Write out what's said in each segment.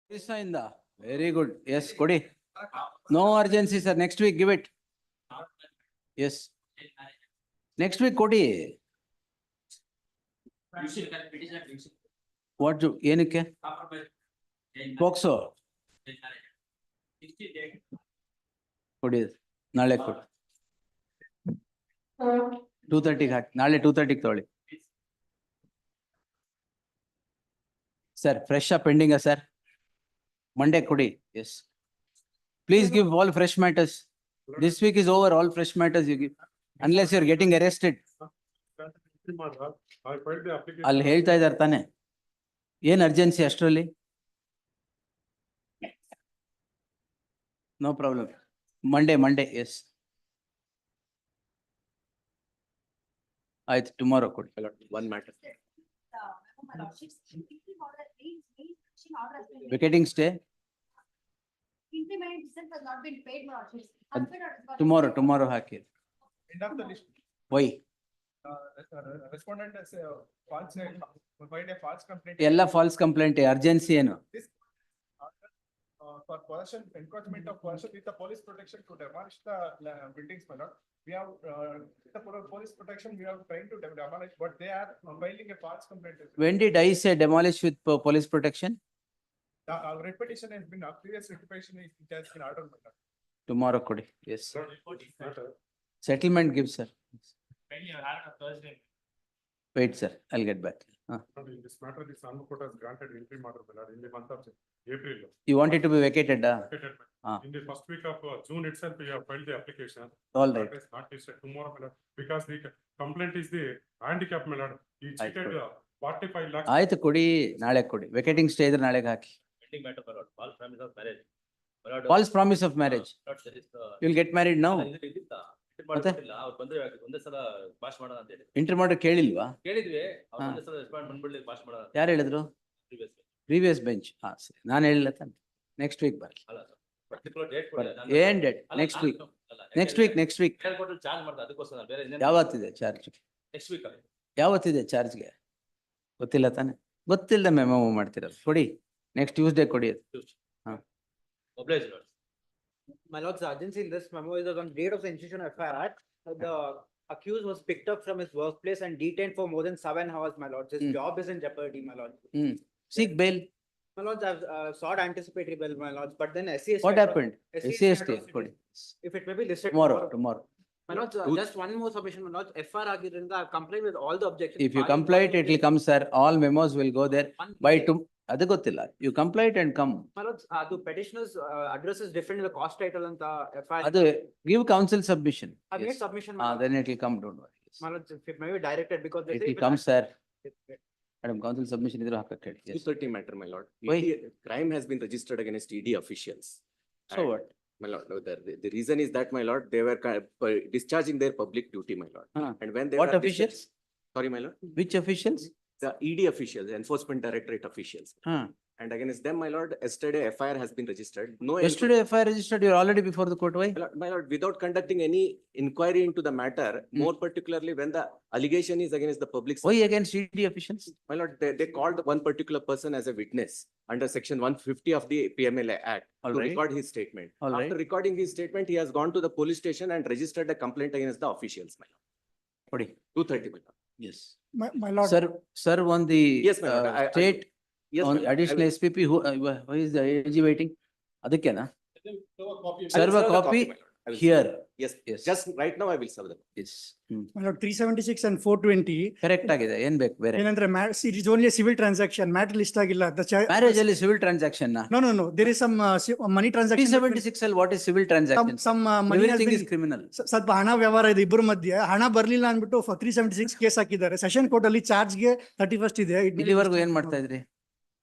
Very good. Yes, Kodi. No urgency, sir. Next week, give it. Yes. Next week, Kodi. What do ಏನಕ್ಕೆ POCSO ಕೊಡಿ ನಾಳೆ ಕೊಡಿ 2:30 ಹಾಕಿ ನಾಳೆ 2:30 ತಗೊಳ್ಳಿ sir fresh pending sir Monday ಕೊಡಿ yes please give all fresh matters this week is over all fresh matters you give unless you are getting arrested ಅಲ್ಲಿ ಹೇಳ್ತಾ ಇದ್ದಾರೆ ತಾನೆ ಏನ್ ಅರ್ಜೆನ್ಸಿ ಅಷ್ಟರಲ್ಲಿ ನೋ ಪ್ರಾಬ್ಲಮ್ ಮಂಡೇ ಎಸ್ ಆಯ್ತು ಟುಮಾರೋ ಕೊಡಿ one matter vacating stay tomorrow ಹಾಕಿ End of the list. why Respondent has false, filed a false complaint. ಎಲ್ಲ ಫಾಲ್ಸ್ ಕಂಪ್ಲೇಂಟ್ urgency ಏನು This for possession, encroachment of possession with the police protection to demolish the buildings, my lord. We have with the police protection, we are trying to demolish, but they are filing a false complaint. when did I say demolish with police protection The repetition has been, previous repetition it has been ordered, my lord. tomorrow ಕೊಡಿ yes settlement give sir wait sir I'll get back In this matter, the Sanmu Court has granted interim order, my lord, in the month of April. you want it to be vacated Vacated, my lord. In the first week of June itself, we have filed the application. all right That is not listed tomorrow, my lord, because the complaint is the handicap, my lord. He cheated 45 lakhs. ಆಯ್ತು ಕೊಡಿ ನಾಳೆ ಕೊಡಿ vacating stay ಇದ್ರೆ ನಾಳೆಗೆ ಹಾಕಿ Pending matter, my lord, false promise of marriage. false promise of marriage Lord, there is the- you'll get married now ಮತ್ತೆ? ಅವ್ರು ಬಂದ್ರೆ ಒಂದೇ ಸಲ ಪಾಸ್ ಮಾಡೋಣ ಅಂತ ಹೇಳಿ ಇಂಟರ್ ಮಾಡಿ ಕೇಳಿಲ್ವಾ ಕೇಳಿದ್ವಿ ಅವ್ರು ಒಂದೇ ಸಲ ರೆಸ್ಪಾಂಡ್ ಬಂದ್ಬಿಡ್ಲಿ ಪಾಸ್ ಮಾಡೋಣ ಅಂತ ಯಾರು ಹೇಳಿದ್ರು previous. ಪ್ರೀವಿಯಸ್ ಬೆಂಚ್ ಹಾ ಸರಿ ನಾನು ಹೇಳಿಲ್ಲ ತಾನೆ ನೆಕ್ಸ್ಟ್ ವೀಕ್ ಬರ್ಲಿ ಅಲ್ಲ ಸರ್ ಪರ್ಟಿಕ್ಯುಲರ್ ಡೇಟ್ ಕೊಡಿ ಏನ್ date next week next week charge ಮಾಡ್ತಾರೆ ಅದಕ್ಕೋಸ್ಕರ ನಾನು ಬೇರೆ ಯಾವತ್ತಿದೆ ಚಾರ್ಜ್ ನೆಕ್ಸ್ಟ್ ವೀಕ್ ಯಾವತ್ತಿದೆ ಚಾರ್ಜ್ಗೆ ಗೊತ್ತಿಲ್ಲ ತಾನೆ ಗೊತ್ತಿಲ್ಲದ ಮೆಮೋ ಮಾಡ್ತಿರೋದು ಕೊಡಿ ನೆಕ್ಸ್ಟ್ ಟ್ಯೂಸ್ಡೇ ಕೊಡಿ ಅದು ಒಬ್ಲೇಜ್ My lord's urgency in this memo is that on date of the institution of FIR, the accused was picked up from his workplace and detained for more than 7 hours, my lord. His job is in jeopardy, my lord. seek bail My lords, I've sought anticipatory bail, my lords, but then SCST. what happened SCST ಕೊಡಿ If it may be listed tomorrow My lords, just one more submission, my lords. FIR ಆಗಿದ್ರಿಂದ I've complied with all the objections. if you comply it will come sir all memos will go there by ಅದು ಗೊತ್ತಿಲ್ಲ you comply it and come My lords, the petitioner's address is different in the cost title and the FIR. ಅದು give counsel submission I've made yes. submission, my lords. then it will come don't worry yes. My lords, if it may be directed because they it say will if come sir it- madam counsel submission iದ್ರು ಹಾಕಕ್ಕೆ ಹೇಳಿ yes. 230 matter, my lord. Why? Crime has been registered against ED officials. so And, what My lord, no, the reason is that, my lord, they were discharging their public duty, my lord. And when they what were officials Sorry, my lord, which officials the ED officials, Enforcement Directorate officials. And against them, my lord, yesterday FIR has been registered. No. yesterday FIR registered you're already before the court why My lord, without conducting any inquiry into the matter, more particularly when the allegation is against the public. why against ED officials My lord, they called one particular person as a witness under section 150 of the PMLA Act All to right. record his statement. All After right. recording his statement, he has gone to the police station and registered a complaint against the officials, my lord. ಕೊಡಿ 230, my lord. yes My lord. serve on the Yes, my lord. state Yes, on my lord. I additional will- SPP who is the AG waiting ಅದಕ್ಕೆನಾ I will serve a the copy my lord. I will here serve. Yes, yes just right now I will serve them. yes My lord, 376 and 420. Correct ಆಗಿದೆ ಏನ್ ಬೇಕು ಬೇರೆ ಏನಂದ್ರೆ it is only a civil transaction. Matter list ಆಗಿಲ್ಲ. Marriage ಅಲ್ಲಿ civil transaction No. There is some money transaction. 376 ಅಲ್ಲಿ what is civil transaction Some money has everything been. Is criminal ಸ್ವಲ್ಪ ಹಣ ವ್ಯವಹಾರ ಇದೆ ಇಬ್ಬರ ಮಧ್ಯೆ ಹಣ ಬರ್ಲಿಲ್ಲ ಅಂದ್ಬಿಟ್ಟು 376 ಕೇಸ್ ಹಾಕಿದ್ದಾರೆ ಸೆಷನ್ ಕೋರ್ಟ್ ಅಲ್ಲಿ ಚಾರ್ಜ್ಗೆ 31st ಇದೆ. ಇಲ್ಲಿವರೆಗೂ ಏನ್ ಮಾಡ್ತಾ ಇದ್ರಿ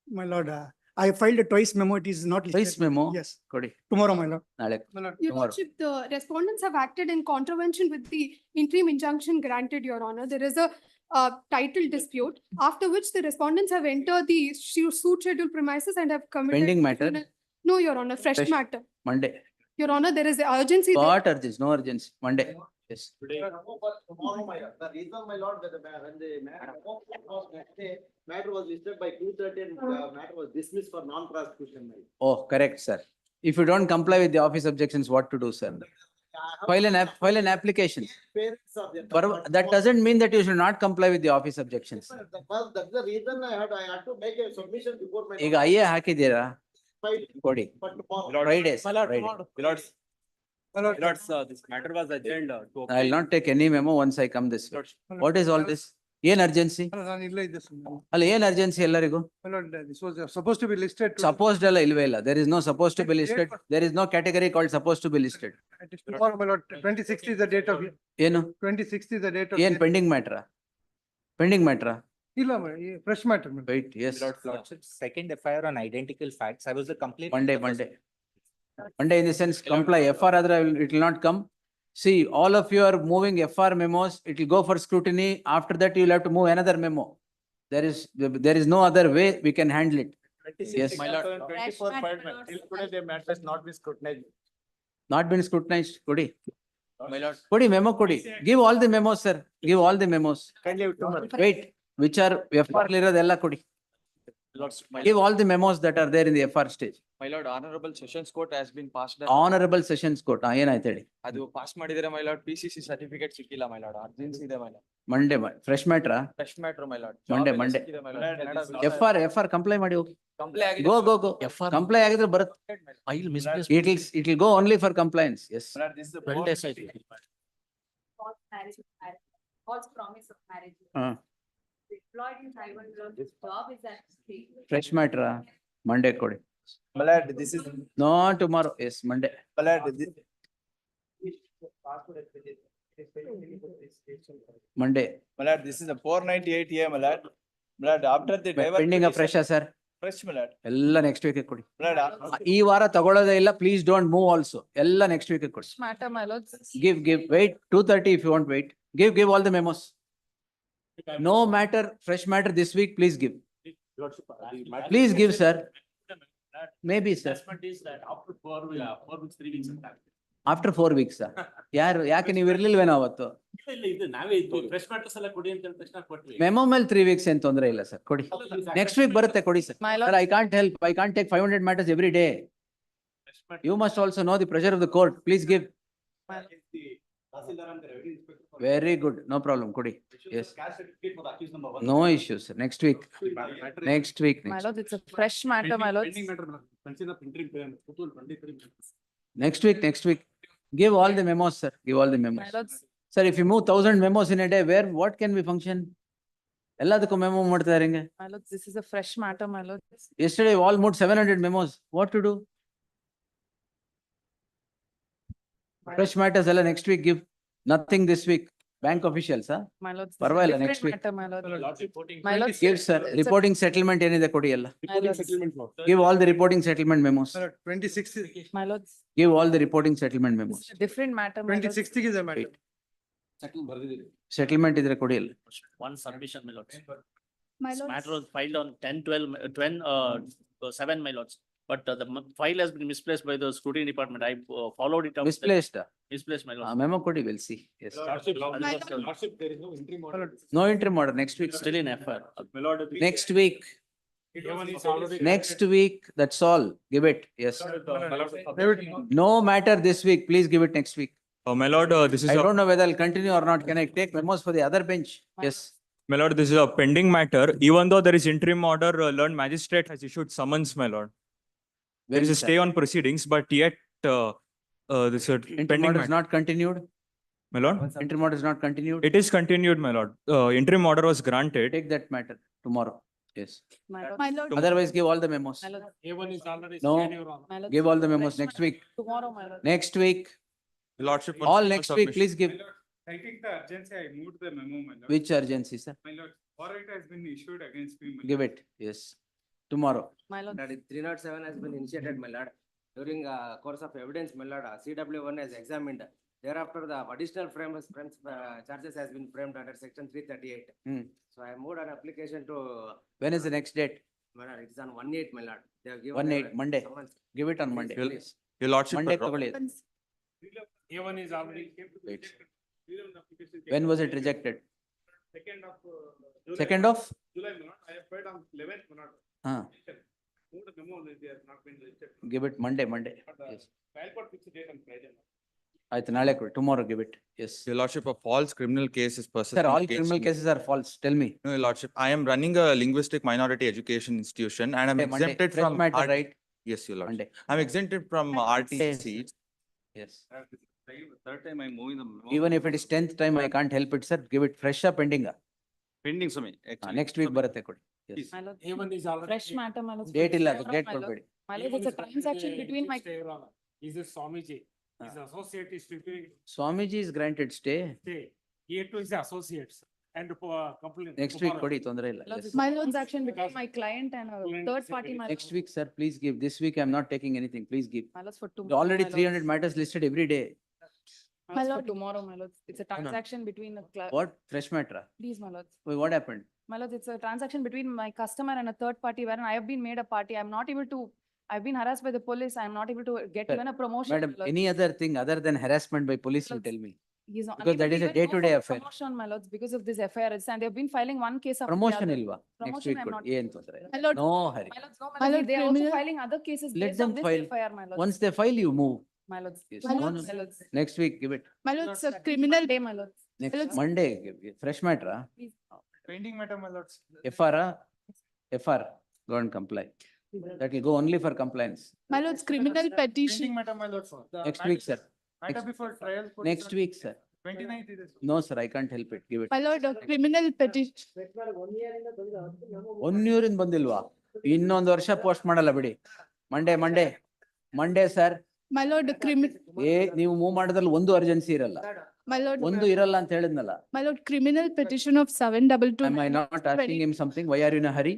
My lord, I filed a twice memo. It is not listed. Twice memo? Yes. ಕೊಡಿ Tomorrow, my lord. ನಾಳೆ My lord. Your Tomorrow. Lordship, the respondents have acted in contravention with the interim injunction granted, Your Honor. There is a title dispute, after which the respondents have entered the suit schedule premises and have committed. Pending matter? No, Your Honor, fresh Fresh. matter. Monday Your Honor, there is urgency there. What urgency no urgency Monday Yes. Tomorrow, my lord. The reason, my lord, when the matter was listed by 2:30 and matter was dismissed for non-prosecution. Oh, correct, sir. If you don't comply with the office objections, what to do, sir? File an application. That doesn't mean that you should not comply with the office objections. That's the reason I had to make a submission before my. ಈಗ IA ಹಾಕಿದ್ದೀರಾ? ಕೊಡಿ. But tomorrow. Fridays. This matter was adjourned to. I will not take any memo once I come this way. What is all this? ಏನ್ urgency? ನಾನು ಇಲ್ಲೇ ಇದ್ದೆ ಸುಮ್ಮನೆ. ಅಲ್ಲ ಏನ್ ಅರ್ಜೆನ್ಸಿ ಎಲ್ಲರಿಗೂ? This was supposed to be listed. Supposed ಅಲ್ಲ ಇಲ್ವೇ ಇಲ್ಲ. There is no supposed to be listed. There is no category called supposed to be listed. Tomorrow, my lord, 26th is the date of, ಏನು? 26th is the date of. ಏನ್ pending ಮ್ಯಾಟ್ರಾ? Pending ಮ್ಯಾಟ್ರಾ? ಇಲ್ಲ, fresh matter. my lord. Wait, yes. Second FIR on identical facts. I was the complaint. Monday in the sense comply. FR adra it will not come. See, all of you are moving FR memos. It will go for scrutiny. After that, you will have to move another memo. There is no other way we can handle it. Yes. My lord, 24 filed, till today the matter has not been scrutinized. Not been scrutinized. Kodi. My lord. Kodi memo kodi. Give all the memos, sir. Give all the memos. Kindly tomorrow. Wait, which are FR liradella kodi. Give all the memos that are there in the FR stage. My lord, honorable sessions court has been passed. Honorable Sessions Court. ಏನಾಯ್ತು ಹೇಳಿ? ಅದು pass ಮಾಡಿದರೆ my lord, PCC certificate ಸಿಕ್ಕಿಲ್ಲ my lord, urgency ಇದೆ my lord. Monday, fresh matter. Fresh matter my lord. Monday, Job ಎಲ್ಲ Monday. ಸಿಕ್ಕಿದೆ my lord. FR comply ಮಾಡಿ ಹೋಗಿ. Comply ಆಗಿದೆ. Go. Comply ಆಗಿದ್ರೆ ಬರುತ್ತೆ. File misplaced. It will go only for compliance. Yes. My lord, this is the 12 days ಆಯ್ತು. False marriage, false promise of marriage. ಹಾ. Employed in cyber law, this job is at stake. Fresh matter. Monday ಕೊಡಿ. My lord, this is. No, tomorrow. Yes, Monday. My lord, this. Monday. My lord, this is a 498 A, my lord. My lord, after the. Pending a fresh, sir. Fresh, my lord. ಎಲ್ಲ next week ಕೊಡಿ. My lord, ಈ ವಾರ ತಗೊಳ್ಳೋದೇ ಇಲ್ಲ. Please don't move also. ಎಲ್ಲ next week ಕೊಡಿ. Matter, my lords. Give. Wait, 2:30 if you want wait. Give all the memos. No matter, fresh matter this week, please give. Please give, sir. Maybe, sir. Is that after 4 weeks, 3 weeks ಅಂತ. After 4 weeks. ಯಾಕೆ ನೀವು ಇರ್ಲಿಲ್ವೇನೋ ಅವತ್ತು? ಇದು ನಾವೇ ಇದ್ದು fresh matters ಎಲ್ಲ ಕೊಡಿ ಅಂತ ಹೇಳಿದ ತಕ್ಷಣ ಕೊಟ್ವಿ. ಮೆಮೊ ಮೇಲೆ 3 weeks ಏನ್ ತೊಂದ್ರೆ ಇಲ್ಲ ಸರ್, ಕೊಡಿ. Next week ಬರುತ್ತೆ, ಕೊಡಿ sir. Sir, I can't help. I can't take 500 matters every day. You must also know the pressure of the court. Please give. Very good. No problem. Kodi. Yes. No issues. Sir. Next week. Next week. My lord, it's a fresh matter, my lord. Next week. Give all the memos, sir. Give all the My memos. lords, Sir, if you move 1000 memos in a day, what can we function? ಎಲ್ಲದಕ್ಕೂ memo ಮಾಡ್ತಾ ಇರಂಗೆ. my lords, this is a fresh matter, my lords. Yesterday, we all moved 700 memos. What to do? Fresh matters ಎಲ್ಲ next week give. Nothing this week. Bank officials, huh? My lords, this is a ಪರವಾಗಿಲ್ಲ, different next week. matter, my lord. Reporting. My lords, Give, sir. Reporting settlement ಏನಿದೆ ಕೊಡಿ ಎಲ್ಲ. my lords, Give all the reporting settlement memos. My lord, 26th, my lords, Give all the reporting settlement this memos. is a different matter, my lords. 26th is the matter. Settlement ಇದ್ರೆ ಕೊಡಿ ಎಲ್ಲ. One submission, my lords. My This lords. matter was filed on 10/12/7, my lords. But the file has been misplaced by the scrutiny department. I followed it up. Misplaced. Misplaced, my lords. Memo ಕೊಡಿ, we'll see. Yes. there is no interim order. No interim order. Next week. Still in FIR. Next week. Next week. That's all. Give it. Yes. No matter this week. Please give it next week. My lord, this is I a, don't know whether I'll continue or not. Can I take memos for the other bench? Yes. my lord, this is a pending matter. Even though there is interim order, learned magistrate has issued summons, my lord. There is a stay on proceedings, but yet, this is a Interim pending order is matter. not continued. My lord, Interim order is not continued. it is continued, my lord. Interim order was granted. Take that matter tomorrow. Yes. My lord, My lord. Otherwise, give all the memos. my lord, A1 is already. No. my lord. Give all the memos next week. Tomorrow, my lord. Next week. Lordship. All next week, please give. Citing the urgency, I moved the memo, my lord. Which urgency, sir? My lord, warrant has been issued against me. my Give lord. it. Yes. Tomorrow. My lord, 307 has been initiated, my lord. During course of evidence, my lord, CW1 has examined. Thereafter, the additional charges has been framed under section 338. Hmm. So I moved an application to, When is the next date? my lord, it's on 1/8, my lord. They have given 1/8, their Monday. summons. Give it on Monday, Will- please. Your lordship. Monday ತಗೊಳ್ಳಿ. A1 is already. Wait. When was it rejected? Second of. July, Second my of? lord. July, my lord. I have paid on 11th, my lord. Moved the memo, they have not been registered. Give it Monday. But the Yes. trial court fixed date on Friday. ಆಯ್ತು ನಾಳೆ ಕೊಡಿ, tomorrow give it. Yes. Your Lordship, a false criminal case is persisting. Sir, all against criminal me. cases are false. Tell me. No, Your Lordship, I am running a linguistic minority education institution and I'm Hey, Monday, exempted fresh from. matter, right? Yes, Your Lordship. Monday. I'm exempted from RTC. Yes. Third time I'm moving the. Even if it is 10th time, I can't help it, sir. Give it fresh up pending. Pending, Swami. Next week ಬರುತ್ತೆ ಕೊಡಿ. Yes. Fresh matter, my lord. Date ಇಲ್ಲ, Stay date on, my lord. ಕೊಡ್ಬೇಡಿ. My lord, it's a transaction between my. Is this Swamiji? His associate is preparing Swamiji is granted stay. stay. He to his associates and complaint. Next week ಕೊಡಿ, ತೊಂದ್ರೆ ಇಲ್ಲ. Yes. My lord's action between my client and a third party, my lord. Next week, sir, please give. This week I'm not taking anything. Please give. My lord's for tomorrow. Already my lords. 300 matters listed every day. My lord, for tomorrow, my lord. It's a transaction between a What? Fresh matter? Please, my lords. Wait, what happened? My lords, it's a transaction between my customer and a third party wherein I have been made a party. I'm not able to, I've been harassed by the police. I'm not able to get Sir, even a promotion. Madam, my lords. any other thing other than harassment by police, you Lords, tell me. He's not because that unable is to a even go day-to-day for the affair. Promotion, my lords, because of this FIR, and they've been filing one case after the Promotion other. ilva? Next Promotion week I'm ಕೊಡಿ. not. ಏನ್ ತೊಂದ್ರೆ ಇಲ್ಲ. My lord, No hurry. My lords, no, My my lord, lords, they are also criminal- filing other cases Let based them on this file. FIR, my lords. Once they file, you move. My lords. Yes. My No, lords, no. My lords. Next week, give it. my lord, it's a criminal. Day, my lords. Next lords. Monday, give. Fresh matter, ah? Pending matter, my lords. FR, ah? FR, go and comply. That will go only for compliance. My lord's criminal petition. Pending matter, my lords. Next week, sir. Matter Next- before trial. Next week, sir. 29th is. No, sir, I can't help it. Give it. My lord, a criminal petition. 1 year in ಬಂದಿಲ್ವಾ? ಇನ್ನೊಂದು ವರ್ಷ post ಮಾಡಲ್ಲ ಬಿಡಿ. Monday sir. My lord, a criminal. ನೀವು move ಮಾಡೋದ್ರಲ್ಲಿ ಒಂದು urgency ಇರಲ್ಲ. My lord. ಒಂದು ಇರಲ್ಲ ಅಂತ ಹೇಳಿದ್ನಲ್ಲ. My lord, criminal petition of 722. Am I not asking him something? Why are you in a hurry?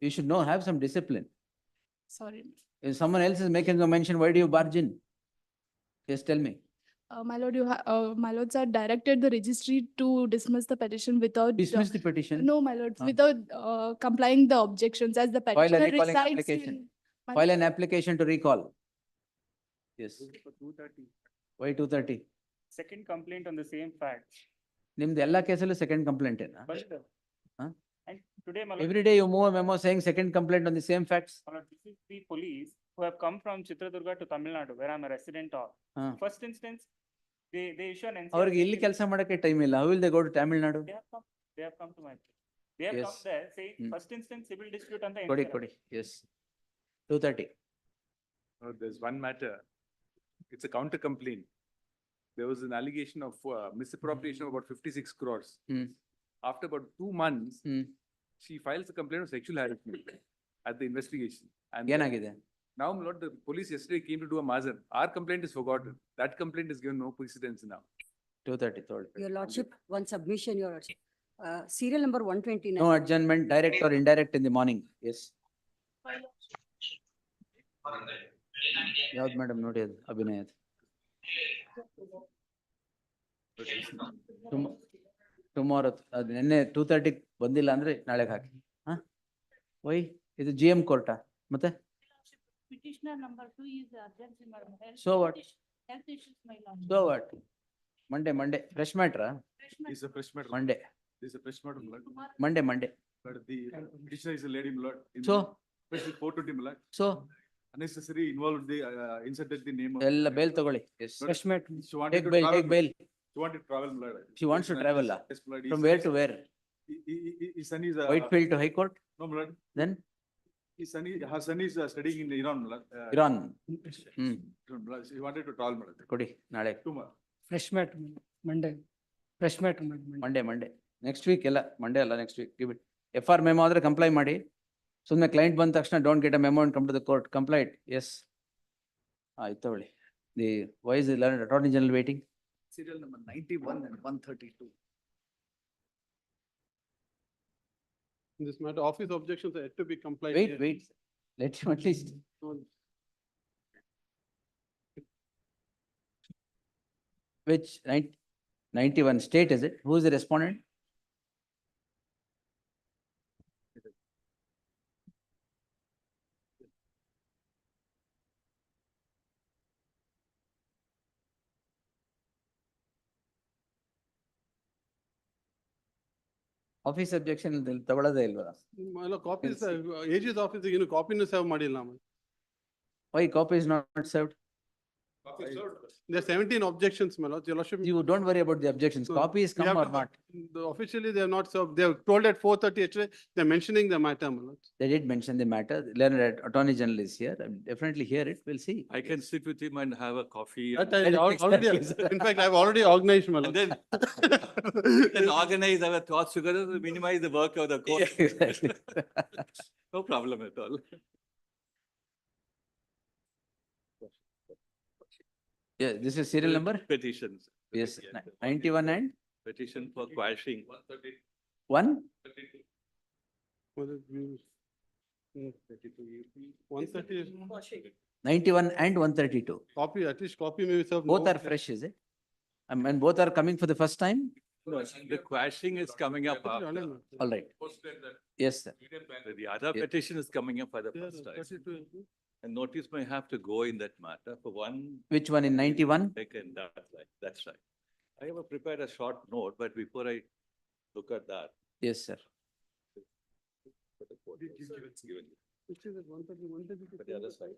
You should know, have some discipline. Sorry. If someone else is making a mention, why do you barge in? Yes, tell me. My lord, my lords are directed the registry to dismiss the petition without. Dismiss the petition. No, my lords, Huh? without complying the objections as the File a petitioner recalling resides application. in. My File an application to recall. Yes. 230. Why 230? Second complaint on the same fact. ನಿಮ್ದು ಎಲ್ಲಾ ಕೇಸಲ್ಲೂ second complaint ಏನ? Huh? And today, my lord, Every day you move a memo saying second complaint on the same facts. my lord, this is the police who have come from Chitradurga to Tamil Nadu, where I'm a resident of. Huh. First instance, they issue an NCR. ಅವ್ರಿಗೆ ಇಲ್ಲಿ ಕೆಲಸ ಮಾಡಕ್ಕೆ time ಇಲ್ಲ. How will they go to Tamil Nadu? They have come to my place. They have Yes. come there saying, Hmm. first instance civil dispute on the. ಕೊಡಿ NCR. ಕೊಡಿ. Yes. 230. There's one matter. It's a counter complaint. There was an allegation of misappropriation of about 56 crores. Hmm. After about 2 months, Hmm. she files a complaint of sexual harassment at the investigation. And ಏನಾಗಿದೆ? now, my lord, the police yesterday came to do a mazar. Our complaint is forgotten. That complaint is given no precedence now. 230 told. Your lordship, one submission, your lordship. Serial number 129. No adjournment, direct or indirect in the morning. Yes. ಯಾವ್ದು madam ನೋಡಿ ಅದು ಅಭಿನಯ ಅದು. Tomorrow ಅದು ನಿನ್ನೆ 2:30 ಬಂದಿಲ್ಲ ಅಂದ್ರೆ ನಾಳೆಗೆ ಹಾಕಿ. ಹಾ ವೈ ಇದು GM ಕೋರ್ಟಾ ಮತ್ತೆ? Petitioner number 2 is urgency, madam. So what? Health issues, my lord. So what? Monday, fresh matter, This is a fresh matter. Monday, This is a fresh matter, my lord. Monday. But the petitioner is a lady, my lord. In So? Special 420, my lord. So Unnecessary involved the inserted the name of. ಎಲ್ಲ bale ತಗೊಳ್ಳಿ. Yes. Fresh matter. She wanted Take to bail, travel. take bail. She wanted to travel, my lord. She wants to travel, ah? Yes, my lord. From where to where? His son is. Whitefield to High Court? No, my lord. Then Her son is studying in Iran, my lord. Iran. My lord. She wanted to travel, my lord. ಕೊಡಿ ನಾಳೆ. Tomorrow. Fresh matter, Monday. Fresh matter, Monday. Next week ಎಲ್ಲ Monday ಅಲ್ಲ next week. Give it. FR memo ಆದ್ರೆ comply ಮಾಡಿ. ಸುಮ್ಮನೆ client ಬಂದ ತಕ್ಷಣ don't get a memo and come to the court. Comply it. Yes. ಆಯ್ತು ತಗೊಳ್ಳಿ. The vice attorney general waiting. Serial number 91 and 132. In this matter, office objections are yet to be complied. Wait. Let him at least. Which 91 state is it? Who is the respondent? Office objection ತಗೊಳ್ಳೋದೇ ಇಲ್ವಾ? My lord, copies, AG's office, copy serve ಮಾಡಿಲ್ಲ. Why copy is not served? There are 17 objections, my lord. Your lordship. You don't worry about the objections. No, Copies we come have or to- not? Officially, they have not served. They have told at 4:30 yesterday, they're mentioning the matter, my lord. They did mention the matter. Learned Attorney General is here. I'll definitely hear it. We'll see. I can sit with him and have a coffee. That I That is already, exactly- in fact, I've already organized, my lord. Then organize our thoughts together to minimize the work of the court. Exactly. No problem at all. Yeah, this is serial number? Petitions. Yes, Yeah. 91 and Petition for quashing. 1? 130, 91 and 132. copy, at least copy may be served. Both now. are fresh, is it? And both are coming for the first time? No, the quashing is coming up after. All right. Yes, sir. The other Yeah. petition is coming up for the Yeah, first time. 32. And notice may have to go in that matter for one Which one in 91? second. That's right. I have prepared a short note, but before I look at that. Yes, sir. Given Which is at 130, 132. for the other side.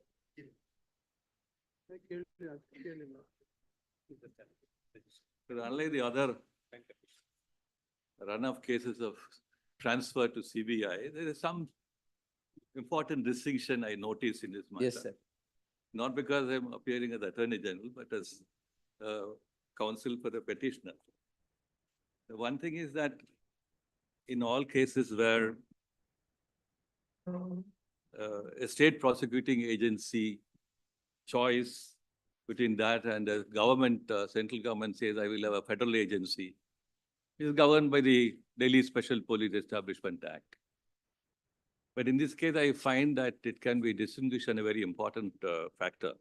But unlike the other run of cases of transfer to CBI, there is some important distinction I notice in this matter. Yes, sir. Not because I'm appearing as Attorney General, but as counsel for the petitioner. The one thing is that in all cases where a state prosecuting agency choice between that and the government, central government says, I will have a federal agency, is governed by the Delhi Special Police Establishment Act. But in this case, I find that it can be distinguished on a very important factor.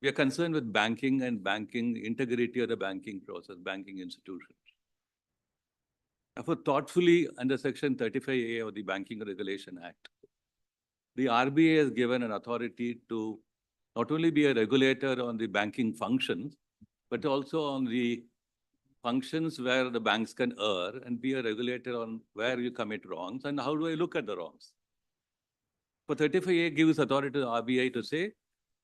We are concerned with banking and banking integrity of the banking process, banking institutions. Therefore, thoughtfully, under Section 35A of the Banking Regulation Act, the RBI has given an authority to not only be a regulator on the banking functions, but also on the functions where the banks can err and be a regulator on where you commit wrongs and how do I look at the wrongs. For 35A gives authority to the RBI to say,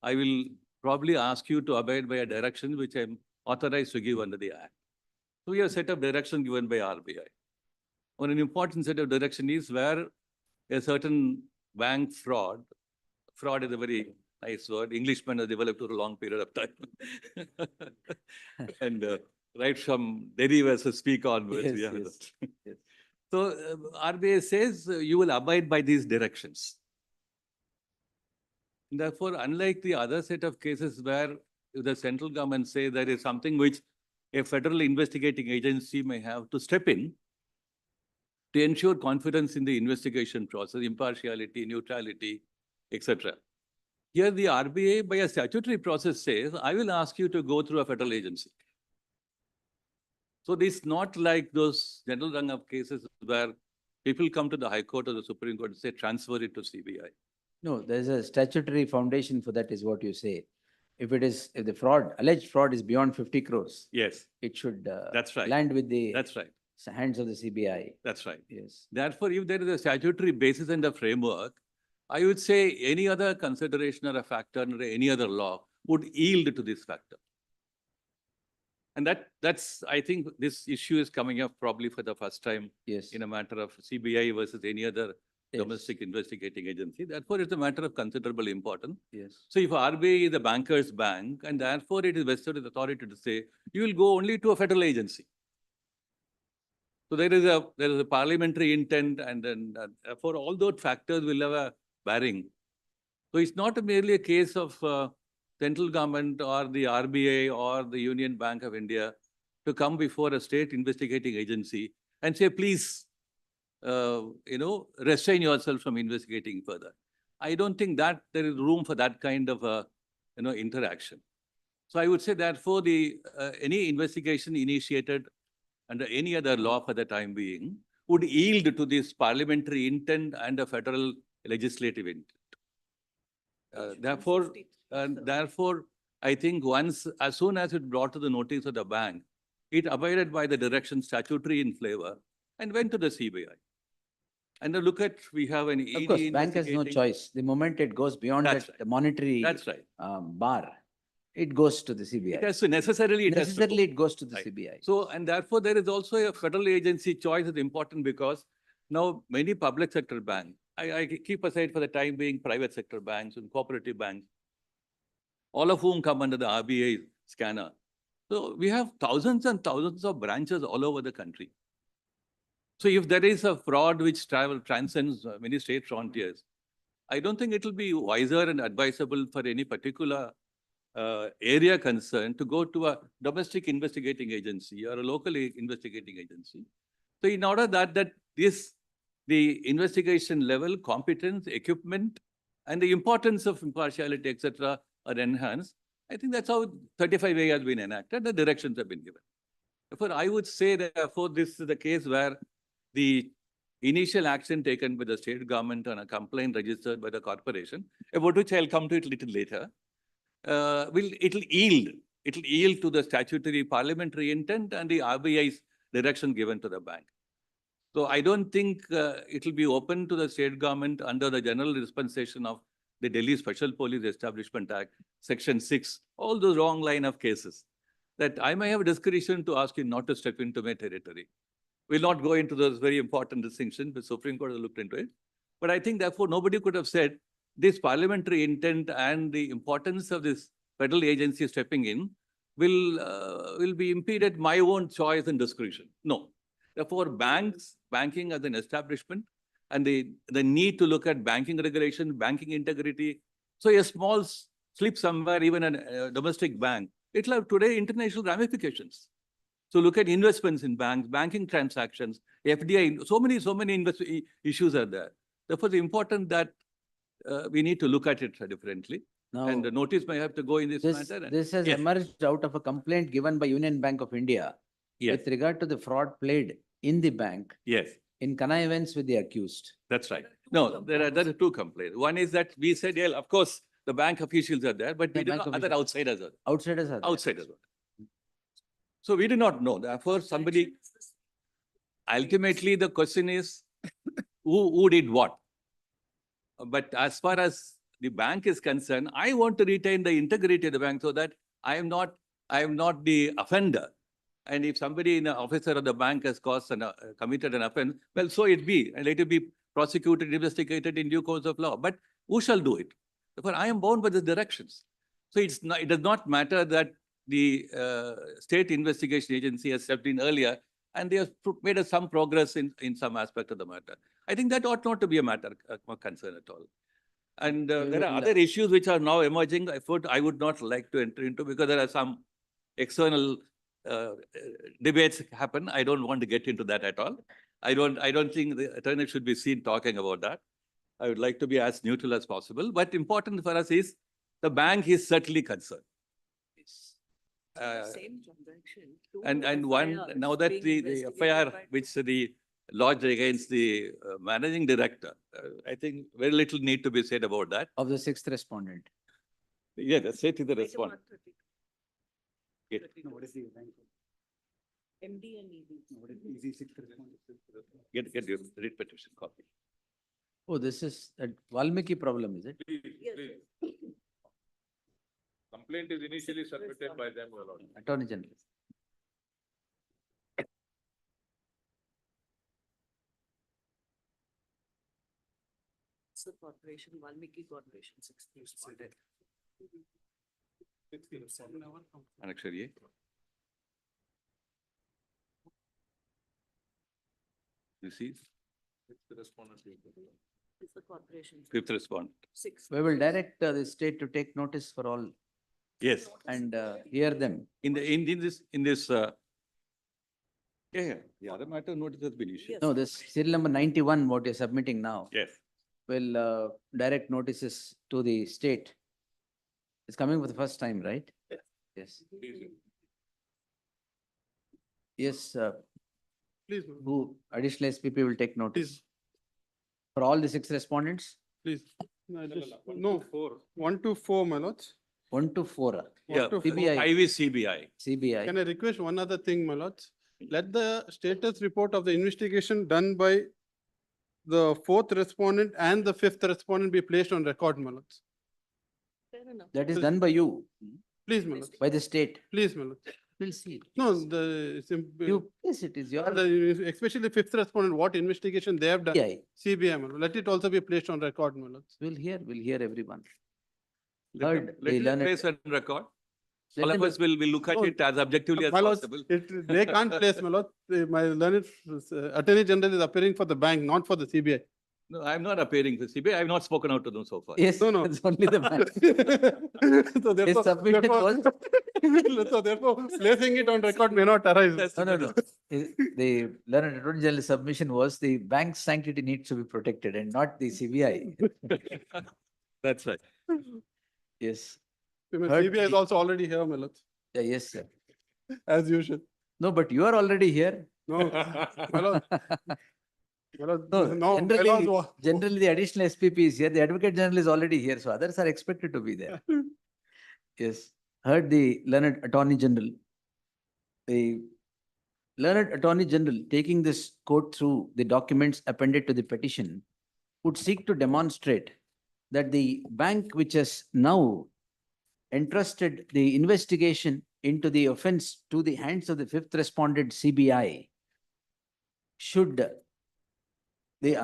I will probably ask you to abide by a direction which I'm authorized to give under the Act. So we have set of direction given by RBI. One important set of direction is where a certain bank fraud is a very nice word, Englishman has developed over a long period of time. And right from Delhi versus speak onwards. Yes, we have yes, that. yes. So RBI says you will abide by these directions. Therefore, unlike the other set of cases where the central government say there is something which a federal investigating agency may have to step in to ensure confidence in the investigation process, impartiality, neutrality, etc. Here the RBI by a statutory process says, I will ask you to go through a federal agency. So this is not like those general run of cases where people come to the High Court or the Supreme Court and say, transfer it to CBI. No, there's a statutory foundation for that is what you say. If the fraud, alleged fraud is beyond 50 crores, Yes, it should that's right. land with the That's right. hands of the CBI. That's right. Yes. Therefore, if there is a statutory basis and a framework, I would say any other consideration or a factor under any other law would yield to this factor. And that's, I think this issue is coming up probably for the first time Yes. in a matter of CBI versus any other Yes. domestic investigating agency. Therefore, it's a matter of considerable importance. Yes. So if RBI is a banker's bank, and therefore it is vested with authority to say, you will go only to a federal agency. So there is a parliamentary intent, and then for all those factors will have a bearing. So it's not merely a case of central government or the RBI or the Union Bank of India to come before a state investigating agency and say, please, restrain yourself from investigating further. I don't think that there is room for that kind of interaction. So I would say therefore any investigation initiated under any other law for the time being would yield to this parliamentary intent and a federal legislative intent. Therefore, I think as soon as it brought to the notice of the bank, it abided by the direction statutory in flavor and went to the CBI. And now look at, we have an ED Of course, bank has no investigating- choice. The moment it goes beyond That's that monetary That's right. bar, it goes to the CBI. It has to necessarily, it has to go. Necessarily, it goes to the Right. CBI. So, and therefore, there is also a federal agency choice is important because now many public sector banks, I keep aside for the time being private sector banks and cooperative banks, all of whom come under the RBI scanner. So we have thousands and thousands of branches all over the country. So if there is a fraud which transcends many state frontiers, I don't think it will be wiser and advisable for any particular area concerned to go to a domestic investigating agency or a local investigating agency. So in order that the investigation level, competence, equipment, and the importance of impartiality, etc., are enhanced, I think that's how 35A has been enacted, the directions have been given. Therefore, I would say that therefore this is the case where the initial action taken by the state government on a complaint registered by the corporation, about which I'll come to it a little later, it'll yield to the statutory parliamentary intent and the RBI's direction given to the bank. So I don't think it will be open to the state government under the general dispensation of the Delhi Special Police Establishment Act, Section 6, all those wrong line of cases, that I may have discretion to ask you not to step into my territory. We'll not go into those very important distinctions, the Supreme Court has looked into it. But I think therefore nobody could have said this parliamentary intent and the importance of this federal agency stepping in will be impeded my own choice and discretion. No. Therefore, banking as an establishment and the need to look at banking regulation, banking integrity. So a small slip somewhere, even a domestic bank, it'll have today international ramifications. So look at investments in banks, banking transactions, FDI, so many issues are there. Therefore, it's important that we need to look at it differently. Now, And the notice may have to go in this matter. This has Yes. emerged out of a complaint given by Union Bank of India Yes, with regard to the fraud played in the bank yes, in connivance with the accused. that's right. No, there are two complaints. One is that we said, yeah, of course, the bank officials are there, but The we do bank not, other officials. outsiders are Outsiders are there. outsiders. So we do not know. Therefore, somebody, ultimately, the question is, who did what? But as far as the bank is concerned, I want to retain the integrity of the bank so that I am not the offender. And if somebody, an officer of the bank has committed an offense, well, so it be, and let it be prosecuted, investigated in due course of law. But who shall do it? Therefore, I am bound by the directions. So it does not matter that the state investigation agency has stepped in earlier and they have made some progress in some aspect of the matter. I think that ought not to be a matter of concern at all. And there are other issues which are now emerging. I would not like to enter into because there are some external debates happen. I don't want to get into that at all. I don't think the attorney should be seen talking about that. I would like to be as neutral as possible. But important for us is the bank is certainly concerned. And one, now that the FIR which the lodged against the managing director, I think very little need to be said about that. Of the sixth respondent. Yeah, that's it to the respondent. Yeah. MD and ED. Get your read petition copy. Oh, this is a Valmiki problem, is it? Complaint is initially submitted by them, Your Lord. Attorney General. It's a corporation, Valmiki Corporation, 60 responded. And actually, you see, It's a corporation. fifth respondent. 6. We will direct the state to take notice for all Yes, and hear them. in this, the other matter notice has been issued. Yes. No, this serial number 91, what you're submitting now, Yes, will direct notices to the state. It's coming for the first time, right? Yes. Yes, Please, who additional SPP will take notice? Please. For all the 6 respondents? please. No, 1 to 4, my lords. 1 to 4. yeah, to CBI. IV CBI. CBI. Can I request one other thing, my lords? let the status report of the investigation done by the fourth respondent and the fifth respondent be placed on record, my lords. Fair enough. That is done by you, Please, my lords. by the state. Please, my lords. We'll see. No, the, You, yes, it is your. especially fifth respondent, what investigation they have done. Yeah, CBI, my lord. Let it also be placed on record, my lords. we'll hear everyone. Let Heard, let the it learned- place on record. Let All of them- us will look at No, it as objectively as My lords, possible. they can't place, my lord. My learned Attorney General is appearing for the bank, not for the CBI. No, I'm not appearing for CBI. I've not spoken out to them so far. Yes, No, no. it's only the man. So therefore, submission so therefore, placing it on record may not arise. No. The learned Attorney General submission was the bank's sanctity needs to be protected and not the CBI. That's right. Yes, CBI is Heard. also already here, my lord, yeah, yes, sir. as usual. No, but you are already here. No, my lord. My lord, No, no, my generally, lord, generally the additional SPP is here, the Advocate General is already here, so others are expected to be there. Yes, heard the learned Attorney General. The learned Attorney General, taking this court through the documents appended to the petition, would seek to demonstrate that the bank which has now entrusted the investigation into the offense to the hands of the fifth respondent CBI should the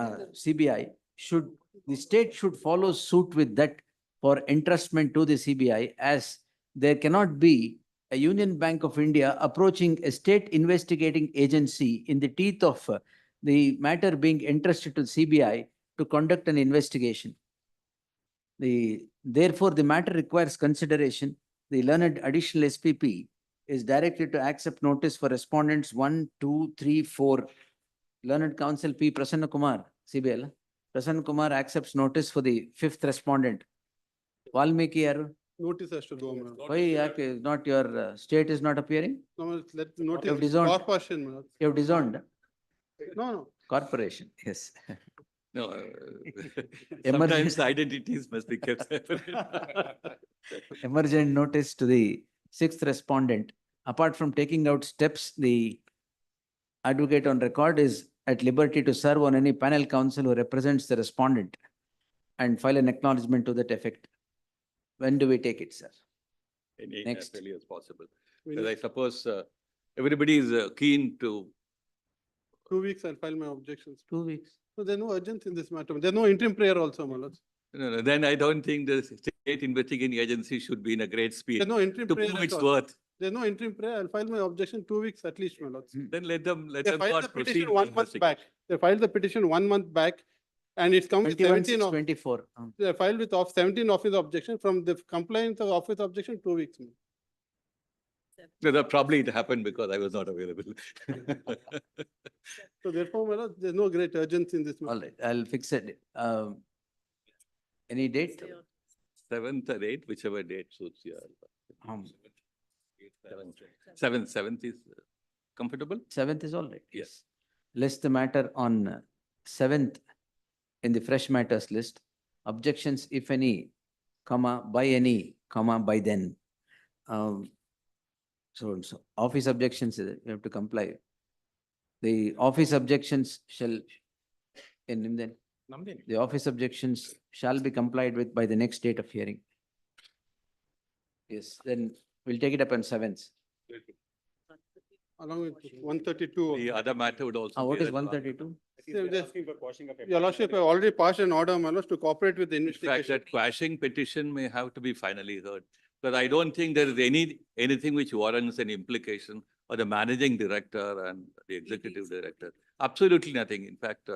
state should follow suit with that for entrustment to the CBI, as there cannot be a Union Bank of India approaching a state investigating agency in the teeth of the matter being entrusted to CBI to conduct an investigation. Therefore, the matter requires consideration. The learned additional SPP is directed to accept notice for respondents 1, 2, 3, 4. Learned Counsel P. Prasanna Kumar, CBL. Prasanna Kumar accepts notice for the fifth respondent. Valmiki, yaru? notice has to go, my lord. Why yake not your state is not appearing? No, let You have notice, disowned. corporation, my lord. You have disowned No, corporation, yes. No, Emergency. sometimes the identities must be kept separate. Emergent notice to the sixth respondent. Apart from taking out steps, the advocate on record is at liberty to serve on any panel counsel who represents the respondent and file an acknowledgement to that effect. When do we take it, sir? As Next. early as possible. We Because I need suppose everybody is keen to, 2 weeks, I'll file my objections. 2 weeks. So there's no urgency in this matter. There's no interim prayer also, my lord. no, then I don't think the state investigating agency should be in a great speed There's no interim to prayer prove at its all. worth. There's no interim prayer. I'll file my objection 2 weeks at least, my lord. Then let them They filed not the proceed. petition with 1 month investigation. back. They filed the petition 1 month back and it's come with 21, 17 of, 24. they filed with 17 office objection from the compliance of office objection 2 weeks. my lord. No, that probably it happened because I was not available. So therefore, my lord, there's no great urgency in this matter. All right, I'll fix it. Any date? 7th or 8th, whichever date suits you. Um, 7th is comfortable? 7th is all right. Yes. List the matter on 7th in the fresh matters list. Objections, if any, comma, by any, comma, by then. So office objections, you have to comply. The office objections shall, in the office objections shall be complied with by the next date of hearing. Yes, then we'll take it up on 7th. Along with 132. The other matter would also. What be is that 132? Your lordship, I already passed an order, my lord, to cooperate with the In fact, investigation. that quashing petition may have to be finally heard. But I don't think there is anything which warrants an implication or the managing director and the executive director. Absolutely nothing. In fact,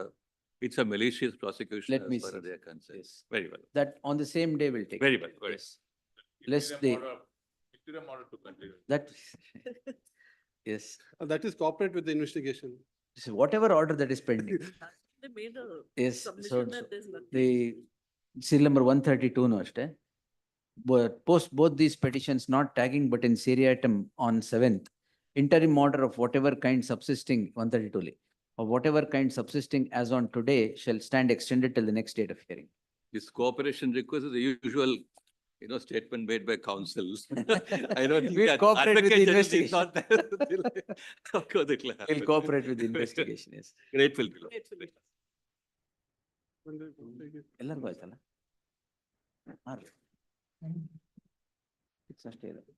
it's a malicious prosecution Let me as far see. as they are concerned. Yes. Very well. That on the same day we'll take. Very it. well, very Yes. List the, that, yes, That is cooperate with the investigation. so whatever order that is pending. They made a Yes, submission that there's nothing. The serial number 132 no ಅಷ್ಟೇ. But post both these petitions not tagging but in seriatim on 7th. Interim order of whatever kind subsisting 132 li, or whatever kind subsisting as on today shall stand extended till the next date of hearing. This cooperation request is the usual statement made by counsel. I don't think We'll that cooperate with the advocacy is investigation. not there. Of course it will We'll happen. cooperate with the investigation, yes. Grateful. ಎಲ್ಲರಿಗೂ ಆಯ್ತಲ್ಲ? ಮಾಡ್ರಿ. Fix ಅಷ್ಟೇ ಇರೋದು.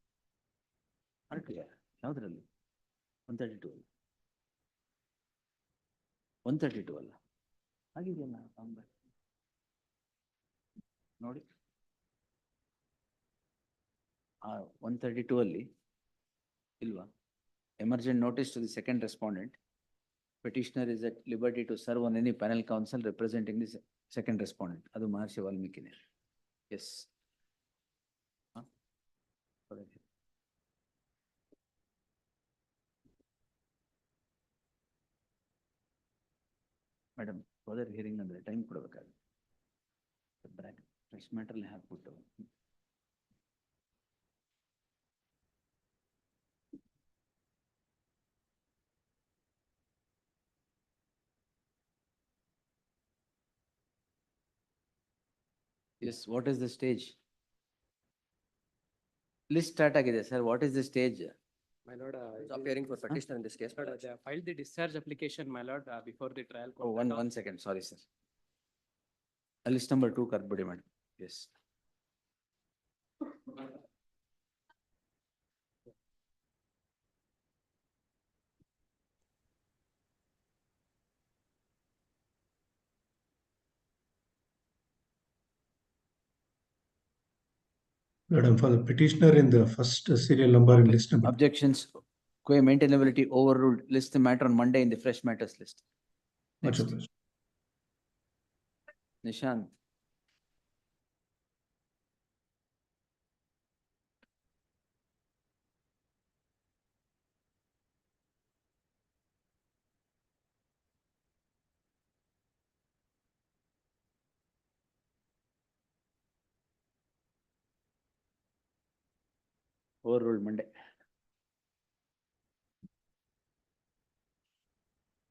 ಹೊರಟಿಯಾ? ಯಾವ್ದ್ರಲ್ಲಿ? 132 ಅಲ್ಲ? 132 ಅಲ್ಲ? ಆಗಿದೆಯಲ್ಲ? ನೋಡಿ. 132 ಅಲ್ಲಿ ಇಲ್ವಾ? Emergent notice to the second respondent. Petitioner is at liberty to serve on any panel counsel representing the second respondent. ಅದು ಮಹರ್ಷಿ ವಾಲ್ಮೀಕಿನೇ. Yes. ಮೇಡಮ್, ಫರ್ದರ್ ಹಿಯರಿಂಗ್ ಅಂದ್ರೆ ಟೈಮ್ ಕೊಡಬೇಕಾಗುತ್ತೆ. ಫ್ರೆಶ್ ಮ್ಯಾಟರ್ಲಿ ಹಾಕ್ಬಿಟ್ಟು. Yes, what is the stage? List start ಆಗಿದೆ sir. What is the stage? My lord, appearing for petitioner in this case. They filed the discharge application, my lord, before the trial. Oh, one second, sorry sir. List number 2 ಕರ್ದ್ಬಿಡಿ madam. Yes. Madam, for the petitioner in the first serial number in list number. Objections, maintainability overruled. List the matter on Monday in the fresh matters list. Much Next. obliged. Nishant. Overruled Monday.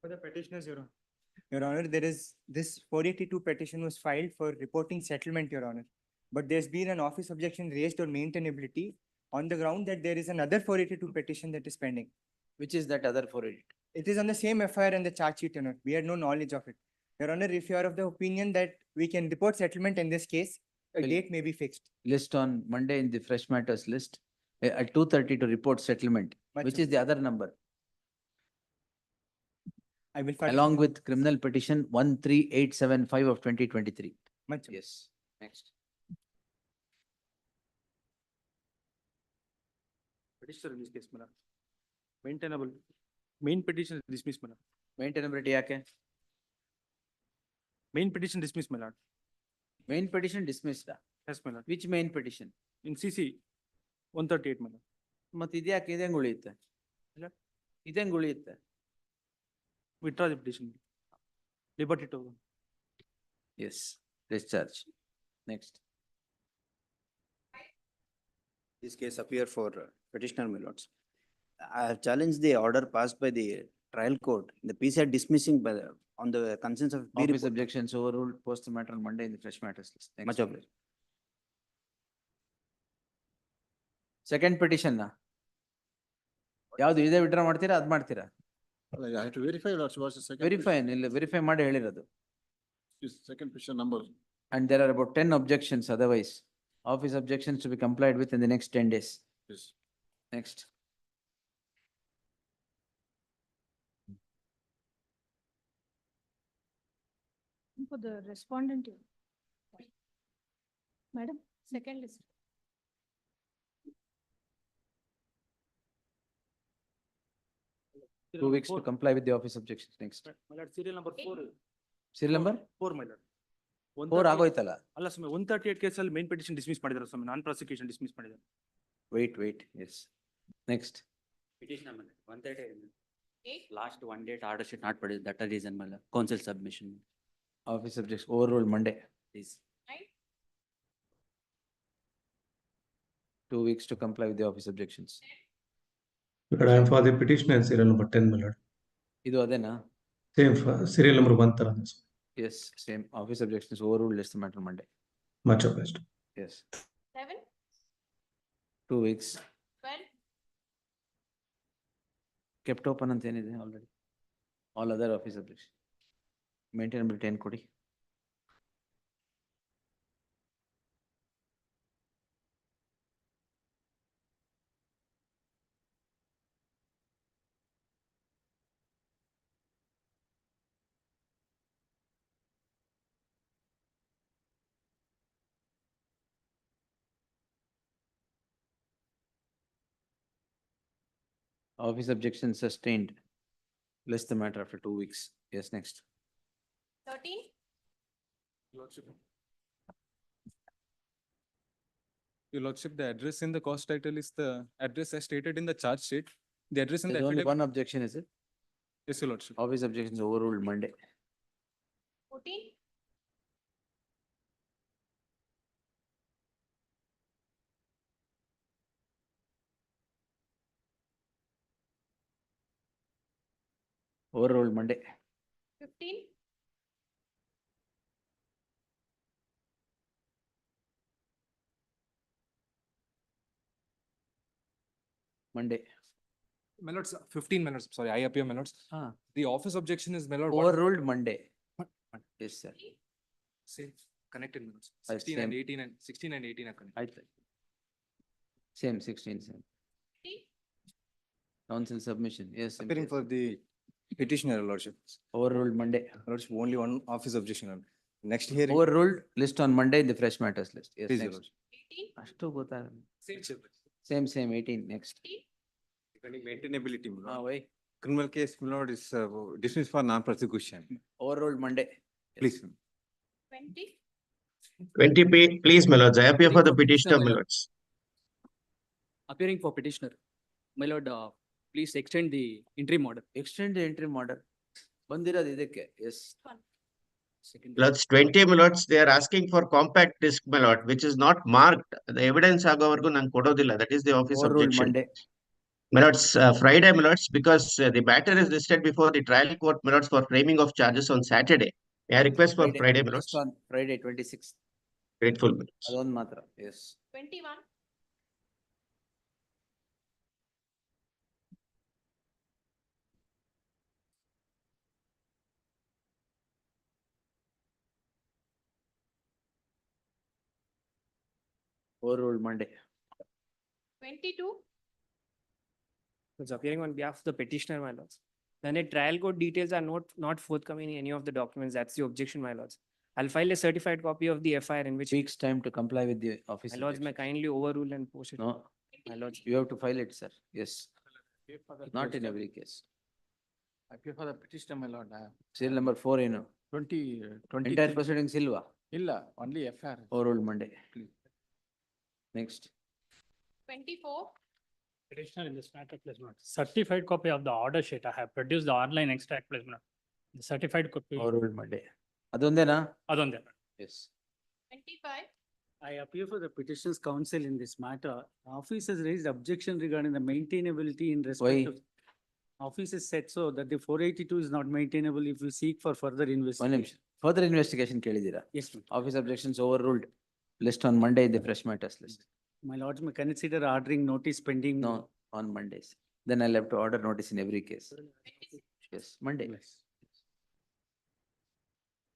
For the petitioners, Your Honor, there is this 482 petition was filed for reporting settlement, Your Honor. But there's been an office objection raised on maintainability on the ground that there is another 482 petition that is pending. Which is that other 482? It is on the same FIR and the charge sheet, Your Honor. We had no knowledge of it. Your Honor, if you are of the opinion that we can report settlement in this case, a Will- date may be fixed. List on Monday in the fresh matters list at 2:30 to report settlement. Much Which is the other number? I will. further- Along with criminal petition 13875 of 2023. Much. Yes, next. Petitioner in this case, madam. Maintainable. Main petition dismissed, madam. Maintainability ಯಾಕೆ? Main petition dismissed, my lord. Main petition dismissed. Yes, my lord. Which main petition? In CC 138, madam. ಮತ್ತೆ ಇದ್ಯಾಕೆ ಇದಂಗ್ ಉಳಿಯುತ್ತೆ? ಇಲ್ಲ. ಇದಂಗ್ ಉಳಿಯುತ್ತೆ? Withdraw the petition. Liberty to. Yes, discharge. Next. This case appear for petitioner, my lords. I have challenged the order passed by the trial court, the PC dismissing by the, on the concerns of. Office objections overruled. Post the matter on Monday in the fresh matters list. Next. Much obliged. Second petition ನಾ? ಯಾವ್ದು ಇದೇ withdraw ಮಾಡ್ತೀರಾ ಅದ್ ಮಾಡ್ತೀರಾ? I have to verify, lords, what's the second. Verify ಇಲ್ಲ verify ಮಾಡಿ ಹೇಳಿರೋದು. Second petition number. And there are about 10 objections otherwise. Office objections to be complied with in the next 10 days. Yes. Next. For the respondent. Madam, second list. 2 weeks to comply with the office objections. Next. My lord, serial number 4. Serial number? 4, my lord. 4 ಆಗೋಯ್ತಲ್ಲ? ಅಲ್ಲ ಸ್ವಾಮಿ 138 ಕೇಸಲ್ಲಿ main petition dismiss ಮಾಡಿದ್ದಾರೆ ಸ್ವಾಮಿ, non prosecution dismiss ಮಾಡಿದ್ದಾರೆ. Wait, yes. Next. Petition amendment, 138. Last one date order should not produce, that is reason, my lord. Counsel submission. Office objects overruled Monday. Please. 2 weeks to comply with the office objections. But I am for the petitioner in serial number 10, my lord. ಇದು ಅದೇನಾ? Same for serial number 1 ತರ. Yes, same. Office objections overruled. List the matter Monday. Much obliged. Yes. 7. 2 weeks. 12. Kept open ಅಂತ ಏನಿದೆ already. All other office objection. Maintainability ಏನ್ ಕೊಡಿ. Office objection sustained. List the matter after 2 weeks. Yes, next. 13. Your Lordship, the address in the cost title is the address as stated in the charge sheet. The address in the There's only affidavit. one objection, is it? Yes, Your Lordship. Office objection is overruled Monday. 14. Overruled Monday. 15. Monday. My lords, 15 minutes, sorry, I appear, my lords. The office objection is, my lord. Overruled Monday. Yes, sir. Same, connected minutes. I 16 and same. 18 and 16 and 18 are connected. Same, 16, same. Counsel submission, yes. Appearing MPS. for the petitioner, Your Lordship. Overruled Monday. Lordship, only one office objection. Next hearing. Overruled, list on Monday in the fresh matters list. Yes, Please, Your next. Lordship. 18. ಅಷ್ಟು ಗೊತ್ತಾಗಲ್ಲ. Same, Same, 18, next. Regarding maintainability, my lord. Why? Criminal case, my lord, is dismissed for non-prosecution. Overruled Monday. Please. 20. 20 please, my lords. I appear for the petitioner, my lords. Appearing for petitioner. My lord, please extend the interim order. Extend the interim order. ಬಂದಿರೋದು ಇದಕ್ಕೆ, yes. Second. Lords, 20 my lords, they are asking for compact disc, my lord, which is not marked. The evidence ಆಗೋವರೆಗೂ ನಾನು ಕೊಡೋದಿಲ್ಲ. That is the office Overruled objection. Monday. My lords, Friday, my lords, because the matter is listed before the trial court, my lords, for framing of charges on Saturday. May I request for Friday, my lords? List on Friday 26th. Grateful, my lords. ಅದೊಂದು ಮಾತ್ರ, yes. 21. Overruled Monday. 22. Was appearing on behalf of the petitioner, my lords. Then the trial court details are not forthcoming in any of the documents. That's the objection, my lords. I'll file a certified copy of the FIR in which Weeks time to comply with the office. my lords may objection. kindly overrule and post it. No, My lords. you have to file it, sir. Yes, not in every case. I appear for the petitioner, my lord. Serial number 4, you know. 20. Entire proceedings ilva. Illa, only FR. Overruled Monday. Next. 24. Petitioner in this matter, please note. Certified copy of the order sheet. I have produced the online extract, please note. The certified copy. Overruled Monday. ಅದೊಂದೇನಾ? ಅದೊಂದೇ. Yes. 25. I appear for the petition's counsel in this matter. Office has raised objection regarding the maintainability in respect Why? of. Office has said so that the 482 is not maintainable if we seek for further One investigation. ನಿಮಿಷ. Further investigation ಕೇಳಿದ್ದೀರಾ? Yes, ma'am. Office objections overruled. List on Monday in the fresh matters list. My lords may consider ordering notice pending. No, on Mondays. Then I'll have to order notice in every case. Yes, Monday.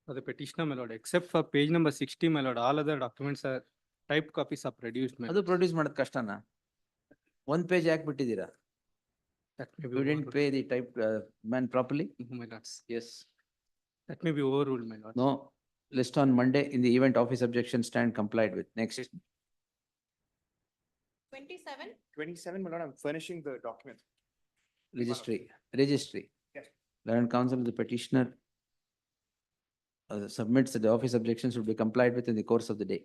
For the petitioner, my lord, except for page number 60, my lord, all other documents are typed copies are produced, my ಅದು produce ಮಾಡೋದು ಕಷ್ಟನಾ? ಒಂದ್ page ಯಾಕೆ ಬಿಟ್ಟಿದ್ದೀರಾ? That may be You didn't pay the type man properly? my lords. Yes. That may be overruled, my lord. No, list on Monday in the event office objection stand complied with. Next. 27. 27, my lord, I'm furnishing the document. Registry. Yes. Learned counsel of the petitioner submits that the office objections should be complied with in the course of the day.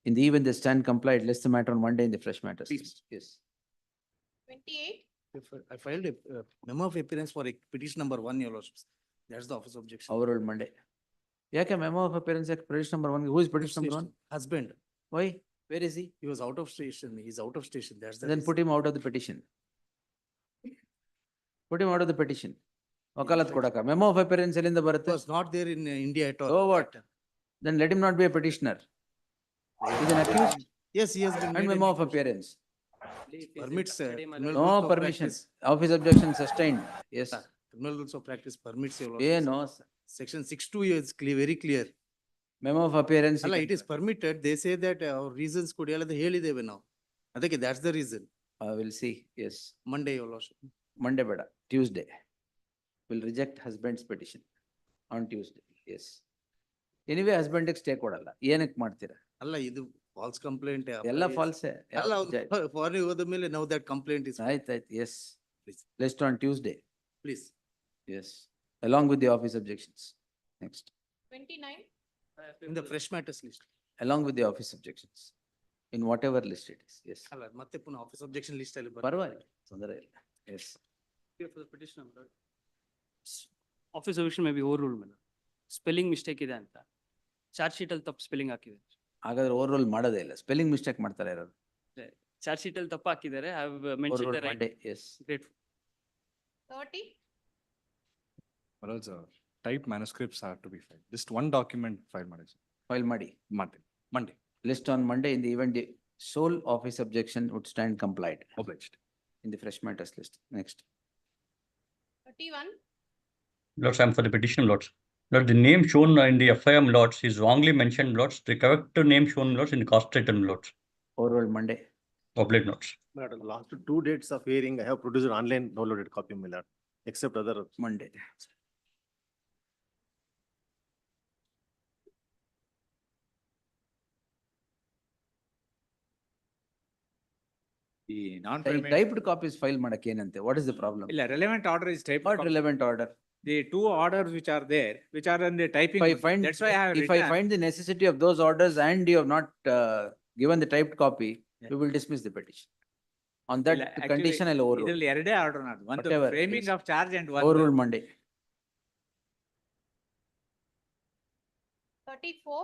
In the event they stand complied, list the matter on Monday in the fresh matters. Please. Yes. 28. I filed a memo of appearance for petition number 1, your lordships. That's the office objection. Overruled Monday. ಯಾಕೆ memo of appearance ಯಾಕೆ petition number 1? Who is petition number 1? Husband, Why? Where is he? he was out of station. He's out of station. That's the. Then put him out of the petition. Put him out of the petition. ವಕಾಲತ್ ಕೊಡಕ memo of appearance ಎಲ್ಲಿಂದ He ಬರುತ್ತೆ? was not there in India at all. So what? Then let him not be a petitioner. He's an accused Yes, he has been. and made memo an of appearance. Permits, criminal No rules of permission. practice. Office objection sustained. Yes. Sir, criminal rules of practice permits your Yeah, lordship. no. sir. Section 6(2) is clear, very clear. Memo of appearance. you ಅಲ್ಲ, can- it is permitted. They say that our reasons ಕೊಡಿ ಅಲ್ಲದ ಹೇಳಿದ್ದೇವೆ ನಾವು. ಅದಕ್ಕೆ that's the reason. I will see. Yes. Monday, your lordship. Monday ಬೇಡ. Tuesday. Will reject husband's petition on Tuesday. Yes. Anyway, husband stay ಕೊಡಲ್ಲ. ಏನಕ್ಕೆ ಮಾಡ್ತೀರಾ? ಅಲ್ಲ, ಇದು false complaint. ಎಲ್ಲ false. ಅಲ್ಲ, foreign ಹೋದ ಮೇಲೆ now that complaint is. ಆಯ್ತು. Yes. Please. List on Tuesday. Please. Yes. Along with the office objections. Next. 29. In the fresh matters list. Along with the office objections. In whatever list it is. Yes. ಅಲ್ಲ, ಮತ್ತೆ ಪುನಃ office objection list ಅಲ್ಲಿ ಪರವಾಗಿಲ್ಲ. ತೊಂದರೆ ಇಲ್ಲ. Yes. For the petitioner, office objection may be overruled, madam. Spelling mistake ಇದೆ ಅಂತ. Charge sheet ಅಲ್ಲಿ ತಪ್ಪು ಸ್ಪೆಲ್ಲಿಂಗ್ ಹಾಕಿದೆ. ಹಾಗಾದ್ರೆ ಓವರ್ರೋಲ್ ಮಾಡೋದೇ ಇಲ್ಲ. ಸ್ಪೆಲ್ಲಿಂಗ್ ಮಿಸ್ಟೇಕ್ ಮಾಡ್ತಾರೆ ಯಾರು? ಚಾರ್ಜ್ ಶೀಟ್ ಅಲ್ಲಿ ತಪ್ಪು ಹಾಕಿದ್ದಾರೆ. I have mentioned the right. Monday. Yes. Grateful. 30. Or else, type manuscripts have to be filed. Just one document file ಮಾಡಿ. File ಮಾಡಿ. Monday. List on Monday in the event the sole office objection would stand complied. Obliged. In the fresh matters list. Next. 31. Lords, I am for the petition, Lords. Lord, the name shown in the FIM, Lords, is wrongly mentioned, Lords. The correct name shown, Lords, in the cost item, Lords. Overall Monday. Obliged, Lords. Last 2 dates of hearing, I have produced an online downloaded copy, my lord, except other. Monday. ಈ ನಾನ್ Typed copies file ಮಾಡಕ್ಕೆ ಏನಂತೆ? What is the problem? ಇಲ್ಲ, relevant order is typed. What relevant order? The 2 orders which are there, which are in the typing. If I find, That's why I have if I written. find the necessity of those orders and you have not given the typed copy, we will dismiss the petition. On that ಇಲ್ಲ, actually, condition, I'll overrule. ಇದ್ರಲ್ಲಿ ಎರಡೇ order ನಾನು. ಒಂದು Whatever, framing yes. of charge and one. Overrule Monday. 34.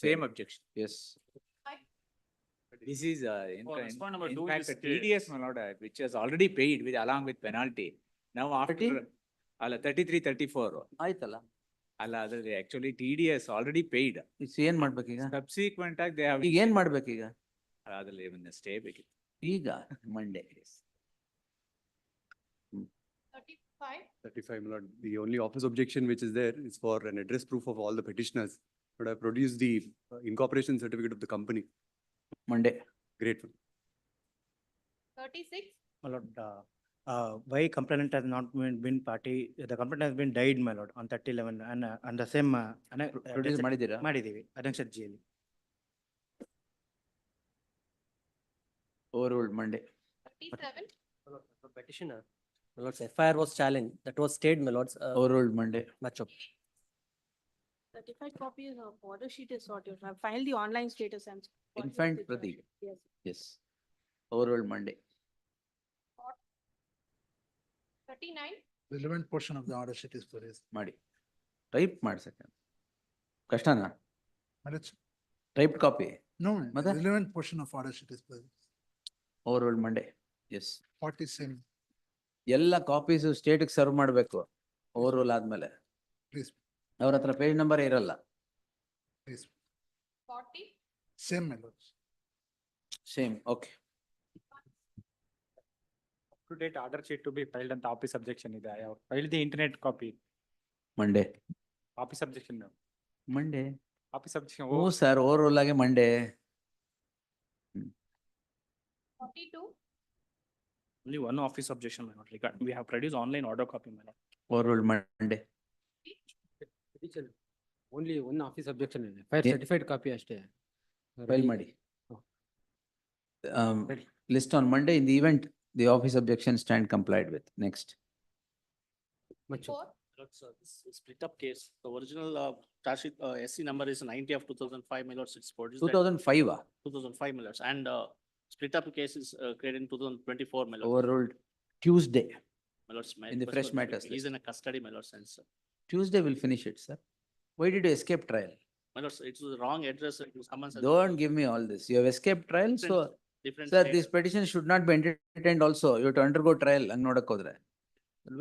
Same objection. Yes. This is respond number in 2 fact is a TDS, my lord, which is already paid with along with penalty. Now after 30? ಅಲ್ಲ 33, 34. ಆಯ್ತಲ್ಲ. ಅಲ್ಲ, ಅದ್ರಲ್ಲಿ actually TDS already paid. ಏನ್ ಮಾಡ್ಬೇಕೀಗ? Subsequent ಆಗಿ they have. ಈಗ ಏನ್ ಮಾಡ್ಬೇಕೀಗ? ಅದ್ರಲ್ಲಿ ಒಂದು ಸ್ಟೇ ಬೇಕಿತ್ತು. ಈಗ Monday. 35. 35, my lord. The only office objection which is there is for an address proof of all the petitioners. But I produced the incorporation certificate of the company. Monday. Grateful. 36. My lord, why complainant has not been party, the complaint has been died, my lord, on 30/11 and the same. Produce ಮಾಡಿದ್ದೀರಾ? ಮಾಡಿದ್ದೀವಿ, Annexure G ಅಲ್ಲಿ. Overruled Monday. 37. Petitioner, my lords, FIR was challenged, that was stayed, my lords. Overruled Monday. Match up. 35 copies of order sheet is sorted. I filed the online status and. Infant Pradeep. Yes. Yes. Overruled Monday. 39. Relevant portion of the order sheet is produced. ಮಾಡಿ. Type ಮಾಡ್ಸಕ್ಕೆ. ಕಷ್ಟನಾ? Marriage? Typed copy. No, ಮತ್ತೆ? relevant portion of order sheet is produced. Overruled Monday. Yes. 47, ಎಲ್ಲ copies state serve ಮಾಡ್ಬೇಕು. ಓವರ್ರೂಲ್ ಆದ್ಮೇಲೆ. please, ಅವ್ರ ಹತ್ರ page number ಇರಲ್ಲ. please. 40. Same, my lords. Same. Okay. To date order sheet to be filed and office objection ಇದೆ. I have filed the internet copy. Monday. Office objection. Monday. Office objection. O sir ಓವರ್ರೂಲ್ ಆಗಿ Monday. 42. Only one office objection, my lord. We have produced online order copy, my lord. Overruled Monday. Only one office objection ಇದೆ. File Yeah. certified copy ಅಷ್ಟೇ. File ಮಾಡಿ. List on Monday in the event the office objection stand complied with. Next. 4. Lord, sir, this is split up case. The original charge sheet SC number is 90 of 2005, my lords. It's produced. 2005 ah? 2005, my lords. And split up case is created in 2024, my lords. Overruled Tuesday. My lords, my in the request fresh for- matters He's list. in a custody, my lords, and sir. Tuesday will finish it, sir. Why did you escape trial? My lords, it was the wrong address. It was someone's. Don't give me all this. You have escaped trial, so Different sir, state. this petition should not be entertained also. You have to undergo trial. ಹಂಗ್ ನೋಡಕ್ ಹೋದ್ರೆ.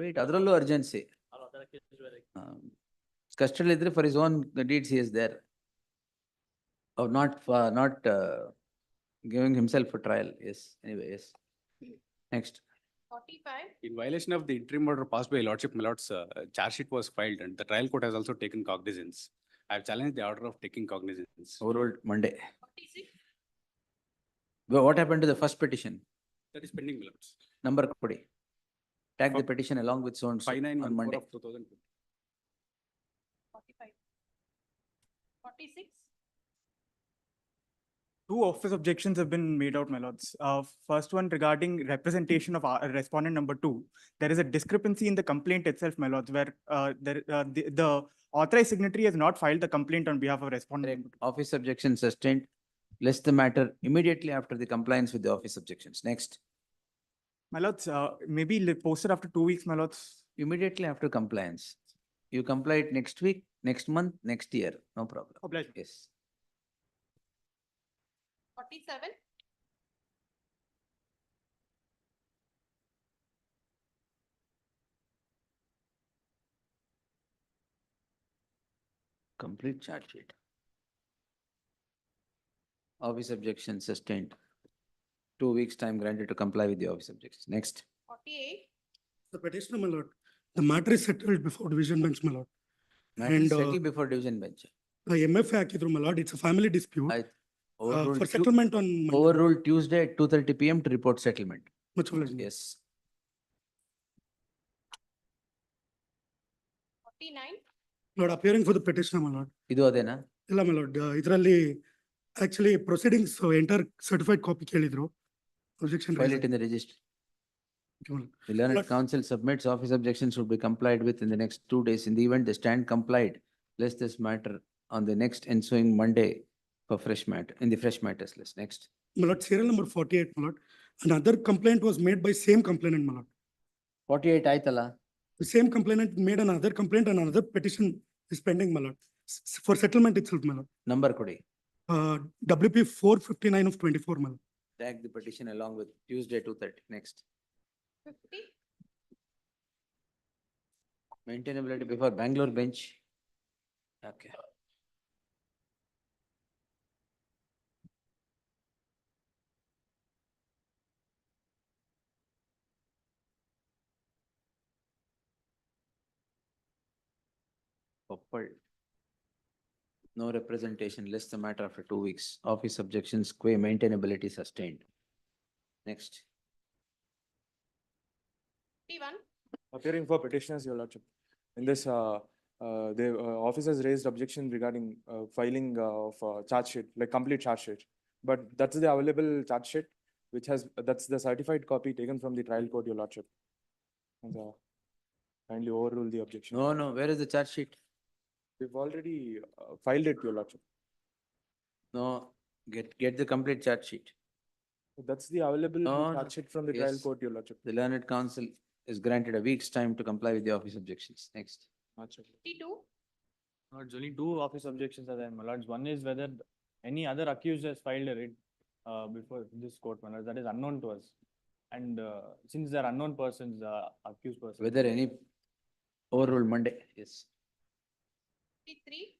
Wait, ಅದ್ರಲ್ಲೂ urgency. All other cases were. Custody ಇದ್ರೆ for his own deeds he is there. Of not giving himself a trial. Yes, anyway, yes. Next. 45. In violation of the interim order passed by Lordship, my lords, charge sheet was filed and the trial court has also taken cognizance. I have challenged the order of taking cognizance. Overruled Monday. 46. Well, what happened to the first petition? That is pending, my lords. Number kodi. Tag the petition along with so and so on 5914 Monday. of 2020. 45. 46. Two office objections have been made out, my lords. First one regarding representation of respondent number 2. There is a discrepancy in the complaint itself, my lords, where the authorized signatory has not filed the complaint on behalf of respondent. number two. Office objection sustained. List the matter immediately after the compliance with the office objections. Next. My lords, maybe posted after 2 weeks, my lords. Immediately after compliance. You comply it next week, next month, next year. No problem. Obliged. Yes. 47. Complete charge sheet. Office objection sustained. 2 weeks time granted to comply with the office objections. Next. 48. The petitioner, my lord, the matter is settled before division bench, my lord. Matter is settled before division bench. MFA ಹಾಕಿದ್ರು, my lord, it's a family dispute. ಆಯ್ತು. For Overruled settlement on Monday. Overruled Tuesday at 2:30 PM to report settlement. Much obliged. Yes. 49. Lord, appearing for the petitioner, my lord. ಇದು ಅದೇನಾ? ಇಲ್ಲ, my lord, ಇದರಲ್ಲಿ actually proceedings entire certified copy ಕೇಳಿದ್ರು. Objection File raised. it in the registry. Okay, my lord. The learned Lord- counsel submits office objections should be complied with in the next 2 days. In the event they stand complied, list this matter on the next ensuing Monday for fresh matter, in the fresh matters list. Next. My lord, serial number 48, my lord. Another complaint was made by same complainant, my lord. 48 ಆಯ್ತಲ್ಲ? The same complainant made another complaint and another petition is pending, my lord. For settlement itself, my lord. Number ಕೊಡಿ. WP 459 of 24, my lord. Tag the petition along with Tuesday 2:30. Next. 50. Maintainability before Bangalore bench. Okay. Coupled. No representation, list the matter after 2 weeks. Office objections, qua maintainability sustained. Next. 51. Appearing for petitioners, your lordship. In this, the office has raised objection regarding filing of charge sheet, like complete charge sheet. But that's the available charge sheet, which has, that's the certified copy taken from the trial court, your lordship. And kindly overrule the objection. No, where is the charge sheet? We've already filed it, your lordship. No, get the complete charge sheet. That's the available No, charge sheet from the trial yes. court, your lordship. The learned counsel is granted a week's time to comply with the office objections. Next. 52. Lords, only two office objections are there, my lords. One is whether any other accused has filed a writ before this court, my lords. That is unknown to us. And since they are unknown persons, accused persons. Whether any overruled Monday, yes. 53.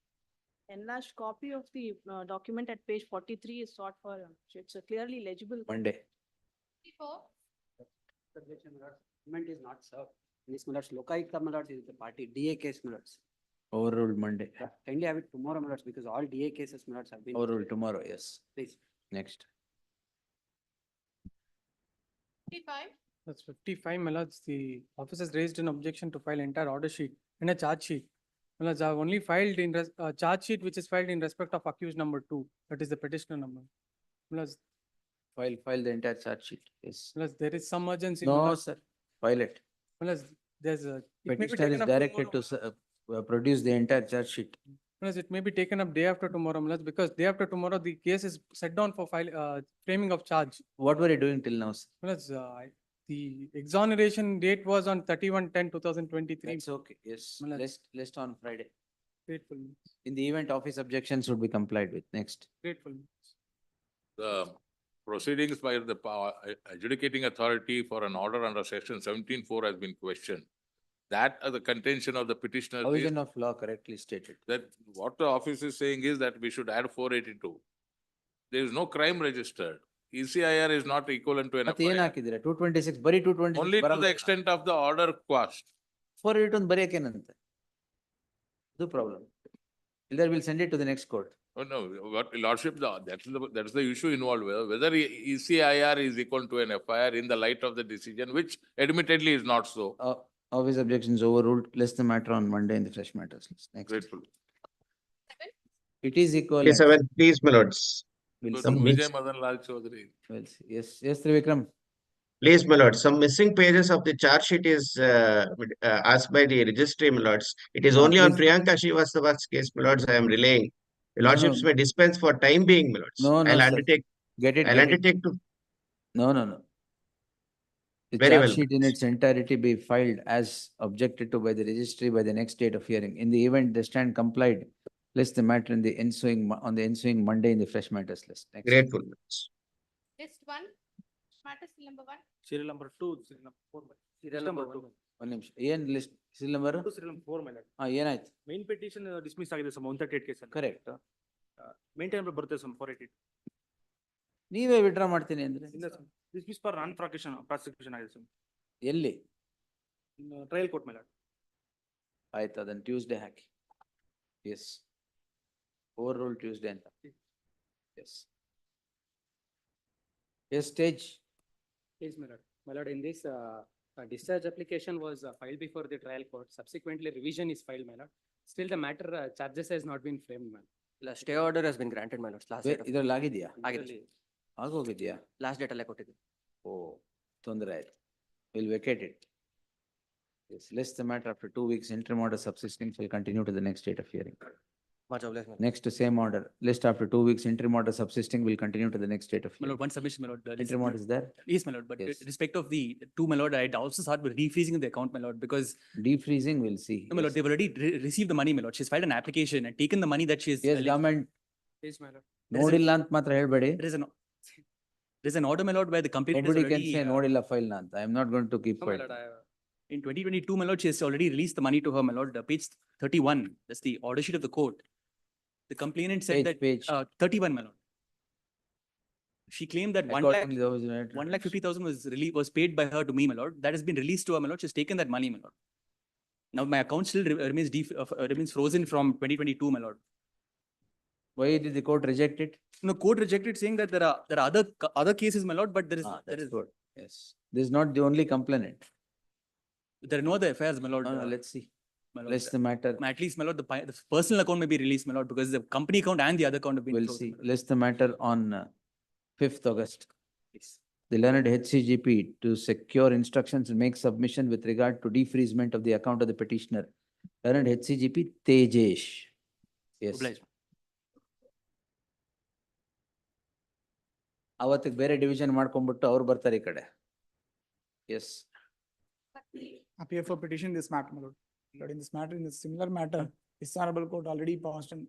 Enlarged copy of the document at page 43 is sought for. It's a clearly legible. Monday. 54. Objection, my lords. Document is not served. This, my lords, Lokayukta, my lords, is the party DA case, my lords. Overruled Monday. Kindly have it tomorrow, my lords, because all DA cases, my lords, have been. Overruled tomorrow, yes. Please. Next. 55. That's 55, my lords. The office has raised an objection to file entire order sheet and a charge sheet. My lords, I have only filed in charge sheet which is filed in respect of accused number 2. That is the petitioner number. My lords, File the entire charge sheet, yes. my lords, there is some urgency. my No, lords. sir, file it. My lords, there's a. it may be Petitioner is taken up directed tomorrow. to produce the entire charge sheet. My lords, it may be taken up day after tomorrow, my lords, because day after tomorrow, the case is set down for framing of charge. What were you doing till now, sir? My lords, the exoneration date was on 31/10/2023. That's okay, yes. My lords. List on Friday. Grateful, In the event office objections would be complied with. Next. grateful. The proceedings by the adjudicating authority for an order under section 17(4) has been questioned. That the contention of the petitioner is Provision of law correctly stated. that what the office is saying is that we should add 482. There is no crime registered. ECIR is not equivalent to an ಮತ್ತೆ ಏನ್ FIR. ಹಾಕಿದಿರ 226 ಬರೀ 226 Only to the ಬರಲ್ಲ. extent of the order cost. 481 ಬರೆಯಕೇನಂತೆ ಅದು problem. Either we'll send it to the next court. Oh, no, what lordship, that's the issue involved, whether ECIR is equal to an FIR in the light of the decision, which admittedly is not so. Office objections overruled. List the matter on Monday in the fresh matters list. Next. Grateful. It is equal. 27, please, my lords. We'll Some see. Vijay miss- Madan Lal Chaudhary. We'll see. Yes, Trivikram. Please, my lords, some missing pages of the charge sheet is asked by the registry, my lords. It is only on please. Priyanka Srivastava's case, my lords, I am relaying. The No, lordships no. may dispense for time being, my lords. No, I'll sir. undertake, Get it. I'll undertake to, No. The Very charge well, sheet in its entirety be filed as objected to by the registry by the next date of hearing. In the event the stand complied, list the matter in the ensuing, on the ensuing Monday in the fresh matters list. Next. grateful. my lords. List one, matter serial number one. Serial number two, serial number four. Serial number two. ಒಂದ್ ನಿಮಿಷ. ಏನ್ list seal number? Serial number four, my lord. ಏನಾಯ್ತು? Main petition dismiss ಆಗಿದೆ sir 138 case. Correct. Maintainable ಬರುತ್ತೆ sir 480. ನೀವೇ withdraw ಮಾಡ್ತೀನಿ ಅಂದ್ರೆ ಇಲ್ಲ ಸರ್. Dismiss for prosecution ಆಗಿದೆ ಸರ್. ಎಲ್ಲಿ? Trial court, my lord. ಆಯ್ತು, ಅದನ್ನ ಟ್ಯೂಸ್ಡೇ ಹಾಕಿ. ಎಸ್, ಓವರ್ ರೂಲ್ ಟ್ಯೂಸ್ಡೇ ಅಂತ. Yes yes stage. Yes, my lord. My lord, in this, discharge application was filed before the trial court. Subsequently, revision is filed, my lord. Still, the matter charges has not been framed, man. Stay order has been granted, my lords. Last date of- ಇದ್ರಲ್ಲಿ ಆಗಿದೆಯಾ? ಆಗಿದೆ. ಆಗೋಗಿದ್ಯಾ? Last date ಅಲ್ಲೇ ಕೊಟ್ಟಿದ್ದು. ಓ, ತೊಂದರೆ ಆಯ್ತು. We'll vacate it. Yes, list the matter after 2 weeks. Interim order subsisting shall continue to the next date of hearing. Much obliged, my lord. Next, same order. List after 2 weeks. Interim order subsisting will continue to the next date of My hearing. lord, one submission, my lord. Interim order is there? Yes, my lord, but Yes. respect of the two, my lord, I also thought with refreezing of the account, my lord, because Defreezing, we'll see. no, my lord, they've already received the money, my lord. She's filed an application and taken the money that she's. Yes, government Yes, my lord. ನೋಡಿಲ್ಲ ಅಂತ ಮಾತ್ರ ಹೇಳ್ಬೇಡಿ. There's an order, my lord, where the company. Nobody can say ನೋಡಿಲ್ಲ file ಅಂತ. I am not going to keep No, my quiet. lord, In 2022, my lord, she has already released the money to her, my lord, page 31. That's the order sheet of the court. The complainant said that. Page. 31, my lord. She claimed that 1 lakh, Accordingly, those unit- 1,50,000 was paid by her to me, my lord. That has been released to her, my lord. She's taken that money, my lord. Now my account still remains frozen from 2022, my lord. Why did the court reject it? No, court rejected saying that there are other cases, my lord, but there is, That's good. Yes. This is not the only complainant. there are no other affairs, my lord. No, let's see. my lord. List the matter. At least, my lord, the personal account may be released, my lord, because the company account and the other account have been. We'll frozen, see. my lord. List the matter on 5th August. Yes. The learned HCGP to secure instructions and make submission with regard to defreezement of the account of the petitioner. Learned HCGP Tejesh. Yes. Obliged. ಅವತ್ತಿಗೆ ಬೇರೆ division ಮಾಡ್ಕೊಂಡ್ಬಿಟ್ಟು ಅವ್ರು ಬರ್ತಾರೆ ಈ ಕಡೆ. S. Appear for petition this matter, my lord. Lord, in this matter, in this similar matter, this honorable court already passed and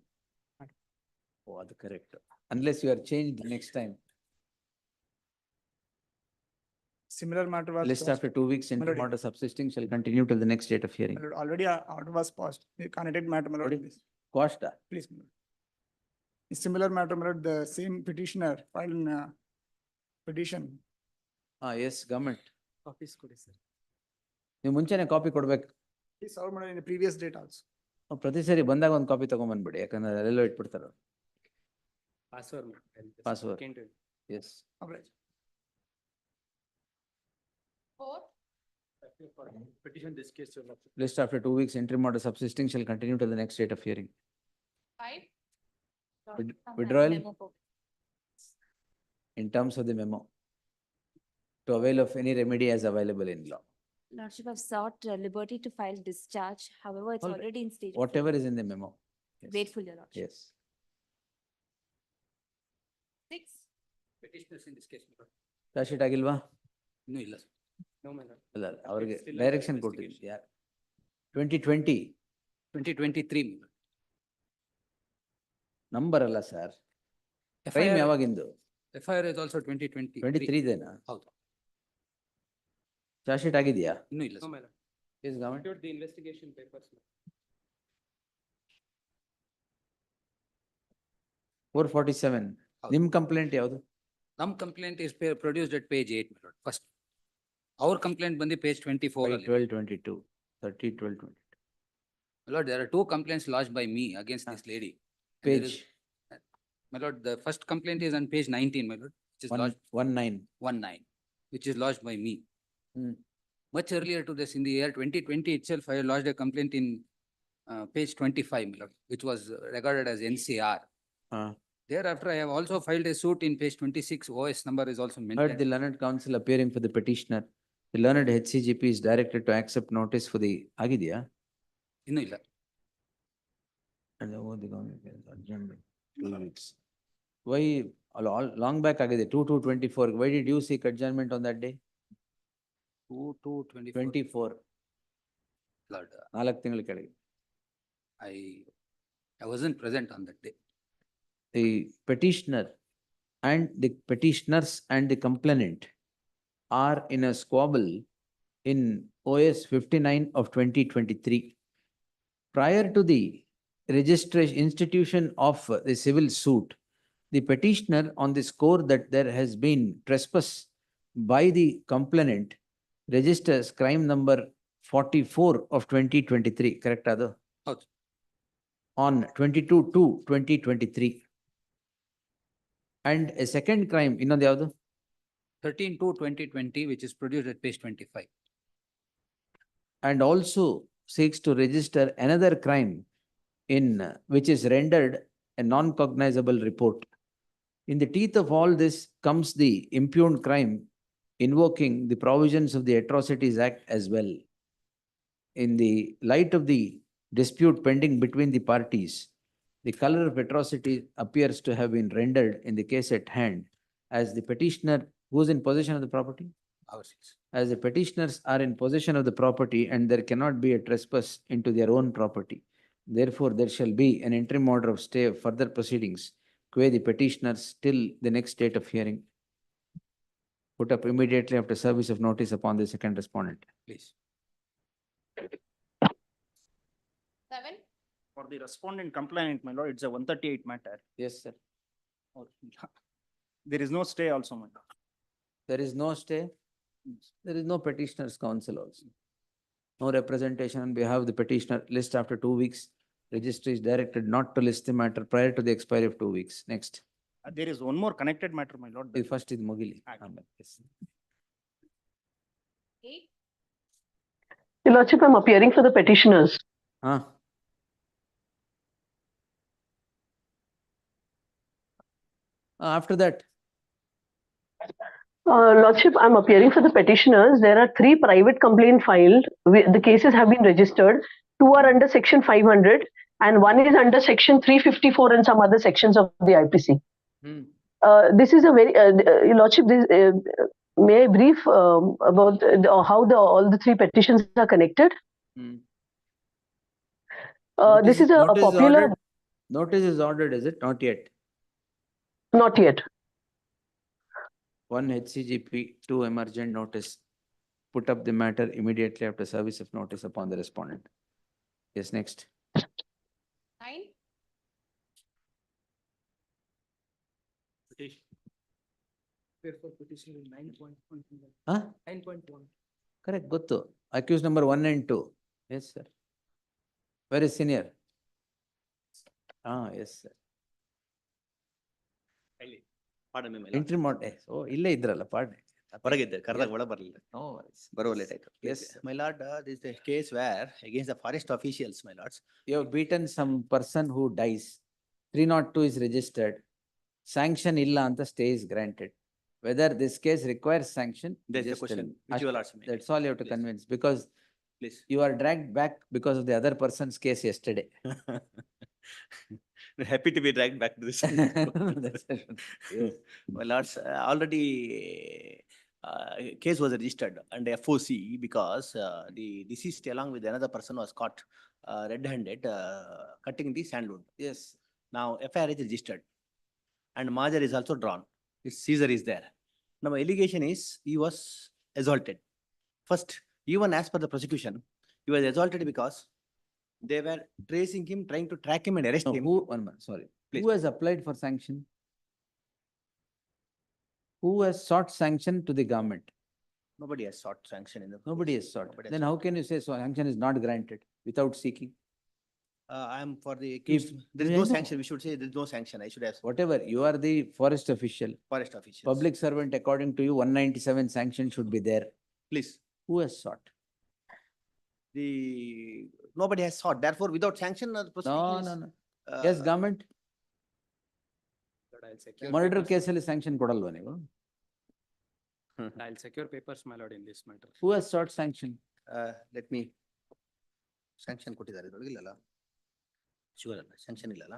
ಓ, ಅದು correct. Unless you are changed next time. similar matter was. List passed. after 2 weeks, interim Melody. order subsisting shall continue till the next date of hearing. My lord, already order was passed. The connected matter, my lord, Already? please. Cost? Please, my lord. In similar matter, my lord, the same petitioner filed in petition. Yes, government. Copies ಕೊಡಿ sir. ನೀವು ಮುಂಚೆನೆ copy ಕೊಡ್ಬೇಕು. He served my lord in the previous date also. ಪ್ರತಿ ಸರಿ ಬಂದಾಗ ಒಂದು copy ತಗೊಂಡ್ಬಂದ್ಬಿಡಿ, ಯಾಕಂದ್ರೆ ಅಲ್ಲೆಲ್ಲೋ ಇಟ್ಬಿಡ್ತಾರೆ. Password, my lord. I'll just Password. look into it. Yes. Obliged. Four, Appear for petition this case, your lordship. List after 2 weeks, interim order subsisting shall continue till the next date of hearing. five. Withdrawal? In terms of the memo. To avail of any remedy as available in law. Lordship have sought liberty to file discharge. However, it's All right. already in stage. of Whatever is in the memo. Yes. Grateful, your lordship. Yes. Six, Petitioners in this case, my lord. Charge sheet ಆಗಿಲ್ವಾ? ಇನ್ನೂ ಇಲ್ಲ. No, my lord. ಅಲ್ಲ, ಅವ್ರಿಗೆ Still under direction ಕೊಟ್ಟಿದ್ದೀನಿ. investigation. 2020 2023. Number ಅಲ್ಲ sir. Crime FIR ಯಾವಾಗಿಂದು? FIR is also 2023. 23 ದೇನಾ? ಹೌದು. ಚಾರ್ಜ್ ಶೀಟ್ ಆಗಿದೆಯಾ? ಇನ್ನೂ ಇಲ್ಲ. No, my lord. Is government? Secured the investigation papers. my lord. 447. ಹೌದು. ನಿಮ್ ಕಂಪ್ಲೇಂಟ್ ಯಾವುದು? Some complaint is produced at page 8, my lord, first. Our complaint on the page 24. By 12/22, 30/12/22. My lord, there are two complaints lodged by me against this lady. And there is- Page My lord, the first complaint is on page 19, my lord, which is lodged 19. which is lodged by me. Hmm. Much earlier to this, in the year 2020 itself, I lodged a complaint in page 25, my lord, which was regarded as NCR. Thereafter, I have also filed a suit in page 26, OS number is also Heard mentioned. the learned counsel appearing for the petitioner. The learned HCGP is directed to accept notice for the ಆಗಿದೆಯಾ? ಇನ್ನೂ ಇಲ್ಲ. And the over the government is adjournment, 2 weeks. Why, all long back ಆಗಿದೆ, 2/2/24. Why did you seek adjournment on that day? 2/2/24. 24, Lord, 4 ತಿಂಗಳ ಕೆಳಗೆ. I wasn't present on that day. The petitioner and the petitioners and the complainant are in a squabble in OS 59 of 2023. Prior to the registration institution of the civil suit, the petitioner, on the score that there has been trespass by the complainant, registers crime number 44 of 2023, correct Adu? ಹೌದು. On 22/2/2023. And a second crime, ಇನ್ನೊಂದು ಯಾವುದು? 13/2/2020, which is produced at page 25. And also seeks to register another crime in which is rendered a non-cognizable report. In the teeth of all this comes the impugned crime invoking the provisions of the Atrocities Act as well. In the light of the dispute pending between the parties, the color of atrocity appears to have been rendered in the case at hand as the petitioner who is in possession of the property. Ourselves. As the petitioners are in possession of the property and there cannot be a trespass into their own property. Therefore, there shall be an interim order of stay of further proceedings, quay the petitioners till the next date of hearing. Put up immediately after service of notice upon the second respondent. Please. 7. For the respondent complaint, my lord, it's a 138 matter. Yes, sir. There is no stay also, my lord. There is no stay. There is no petitioner's counsel also. No representation on behalf of the petitioner. List after 2 weeks. Registry is directed not to list the matter prior to the expiry of 2 weeks. Next. There is one more connected matter, my lord. The first is Mugili. Yes. 8. Your Lordship, I'm appearing for the petitioners. After that. Lordship, I'm appearing for the petitioners. There are 3 private complaints filed. The cases have been registered. 2 are under section 500 and 1 is under section 354 and some other sections of the IPC. This is a very, Your Lordship, may I brief about how all the 3 petitions are connected? This is a popular. Notice is ordered, is it? Not yet. Not yet. 1 HCGP, 2 emergent notice. Put up the matter immediately after service of notice upon the respondent. Yes, next. 9. Petition. For petition 9.1. Huh? 9.1. Correct, Gottu. Accused number 1 and 2. Yes, sir. Where is senior? Yes, sir. Pardon me, my lord. Interim order. Oh, ಇಲ್ಲೇ ಇದ್ರಲ್ಲ, pardon. ಹೊರಗಿದ್ದೆ, ಕರೆದಾಗ ಒಳ ಬರಲಿಲ್ಲ. No worries. ಬರುವ late ಆಯ್ತು. Yes. My lord, this is the case where against the forest officials, my lords. You have beaten some person who dies. 302 is registered. Sanction illa anta stay is granted. Whether this case requires sanction. There's a just tell question me. which you will also make. That's all you have to convince because Please. you are dragged back because of the other person's case yesterday. We're happy to be dragged back to this. That's it. Yes. My lords, already case was registered under FOC because the deceased along with another person was caught red-handed cutting the sandwood. Yes. Now FIR is registered and Majar is also drawn. His seizure is there. Now allegation is he was assaulted. First, even as per the prosecution, he was assaulted because they were tracing him, trying to track him and arrest No, him. Sorry. Please. Who has applied for sanction? Who has sought sanction to the government? Nobody has sought sanction in the. Nobody case. has sought. Nobody has Then sought. how can you say sanction is not granted without seeking? I am for the accused, there is I no know. sanction, we should say there is no sanction, I should have. Whatever, you are the forest official, Forest officials. public servant, according to you, 197 sanction should be there. Please, Who has sought? nobody has sought, therefore without sanction, the proceeding No, is. no, no. Yes, government, I'll secure murder papers. case ಅಲ್ಲಿ sanction ಕೊಡಲ್ವಾ ನೀವು? I'll secure papers, my lord, in this matter. Who has sought sanction? Let me. Sanction ಕೊಟ್ಟಿದ್ದಾರೆ ಇದ್ರೊಳಗೆ ಇಲ್ಲಲ್ಲ? Sure ಅಲ್ಲ, sanction ಇಲ್ಲಲ್ಲ?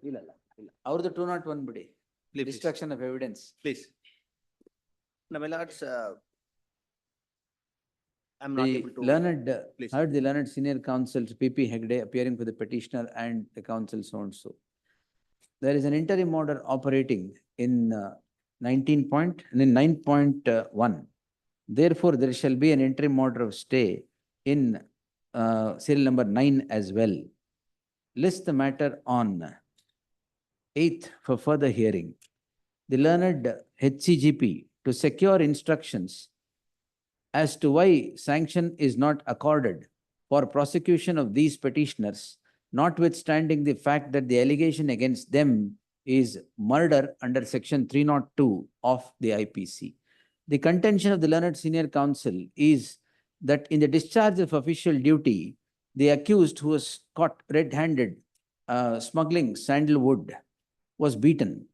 ಇಲ್ಲಲ್ಲ, ಇಲ್ಲ. ಅವ್ರದ್ದು 201 ಬಿಡಿ. Please. Destruction of evidence. Please. No, my lords, I'm not able to. The learned, Please. heard the learned senior counsel P.P. Hegde appearing for the petitioner and the counsel so and so. There is an interim order operating in 9.1. Therefore, there shall be an interim order of stay in serial number 9 as well. List the matter on 8th for further hearing. The learned HCGP to secure instructions as to why sanction is not accorded for prosecution of these petitioners, notwithstanding the fact that the allegation against them is murder under section 302 of the IPC. The contention of the learned senior counsel is that in the discharge of official duty, the accused who was caught red-handed smuggling sandalwood was beaten,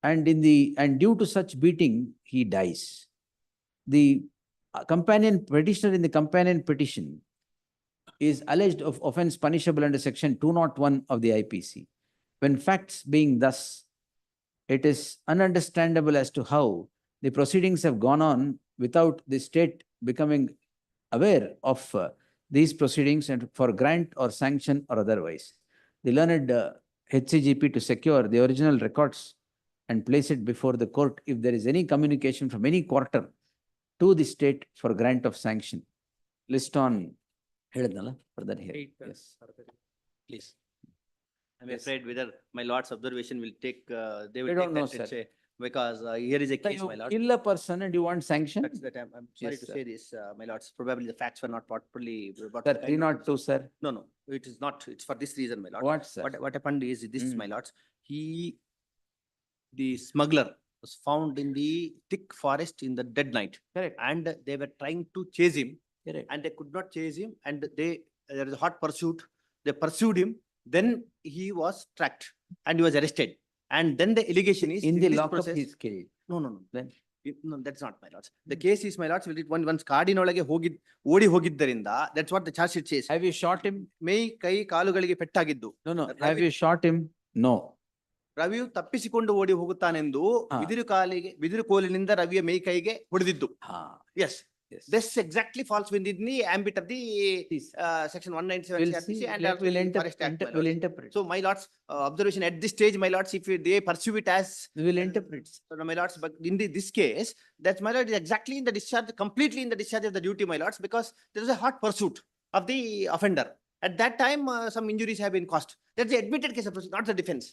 and due to such beating, he dies. The petitioner in the companion petition is alleged of offense punishable under section 201 of the IPC. When facts being thus, it is ununderstandable as to how the proceedings have gone on without the state becoming aware of these proceedings and for grant or sanction or otherwise. The learned HCGP to secure the original records and place it before the court if there is any communication from any quarter to the state for grant of sanction. List on ಹೇಳಿದ್ನಲ್ಲ further here. Yes. Please. I'm Yes. afraid whether my lord's observation will take, they will I take don't know, that, let's sir. say, because here is a case, You my lord. kill a person and you want sanction? That's that I'm sorry Yes, to sir. say this, my lords, probably the facts were not properly. Sir, 302, sir. No, no, it is not, it's for this reason, my lord. What, sir? What happened is this, my lords, the smuggler was found in the thick forest in the dead night. Correct. And they were trying to chase him. Correct. And they could not chase him, and there is a hot pursuit. They pursued him, then he was tracked and he was arrested. And then the allegation is In the this lockup, process- he is killed. No, no, no. Then? No, that's not, my lords. The case is, my lords, once ಕಾಡಿನೊಳಗೆ ಓಡಿ ಹೋಗಿದ್ದರಿಂದ, that's what the charge sheet says. Have you shot him? ಮೈ ಕೈ ಕಾಲುಗಳಿಗೆ ಪೆಟ್ಟಾಗಿದ್ದು. No, no. Have you shot him? No. ರವಿಯು ತಪ್ಪಿಸಿಕೊಂಡು ಓಡಿ ಹೋಗುತ್ತಾನೆಂದು ಬಿದಿರು ಕೋಲಿನಿಂದ ರವಿಯ ಮೈ ಕೈಗೆ ಹೊಡೆದಿದ್ದು. Yes. Yes. This exactly falls within the ambit of the section 197 We'll CRPC see. and We'll also the interpret- Forest Act, my we'll lords. interpret. So, my lords, observation at this stage, my lords, if they pursue it as. We will interpret. My lords, but in this case, that, my lord, is exactly in the discharge, completely in the discharge of the duty, my lords, because there is a hot pursuit of the offender. At that time, some injuries have been caused. That's the admitted case of prosecution, not the defense.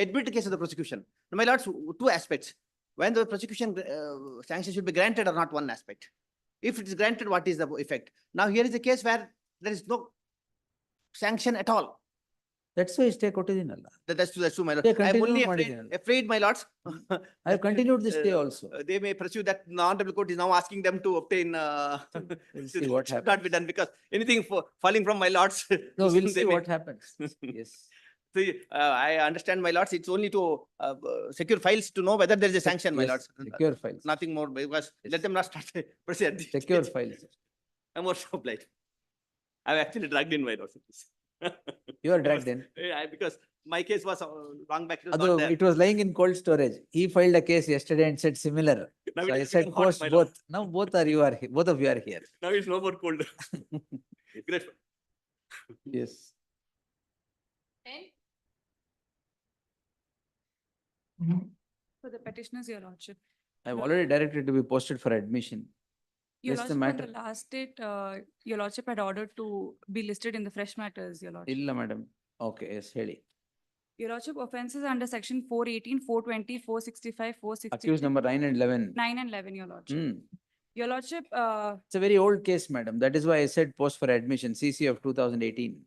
Admitted case of the prosecution. Now, my lords, two aspects. When the prosecution sanction should be granted or not, one aspect. If it is granted, what is the effect? Now, here is a case where there is no sanction at all. That's why stay ಕೊಟ್ಟಿದ್ದೀನಲ್ಲ. That's true, my lord. They I am continue only ಮಾಡಿದ್ದೀನಲ್ಲ. afraid, my lords. I have continued this day also. They may pursue that. The honorable court is now asking them to obtain. We'll see what should not be done because anything falling from my lords. No, we'll they see may- what happens. Yes. See, I understand, my lords, it's only to secure files to know whether there is a sanction, my Yes, lords. secure files. Nothing more, because let them not start proceed. at this Secure stage. files. I'm more so obliged. I've actually dragged in, my lords. You are dragged in. Because my case was long back. It was Although not there. it was lying in cold storage. He filed a case yesterday and said similar. Now So it I has said become hot, post my lord. both. Now both of you are here. Now it's no more cold. Great. Yes. For the petitioners, your lordship. I've already directed to be posted for admission. Your That's the lordship, on matter. the last date, your lordship had ordered to be listed in the fresh matters, your lordship. ಇಲ್ಲ madam. Okay, yes, ಹೇಳಿ. Your Lordship, offences under section 418, 420, 465, 466. Accused number 9 and 11. 9 and 11, Your Lordship. Hmm. Your Lordship, It's a very old case, madam. That is why I said post for admission, CC of 2018.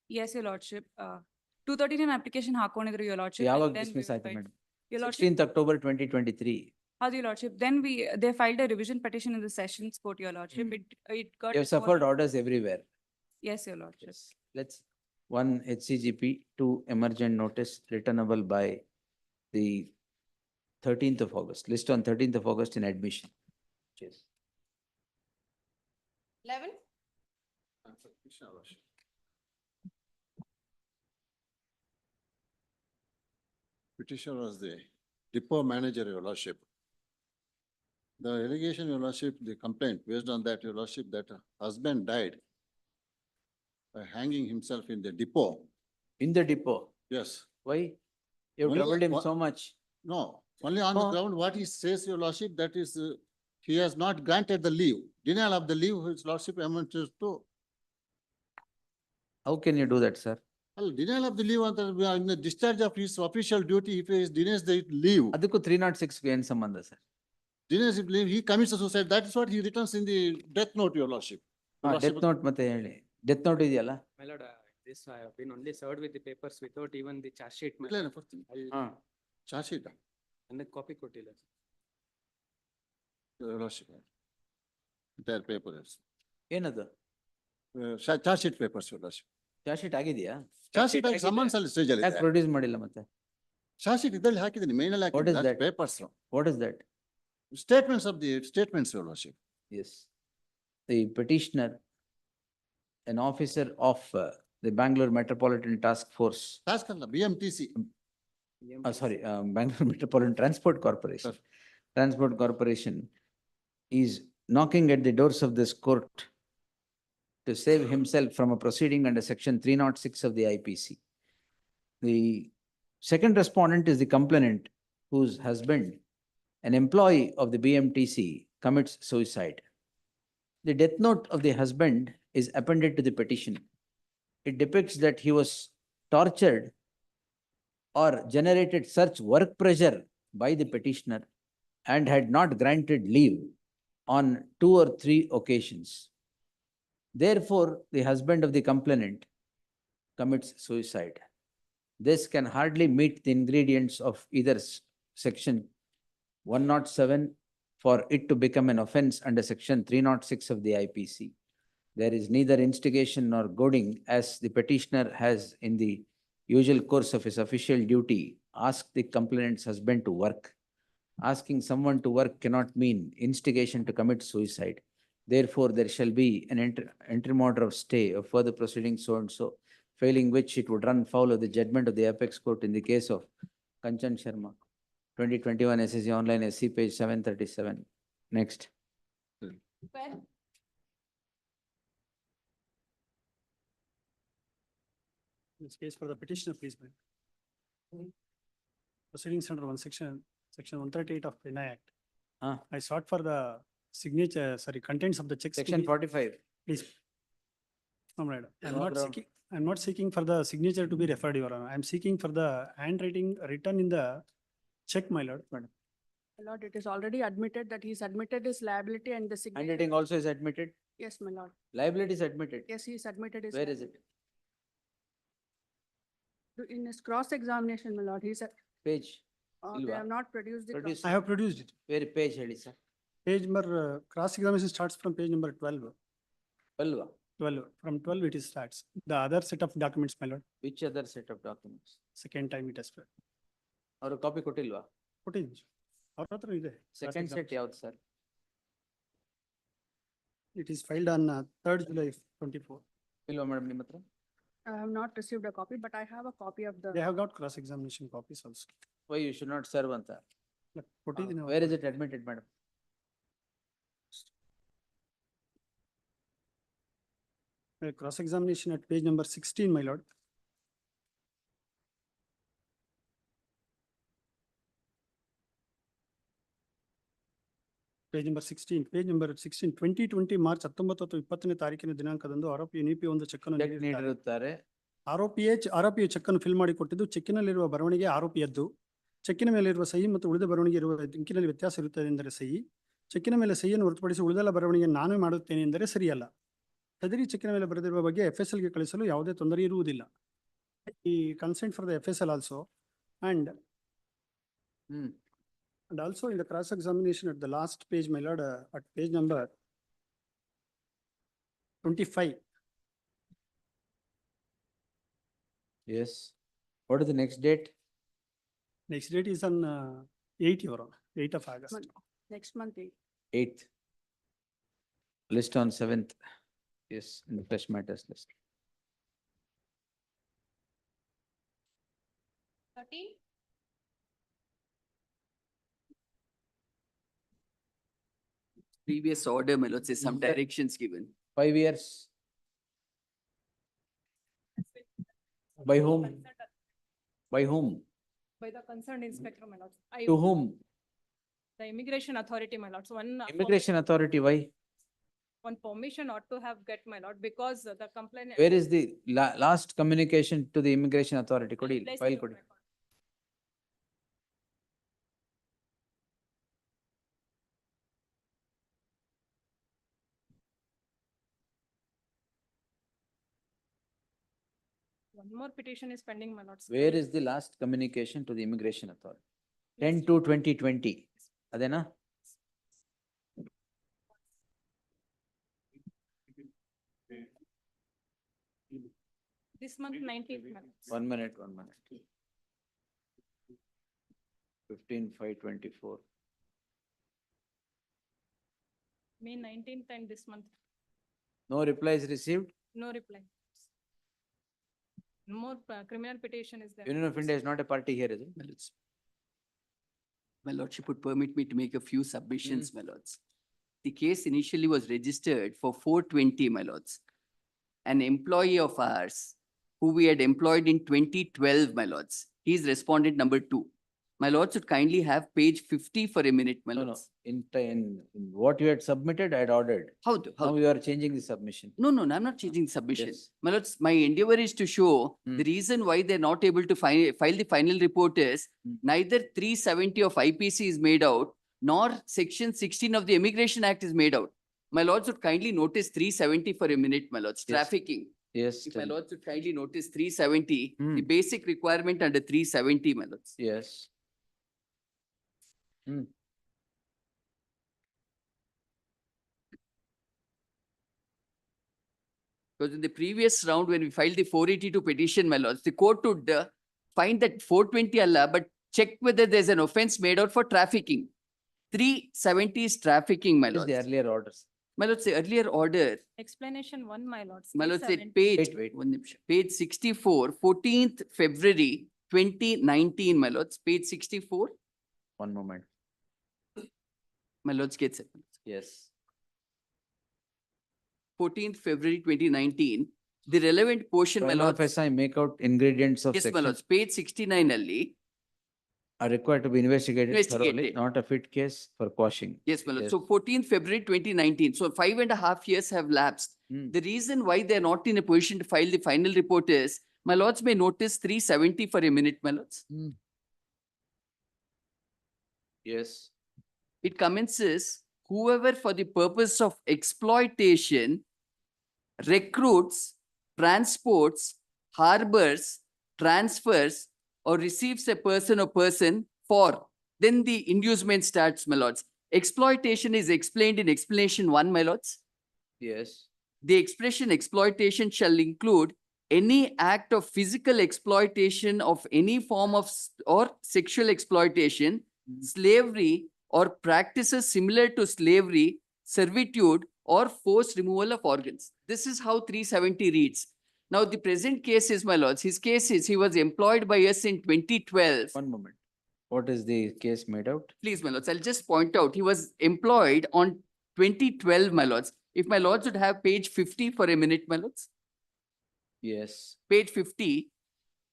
yes, Your Lordship, 239 application ಹಾಕೊಂಡಿದ್ರು, Your Lordship. and ಯಾವಾಗ then we dismiss ಆಯ್ತು filed- madam? Your Lordship, 16th October 2023. how's Your Lordship? Then they filed a revision petition in the sessions court, Your Lordship. It got. You have suffered orders everywhere. Yes, Your Lordship. Let's, 1 HCGP, 2 emergent notice returnable by the 13th of August, list on 13th of August in admission. Cheers. 11. Petitioner was the depot manager, Your Lordship. The allegation, Your Lordship, the complaint, based on that, Your Lordship, that husband died by hanging himself in the depot. In the depot? Yes. Why? You have Only troubled him one- so much. No, only on the Oh. ground, what he says, Your Lordship, that is, he has not granted the leave. Denial of the leave, His Lordship amounts to, How can you do that, sir? well, denial of the leave on the, in the discharge of his official duty, if he denies the leave, ಅದಕ್ಕೂ 306 ಏನ್ ಸಂಬಂಧ sir? denies the leave, he commits a suicide. That is what he returns in the death note, Your Lordship. Your death Lordship, note ಮತ್ತೆ ಹೇಳಿ. Death note ಇದೆಯಲ್ಲ? My lord, this I have been only served with the papers without even the charge sheet. my ಇಲ್ಲ, lord. ಕೊಡ್ತೀನಿ. I'll- ಹಾ. Charge sheet, And the copy ಕೊಟ್ಟಿಲ್ಲ. Your Lordship. Their papers. ಏನದು? Charge sheet papers, Your Lordship. Charge sheet ಆಗಿದೆಯಾ? Charge sheet ಆಗಿ summons ಅಲ್ಲಿ stage ಅಲ್ಲಿ ಯಾಕೆ ಇದೆ. ಪ್ರೊಡ್ಯೂಸ್ ಮಾಡಿಲ್ಲ ಮತ್ತೆ? Charge sheet ಇದ್ರಲ್ಲಿ ಹಾಕಿದ್ದೀನಿ, main ಅಲ್ಲಿ What is ಹಾಕಿದ್ದೀನಿ, that? papers. What is that? Statements of the, statements, Your Lordship. Yes. The petitioner, an officer of the Bangalore Metropolitan Task Force, Task ಅಲ್ಲ, BMTC. sorry, Bangalore Metropolitan Transport Corporation. Transport Corporation is knocking at the doors of this court to save himself from a proceeding under section 306 of the IPC. The second respondent is the complainant whose husband, an employee of the BMTC, commits suicide. The death note of the husband is appended to the petition. It depicts that he was tortured or generated such work pressure by the petitioner and had not granted leave on 2 or 3 occasions. Therefore, the husband of the complainant commits suicide. This can hardly meet the ingredients of either section 107 for it to become an offense under section 306 of the IPC. There is neither instigation nor goading, as the petitioner has in the usual course of his official duty asked the complainant's husband to work. Asking someone to work cannot mean instigation to commit suicide. Therefore, there shall be an interim order of stay of further proceedings so and so, failing which it would run foul of the judgment of the apex court in the case of Kanchan Sharma, 2021 SSC online SC page 737. Next. Well, This case for the petitioner, please, ma'am. Proceedings under section 138 of PNI Act. I sought for the signature, sorry, contents of the checks. to Section be- 45. Please. No, madam, I'm No not problem. seeking, I'm not seeking for the signature to be referred, Your Honor. I'm seeking for the handwriting written in the check, my lord, madam. My lord, it is already admitted that he's admitted his liability and the signature. Handwriting also is admitted. Yes, my lord. Liability is admitted. Yes, he is admitted his. Where is it? In his cross-examination, my lord, he said, Page. they Ilva? have not produced the. Produce. I have produced it. Where page, ಹೇಳಿ sir? Page number, cross examination starts from page number 12. 12. 12, from 12 it is starts. The other set of documents, my lord, Which other set of documents? second time it has. ಅವ್ರು copy ಕೊಟ್ಟಿಲ್ವಾ? ಕೊಟ್ಟಿದ್ದೀನಿ. ಅವ್ರ ಹತ್ರ ಇದೆ. Second set ಯಾವ್ದು sir? It is filed on 3rd July 24. ಇಲ್ವಾ madam ನಿಮ್ಮ ಹತ್ರ? I have not received a copy, but I have a copy of the. They have got cross examination copies also. Why you should not serve ಅಂತ? ಕೊಟ್ಟಿದ್ದೀನಿ. Where is it admitted, madam? Cross examination at page number 16, my lord. Page number 16, 2020 March 19 ಮತ್ತು 20ನೇ ತಾರೀಕಿನ ದಿನಾಂಕದಂದು ಆರೋಪಿ ನೀಪಿ ಒಂದು check ಅನ್ನು check ನೀಡಿರುತ್ತಾರೆ. ಆರೋಪಿಯು check ಅನ್ನು ಫಿಲ್ ಮಾಡಿ ಕೊಟ್ಟಿದ್ದು, ಚೆಕ್ಕಿನಲ್ಲಿರುವ ಬರವಣಿಗೆ ಆರೋಪಿಯದ್ದು. ಚೆಕ್ಕಿನ ಮೇಲೆ ಇರುವ ಸಹಿ ಮತ್ತು ಉಳಿದ ಬರವಣಿಗೆ ಇರುವ ದಿಕ್ಕಿನಲ್ಲಿ ವ್ಯತ್ಯಾಸ ಇರುತ್ತದೆ ಎಂದರೆ ಸಹಿ. ಚೆಕ್ಕಿನ ಮೇಲೆ ಸಹಿಯನ್ನು ಹೊರತುಪಡಿಸಿ ಉಳಿದೆಲ್ಲ ಬರವಣಿಗೆ ನಾನೇ ಮಾಡುತ್ತೇನೆ ಎಂದರೆ ಸರಿಯಲ್ಲ. ಸದರಿ ಚೆಕ್ಕಿನ ಮೇಲೆ ಬರೆದಿರುವ ಬಗ್ಗೆ FSL ಗೆ ಕಳಿಸಲು ಯಾವುದೇ ತೊಂದರೆ ಇರುವುದಿಲ್ಲ. ಈ consent for the FSL also and also in the cross examination at the last page, my lord, at page number 25. Yes. What is the next date? Next date is on 8th, Your Honor, 8th of August. Next month. 8th. List on 7th. Yes, in the fresh matters list. 13. Previous order, my lord, says some directions given. 5 years. By whom? By whom? By the concerned inspector, my lord. To whom? The immigration authority, my lords. Immigration authority, why? One permission ought to have get, my lord, because the complaint. Where is the last communication to the immigration authority? Kodi, Place file in kodi. record. One more petition is pending, my lords. Where is the last communication to the immigration authority? 10/2/2020. Adena? This month 19th, my lords. 1 minute, 1 minute. 15/5/24. May 19th and this month, No replies received? no reply. No more criminal petition is there. Union of India is not a party here, is it? My lordship would permit me to make a few submissions, my lords. The case initially was registered for 420, my lords. An employee of ours who we had employed in 2012, my lords. He is respondent number 2. My lords would kindly have page 50 for a minute, my No, no. lords. In what you had submitted, I had ordered. How do? Now you are changing the submission. No, no, no, I'm not changing the submission. Yes. My lords, my endeavor is to show the reason why they're not able to file the final report is neither 370 of IPC is made out, nor section 16 of the Immigration Act is made out. My lords would kindly notice 370 for a minute, my lords, Yes. trafficking. Yes. If my tell me. lords would kindly notice 370, the basic requirement under 370, my lords. Yes. Because in the previous round, when we filed the 482 petition, my lords, the court would find that 420 Allah, but check whether there's an offense made out for trafficking. 370 is trafficking, my What is lords. the earlier orders? My lords, the earlier order, Explanation 1, my lords. my lords, at 370. page, Wait. one nimsham, page 64, 14th February 2019, my lords, page 64, 1 moment. my lords gets it. Yes. 14th February 2019, the relevant portion, my lords. I make out ingredients of Yes, my section lords, page 69 Ali. are required to be investigated thoroughly, Investigated. not a fit case for quashing. Yes, my lord. Yes. So 14th February 2019. So 5.5 years have lapsed. The reason why they're not in a position to file the final report is, my lords may notice 370 for a minute, my lords. Yes. It commences, whoever for the purpose of exploitation recruits, transports, harbors, transfers, or receives a person or person for, then the inducement starts, my lords. Exploitation is explained in explanation 1, my lords. Yes. The expression exploitation shall include any act of physical exploitation of any form of or sexual exploitation, slavery, or practices similar to slavery, servitude, or forced removal of organs. This is how 370 reads. Now, the present case is, my lords, his case is, he was employed by us in 2012. 1 moment. What is the case made out? Please, my lords, I'll just point out, he was employed on 2012, my lords. If my lords would have page 50 for a minute, my lords. Yes. Page 50,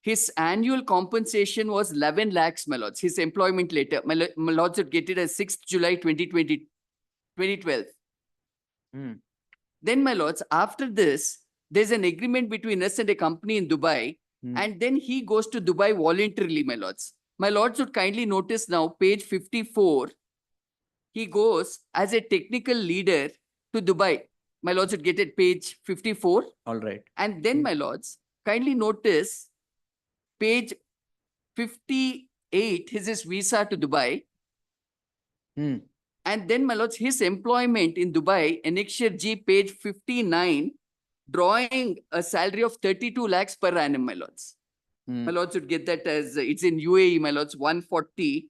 his annual compensation was 11 lakhs, my lords, his employment letter. My lords would get it as 6th July 2012. Then, my lords, after this, there's an agreement between us and a company in Dubai, and then he goes to Dubai voluntarily, my lords. My lords would kindly notice now, page 54, he goes as a technical leader to Dubai. My lords would get it, page 54. All right. And then, my lords, kindly notice page 58, his visa to Dubai. And then, my lords, his employment in Dubai, Annexure G, page 59, drawing a salary of 32 lakhs per annum, my lords. My lords would get that as, it's in UAE, my lords, 140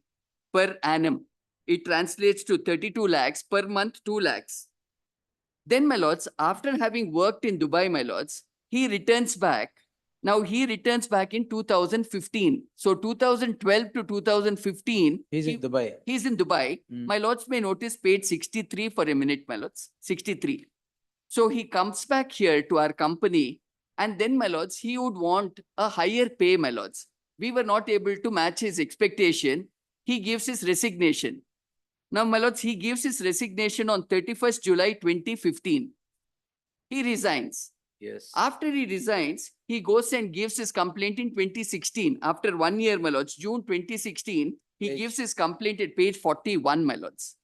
per annum. It translates to 32 lakhs per month, 2 lakhs. Then, my lords, after having worked in Dubai, my lords, he returns back. Now, he returns back in 2015. So, 2012 to 2015. He's in Dubai. He's in Dubai. My lords may notice page 63 for a minute, my lords. 63. So, he comes back here to our company. And then, my lords, he would want a higher pay, my lords. We were not able to match his expectation. He gives his resignation. Now, my lords, he gives his resignation on 31st July 2015. He resigns. Yes. After he resigns, he goes and gives his complaint in 2016. After 1 year, my lords, June 2016, he gives his complaint at page 41, my lords.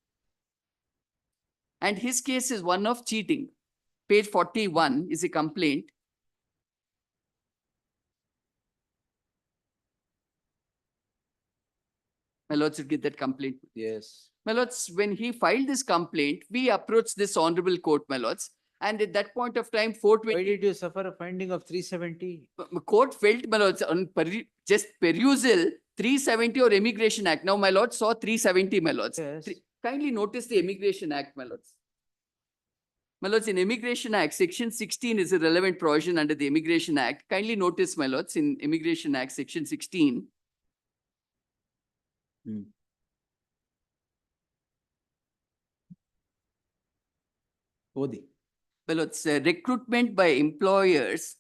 And his case is one of cheating. Page 41 is a complaint. My lords should get that complaint. Yes. My lords, when he filed this complaint, we approached this honorable court, my lords. And at that point of time, 420. Why did you suffer a finding of 370? Court felt, my lords, on just perusal, 370 or Immigration Act. Now, my lords saw 370, my lords. Yes. Kindly notice the Immigration Act, my lords. My lords, in Immigration Act, section 16 is a relevant provision under the Immigration Act. Kindly notice, my lords, in Immigration Act, section 16. Odi. Well, it's recruitment by employers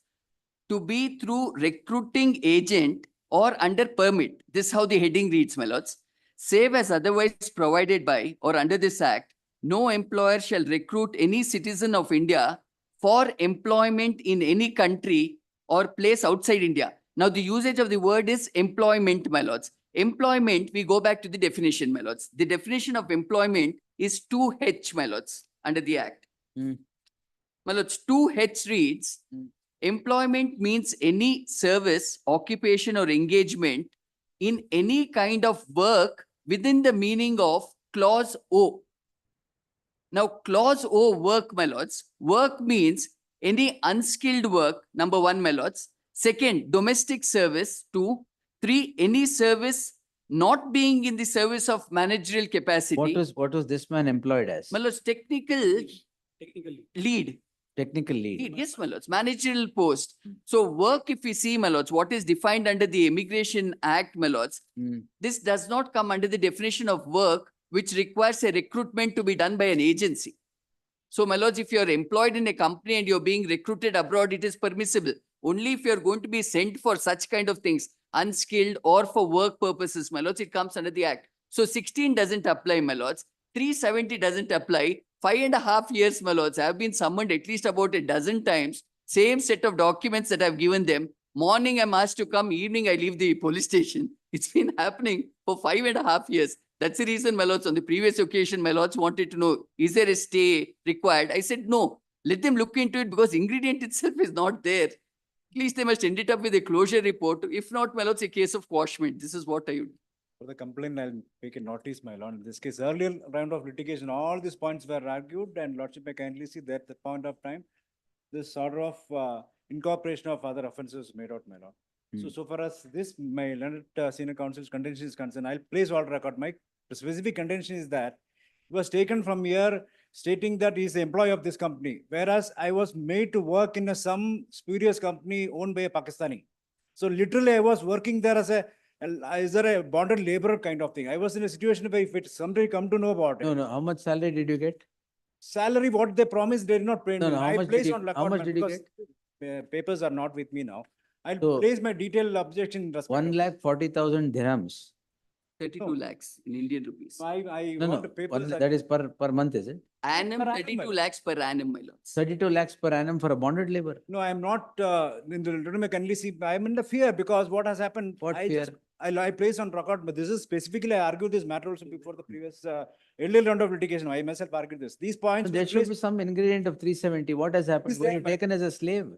to be through recruiting agent or under permit. This is how the heading reads, my lords. Save as otherwise provided by or under this act, no employer shall recruit any citizen of India for employment in any country or place outside India. Now, the usage of the word is employment, my lords. Employment, we go back to the definition, my lords. The definition of employment is 2H, my lords, under the act. My lords, 2H reads, employment means any service, occupation or engagement in any kind of work within the meaning of clause O. Now, clause O, work, my lords. Work means any unskilled work, number one, my lords. Second, domestic service. 2. 3, any service not being in the service of managerial capacity. What was this man employed as? My lords, technical lead. Technical lead. Yes, my lords, managerial post. So work, if we see, my lords, what is defined under the Immigration Act, my lords, this does not come under the definition of work, which requires a recruitment to be done by an agency. So, my lords, if you're employed in a company and you're being recruited abroad, it is permissible. Only if you're going to be sent for such kind of things, unskilled or for work purposes, my lords, it comes under the Act. So, 16 doesn't apply, my lords. 370 doesn't apply. 5.5 years, my lords, I have been summoned at least about a dozen times. Same set of documents that I've given them. Morning, I'm asked to come. Evening, I leave the police station. It's been happening for 5.5 years. That's the reason, my lords, on the previous occasion, my lords wanted to know, is there a stay required? I said, no, let them look into it because ingredient itself is not there. At least they must end it up with a closure report. If not, my lords, a case of quashment. This is what I would. For the complaint, I'll make a notice, my lord. In this case, earlier round of litigation, all these points were argued, and lordship may kindly see that at the point of time, this order of incorporation of other offences made out, my lord. So far as this, my learned senior counsel's contention is concerned, I'll place all record. My specific contention is that it was taken from here stating that he is the employee of this company, whereas I was made to work in some spurious company owned by a Pakistani. So literally I was working there as a bonded laborer kind of thing. I was in a situation where if somebody come to know about it. No. How much salary did you get? Salary, what they promised, they did not pay. No, I placed on how much did you get? Papers are not with me now. I'll place my detailed objection in respect. 1,40,000 dirhams. 32 lakhs in Indian rupees. I No, want no, the papers. that is per month, is it? Annum, Per annum, 32 my lord. lakhs per annum, my lords. 32 lakhs per annum for a bonded labor. No, I am not, in the Recruitment can see, I am in the fear because what has happened. What I fear? just- I placed on record, but this is specifically, I argued this matter also before the previous, earlier round of litigation. I myself argued this. These points. There were should be placed- some ingredient of 370. What has happened? Is Were there, you but- taken as a slave?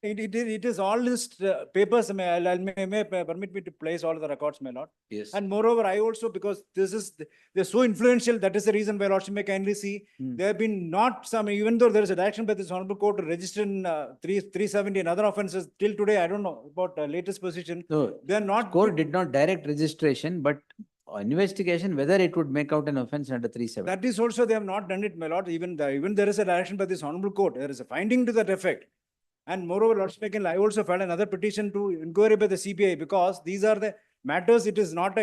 It is all list papers, may permit me to place all the records, my lord. Yes. And moreover, I also, because this is, they're so influential, that is the reason why lordship may kindly see. Hmm. There have been not some, even though there is a direction by this honorable court to register in 370 and other offences, till today, I don't know about latest position. No, They are not. court did not direct registration, but investigation whether it would make out an offense under 370. That is also, they have not done it, my lord. Even there is a direction by this honorable court. There is a finding to that effect. And moreover, lordship, I also filed another petition to inquiry by the CBI because these are the matters. It is not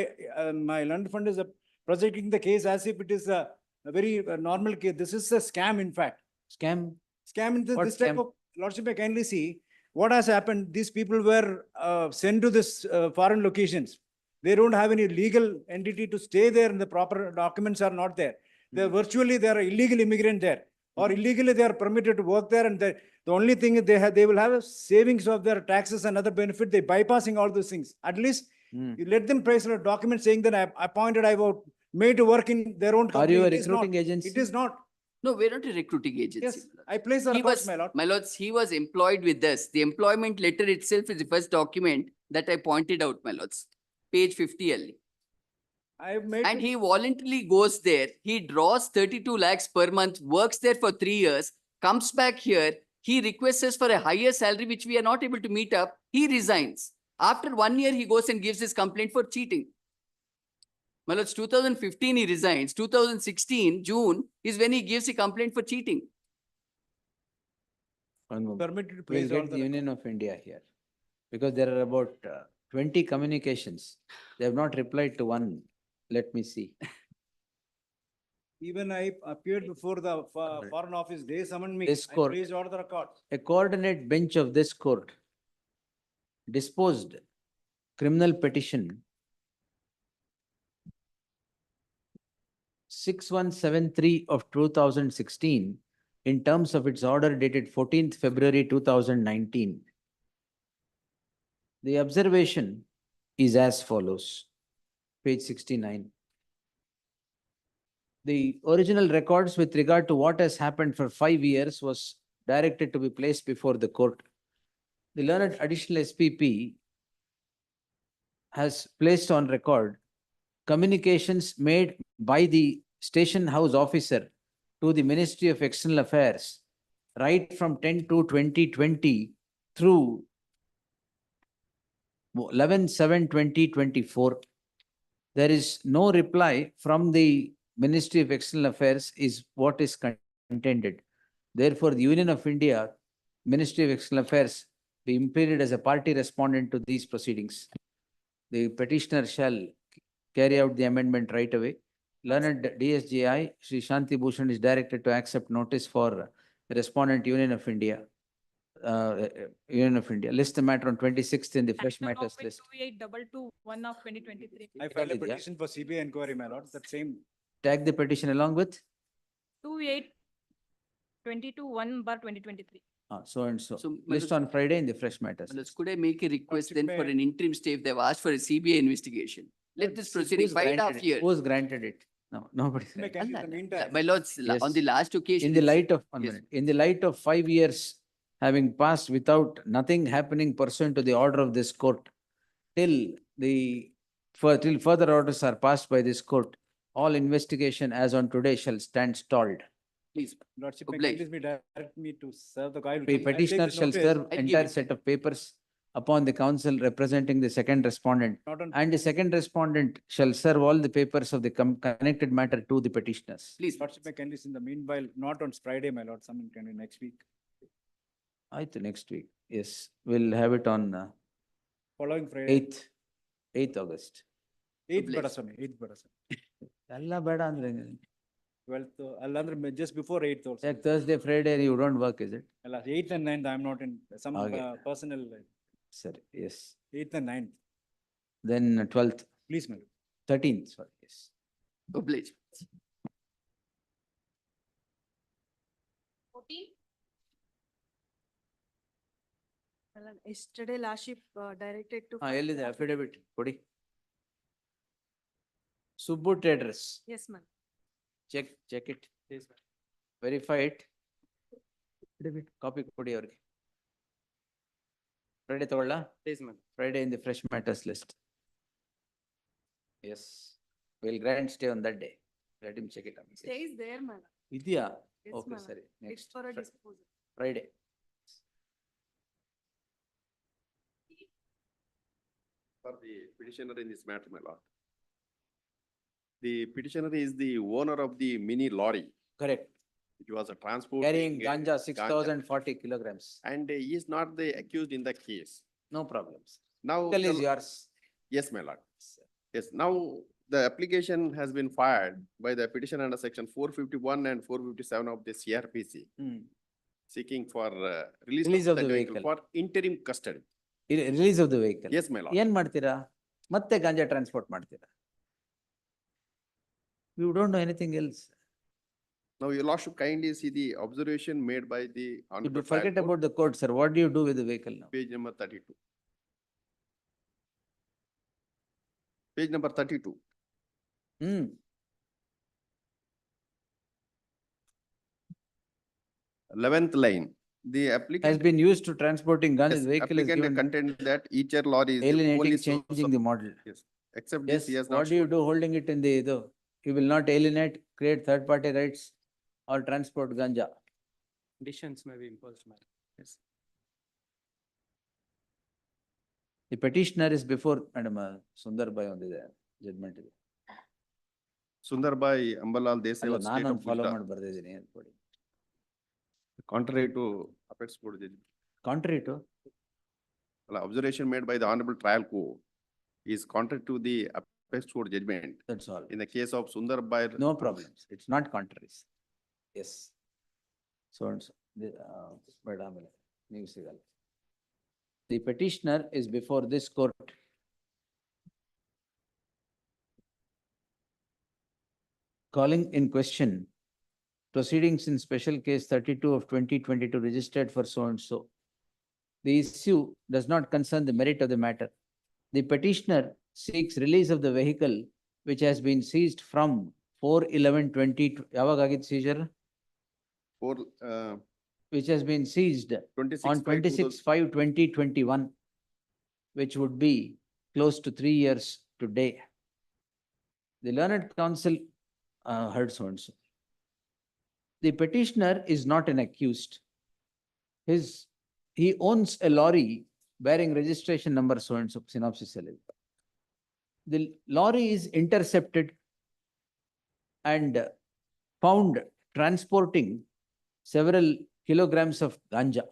my land fund is projecting the case as if it is a very normal case. This is a scam, in fact. Scam? Scam in What this type scam? of, lordship, I kindly see what has happened. These people were sent to this foreign locations. They don't have any legal entity to stay there and the proper documents are not there. They're virtually, they are illegal immigrant there or illegally they are permitted to work there, and the only thing is they will have a savings of their taxes and other benefit. They bypassing all those things. At least you let them place a document saying that I appointed, I was made to work in their own company. Are you a It is not. recruiting agency? It is not. No, we're not a recruiting agency. Yes, I placed the He records, was, my lord. my lords, he was employed with us. The employment letter itself is the first document that I pointed out, my lords. Page 50 only. I have made. And he voluntarily goes there. He draws 32 lakhs per month, works there for 3 years, comes back here. He requests us for a higher salary, which we are not able to meet up. He resigns. After 1 year, he goes and gives his complaint for cheating. My lords, 2015 he resigns. 2016, June, is when he gives a complaint for cheating. One moment. Permitted to We'll place all get the the Union of India here. Because there are about 20 communications. They have not replied to one. Let me see. Even I appeared before the foreign office. They summoned me. This I court. placed all the records. A coordinate bench of this court disposed criminal petition 6173 of 2016 in terms of its order dated 14th February 2019. The observation is as follows, page 69. The original records with regard to what has happened for 5 years was directed to be placed before the court. The learned additional SPP has placed on record communications made by the station house officer to the Ministry of External Affairs right from 10/2/2020 through 11/7/2024. There is no reply from the Ministry of External Affairs is what is contended. Therefore, the Union of India, Ministry of External Affairs, be implemented as a party respondent to these proceedings. The petitioner shall carry out the amendment right away. Learned DSGI, Sri Shanti Bhushan is directed to accept notice for the respondent Union of India. Union of India. List the matter on 26th in the fresh matters list. 28221 of 2023. I filed a Yeah. petition for CBI inquiry, my lord. That same. Tag the petition along with 28221/2023. so and so. So, List on Friday in the fresh matters. My lords, could I make a request then for Lordship, an interim stay if they've asked for a CBI investigation? Let this proceeding Who's 5.5 granted it? years. Who's granted it? No, nobody. May kindly in the meantime. My lords, on Yes. the last occasion. In the it's- light of, one Yes. minute, in the light of 5 years having passed without nothing happening pursuant to the order of this court, till till further orders are passed by this court, all investigation as on today shall stand stalled. Please. Lordship, may Oblige. kindly direct me to serve the guide. The petitioner shall serve I'll give entire it. set of papers upon the counsel representing the second respondent. Not on. And the second respondent shall serve all the papers of the connected matter to the petitioners. Please. Lordship, may kindly in the meanwhile, not on Friday, my lord, someone can do next week. I think next week, yes, we'll have it on Following Friday. 8th August. 8th Oblige. bada swami, 8th bada swami. ಎಲ್ಲ ಬೇಡ ಅಂದ್ರೆ 12th, I'll just before 8th also. like Thursday, Friday, you don't work, is it? 8th and 9th, I'm not in some Okay. personal, Sorry, yes. 8th and 9th, Then 12th. please, my lord. 13th, sorry, yes. Oblige. 14. Well, yesterday lordship directed to. ಎಲ್ಲಿದೆ affidavit ಕೊಡಿ. Subbu Traders, Yes, ma'am. check it, Yes, ma'am. verify it. Copy ಕೊಡಿ ಅವ್ರಿಗೆ. Friday ತಗೊಳ್ಳ? Yes, ma'am. Friday in the fresh matters list. Yes, we'll grant stay on that day. Let him check it out. Stays there, ma'am. ಇದೆಯಾ? Yes, Okay, ma'am. ಸರಿ. It's Next, for a disposal. Friday. For the petitioner in this matter, my lord. The petitioner is the owner of the mini lorry. Correct. It was a transport. Carrying ganja 6,040 kilograms. And he is not the accused in the case. No problems. Now. Vehicle is yours. Yes, my lord. Yes, now the application has been filed by the petitioner under section 451 and 457 of the CRPC. Seeking for Release of the vehicle. for interim custody. Release of the vehicle. Yes, my lord. ಏನ್ ಮಾಡ್ತೀರಾ? ಮತ್ತೆ ಗಾಂಜಾ transport ಮಾಡ್ತೀರಾ? You don't know anything else. Now, your lordship kindly see the observation made by the. You honorable forget trial court, about the code, sir. What do you do with the vehicle now? Page number 32. Page number 32. 11th line, the Has applicant. been used to transporting guns. Yes, The vehicle is applicant given contend that each lorry is the only alienating, source changing of- the model. Yes, except Yes, this, he has not. what do you do holding it in the, you will not alienate, create third party rights or transport ganja. Conditions may be imposed, ma'am. Yes. The petitioner is before, Madam Sundar Bhai on the judgment. ಇದೆ. Sundar Bhai Ambalal Desai ಅಲ್ಲ, was ನಾನು state of follow Gujarat. ಮಾಡಿ ಬರ್ದಿದ್ದೀನಿ ಅನ್ಕೊಡಿ. Contrary to apex court judgment. Contrary to? Observation made by the honorable trial court is contrary to the apex court judgment. That's all. In the case of Sundar Bhai. No problems. It's not contrary. Yes. So and so. But ಆಮೇಲೆ ನೀವು ಸಿಗಲ್ಲ. The petitioner is before this court. Calling in question proceedings in special case 32 of 2022 registered for so and so. The issue does not concern the merit of the matter. The petitioner seeks release of the vehicle which has been seized from 4/11/20. ಯಾವಾಗ ಆಗಿದ್ದು seizure? For, which has been seized 26 on 26/5/2021, which would be close to 3 years today. The learned counsel heard so and so. The petitioner is not an accused. He owns a lorry bearing registration number so and so, synopsis. The lorry is intercepted and found transporting several kilograms of ganja.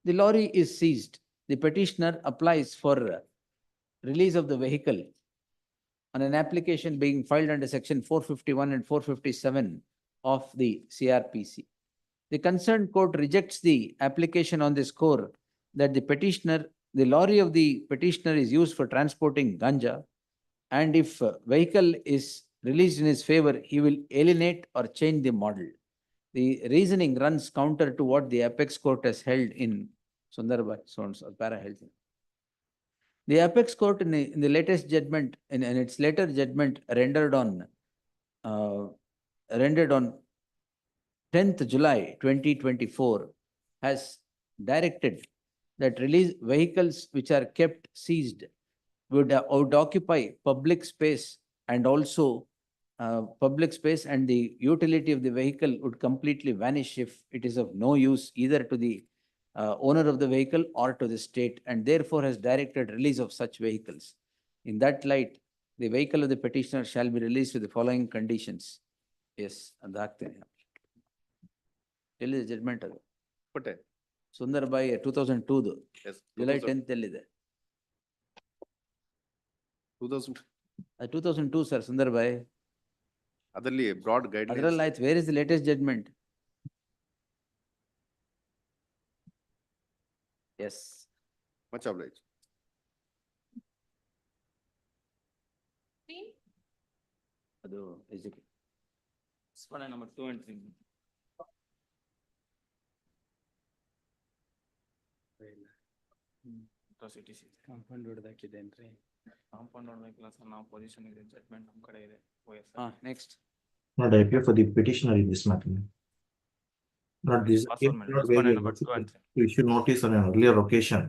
The lorry is seized. The petitioner applies for release of the vehicle on an application being filed under section 451 and 457 of the CRPC. The concerned court rejects the application on the score that the lorry of the petitioner is used for transporting ganja, and if vehicle is released in his favor, he will alienate or change the model. The reasoning runs counter to what the apex court has held in Sundar Bhai, so and so, para held. The apex court in the latest judgment, in its later judgment rendered on 10th July 2024, has directed that release vehicles which are kept seized would occupy public space, and also public space, and the utility of the vehicle would completely vanish if it is of no use either to the owner of the vehicle or to the state, and therefore has directed release of such vehicles. In that light, the vehicle of the petitioner shall be released with the following conditions. Yes, ಅದು ಹಾಕ್ತೇನೆ. ಎಲ್ಲಿದೆ judgement ಅದು? ಕೊಟ್ಟೆ. ಸುಂದರ್ ಬಾಯಿ 2002, Yes, July 2000. 10th ಎಲ್ಲಿದೆ? 2000. 2002 sir, Sundar ಬಾಯಿ. ಅದರಲ್ಲಿ broad guidelines. ಅದರಲ್ಲಿ ಆಯ್ತು. Where is the latest judgment? Yes. Much obliged. ಅದು execute. Number 2 and 3. Atrocities. Compound ಹೊಡೆದಾಕಿದೆ ಅಂದ್ರೆ. ಕಾಂಪೌಂಡ್ ಹೊಡ್ಬೇಕಿಲ್ಲ ಸರ್, ನಾವು ಪೊಸಿಷನ್ ಇದೆ, ಜಡ್ಜ್ಮೆಂಟ್ ನಮ್ಮ ಕಡೆ ಇದೆ. Next. Not I appear for the petitioner in this matter. Not this. Password, madam. Not Respondent very number 2 and 3. to issue notice on an earlier occasion.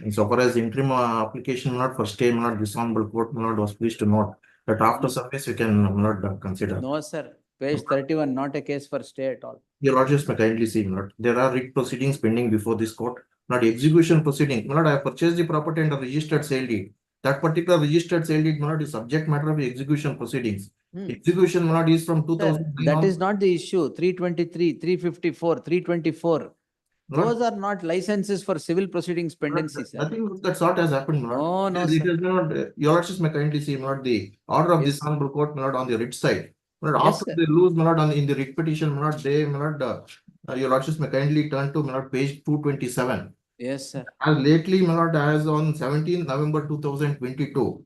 Insofar as interim application not for stay, not dishonorable court, not was pleased to note that after service we can not consider. No, sir. Page 31, not a case for stay at all. Your lordships may kindly see, not there are writ proceedings pending before this court, not execution proceeding. Not I have purchased the property under registered sale deed. That particular registered sale deed not is subject matter of the execution proceedings. Execution not is from Sir, 2009. that is not the issue. 323, 354, 324. Those are not licenses for civil proceedings pendency, sir. Nothing of that sort has happened, my lord. No, no, It sir. is not, your lordships may kindly see, my lord, the order of Yes, this honorable court, my lord, on the writ side. My lord, Yes, after sir. they lose, my lord, in the writ petition, my lord, they, my lord, your lordships may kindly turn to, my lord, page 227. Yes, sir. As lately, my lord, as on 17th November 2022,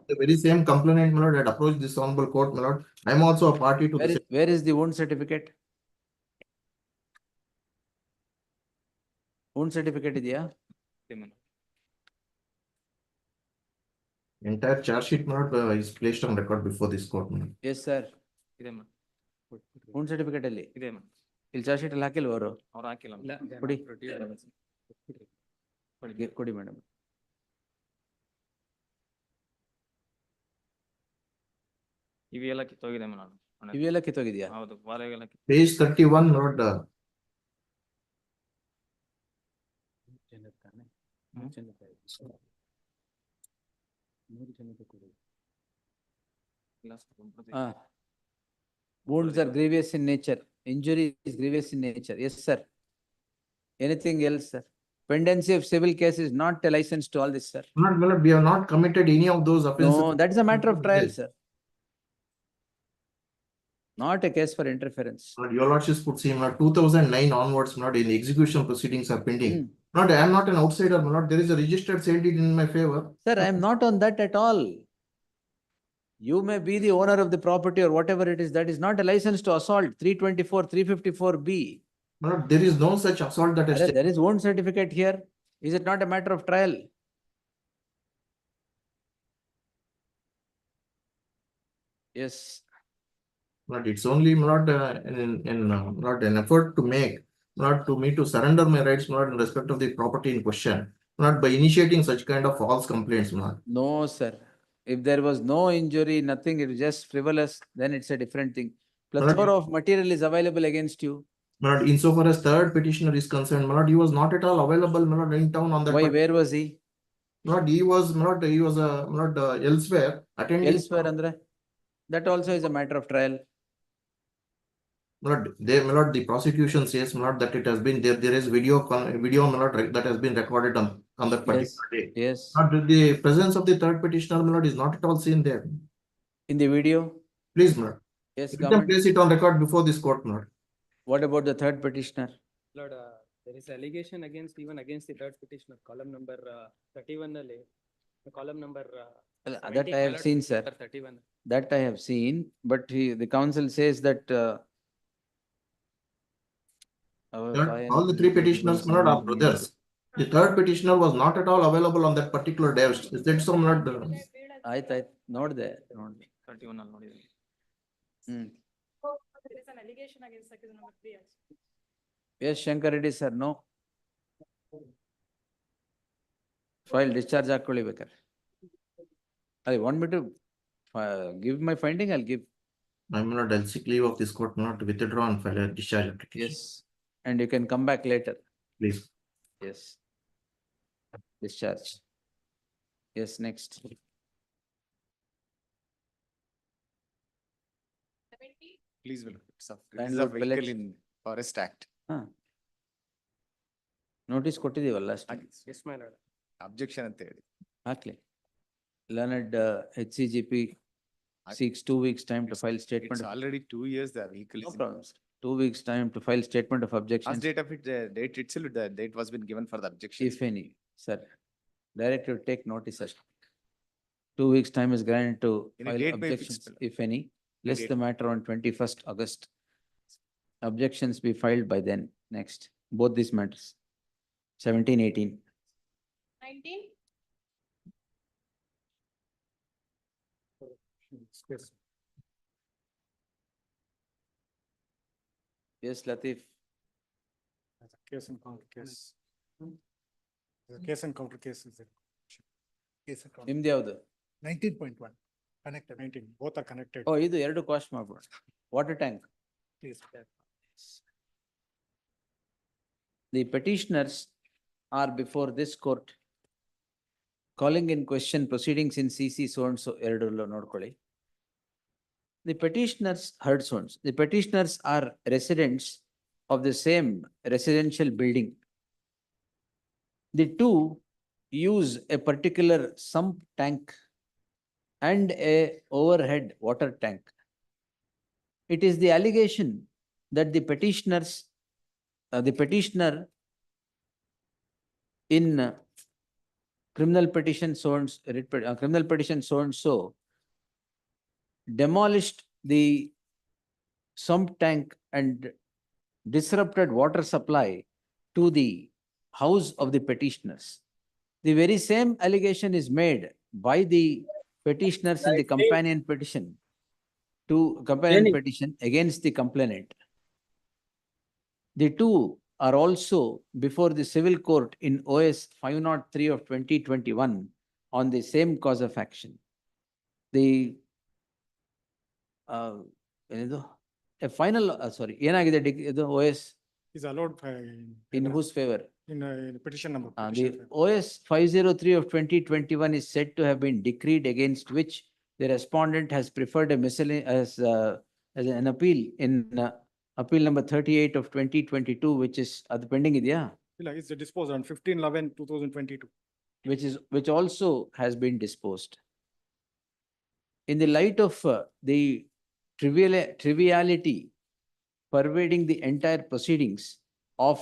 the very same complainant, my lord, had approached this honorable court, my lord. I am also a party to the Where is the wound certificate? Wound certificate ಇದೆಯಾ? entire charge sheet, my lord, is placed on record before this court, my lord. Yes, sir. ಇದೆ ma'am. wound certificate ಅಲ್ಲಿ. ಇದೆ ma'am. ಇಲ್ಲಿ charge sheet ಅಲ್ಲಿ ಹಾಕಿಲ್ವ ಅವರು? ಅವ್ರು ಹಾಕಿಲ್ಲ. ಕೊಡಿ. ಕೊಡಿ ಮೇಡಮ್. ಇವೆಲ್ಲ ಕಿತ್ತೋಗಿದೆ ಮೇಡಮ್. ಇವೆಲ್ಲ ಕಿತ್ತೋಗಿದ್ಯಾ? ಹೌದು, ವಾರಗೆಲ್ಲ Page 31, my lord, Wounds are grievous in nature. Injury is grievous in nature. Yes, sir. Anything else, sir? Pendency of civil case is not a license to all this, sir. my lord, we have not committed any of those offenses. No, that is a matter of trial, sir. Not a case for interference. But your lordships put see, my lord, 2009 onwards, my lord, in the execution proceedings are pending. Not, I am not an outsider, my lord. There is a registered sale deed in my favor. Sir, I am not on that at all. You may be the owner of the property or whatever it is. That is not a license to assault. 324, 354B. My lord, there is no such assault that has taken. There is wound certificate here. Is it not a matter of trial? Yes. But it's only, my lord, not an effort to make, not to me to surrender my rights, my lord, in respect of the property in question, not by initiating such kind of false complaints, my lord. No, sir. If there was no injury, nothing, it is just frivolous, then it's a different thing. Plethora of material is available against you. My lord, insofar as third petitioner is concerned, my lord, he was not at all available, my lord, in town on that. Why, where was he? My lord, he was, my lord, he was, my lord, elsewhere attending. Elsewhere, andre? That also is a matter of trial. My lord, my lord, the prosecution says, my lord, that it has been there is video, my lord, that has been recorded on that particular day. Yes. Not the presence of the third petitioner, my lord, is not at all seen there. In the video? Please, my lord. Yes, You can government. place it on record before this court, my lord. What about the third petitioner? Lord, there is allegation against the third petitioner, column number 31 ಅಲ್ಲಿ, column number. That I have seen, sir. 31. That I have seen, but the counsel says that all the three petitioners, my lord, are brothers. The third petitioner was not at all available on that particular day. Is that so, my lord? ಆಯ್ತು ನೋಡ್ದೆ. 31 ಅಲ್ಲಿ ನೋಡಿದ್ದೀನಿ. There is an allegation against accused number 3 also. Yes, Shankar Reddy, sir, no. File discharge ಹಾಕೊಳ್ಳಿ ಬೇಕಾರೆ. I want me to give my finding, I'll give. I'm not, I'll seek leave of this court, not to withdraw and file a discharge application. Yes, and you can come back later. Please. Yes. Discharge. Yes, next. Please, will it's a Landlord vehicle village. in Forest Act. Notice ಕೊಟ್ಟಿದ್ದೀವಲ್ಲ ಅಷ್ಟೇ. Yes, my lord. Objection ಅಂತ ಹೇಳಿ. ಹಾಕ್ಲಿ. Learned HCGP seeks 2 weeks time to file statement. It's already 2 years the vehicle No is. problem. 2 weeks time to file statement of objection. Last date of it, the date itself, the date was been given for the objection. If any, sir. Director take notice. 2 weeks' time is granted to Any file date may fix, objections, Miller. if any. Any List date. the matter on 21st August. Objections be filed by then. Next, both these matters. 17, 18. 19. Yes, Latif. Case and counter case. The case and counter case is there. Case and counter. ನಿಮ್ದು ಯಾವ್ದು? 19.1. Connected. 19, both are connected. ಓ, ಇದು ಎರಡು cost ಮಾಡ್ಬೋದು. Water tank. Please. The petitioners are before this court calling in question proceedings in CC so and so ಎರಡರಲ್ಲೂ ನೋಡ್ಕೊಳ್ಳಿ. The petitioners heard sounds. The petitioners are residents of the same residential building. The two use a particular sump tank and a overhead water tank. It is the allegation that the petitioner in criminal petition so and so demolished the sump tank and disrupted water supply to the house of the petitioners. The very same allegation is made by the petitioners in the companion petition against the complainant. The two are also before the civil court in OS 503 of 2021 on the same cause of action. The a final, ಏನಾಗಿದೆ ಇದು OS Is allowed in whose favor? in petition number. The petition favor. OS 503 of 2021 is said to have been decreed against which the respondent has preferred a miscellaneous as an appeal in appeal number 38 of 2022, which is ಅದು pending ಇದೆಯಾ? ಇಲ್ಲ, it's disposed on 15/11/2022. Which also has been disposed. In the light of the triviality pervading the entire proceedings of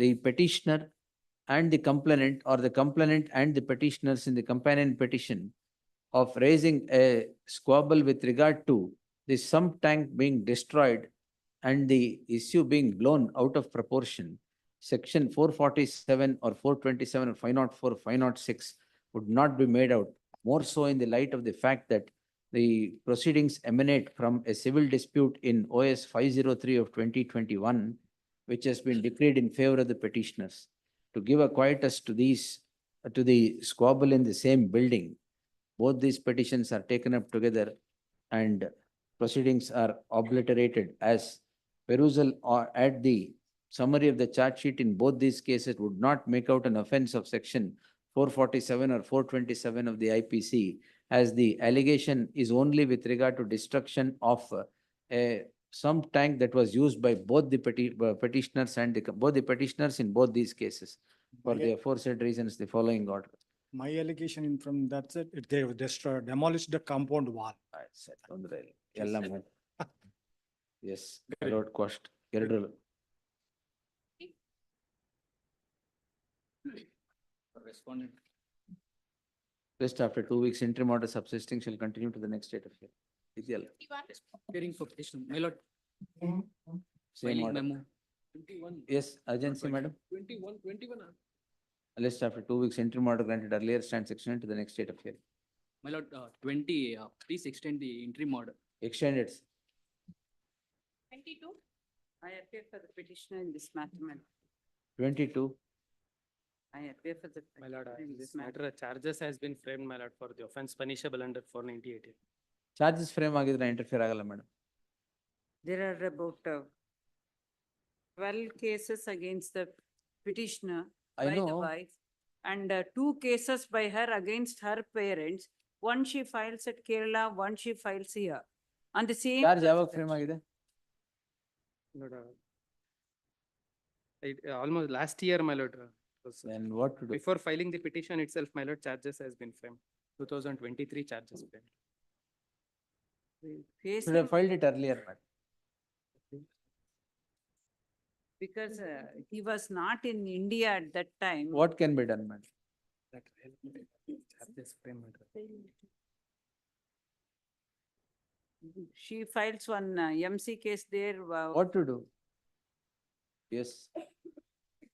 the petitioner and the complainant, or the complainant and the petitioners in the companion petition, of raising a squabble with regard to the sump tank being destroyed and the issue being blown out of proportion, Section 447 or 427 or 504, 506 would not be made out. More so in the light of the fact that the proceedings emanate from a civil dispute in OS 503 of 2021, which has been decreed in favor of the petitioners. To give a quietus to the squabble in the same building, both these petitions are taken up together and proceedings are obliterated, as perusal or at the summary of the charge sheet in both these cases would not make out an offense of Section 447 or 427 of the IPC, as the allegation is only with regard to destruction of a sump tank that was used by both the petitioners and both the petitioners in both these cases. For the aforesaid reasons, the following order. My allegation from that said, they destroyed, demolished the compound wall. ಎಲ್ಲ ಮಾಡಿ. Yes, allowed cost. ಎರಡರಲ್ಲೂ. Respondent. Rest after 2 weeks, interim order subsisting shall continue to the next date of hearing. ಇದೆಯಲ್ಲ? Hearing for petition, my lord. Same Filing order. memo. Yes, urgency, madam. 21. List after 2 weeks, interim order granted earlier stands extended to the next date of hearing. My lord, 20, please extend the interim order. Extended. 22. I appear for the petitioner in this matter, madam. 22. I appear for the. My lord, petitioner in in this matter, charges has been framed, my lord, for the offense punishable under 498. Charges frame ಆಗಿದ್ರೆ interfere ಆಗಲ್ಲ madam. There are about 12 cases against the petitioner I by the know. wife, and 2 cases by her against her parents. One she files at Kerala, one she files here. On the same. Charge ಯಾವಾಗ frame ಆಗಿದೆ? Lord, almost last year, my lord. Then what to do? Before filing the petition itself, my lord, charges has been framed. 2023 charges framed. Should have filed it earlier, madam. Because he was not in India at that time. What can be done, madam? She files one MC case there. What to do? Yes.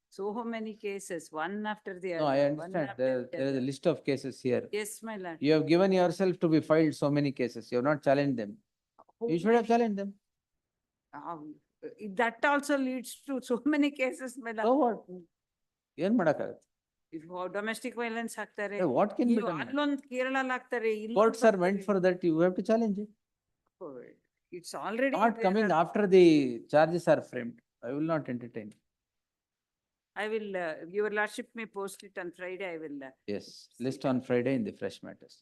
So many cases, one after the other. No, I one understand. after There the is a other. list of cases here. Yes, my lord. You have given yourself to be filed so many cases. You have not challenged them. You should have challenged them. That also leads to so many cases, my So lord. what? ಏನ್ ಮಾಡಕ್ಕಾಗತ್ತೆ? If domestic violence ಹಾಕ್ತಾರೆ. Hey, what can be ಇವ್ done? ಅಲ್ಲೊಂದ್ ಕೇರಳ ಹಾಕ್ತಾರೆ. Courts are meant for that. You have to challenge it. It's already. Not there coming are- after the charges are framed. I will not entertain. I will, your lordship may post it on Friday, I will. Yes, list on Friday in the fresh matters.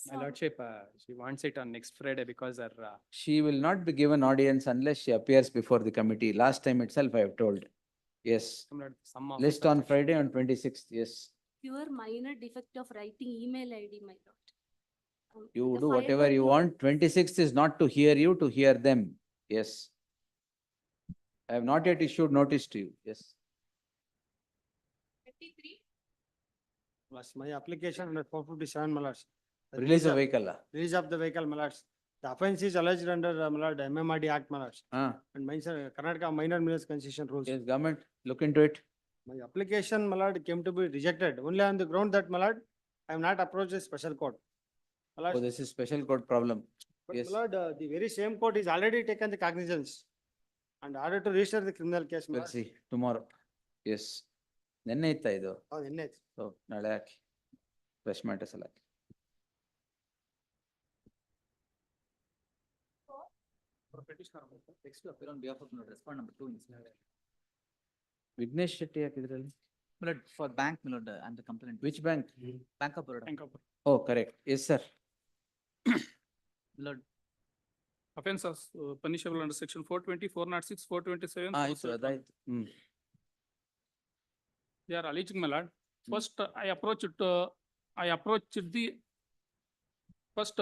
My lordship, she wants it on next Friday because her, She will not be given audience unless she appears before the committee. Last time itself I have told. Yes. some of. List on Friday on 26th. Yes. Pure minor defect of writing email ID, my lord. You The do file whatever you value- want. 26th is not to hear you, to hear them. Yes. I have not yet issued notice to you. Yes. Was my application under 457, my lords. The Release the vehicle. Release of the vehicle, my lords. The offence is alleged under, my lord, MMRD Act, my lords. And mines, Karnataka minor means concession rules. Yes, government, look into it. My application, my lord, came to be rejected only on the ground that, my lord, I have not approached the special court. My lord, Oh, this is special court problem. but Yes. my lord, the very same court is already taken the cognizance and ordered to register the criminal case, my We'll lord. see tomorrow. Yes. ನೆನ್ನೆ ಇತ್ತ ಇದು? Oh, in it. So, ನಾಳೆ ಹಾಕಿ. Fresh matters ಎಲ್ಲ ಹಾಕಿ. Text to appear on behalf of respond number 2 in this matter. Vignesh Shetty ಹಾಕಿದ್ರಲ್ಲಿ? Milord, for bank, Milord, I'm the complainant. Which bank? Bank of Baroda. Bank of. Oh, correct. Yes, sir. Milord, Offences punishable under section 420, 406, 427. ಆಯ್ತು, ಅದಾಯ್ತು. They are alleging, my lord. First, I approached the first,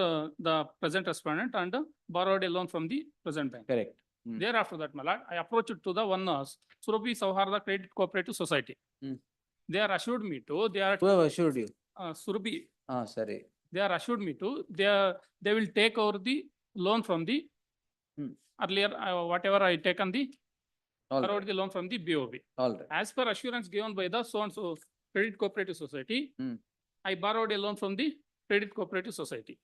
the present respondent and borrowed a loan from the present bank. Correct. Thereafter that, my lord, I approached to the one Surabhi Sauharda Credit Cooperative Society. They are assured me to, they are Who have assured you? Surabhi, ಸರಿ. they are assured me to, they will take over the loan from the earlier, whatever I taken the, All borrowed right. the loan from the BOB. All right. As per assurance given by the so and so Credit Cooperative Society, I borrowed a loan from the Credit Cooperative Society.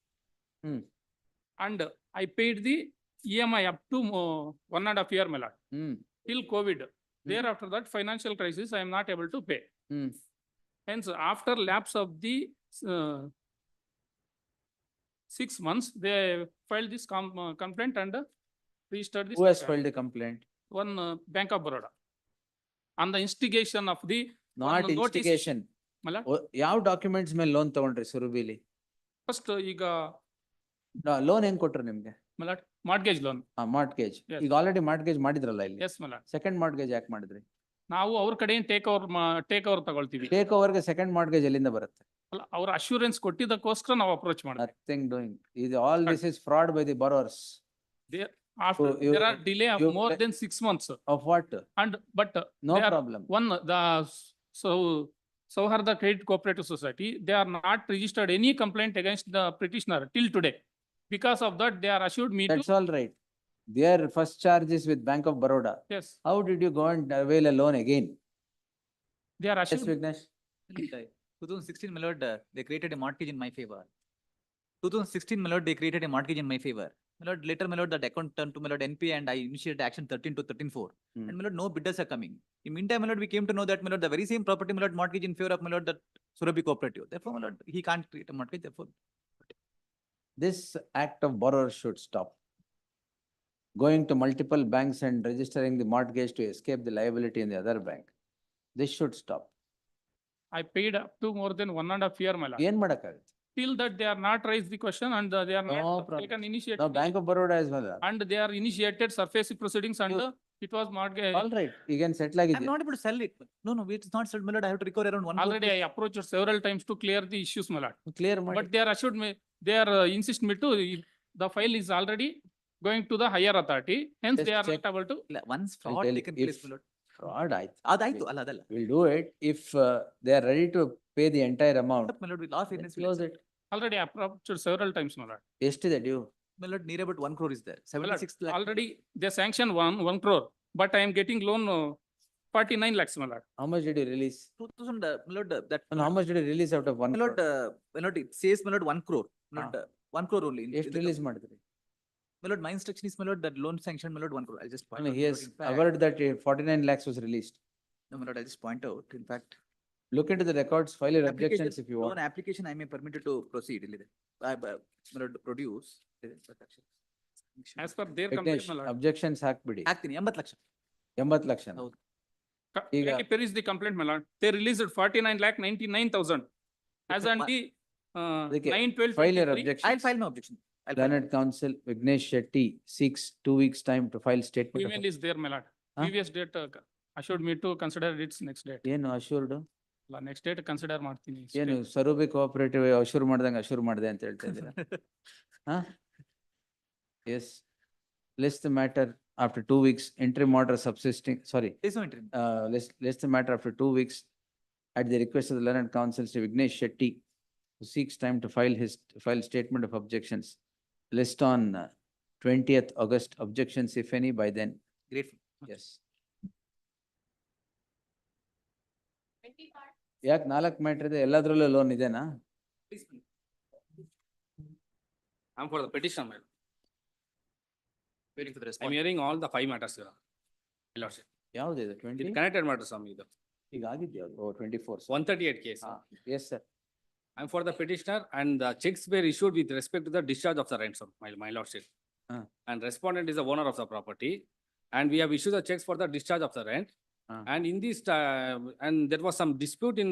And I paid the EMI up to 1.5 years, my lord, till COVID. Thereafter that financial crisis, I am not able to pay. Hence, after lapse of the 6 months, they filed this complaint and registered this. Who has filed the complaint? One Bank of Baroda. On the instigation of the. Not one notice- instigation. My lord, ಯಾವ documents ಮೇಲೆ loan ತಗೊಂಡ್ರಿ ಸುರಬಿಲಿ? first ಈಗ loan ಹೆಂಗ್ ಕೊಟ್ರು ನಿಮ್ಗೆ? my lord, mortgage loan. Mortgage. Yes. ಈಗ already mortgage ಮಾಡಿದ್ರಲ್ಲ ಇಲ್ಲಿ? Yes, my lord. Second mortgage ಯಾಕೆ ಮಾಡಿದ್ರಿ? ನಾವು ಅವ್ರ ಕಡೆ ಟೇಕ್ ಓವರ್ ತಗೊಳ್ತೀವಿ. ಟೇಕ್ ಓವರ್ಗೆ ಸೆಕೆಂಡ್ ಮಾರ್ಟ್ಗೇಜ್ ಎಲ್ಲಿಂದ ಬರುತ್ತೆ? ಅಲ್ಲ, ಅವ್ರ ಅಶ್ಯೂರೆನ್ಸ್ ಕೊಟ್ಟಿದ್ದಕ್ಕೋಸ್ಕರ ನಾವು ಅಪ್ರೋಚ್ ಮಾಡಿದ್ವಿ. Nothing doing. All this is fraud by the borrowers. After So you- there are delay of you more pay- than 6 months. Of what? And but No they are problem. one Sauharda Credit Cooperative Society, they are not registered any complaint against the petitioner till today. Because of that, they are assured me to. That's all right. Their first charge is with Bank of Baroda. Yes, How did you go and avail a loan again? they are Yes, assured. Vignesh. 2016, my lord, they created a mortgage in my favor. 2016, my lord, they created a mortgage in my favor. My lord, later, my lord, that account turned to my lord NP and I initiated action 13 to 13-4. And my lord, no bidders are coming. In meantime, my lord, we came to know that, my lord, the very same property, my lord, mortgage in favor of, my lord, that Surabhi Cooperative. Therefore, my lord, he can't create a mortgage, therefore. This act of borrower should stop. Going to multiple banks and registering the mortgage to escape the liability in the other bank. This should stop. I paid up to more than 1.5 years, my lord. ಏನ್ ಮಾಡಕ್ಕಾಗುತ್ತೆ? Till that they are not raised the question and they are No not problem. taken initiative. Now Bank of Baroda as well. And they are initiated surface proceedings and it was mortgage. All right, again settle I'm ಆಗಿದೆ. not able to sell it. No, it's not sold, my lord. I have to recover around 1 crore. Already I approached several times to clear the issues, my lord. Clear ಮಾಡಿ. But they are assured me, they are insist me to, the file is already going to the higher authority, hence Just they are check. not able to. Once I'll fraud tell taken if- place, my lord. Fraud, ಅದಾಯ್ತು ಅಲ್ಲ ಅದಲ್ಲ. we'll do it if they are ready to pay the entire amount. My lord, with law Then fairness. close it. Already approached several times, my lord. Eಷ್ಟಿದೆ due? My lord, near about 1 crore is there. My lord, 76 lakh. already they sanctioned one crore, but I am getting loan 49 lakhs, my lord. How much did you release? 2000, my lord, that. And how much did you release out of 1 My crore? lord, my lord, it says, my lord, 1 crore. My lord, 1 crore only. ಎಷ್ಟು release ಮಾಡಿದ್ರಿ? My lord, my instruction is, my lord, that loan sanction, my lord, 1 crore. I'll just point No, out. he my has lord, in fact- averred that 49 lakhs was released. No, my lord, I'll just point out, in fact. Look into the records, file your Application, objections if you want. loan application, I may permitted to proceed. ಇಲ್ಲಿದೆ. My lord, produce. As per their Vignesh, complaint, my lord. objections ಹಾಕ್ಬಿಡಿ. ಹಾಕ್ತೀನಿ 80 ಲಕ್ಷ. 80 ಲಕ್ಷ. ಹೌದು. ಈಗ- Can you peruse the complaint, my lord? They released 49 lakh 99,000 as on the ಅದಕ್ಕೆ 9/12/23. file your objections. I'll file my objection. I'll file my Learned counsel Vignesh Shetty seeks 2 weeks time to file statement. Email is there, my lord. Huh? Previous date assured me to consider its next date. ಏನು assured? Next date consider ಮಾಡ್ತೀನಿ. ಏನು ಸರೂಬಿ cooperative ಅಶೂರ್ ಮಾಡ್ದೆ ಅಂತ ಹೇಳ್ತಾ ಇದ್ದೀರಾ? ಹಾ? Yes. List the matter after 2 weeks, interim order subsisting, sorry. There's no interim. List the matter after 2 weeks at the request of the learned counsel, Sri Vignesh Shetty, who seeks time to file statement of objections. List on 20th August, objections if any by then. Grateful. Yes. ಯಾಕೆ 4 matter ಇದೆ, ಎಲ್ಲದ್ರಲ್ಲೂ loan ಇದೆನಾ? Please. I'm for the petition, my lord. Waiting for the I'm response. hearing all the 5 matters, your lordship. ಯಾವ್ದಿದೆ? 20? Connected matters, Swami, ಇದು. ಈಗ ಆಗಿದ್ಯಾ? 24. 138 case. Yes, sir. I'm for the petitioner and the checks were issued with respect to the discharge of the rent, sir, my lordship. And respondent is the owner of the property and we have issued the checks for the discharge of the rent. And in this, and there was some dispute in,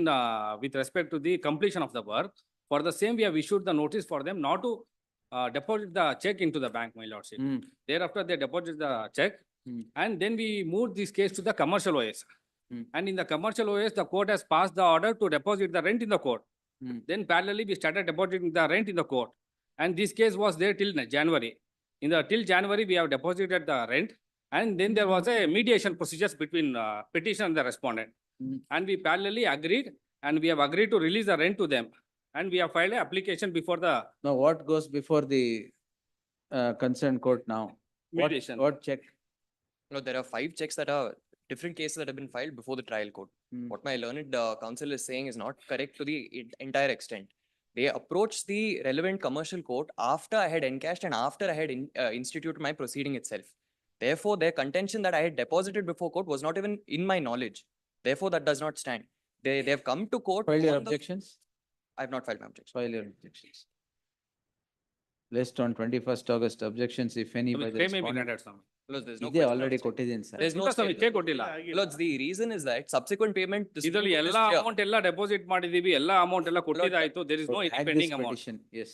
with respect to the completion of the work. For the same, we have issued the notice for them not to deposit the check into the bank, my lordship. Thereafter, they deposit the check and then we moved this case to the commercial OS. And in the commercial OS, the court has passed the order to deposit the rent in the court. Then parallelly, we started depositing the rent in the court. And this case was there till January. Till January, we have deposited the rent. And then there was a mediation procedures between petitioner and the respondent. And we parallelly agreed and we have agreed to release the rent to them. And we have filed an application before the Now what goes before the concerned court now? mediation. What check? No, there are 5 checks that are different cases that have been filed before the trial court. What my learned counsel is saying is not correct to the entire extent. They approached the relevant commercial court after I had encashed and after I had instituted my proceeding itself. Therefore, their contention that I had deposited before court was not even in my knowledge. Therefore, that does not stand. They have come to court. File your on the- objections? I have not filed my objection. File your objections. List on 21st August, objections if any by the They may be respondent. granted, Swami. Look, there's no ಇದೇ question of already stay. ಕೊಟ್ಟಿದ್ದೀನಿ sir. There's no ಇಲ್ಲ ಸ್ವಾಮಿ, stay. check ಕೊಟ್ಟಿಲ್ಲ. Look, the reason is that subsequent payment. the Supreme ಇದರಲ್ಲಿ Court is ಎಲ್ಲ clear. Amount ಎಲ್ಲ deposit ಮಾಡಿದೀವಿ, ಎಲ್ಲ amount ಎಲ್ಲ ಕೊಟ್ಟಿದ್ದಾಯ್ತು. There is no any Add this pending amount. petition, yes.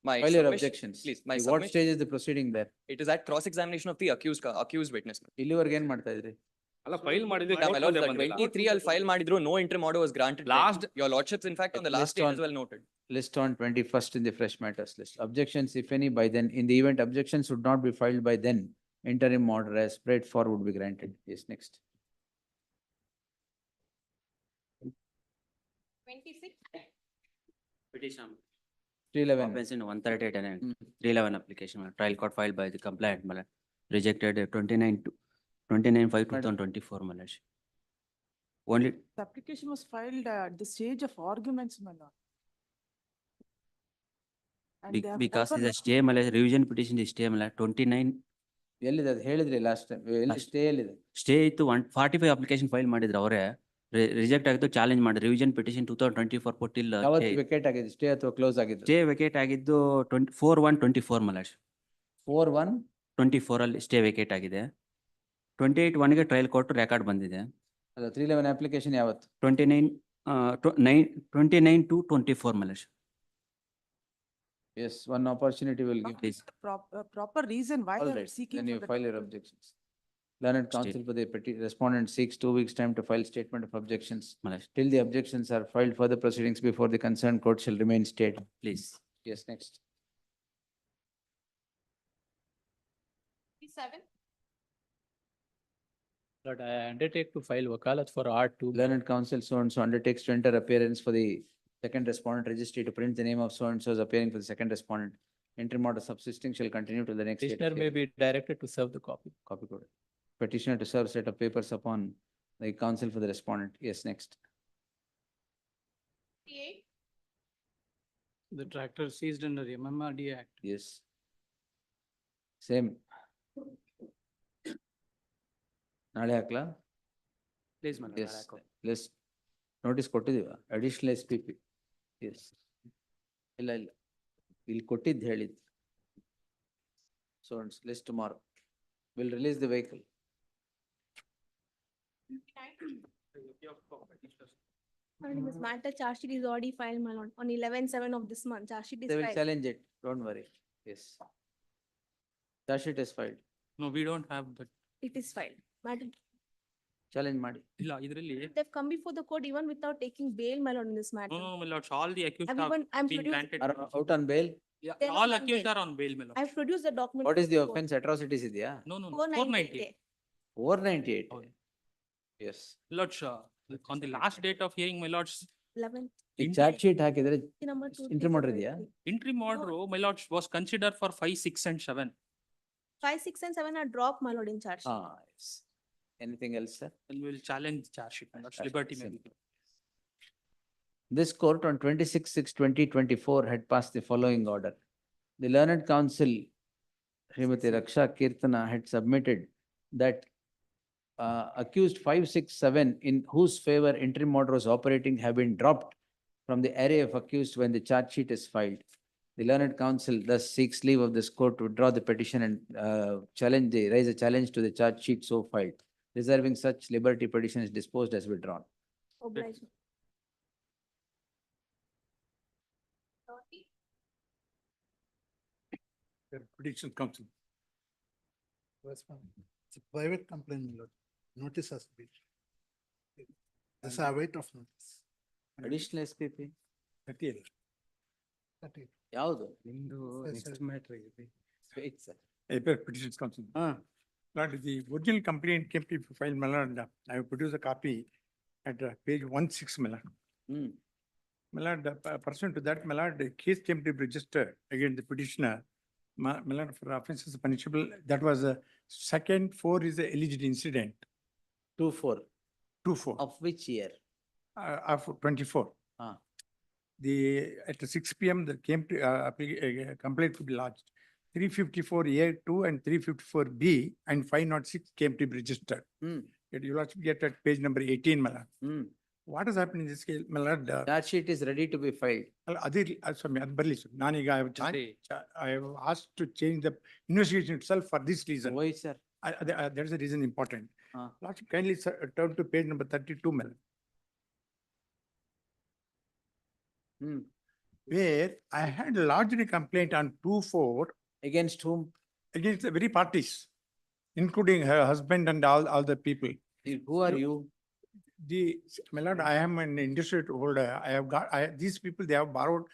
My File your submission- objections. Please, my What submission, stage is the proceeding there? it is at cross-examination of the accused witness. ಇಲ್ಲಿವರೆಗೆ ಏನ್ ಮಾಡ್ತಾ ಇದ್ರಿ? ಅಲ್ಲ file ಮಾಡಿದ್ವಿ. Yeah, my lord, the 23 I'll file ಮಾಡಿದ್ರು, no interim order was granted. Last- Your lordships, in fact, on the last List date on- as well noted. List on 21st in the fresh matters list. Objections if any by then. In the event objections would not be filed by then, interim order as spread forward would be granted. Yes, next. 26. Petition. 311. Offense in 138 and 311 application, trial court filed by the complainant, rejected 29/5/2024, Only The application was filed at the stage of arguments, my lord. And they have because never the stay, revision petition is stay, 29 ಎಲ್ಲಿದೆ ಅದು ಹೇಳಿದ್ರಿ last time, ಎಲ್ಲಿ stay ಎಲ್ಲಿದೆ? Stay ಇತ್ತು. 145 application file ಮಾಡಿದ್ರು ಅವರೇ, reject ಆಗಿತ್ತು, challenge ಮಾಡಿ ರಿವಿಷನ್ ಪಿಟಿಷನ್ 2024 ಕೊಟ್ಟಿಲ್ಲ. ಯಾವತ್ತು ವೇಕೇಟ್ ಆಗಿದೆ ಸ್ಟೇ ಅಥವಾ ಕ್ಲೋಸ್ ಆಗಿದ್ದು? ಸ್ಟೇ ವೇಕೇಟ್ ಆಗಿದ್ದು 4/1/24 ಮಲೇಶ್. 4/1/24 ಅಲ್ಲಿ ಸ್ಟೇ ವೇಕೇಟ್ ಆಗಿದೆ. 28/1 ಗೆ ಟ್ರಯಲ್ ಕೋರ್ಟ್ ರೆಕಾರ್ಡ್ ಬಂದಿದೆ. ಅಲ್ಲ 311 ಅಪ್ಲಿಕೇಶನ್ ಯಾವತ್ತು? 29/2/24 Mallesh. Yes, one opportunity will give. Please. Proper reason why All they are right, seeking. then you for the file your document. objections. Learned counsel for the respondent seeks 2 weeks time to file statement of objections. Malesh. Till the objections are filed, further proceedings before the concerned court shall remain stayed. Please. Yes, next. 37. But I undertake to file wakalat for R2. Learned counsel so and so undertakes to enter appearance for the second respondent registry to print the name of so and so as appearing for the second respondent. Interim order subsisting shall continue to the next date. of Petitioner may hearing. be directed to serve the copy. Copy code. Petitioner to serve set of papers upon the counsel for the respondent. Yes, next. The tractor seized under MMRD Act. Yes. Same. ನಾಳೆ ಹಾಕ್ಲಾ? Please, my lord. Yes, let's notice ಕೊಟ್ಟಿದೀವ additional SPP. Yes. ಇಲ್ಲ ಇಲ್ಲ. ಇಲ್ಲಿ ಕೊಟ್ಟಿದ್ದು ಹೇಳಿದ್ದು. So let's tomorrow. We'll release the vehicle. This matter charge sheet is already filed, my lord, on 11/7 of this month. Charge sheet is They will filed. challenge it. Don't worry. Yes. Charge sheet is filed. No, we don't have that. It is filed. Madam, Challenge ಮಾಡಿ. ಇಲ್ಲ ಇದರಲ್ಲಿ they've come before the court even without taking bail, my lord, in this matter. no, my lords, all the accused have Everyone, I'm been producing, granted. Are out on bail? Yeah, They're all not on accused bail. are on bail, my lord. I've produced the document. What is the before court. offense? Atrocities ಇದೆಯಾ? No, no, no, 498. 498. Oh, yeah. Yes. Lords, on the last date of hearing, my lords, 11. ಈಗ charge sheet ಹಾಕಿದ್ರೆ Number 2. interim order ಇದೆಯಾ? interim order, my lords, was considered for 5, 6 and 7. 5, 6 and 7 are dropped, my lord, in charge sheet. Ah, yes. Anything else, sir? And we will challenge the charge sheet, my lords, Charge sheet, liberty may simple. be. This court on 26/6/2024 had passed the following order. The learned counsel, Srimati Raksha Kirtana, had submitted that accused 5, 6, 7 in whose favor interim order was operating have been dropped from the array of accused when the charge sheet is filed. The learned counsel thus seeks leave of this court to withdraw the petition and raise a challenge to the charge sheet so filed. Reserving such liberty, petition is disposed as withdrawn. Obliged. Prediction counsel. It's a private complaint, my lord. Notice has been. That's a weight of notice. Additional SPP? 30. 30. ಯಾವುದು? Yes, Next sir. matter ಇದೆ. Wait, sir. Petitions counsel. Lord, the original complaint came to file, my lord. I will produce a copy at page 16, my lord. Hmm. My lord, pursuant to that, my lord, the case came to be registered against the petitioner. My lord, for offences punishable, that was a second 4 is a alleged incident, 2/4. 2/4 Of which year? of 24. Ah. At 6 PM, the came to, complaint to be lodged. 354A2 and 354B and 506 came to be registered. Hmm. You will also get at page number 18, my lord. Hmm. What has happened in this case, my lord? Charge sheet is ready to be filed. Swami, ಅದು ಬರ್ಲಿ sir. ನಾನೀಗ I have asked to change the investigation itself for this reason. Why, sir? That is the reason important. Ah. Lordship, kindly turn to page number 32, my lord. Hmm. Where I had lodged a complaint on 2/4 Against whom? against the very parties, including her husband and all the people. Who are you? My lord, I am an industry holder. I have got, these people, they have borrowed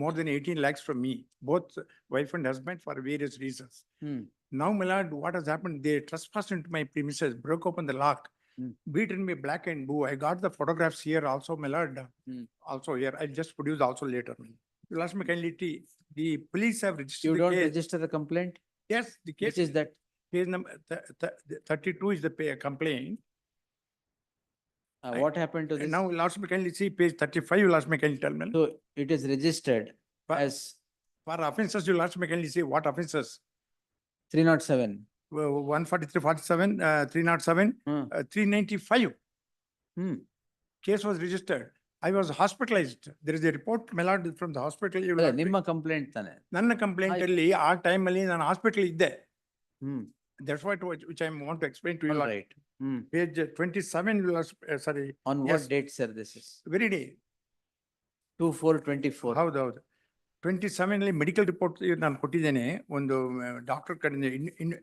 more than 18 lakhs from me, both wife and husband for various reasons. Hmm. Now, my lord, what has happened? They trespassed into my premises, broke open the lock, beaten me black and blue. I got the photographs here also, my lord. Also here, I'll just produce also later. You ask me kindly, the police have registered You the don't case. register the complaint? Yes, the case. Which is that? Case number 32 is the complaint. What happened to this? Now, last me kindly see page 35, you last me kindly tell me. So it is registered as For offences, you last me kindly see what offences? 307. 143, 47, 307, 395. Case was registered. I was hospitalized. There is a report, my lord, from the hospital. You will ಅಲ್ಲ, not ನಿಮ್ಮ complaint ತಾನೆ? ನನ್ನ complaint ಅಲ್ಲಿ ಆ time ಅಲ್ಲಿ ನಾನು hospital ಇದ್ದೆ. Hmm. That's what which I want to explain to you. All Lord. right. Hmm. Page 27, you last, sorry. On Yes. what date, sir, this is? Very day. 2/4/24. ಹೌದು. 27 ಅಲ್ಲಿ medical report ನಾನು ಕೊಟ್ಟಿದ್ದೇನೆ. ಒಂದು doctor ಕಡೆಯಿಂದ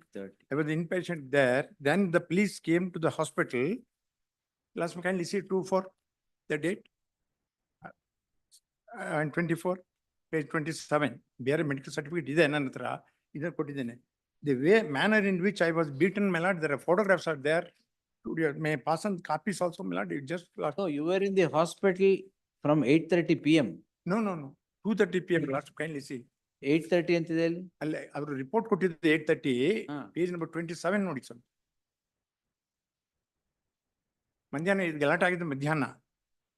I was inpatient there. Then the police came to the hospital. Last kindly see 2/4, the date. And 24, page 27. ಬೇರೆ medical certificate ಇದೆ ನನ್ನ ಹತ್ರ, ಇದನ್ನು ಕೊಟ್ಟಿದ್ದೇನೆ. The way manner in which I was beaten, my lord, there are photographs are there May I pass on copies also, my lord? You just, No, you were in the hospital from 8:30 PM. no, 2:30 PM, last kindly see. 8:30 ಅಂತಿದೆ ಅಲ್ಲಿ. ಅಲ್ಲೇ ಅವರು report ಕೊಟ್ಟಿದ್ದು 8:30, ಹಾ. Page number 27 ನೋಡಿ sir. ಮಧ್ಯಾಹ್ನ ಇದು ಗಲಾಟೆ ಆಗಿದ್ದು ಮಧ್ಯಾಹ್ನ.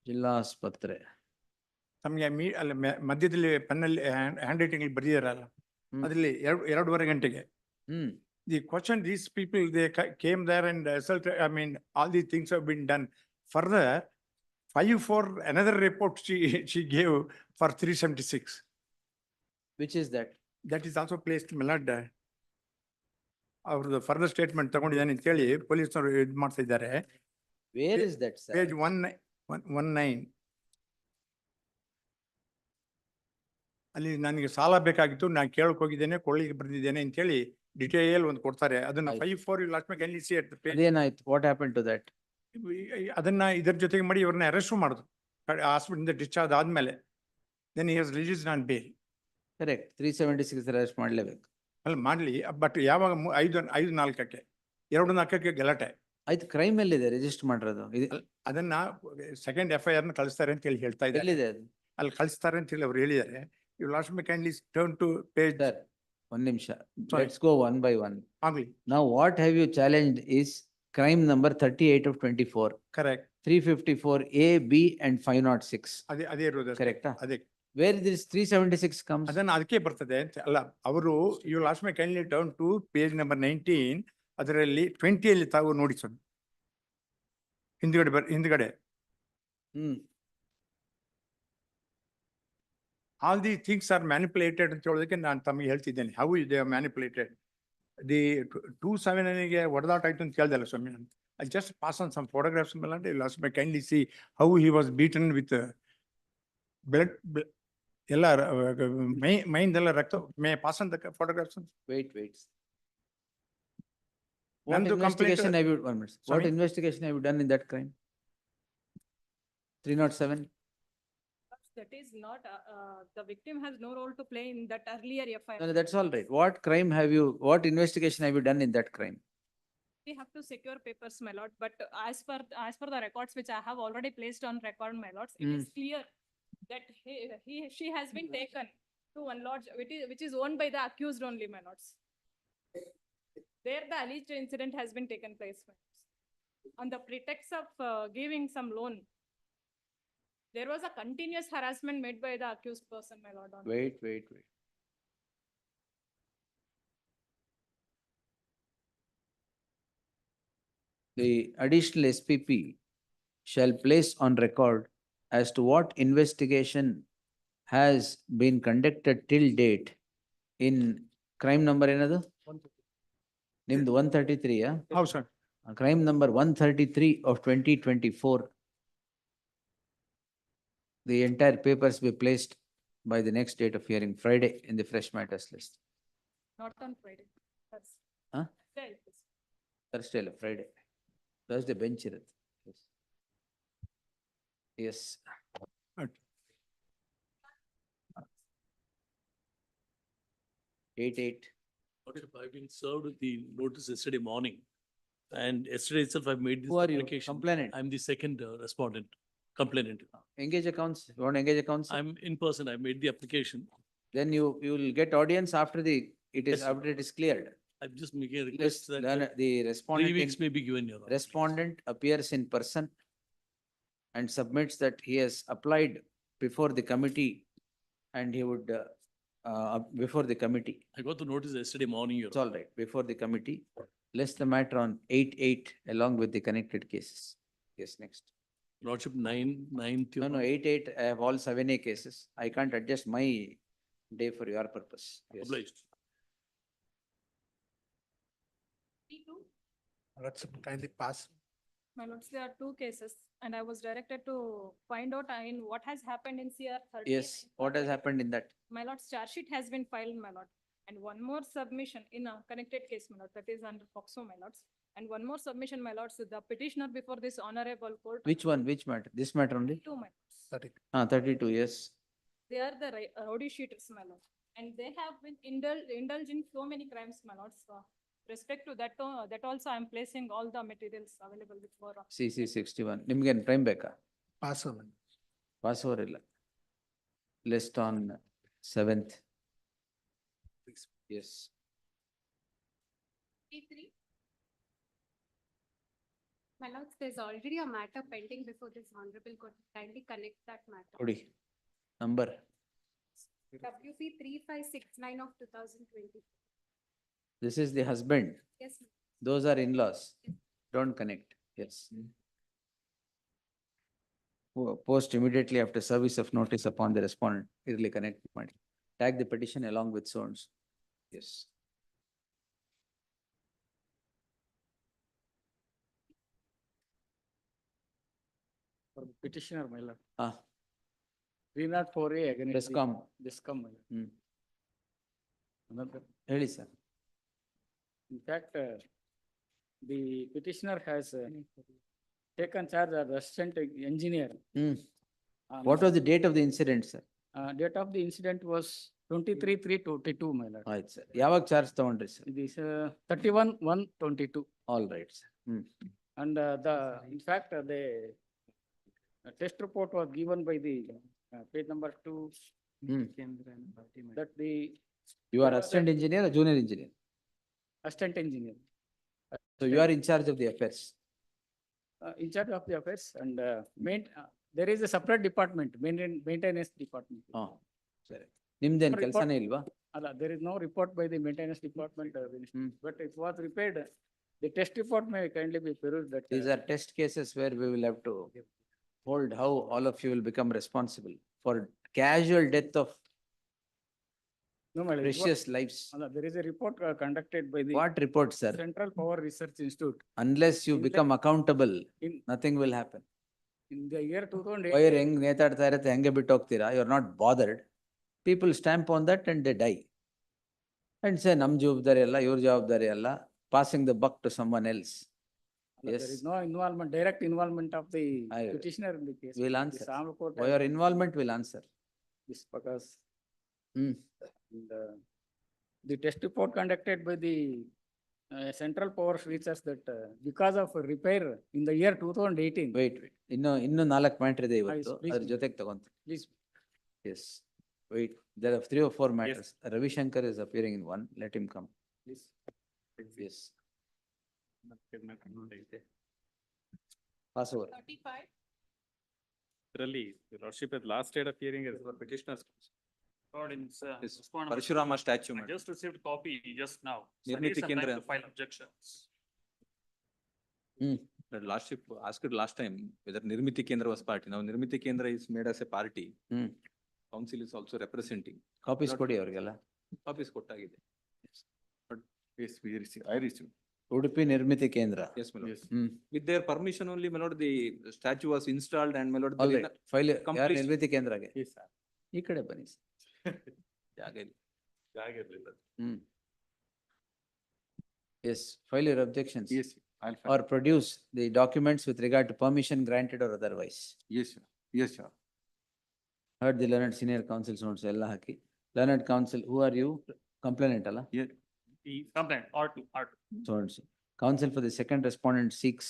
ಜಿಲ್ಲಾ ಆಸ್ಪತ್ರೆ. ತಮಗೆ ಅಲ್ಲಿ ಮಧ್ಯದಲ್ಲಿ ಪೆನ್ನಲ್ಲಿ ಹ್ಯಾಂಡ್ ರೈಟಿಂಗ್ ಅಲ್ಲಿ ಬರೆದಿದಾರಲ್ಲ, ಅದ್ರಲ್ಲಿ 2:30 ಗಂಟೆಗೆ. The question, these people, they came there and assaulted, I mean, all these things have been done. Further, 5 for another report she gave for 376. Which is that? That is also placed, my lord. ಅವ್ರದ್ದು further statement ತಗೊಂಡಿದ್ದಾನೆ ಅಂತ ಹೇಳಿ ಪೊಲೀಸ್ನವರು ಇದು ಮಾಡ್ತಾ ಇದ್ದಾರೆ. Where is that, sir? Page 19. ಅಲ್ಲಿ ನನಗೆ ಸಾಲ ಬೇಕಾಗಿತ್ತು, ನಾನು ಕೇಳಕ್ ಹೋಗಿದ್ದೇನೆ, ಕೊಳ್ಳಿಗೆ ಬಂದಿದ್ದೇನೆ ಅಂತ ಹೇಳಿ ಡಿಟೇಲ್ ಒಂದು ಕೊಡ್ತಾರೆ. ಅದನ್ನ 5 you last make any see at the page. ಅದೇನಾಯ್ತು? What happened to that? ಅದನ್ನ ಇದರ ಜೊತೆಗೆ ಮಾಡಿ ಇವ್ರನ್ನ ಅರೆಸ್ಟ್ ಮಾಡಿದ್ರು ಹಾಸ್ಪಿಟಲ್ ಇಂದ ಡಿಸ್ಚಾರ್ಜ್ ಆದ್ಮೇಲೆ. Then he has released on bail. Correct. 376 arrest ಮಾಡ್ಲೇಬೇಕು. ಅಲ್ಲಿ ಮಾಡ್ಲಿ, ಬಟ್ ಯಾವಾಗ 5:04 2:04 ಗಲಾಟೆ ಆಯ್ತು. ಕ್ರೈಮ್ ಎಲ್ಲಿದೆ ರಿಜಿಸ್ಟರ್ ಮಾಡಿರೋದು? ಅದನ್ನ ಸೆಕೆಂಡ್ FIR ನ ಕಳಿಸ್ತಾರೆ ಅಂತ ಹೇಳಿ ಹೇಳ್ತಾ ಇದ್ದಾರೆ. ಎಲ್ಲಿದೆ ಅದು? ಅಲ್ಲಿ ಕಳಿಸ್ತಾರೆ ಅಂತ ಹೇಳಿ ಅವ್ರು ಹೇಳಿದ್ದಾರೆ. You last may kindly turn to page. Sir, one ನಿಮಿಷ. Sorry. Let's go one by one. ಆಗ್ಲಿ. Now what have you challenged is crime number 38 of 24. Correct. 354 A, B and 506. ಅದೇ ಇರೋದು. Correct? ಅದೇ. Where this 376 comes? ಅದನ್ನ ಅದಕ್ಕೆ ಬರ್ತದೆ ಅಂತ ಅಲ್ಲ. ಅವರು you last may kindly turn to page number 19. ಅದರಲ್ಲಿ 20 ಅಲ್ಲಿ ತಾವು ನೋಡಿ ಸರ್. ಹಿಂದ್ಗಡೆ. All these things are manipulated ಅಂತ ಹೇಳೋದಕ್ಕೆ ನಾನು ತಮಗೆ ಹೇಳ್ತಿದ್ದೇನೆ. How they are manipulated. The 27 ಹೊಡೆದಾಟ ಆಯ್ತು ಅಂತ ಕೇಳ್ದಲ್ಲ ಸ್ವಾಮಿ. I just pass on some photographs. You last may kindly see how he was beaten with blood. ಎಲ್ಲ ಮೈಂದೆಲ್ಲ ರಕ್ತ. May I pass on the photographs? Wait. What investigation have you, 1 minute. What Sorry? investigation have you done in that crime? 307? That is not, the victim has no role to play in that earlier FIR. No, that's all right. What investigation have you done in that crime? We have to secure papers, my lord, but as per the records which I have already placed on record, my lords, it is clear that she has been taken to one lodge, which is owned by the accused only, my lords. There the alleged incident has been taken place, my lords. On the pretext of giving some loan, there was a continuous harassment made by the accused person, my lord. Wait. The additional SPP shall place on record as to what investigation has been conducted till date in crime number another? Nimdu 133, yeah? How, sir? Crime number 133 of 2024. The entire papers be placed by the next date of hearing, Friday, in the fresh matters list. Not on Friday. Huh? Thursday. Thursday ಅಲ್ಲ, Friday. Thursday bench ಇರುತ್ತೆ. Yes. Okay. 8. I've been served with the notice yesterday morning. And yesterday itself, I made this Who are you? application. Complainant? I'm the second respondent, complainant. Engage accounts. You want to engage accounts? I'm in person. I made the application. Then you will get audience after Yes, sir. it is cleared. I'm just making a Yes, request that the 3 respondent, weeks may be given here. respondent appears in person and submits that he has applied before the committee and he would, before the committee. I got the notice yesterday morning. It's all right, before the committee. List the matter on 8 along with the connected cases. Yes, next. Lordship 9. No, 8, I have all 7A cases. I can't adjust my day for your purpose. Yes. Obliged. Let's kindly pass. My lords, there are 2 cases and I was directed to find out in what has happened in CR 30. Yes, what has happened in that? My lord's charge sheet has been filed, my lord. And one more submission in a connected case, my lord, that is under FOXO, my lords. And one more submission, my lords, the petitioner before this honorable court. Which one? Which matter? This matter only? 2, my lords. 32, yes. They are the rowdy sheeters, my lord. And they have been indulged in so many crimes, my lords. respect to that, that also I'm placing all the materials available before. CC 61. ನಿಮ್ಗೇನ್ time ಬೇಕಾ? Pass over. Pass over ಇಲ್ಲ. List on 7th. Yes. P3. My lords, there's already a matter pending before this honorable court. Kindly connect that matter. ಕೊಡಿ. Number. WP 3569 of 2020. This is the husband. Yes, ma'am. Those are in-laws. Don't connect. Yes. Post immediately after service of notice upon the respondent. Early connect ಮಾಡಿ. Tag the petition along with so-and-so. Yes. For the petitioner, my lord. 304A against Discom. Discom, my lord. Another. ಹೇಳಿ sir. In fact, the petitioner has taken charge as assistant engineer. What was the date of the incident, sir? Date of the incident was 23/3/22, my lord. ಆಯ್ತು sir. ಯಾವಾಗ charge ತಗೊಂಡ್ರಿ sir? This 31/1/22. All right sir. And in fact, the test report was given by the page number 2. That the. You are assistant engineer or junior engineer? Assistant engineer. So you are in charge of the affairs. In charge of the affairs and there is a separate department, maintenance department. ಸರಿ. ನಿಮ್ದೇನ್ ಕೆಲಸನೇ ಇಲ್ವಾ? There is no report by the maintenance department, but it was repaired. The test report may kindly be perused that. These are test cases where we will have to hold how all of you will become responsible for casual death of No, my lord, precious lives. There is a report conducted by the. What report, sir? Central Power Research Institute. Unless you In become accountable, in- nothing will happen. In the year 2008. Wire ಹೆಂಗ್ ನೇತಾಡ್ತಾ ಇರತ್ತೆ ಹೆಂಗೆ ಬಿಟ್ಟು ಹೋಗ್ತೀರಾ? You are not bothered. People stamp on that and they die. And say ನಮ್ ಜವಾಬ್ದಾರಿ ಅಲ್ಲ, ಇವ್ರ ಜವಾಬ್ದಾರಿ ಅಲ್ಲ, passing the buck to someone else. Yes. There is no involvement, direct involvement of the I- petitioner in the case. We'll The answer. Samla court For your involvement, we'll answer. This because. Hmm. And, the test report conducted by the Central Power Research that because of repair in the year 2018. Wait. ಇನ್ನು 4 matter ಇದೆ ಇವತ್ತು. please, ಅದ್ರ ಜೊತೆಗೆ ತಗೊಂತೀವಿ. Please. Yes. Wait, there are 3 or 4 matters. Ravi Shankar is appearing in one. Let him come. Please. Yes. Pass over. 35. Really, your lordship, at last date of hearing is for petitioners. Lord, in Parashurama statue. I just received copy just now. So I need Nirmiti some time Kendra. to file objections. The lordship asked last time whether Nirmiti Kendra was party. Now Nirmiti Kendra is made as a party. Council is also representing. Copies ಕೊಡಿ ಅವರಿಗೆಲ್ಲ. Copies ಕೊಟ್ಟಾಗಿದೆ. But yes, we receive, I received. Udupi ನಿರ್ಮಿತಿ ಕೇಂದ್ರ. Yes, my lord. With their permission only, my lord, the statue was installed and my lord. All right. File ಯಾರು Complete- ನಿರ್ಮಿತಿ ಕೇಂದ್ರಗೆ? Yes, sir. ಈ ಕಡೆ ಬನ್ನಿ sir. ಜಾಗ ಇಲ್ಲ. ಜಾಗ ಇರ್ಲಿಲ್ಲ. Yes, file your objections. Yes, I'll. Or produce the documents with regard to permission granted or otherwise. Yes, sir. Yes, sir. Heard the learned senior counsel sounds ಎಲ್ಲ ಹಾಕಿ. Learned counsel, who are you? Complainant ಅಲ್ಲ? Yeah. The complaint, R2. So and so. Counsel for the second respondent seeks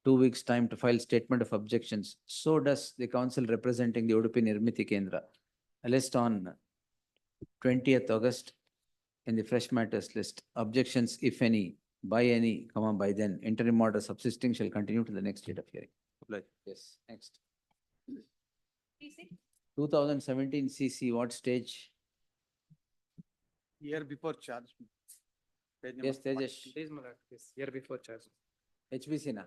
2 weeks' time to file statement of objections. So does the counsel representing the Udupi Nirmiti Kendra. A list on 20th August in the fresh matters list. Objections, if any, by any, by then, interim order subsisting shall continue to the next date of hearing. Yes, next. 2017 CC, what stage? Year before charge. Yes, Tejas. Please, my lord, yes, year before charge. HBC na?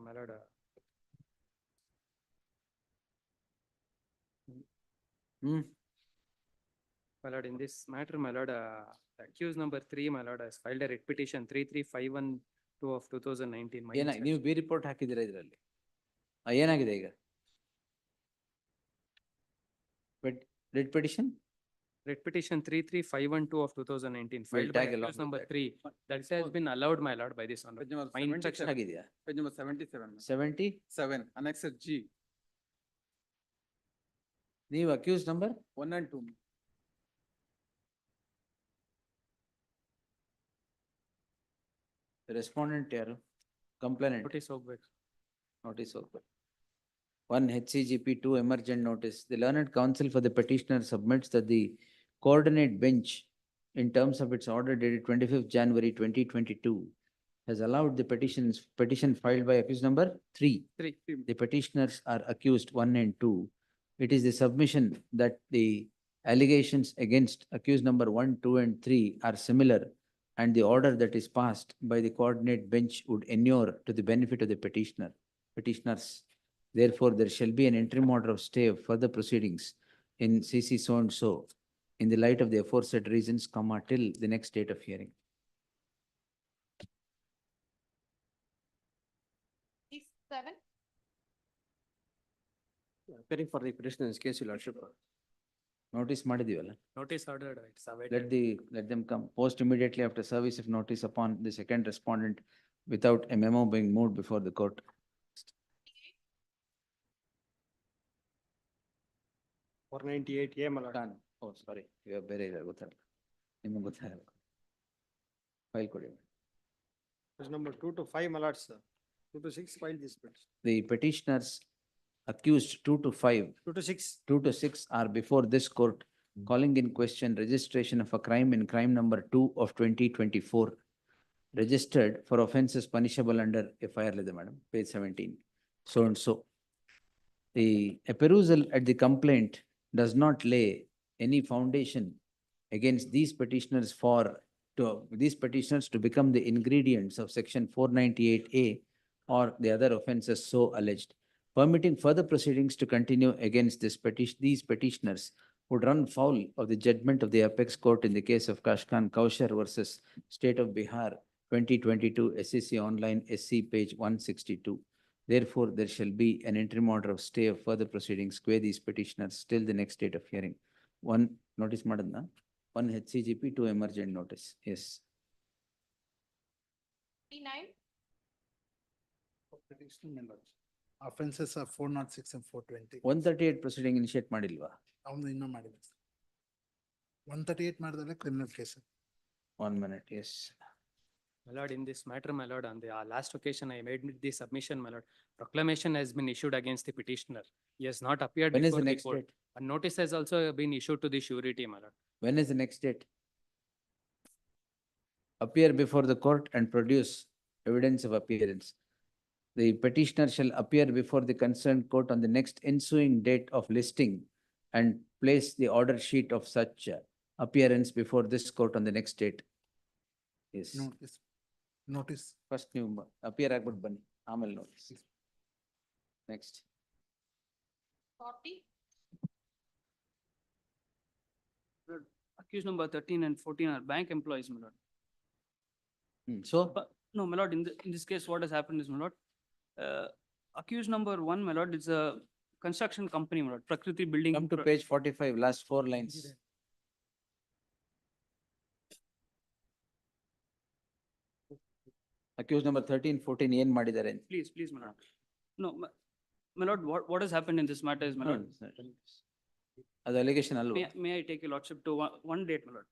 My lord. My lord, in this matter, my lord, accused number 3, my lord, has filed a writ petition 33512 of 2019. ಏನಾಗಿ ನೀವು B report ಹಾಕಿದ್ದೀರಾ ಇದರಲ್ಲಿ? ಏನಾಗಿದೆ ಈಗ? Writ petition? Writ petition 33512 of 2019, filed by tag along accused with number that. 3. That has been allowed, my lord, by this honorable. My instruction. ಆಗಿದೆಯಾ? Page number 77. 77? Annex G, ನೀವು accused number? 1 and 2. Respondent yaru? Complainant. Notice ಹೋಗ್ಬೇಕು. Notice open. One HCGP, two emergent notice. The learned counsel for the petitioner submits that the coordinate bench in terms of its order dated 25th January 2022 has allowed the petition filed by accused number 3. The petitioners are accused 1 and 2. It is the submission that the allegations against accused number 1, 2 and 3 are similar and the order that is passed by the coordinate bench would inure to the benefit of the petitioners. Therefore, there shall be an interim order of stay of further proceedings in CC so and so in the light of the aforesaid reasons, till the next date of hearing. Seven. Appearing for the petitioner in this case, your lordship. Notice madidivalla. Notice ordered, it's awaited. Let them come. Post immediately after service of notice upon the second respondent without a memo being moved before the court. 498A, my lord. Done. Oh, sorry, you have ಬೇರೆ ಇದೆ ಗೊತ್ತಲ್ಲ. ನಿಮಗೆ ಗೊತ್ತಾಗಲ್ಲ. File ಕೊಡಿ. Page number 2 to 5, my lords. 2 to 6, file this petition. The petitioners accused 2 to 5. 2 to 6. 2 to 6 are before this court, calling in question registration of a crime in crime number 2 of 2024, registered for offences punishable under FIR, madam, page 17, so and so. The perusal at the complaint does not lay any foundation against these petitioners to become the ingredients of section 498A or the other offences so alleged. Permitting further proceedings to continue against these petitioners would run foul of the judgment of the apex court in the case of Kashkan Kaushar versus State of Bihar 2022 SEC Online SC page 162. Therefore, there shall be an interim order of stay of further proceedings where these petitioners till the next date of hearing. One notice madadna, one HCGP, two emergent notice. Yes. 39. Petitioner members. Offenses are 406 and 420. 138 proceeding initiate madilva. ಅವನು ಇನ್ನೂ ಮಾಡಿಲ್ಲ. 138 ಮಾಡಿದ್ರೆ criminal case. 1 minute, yes. My lord, in this matter, my lord, on the last occasion I made the submission, my lord. Proclamation has been issued against the petitioner. He has not appeared When is before the the next court. date? A notice has also been issued to the surety, my lord. When is the next date? Appear before the court and produce evidence of appearance. The petitioner shall appear before the concerned court on the next ensuing date of listing and place the order sheet of such appearance before this court on the next date. Yes. Notice. Notice. First ನೀವು appear ಆಗ್ಬಿಟ್ಟು ಬನ್ನಿ ಆಮೇಲೆ notice. Next. 40. Accused number 13 and 14 are bank employees, my lord. So, No, my lord, in this case, what has happened is, my lord, accused number 1, my lord, is a construction company, my lord, Prakriti Building. come to page 45, last 4 lines. Accused number 13, 14 ಏನ್ ಮಾಡಿದ್ದಾರೆ ಅಂತ. Please, my lord. No, my lord, what has happened in this matter is, my lord. ಅದು allegation ಅಲ್ವಾ? May I take your lordship to one date, my lord?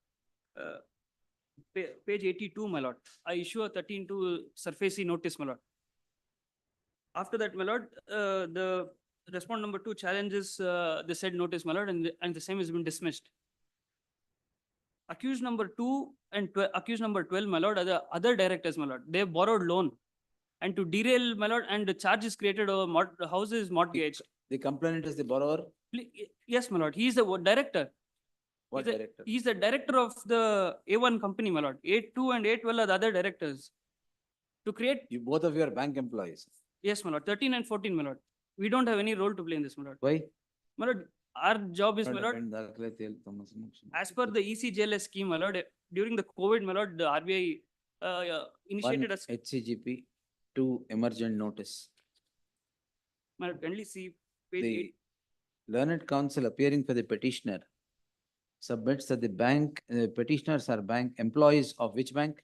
Page 82, my lord. I issue a 13 to surface notice, my lord. After that, my lord, the respondent number 2 challenges the said notice, my lord, and the same has been dismissed. Accused number 2 and accused number 12, my lord, are the other directors, my lord. They borrowed loan. And to derail, my lord, and the charge is created over houses mortgage. The complainant is the borrower? Yes, my lord. He is the director. What director? He is the director of the A1 company, my lord. A2 and A12 are the other directors. To create. You both of you are bank employees. Yes, my lord. 13 and 14, my lord. We don't have any role to play in this, my lord. Why? My lord, our job is, my lord, as per the ECJLS scheme, my lord, during the COVID, my lord, the RBI initiated a. HCGP, 2 emergent notice. My lord, kindly see page The 8. learned counsel appearing for the petitioner submits that the petitioners are bank employees of which bank?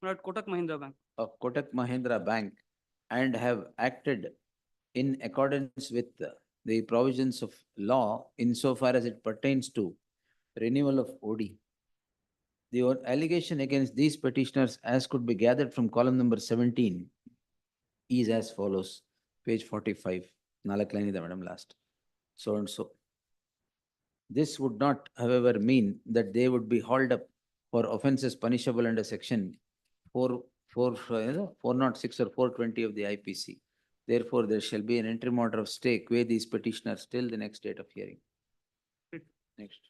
My lord, Kotak Mahindra Bank. Of Kotak Mahindra Bank and have acted in accordance with the provisions of law insofar as it pertains to renewal of OD. The allegation against these petitioners as could be gathered from column number 17 is as follows, page 45, ನಾಲ್ಕು line ಇದೆ madam last. So and so. This would not, however, mean that they would be hauled up for offences punishable under section 406 or 420 of the IPC. Therefore, there shall be an interim order of stay qua these petitioners till the next date of hearing. Next.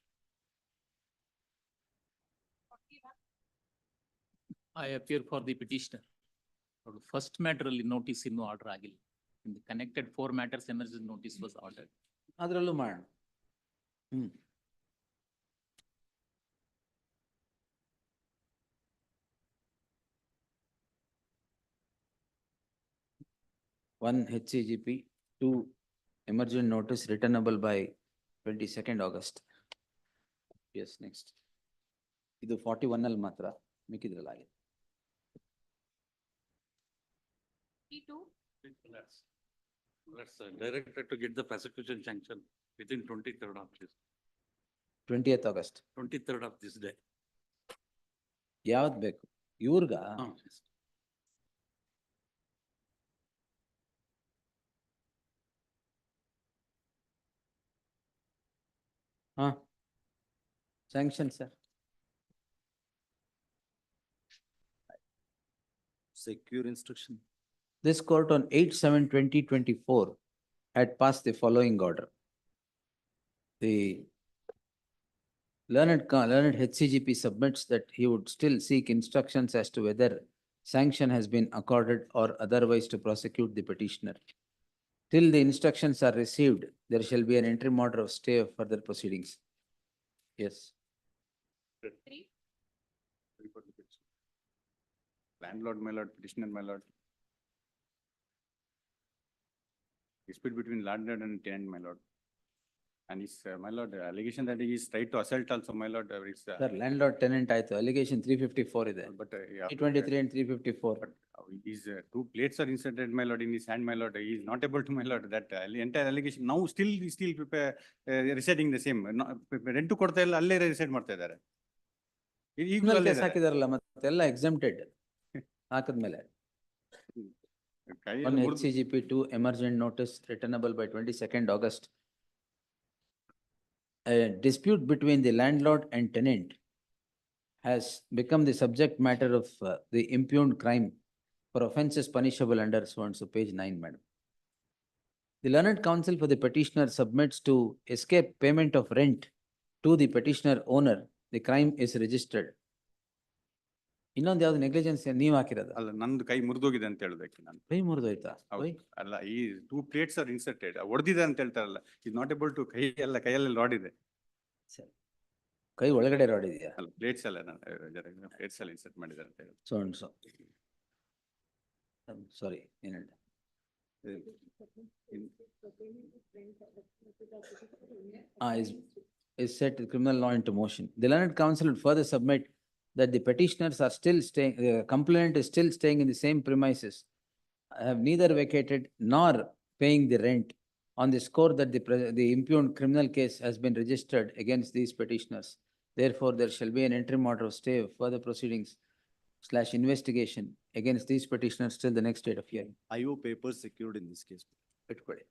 I appear for the petitioner. First matter ಅಲ್ಲಿ notice ಇನ್ನೂ order ಆಗಿಲ್ಲ. In the connected 4 matters emergency notice was ordered. ಅದರಲ್ಲೂ ಮಾಡೋಣ. One HCGP, 2 emergent notice returnable by 22nd August. Yes, next. ಇದು 41 ಅಲ್ಲಿ ಮಾತ್ರ ಮಿಕ್ಕಿದ್ರಲ್ಲ ಆಗಿದೆ. Let's directed to get the prosecution sanction within 23rd of this, 20th August. 23rd of this day. ಯಾವ್ದು ಬೇಕು ಇವ್ರಿಗ? ಹಾ sanction, sir. Secure instruction. This court on 8/7/2024 had passed the following order. The learned HCGP submits that he would still seek instructions as to whether sanction has been accorded or otherwise to prosecute the petitioner. Till the instructions are received, there shall be an interim order of stay of further proceedings. Yes. Landlord, my lord, petitioner, my lord. Dispute between landlord and tenant, my lord. And his, my lord, allegation that he is tried to assault also, my lord, it's. Sir, landlord tenant ಆಯ್ತು, allegation 354 ಇದೆ. But. 323 and 354. But his two plates are inserted, my lord, in his hand, my lord. He is not able to, my lord, that entire allegation now still residing the same. Rent ಕೊಡ್ತಾ ಇಲ್ಲ, ಅಲ್ಲೇ reside ಮಾಡ್ತಾ ಇದ್ದಾರೆ. ಈಗಲೂ ಅಲ್ಲೇ ಇದ್ದಾರೆ. ಹಾಕಿದಾರಲ್ಲ ಮತ್ತೆಲ್ಲ exempted ಹಾಕಿದ್ಮೇಲೆ. One HCGP 2 emergent notice returnable by 22nd August. A dispute between the landlord and tenant has become the subject matter of the impugned crime for offences punishable under so and so, page 9, madam. The learned counsel for the petitioner submits to escape payment of rent to the petitioner owner, the crime is registered. ಇನ್ನೊಂದು ಯಾವ್ದು negligence ನೀವು ಹಾಕಿರೋದು? ಅಲ್ಲ, ನಂದು ಕೈ ಮುರಿದೋಗಿದೆ ಅಂತ ಹೇಳ್ಬೇಕು ನಾನು. ಕೈ ಮುರಿದೋಯ್ತಾ? ಅಲ್ಲ, ಈ ಟೂ ಪ್ಲೇಟ್ಸ್ ಆರ್ ಇನ್ಸರ್ಟೆಡ್, ಹೊಡೆದಿದೆ ಅಂತ ಹೇಳ್ತಾರಲ್ಲ, ಇಸ್ ನಾಟ್ ಏಬಲ್ ಟು ಕೈಯಲ್ಲಿ ರಾಡ್ ಇದೆ. ಕೈ ಒಳಗಡೆ ರಾಡ್ ಇದೆಯಾ? ಅಲ್ಲ, ಪ್ಲೇಟ್ಸ್ ಅಲ್ಲ, ಪ್ಲೇಟ್ಸ್ ಅಲ್ಲಿ ಇನ್ಸರ್ಟ್ ಮಾಡಿದ್ದಾರೆ ಅಂತ ಹೇಳಿ. So and so. ಸಾರಿ, ಏನು ಹೇಳ್ದೆ? Is set criminal law into motion. The learned counsel would further submit that the petitioners are still staying, complainant is still staying in the same premises, have neither vacated nor paying the rent, on the score that the impugned criminal case has been registered against these petitioners. Therefore, there shall be an interim order of stay of further proceedings / investigation against these petitioners till the next date of hearing. IO papers secured in this case. ಇಟ್ಕೊಳ್ಳಿ.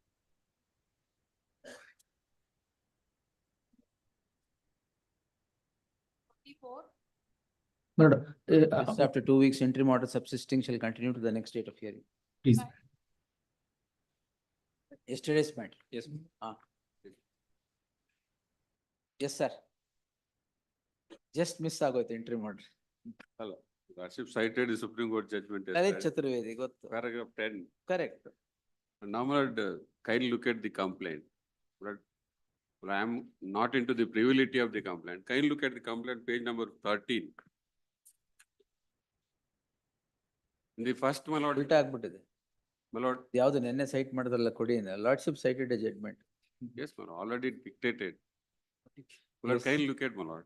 After 2 weeks, interim order subsisting shall continue to the next date of hearing. Please. Yesterday's matter. Yes. Yes, sir. Just miss ಆಗೋಯ್ತು interim order. Hello. Lordship cited the Supreme Court judgment. Lalit Chaturvedi, ಗೊತ್ತು. Paragraph 10. Correct. Now, my lord, kindly look at the complaint. But I am not into the privilege of the complaint. Kindly look at the complaint, page number 13. In the first, my lord. ಉಲ್ಟಾ ಆಗ್ಬಿಟ್ಟಿದೆ. My lord. ಯಾವ್ದು ನೆನ್ನೆ site ಮಾಡಿದ್ರಲ್ಲ ಕೊಡಿ. Lordship cited a judgment. Yes, my lord, already dictated. My lord, kindly look at, my lord.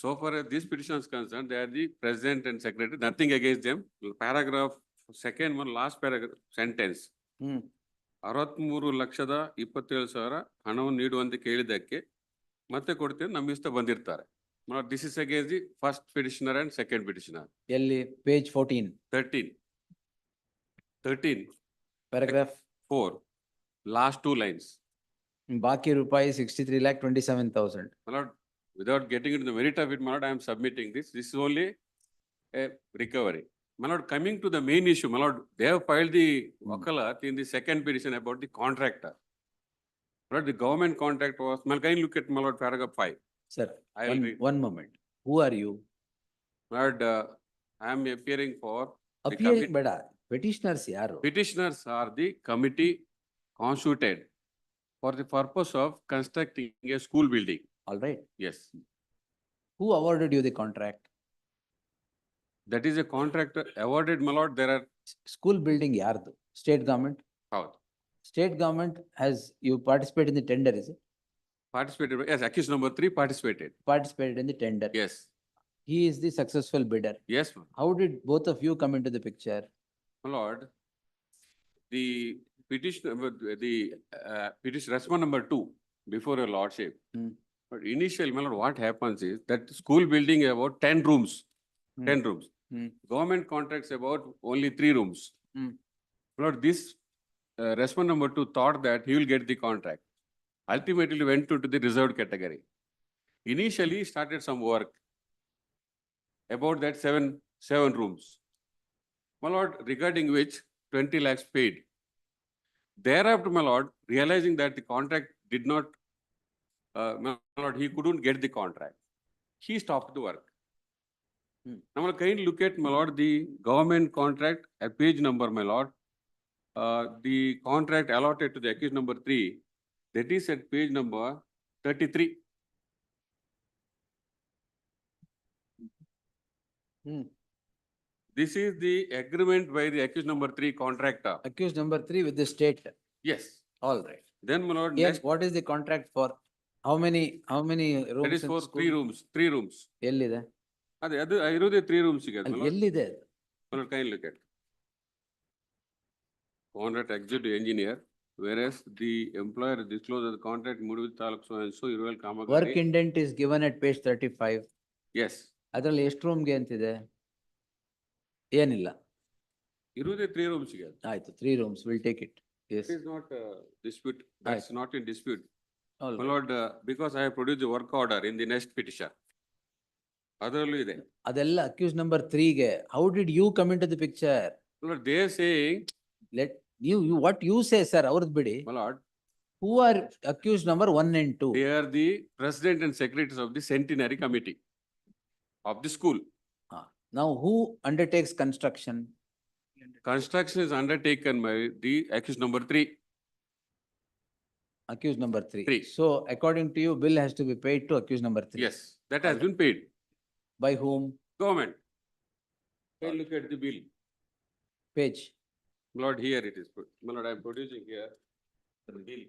So far as this petition is concerned, they are the president and secretary, nothing against them. Paragraph second one, last paragraph, sentence. 63,27,000 ಹಣವನ್ನು ನೀಡುವಂತೆ ಕೇಳಿದ್ದಕ್ಕೆ ಮತ್ತೆ ಕೊಡ್ತೇನೆ, ನಮ್ಮ ಇಷ್ಟ ಬಂದಿರ್ತಾರೆ. My lord, this is against the first petitioner and second petitioner. Page 14, 13. 13, paragraph 4, last two lines. Baki Rupai 63,27,000. My lord, without getting into the merit of it, my lord, I am submitting this. This is only a recovery. My lord, coming to the main issue, my lord, they have filed the wakalat in the second petition about the contractor. My lord, the government contract was, my lord, can you look at, my lord, paragraph 5? Sir, I will read. one moment. Who are you? My lord, I am appearing for the Appearing beda. Petitioners yaru. petitioners are the committee constituted for the purpose of constructing a school building. All right. Yes, Who awarded you the contract? that is a contract awarded, my lord. There are School building yardu. State government? how State government has, you participated in the tender, is it? participated. Yes, accused number 3 participated. Participated in the tender. Yes, He is the successful bidder. yes, my How did both of you come into the picture? lord. The petition, the petition response number 2 before your lordship. But initially, my lord, what happens is that school building about 10 rooms, 10 rooms. Government contracts about only 3 rooms. My lord, this response number 2 thought that he will get the contract. Ultimately went to the reserved category. Initially started some work about that seven rooms. My lord, regarding which 20 lakhs paid. Thereafter, my lord, realizing that the contract did not, my lord, he couldn't get the contract. He stopped the work. Now, my lord, can you look at, my lord, the government contract at page number, my lord. The contract allotted to the accused number 3, that is at page number 33. This is the agreement by the accused number 3 contractor. Accused number 3 with the state. Yes. All right. Then, my lord, Yes, next, what is the contract for? How many rooms? that is in for school? 3 rooms. 3 rooms. ಎಲ್ಲಿದೆ? ಅದು ಇರೋದೇ 3 rooms ಸಿಗತ್ತೆ. ಅಲ್ಲಿ ಎಲ್ಲಿದೆ ಅದು? My lord, can you look at? Contract executive engineer, whereas the employer discloses the contract Muduvil Taluk so and so, Irwell Kamagari. Work indent is given at page 35. Yes. ಅದರಲ್ಲಿ ಎಷ್ಟು ರೂಮ್ಗೆ ಅಂತಿದೆ? ಏನಿಲ್ಲ. ಇರೋದೇ 3 rooms ಸಿಗತ್ತೆ. ಆಯ್ತು, 3 rooms, we'll take it. Yes. It is not dispute. That's not in dispute. All My right. lord, because I have produced the work order in the next petition. ಅದರಲ್ಲೂ ಇದೆ. ಅದೆಲ್ಲ accused number 3ಗೆ. How did you come into the picture? My lord, they are saying, Let you what you say, sir, ಅವ್ರದ್ದು ಬಿಡಿ. my lord, Who are accused number 1 and 2? they are the president and secretaries of the centenary committee of the school. Now who undertakes construction? Construction is undertaken by the accused number 3. Accused number 3. 3. So according to you, bill has to be paid to accused number 3. Yes, that has been paid. By whom? Government. Can you look at the bill? Page. My lord, here it is. My lord, I am producing here the bill.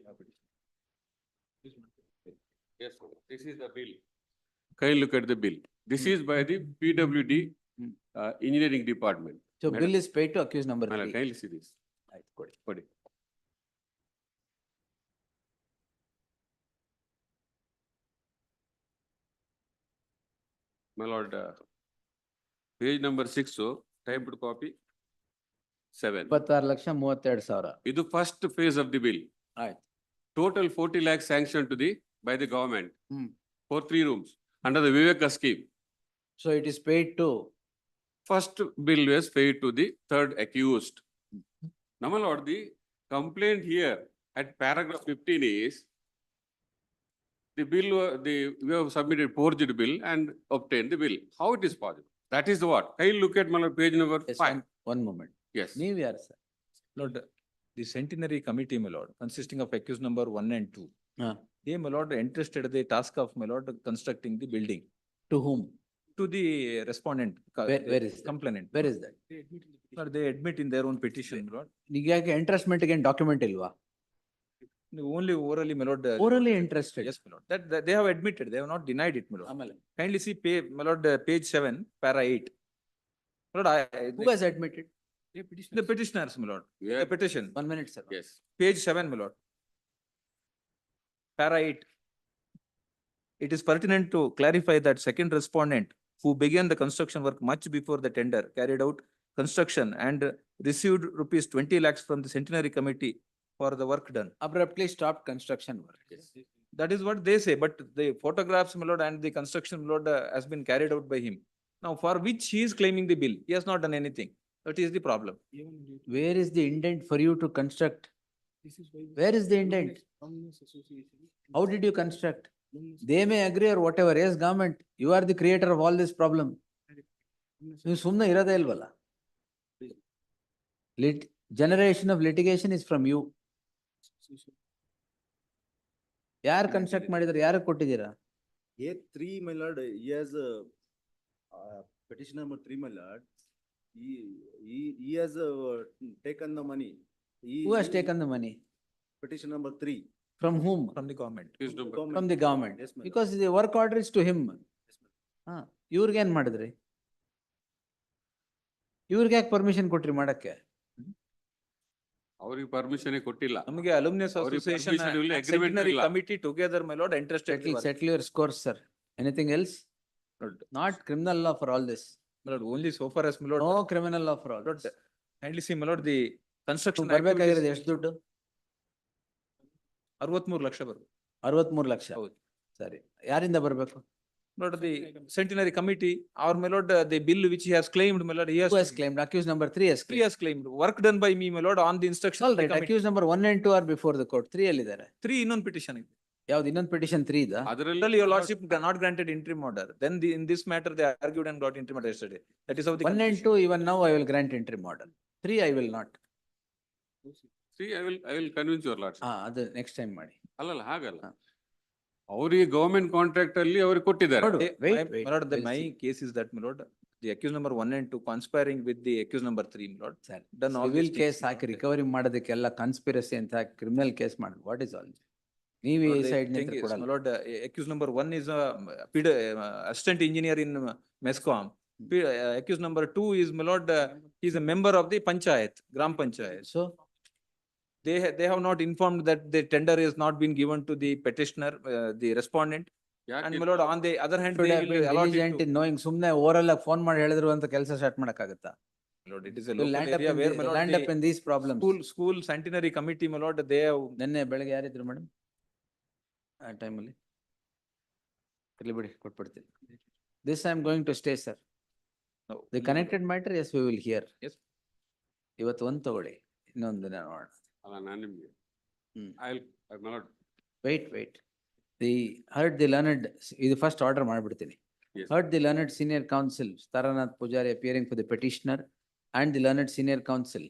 Yes, my lord, this is the bill. Can you look at the bill? This is by the PWD engineering department. So Madam- bill is paid to accused number My lord, 3. can you see this? ಆಯ್ತು, ಕೊಡಿ. Put it. My lord, page number 6, so typed copy 7. 26,32,000. This is first phase of the bill. ಆಯ್ತು. Total 40 lakhs sanctioned to by the government for 3 rooms under the Viveka scheme. So it is paid to, First bill was paid to the third accused. Now, my lord, the complaint here at paragraph 15 is the bill, we have submitted forged bill and obtained the bill. How it is possible? That is what? Can you look at my lord, page number yes, 5? one moment. Yes. ನೀವು ಯಾರು sir? Lord, the centenary committee, my lord, consisting of accused number 1 and 2. They, my lord, entrusted the task of, my lord, constructing the building To whom? to the respondent. Where is that? Complainant. Where is that? Lord, they admit in their own petition, my lord. ಈಗ ಯಾಕೆ entrustment ಗೆ document ಇಲ್ವಾ? Only orally, my lord. Orally interested. Yes, my lord. That they have admitted, they have not denied it, my lord. ಆಮೇಲೆ Kindly see my lord, page 7, para 8. My lord, who has admitted? the petitioners, my lord. Yeah. The petition, 1 minute sir. Yes. page 7, my lord. Para 8. it is pertinent to clarify that second respondent who began the construction work much before the tender carried out construction and received rupees 20 lakhs from the centenary committee for the work done. Abruptly stopped construction work. That is what they say, but the photographs, my lord, and the construction, my lord, has been carried out by him. Now, for which he is claiming the bill, he has not done anything. That is the problem. Where is the intent for you to construct? Where is the intent? How did you construct? They may agree or whatever. Yes, government, you are the creator of all this problem. You sumna irade ilvalla. Generation of litigation is from you. ಯಾರು construct ಮಾಡಿದ್ರೆ ಯಾರು ಕೊಟ್ಟಿದ್ದೀರಾ? A3, my lord, he has petition number 3, my lord. He has taken the money. Who has taken the money? Petition number 3. From whom? From the government. From the government. Yes, ma'am. Because the work order is to him. ಇವ್ರಿಗೆ ಏನ್ ಮಾಡಿದ್ರಿ? ಇವ್ರಿಗೆ ಯಾಕೆ permission ಕೊಟ್ರಿ ಮಾಡಕ್ಕೆ? ಅವ್ರಿಗೆ permission ಕೊಟ್ಟಿಲ್ಲ. ನಮಗೆ aluminium association secretary committee together my lord interested. Settle your scores, sir. Anything else? Not criminal law for all this. My lord, only so far as my lord. No criminal law for all. Lord, kindly see, my lord, the construction. ಬರ್ಬೇಕಾಗಿರೋದು ಎಷ್ಟು ದುಡ್ಡು? 63 ಲಕ್ಷ ಬರುತ್ತೆ. 63 ಲಕ್ಷ. ಸರಿ, ಯಾರಿಂದ ಬರ್ಬೇಕು? Lord, the centenary committee, or my lord, the bill which he has claimed, my lord, he has. Who has claimed? Accused number 3 has Three claimed. has claimed. Work done by me, my lord, on the instruction. All of the right, committee. accused number 1 and 2 are before the court. 3 ಎಲ್ಲಿದ್ದಾರೆ? 3 ಇನ್ನೊಂದು petition ಇದೆ. ಯಾವ್ದು ಇನ್ನೊಂದು petition 3 ಇದಾ? Adರಲ್ಲಿ your lordship not granted interim order. Then in this matter they argued and got interim order yesterday. That is how the 1 and 2 even now I will grant interim order. 3 I will not. See, I will convince your lordship. ಅದು next time ಮಾಡಿ. ಅಲ್ಲಲ್ಲ ಹಾಗಲ್ಲ. ಅವರಿಗೆ government contract ಅಲ್ಲಿ ಅವ್ರಿಗೆ ಕೊಟ್ಟಿದ್ದಾರೆ. My lord, my case is that, my lord, the accused number 1 and 2 conspiring with the accused number 3, my lord. Done all civil these case ಹಾಕಿ recovery ಮಾಡೋದಕ್ಕೆಲ್ಲ ಕಾನ್ಸ್ಪಿರಸಿ ಅಂತ ಕ್ರಿಮಿನಲ್ ಕೇಸ್ ಮಾಡಿ. What is all? ನೀವೇ ಈ side ನಿಂತು my ಕೊಡಲ್ಲ. lord, accused number 1 is a assistant engineer in MESCOM. Accused number 2 is, my lord, he is a member of the panchayat, Gram Panchayat. So they have not informed that the tender is not been given to the petitioner, the respondent. And my lord, on the other hand, they will allot it to. in knowing ಸುಮ್ನೆ oral ಆಗಿ phone ಮಾಡಿ ಹೇಳಿದ್ರು ಅಂತ ಕೆಲಸ start ಮಾಡಕ್ಕಾಗತ್ತಾ? Lord, it is a local area where, my lord, land up in these problems. school centenary committee, my lord, they have. ನಿನ್ನೆ ಬೆಳಗ್ಗೆ ಯಾರಿದ್ರು madam ಆ ಟೈಮಲ್ಲಿ? ಇರ್ಲಿ ಬಿಡಿ, ಕೊಟ್ಬಿಡ್ತೀನಿ. This I am going to stay, sir. No, The connected matter, yes, we will hear. Yes. ಇವತ್ತು ಒಂದು ತಗೊಳ್ಳಿ, ಇನ್ನೊಂದು ನೋಡೋಣ. ಅಲ್ಲ ನಾನು ನಿಮ್ಗೆ my lord. Wait. Heard the learned, ಇದು ಫಸ್ಟ್ ಆರ್ಡರ್ ಮಾಡ್ಬಿಡ್ತೀನಿ. Yes. Heard the learned senior counsel Taranath Pujari appearing for the petitioner and the learned senior counsel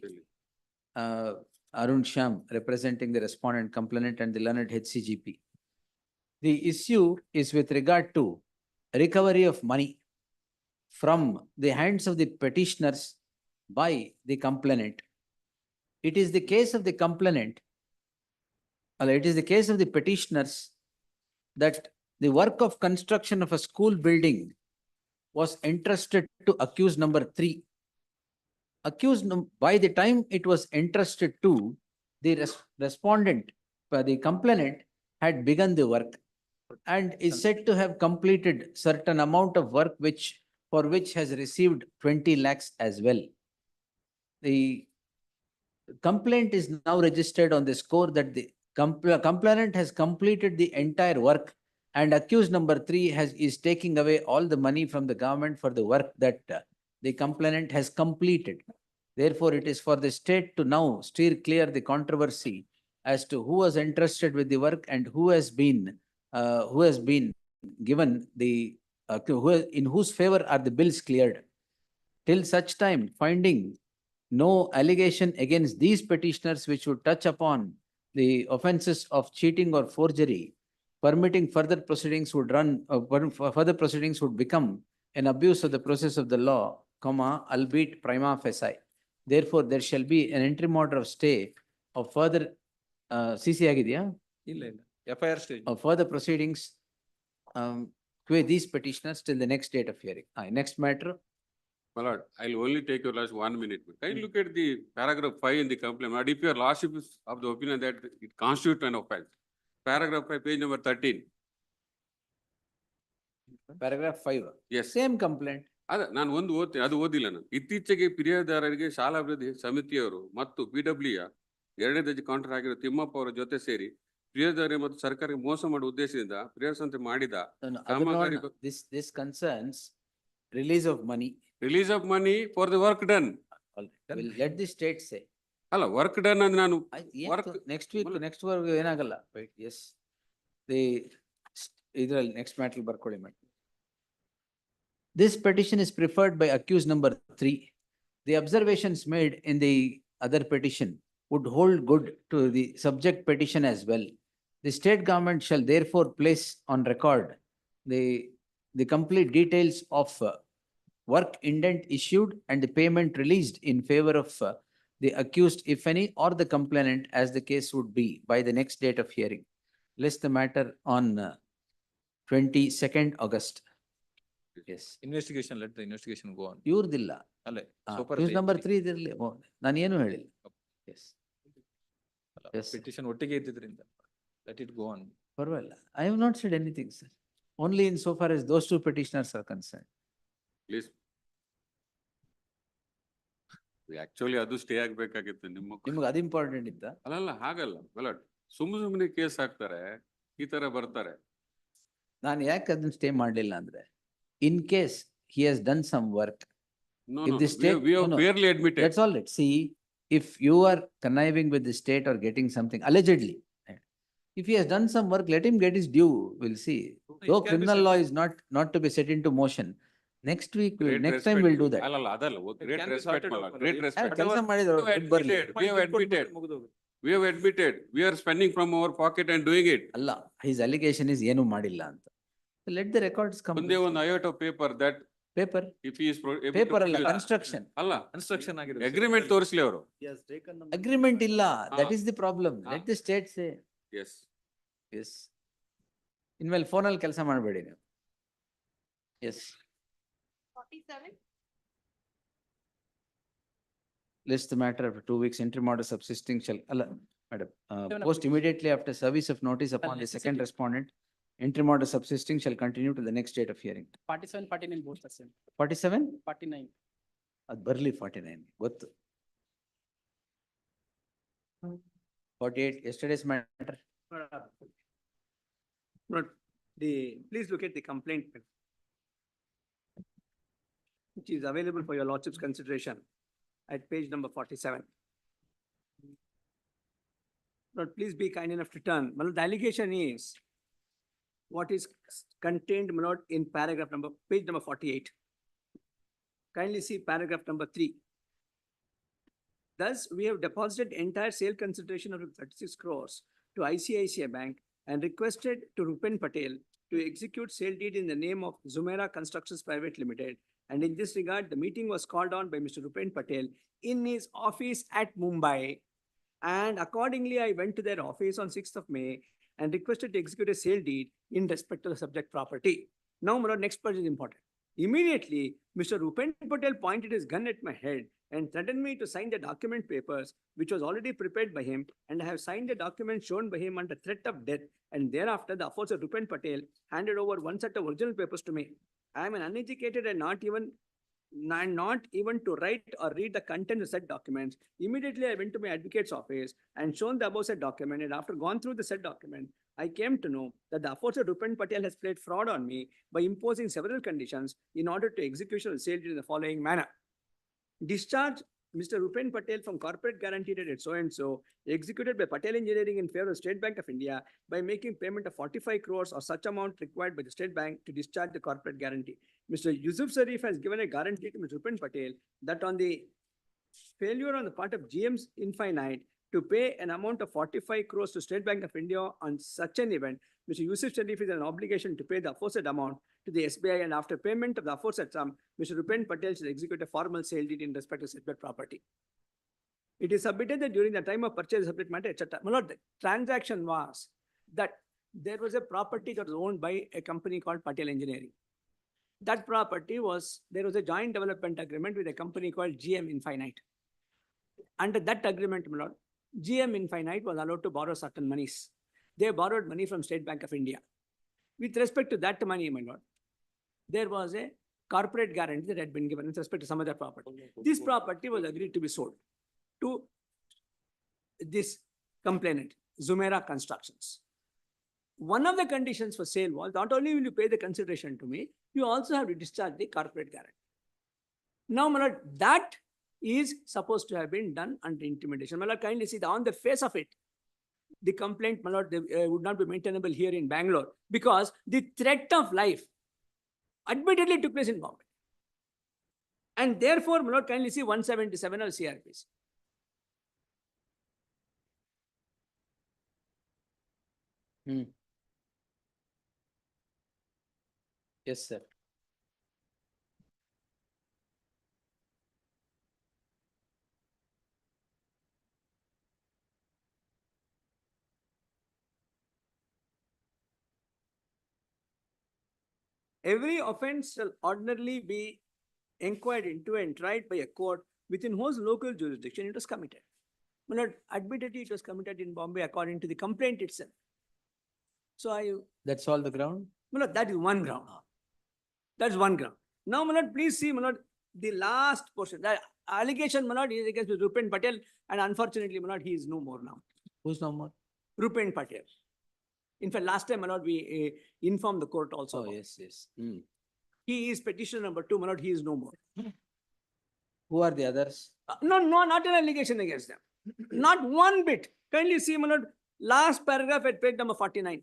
Arun Sham representing the respondent complainant and the learned HCGP. The issue is with regard to recovery of money from the hands of the petitioners by the complainant. It is the case of the complainant, it is the case of the petitioners that the work of construction of a school building was entrusted to accused number 3. By the time it was entrusted to the respondent, the complainant had begun the work and is said to have completed certain amount of work for which has received 20 lakhs as well. The complaint is now registered on the score that the complainant has completed the entire work and accused number 3 is taking away all the money from the government for the work that the complainant has completed. Therefore, it is for the state to now steer clear the controversy as to who was entrusted with the work and who has been given the in whose favor are the bills cleared. Till such time, finding no allegation against these petitioners which would touch upon the offences of cheating or forgery, permitting further proceedings further proceedings would become an abuse of the process of the law, albeit prima facie. Therefore, there shall be an interim order of stay of further CC ಆಗಿದೆಯಾ? ಇಲ್ಲ FIR stage. Of further proceedings with these petitioners till the next date of hearing. Next matter. My lord, I'll only take your last 1 minute. Can you look at the paragraph 5 in the complaint? But if your lordship is of the opinion that it constitutes an offense, paragraph 5, page number 13. Paragraph 5. Yes. Same complaint. ಅದ ನಾನು ಒಂದು ಓದ್ತೀನಿ, ಅದು ಓದಿಲ್ಲ ನಾನು. ಇತ್ತೀಚೆಗೆ ಫಿರ್ಯಾದಿದಾರರಿಗೆ ಶಾಲಾ ಅಭಿವೃದ್ಧಿ ಸಮಿತಿಯವರು ಮತ್ತು PWಯ 2ನೇ ದರ್ಜೆ ಕೌಂಟರ್ ಆಗಿರೋ ತಿಮ್ಮಪ್ಪ ಅವರ ಜೊತೆ ಸೇರಿ ಫಿರ್ಯಾದಿದಾರರಿಗೆ ಮತ್ತು ಸರ್ಕಾರಕ್ಕೆ ಮೋಸ ಮಾಡುವ ಉದ್ದೇಶದಿಂದ ಫಿರ್ಯಾದಿ ಸಂಸ್ಥೆ ಮಾಡಿದ ಕಾಮಗಾರಿ This concerns release of money. Release of money for the work done. Will let the state say. ಅಲ್ಲ ವರ್ಕ್ ಡನ್ ಅಂದ್ರೆ ನಾನು Work next week, next work ಏನಾಗಲ್ಲ. Wait, yes. The ಇದ್ರಲ್ಲಿ next matter ಬರ್ಕೊಳ್ಳಿ ಮಾಡಿ. This petition is preferred by accused number 3. The observations made in the other petition would hold good to the subject petition as well. The state government shall therefore place on record the complete details of work indent issued and the payment released in favor of the accused, if any, or the complainant, as the case would be, by the next date of hearing. List the matter on 22nd August. Yes. Investigation, let the investigation go on. ಇವ್ರದಿಲ್ಲ. ಅಲ್ಲೇ. Accused number 3 ಇದಿರ್ಲಿ. ನಾನು ಏನು ಹೇಳಿಲ್ಲ. Yes. Yes. Petition ಒಟ್ಟಿಗೆ ಇದ್ದಿದ್ರಿಂದ. Let it go on. ಪರವಾಗಿಲ್ಲ. I have not said anything, sir. Only in so far as those two petitioners are concerned. Please. Actually ಅದು stay ಆಗ್ಬೇಕಾಗಿತ್ತು ನಿಮ್ಗೆ ಅದು important ಇತ್ತ? ಅಲ್ಲಲ್ಲ ಹಾಗಲ್ಲ ಬಲಟ್ ಸುಮ್ಮನೆ ಕೇಸ್ ಹಾಕ್ತಾರೆ, ಈ ತರ ಬರ್ತಾರೆ. ನಾನು ಯಾಕೆ ಅದನ್ನ ಸ್ಟೇ ಮಾಡಲಿಲ್ಲ ಅಂದ್ರೆ, in case he has done some work. No, If no, the state, we have no, no, fairly admitted. that's all right. See, if you are conniving with the state or getting something allegedly, if he has done some work, let him get his due. We'll see. Though criminal law is not to be set into motion. Next week, Great next time respect. we'll do that. ಅಲ್ಲಲ್ಲ ಅದಲ್ಲ great can be respect sorted ಮಲ್ಲ, out, great Malad. Respect. ಕೆಲಸ ಮಾಡಿದ್ರು ಬರ್ಲಿ. We are spending from our pocket and doing it. ಅಲ್ಲ, his allegation is ಏನು ಮಾಡಿಲ್ಲ ಅಂತ. Let the records come. ಒಂದೇ ಒಂದು iota paper that Paper. if he is able to Paper ಅಲ್ಲ, produce- construction. ಅಲ್ಲ Construction ಆಗಿರೋದು. ಅಗ್ರಿಮೆಂಟ್ ತೋರಿಸ್ಲಿ ಅವರು. Agreement ಇಲ್ಲ. That is the problem. Let the state say. Yes. Yes. ಇನ್ಮೇಲೆ ಫೋನಲ್ಲಿ ಕೆಲಸ ಮಾಡಬೇಡಿ ನೀವು. Yes. 47. List the matter after 2 weeks interim order subsisting shall, madam, post immediately after service of notice upon the second respondent. Interim order subsisting shall continue to the next date of hearing. 47, 49 both the same. 47? 49. ಅದು ಬರ್ಲಿ 49 ಗೊತ್ತು. 48 yesterday's matter. But please look at the complaint, which is available for your lordship's consideration at page number 47. But please be kind enough to turn. Well, the allegation is what is contained, my lord, in paragraph number, page number 48. Kindly see paragraph number 3. Thus, we have deposited entire sale consideration of 36 crores to ICICI Bank and requested to Rupen Patel to execute sale deed in the name of Zumera Constructions Private Limited. And in this regard, the meeting was called on by Mr. Rupen Patel in his office at Mumbai. And accordingly, I went to their office on 6th of May and requested to execute a sale deed in respect to the subject property. Now, my lord, next part is important. Immediately, Mr. Rupen Patel pointed his gun at my head and threatened me to sign the document papers, which was already prepared by him, and I have signed the document shown by him under threat of death. And thereafter, the aforesaid Rupen Patel handed over one set of original papers to me. I am an uneducated and not even to write or read the content of said documents. Immediately, I went to my advocate's office and shown the above said document. And after gone through the said document, I came to know that the aforesaid Rupen Patel has played fraud on me by imposing several conditions in order to execution of sale deed in the following manner. Discharge Mr. Rupen Patel from corporate guarantee at so-and-so, executed by Patel Engineering in favor of State Bank of India by making payment of 45 crores or such amount required by the State Bank to discharge the corporate guarantee. Mr. Yusuf Sarif has given a guarantee to Mr. Rupen Patel that on the failure on the part of GM's Infinite to pay an amount of 45 crores to State Bank of India on such an event, Mr. Yusuf Sarif is an obligation to pay the aforesaid amount to the SBI, and after payment of the aforesaid sum, Mr. Rupen Patel shall execute a formal sale deed in respect to said property. It is submitted that during the time of purchase, subject matter, etc. My lord, the transaction was that there was a property that was owned by a company called Patel Engineering. That property was, there was a joint development agreement with a company called GM Infinite. Under that agreement, my lord, GM Infinite was allowed to borrow certain monies. They borrowed money from State Bank of India. With respect to that money, my lord, there was a corporate guarantee that had been given with respect to some other property. This property was agreed to be sold to this complainant, Zumera Constructions. One of the conditions for sale was not only will you pay the consideration to me, you also have to discharge the corporate guarantee. Now, my lord, that is supposed to have been done under intimidation. My lord, kindly see on the face of it, the complaint, my lord, would not be maintainable here in Bangalore because the threat of life admittedly took place in Bombay. And therefore, my lord, kindly see 177 of CRPC. Yes, sir. Every offense shall ordinarily be inquired into and tried by a court within whose local jurisdiction it was committed. My lord, admittedly it was committed in Bombay according to the complaint itself. So That's all the ground? my lord, that is one ground. That's one ground. Now, my lord, please see, my lord, the last portion. The allegation, my lord, is against Rupen Patel, and unfortunately, my lord, he is no more now. Who's no more? Rupen Patel. In fact, last time, my lord, we informed the court also. Oh, yes, yes. He is petitioner number 2, my lord, he is no more. Who are the others? No, not an allegation against them. Not one bit. Kindly see, my lord, last paragraph at page number 49.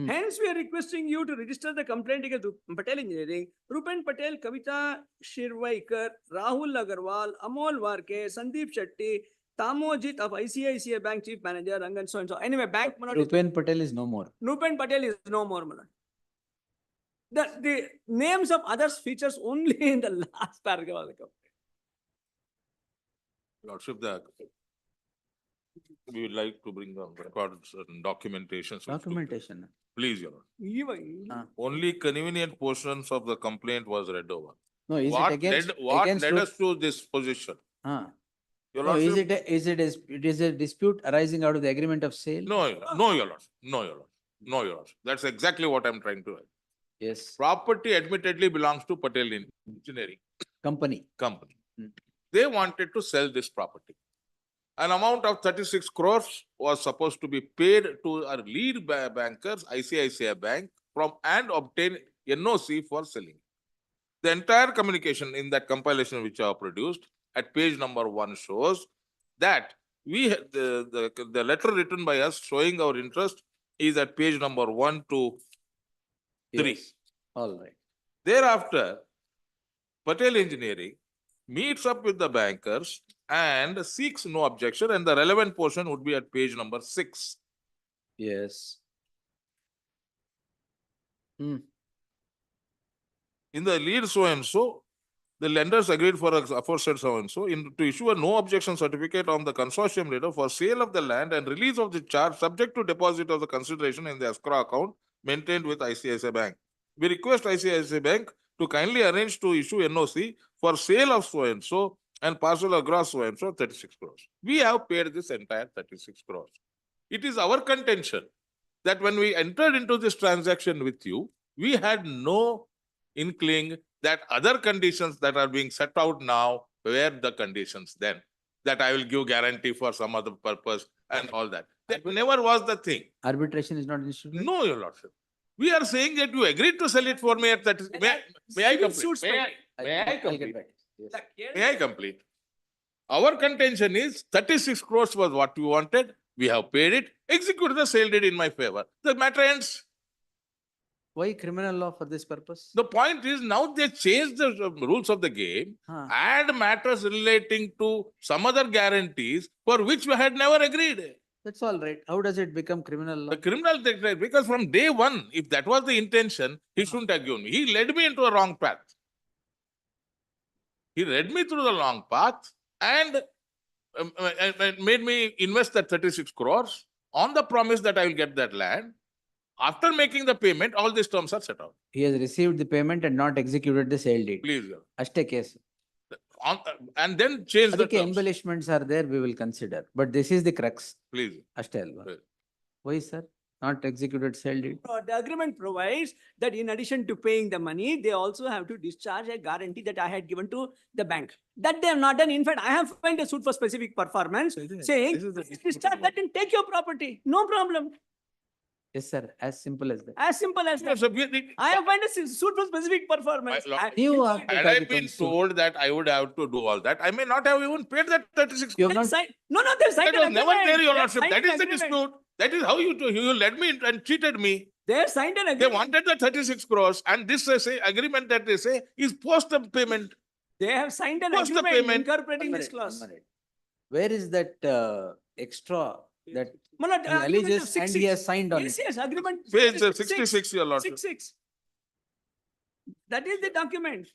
Hence, we are requesting you to register the complaint against Patel Engineering, Rupen Patel, Kavita Shirvaikar, Rahul Agarwal, Amol Varke, Sandeep Shetty, Tamojit of ICICI Bank Chief Manager, and so and so. Anyway, bank. Rupen Patel is no more. Rupen Patel is no more, Malad. The names of others features only in the last paragraph of the complaint. Lordship, we would like to bring the records and documentation. Documentation. Please, Your Honor. Only convenient portions of the complaint was read over. No, is What it against? What against led us to this position? Your No, is Lordship? it is a dispute arising out of the agreement of sale? No, Your Lordship. No, Your Lordship. No, Your Lordship. That's exactly what I'm trying to write. Yes. Property admittedly belongs to Patel Engineering Company. They wanted to sell this property. An amount of 36 crores was supposed to be paid to our lead bankers, ICICI Bank, and obtain NOC for selling. The entire communication in that compilation which I have produced at page number 1 shows that the letter written by us showing our interest is at page number 1 to 3. Yes. All right. Thereafter, Patel Engineering meets up with the bankers and seeks no objection, and the relevant portion would be at page number 6. Yes. In the lead so and so, the lenders agreed for aforesaid so and so to issue a no objection certificate on the consortium letter for sale of the land and release of the charge subject to deposit of the consideration in the escrow account maintained with ICICI Bank. We request ICICI Bank to kindly arrange to issue NOC for sale of so and so and parcel of gross so and so 36 crores. We have paid this entire 36 crores. It is our contention that when we entered into this transaction with you, we had no inkling that other conditions that are being set out now were the conditions then, that I will give guarantee for some other purpose and all that. That never was the thing. Arbitration is not an issue? No, Your Lordship. We are saying that you agreed to sell it for me at that. May I complete? May I complete? May I complete? Our contention is 36 crores was what we wanted. We have paid it. Execute the sale deed in my favor. The matter ends. Why criminal law for this purpose? The point is now they changed the rules of the game, add matters relating to some other guarantees for which we had never agreed. That's all right. How does it become criminal law? The criminal, because from day one, if that was the intention, he shouldn't have given me. He led me into a wrong path. He led me through the wrong path and made me invest that 36 crores on the promise that I will get that land. After making the payment, all these terms are set out. He has received the payment and not executed the sale deed. Please. Ashte case. And then change the terms. Embellishments are there, we will consider. But this is the crux. Please. Ashte alva. Why, sir? Not executed sale deed? The agreement provides that in addition to paying the money, they also have to discharge a guarantee that I had given to the bank. That they have not done. In fact, I have filed a suit for specific performance saying, discharge that and take your property. No problem. Yes, sir. As simple as that. As simple as that. So I have filed a suit for specific performance. My lord, I- You are. had I been told that I would have to do all that, I may not have even paid that 36. You have They've not, signed- No, they've signed That an was never agreement. there, your They've lordship. signed That an is the agreement. dispute. That is how you led me and cheated me. They have signed an They agreement. wanted the 36 crores and this they say agreement that they say is post the payment. They have signed an What's the agreement payment? incorporating One this minute, one clause. minute. Where is that extra that No, no, he agreement of alleges and he 6-6. has signed on Yes, it? yes, agreement. Page 66, your lordship. 6-6. That is the document.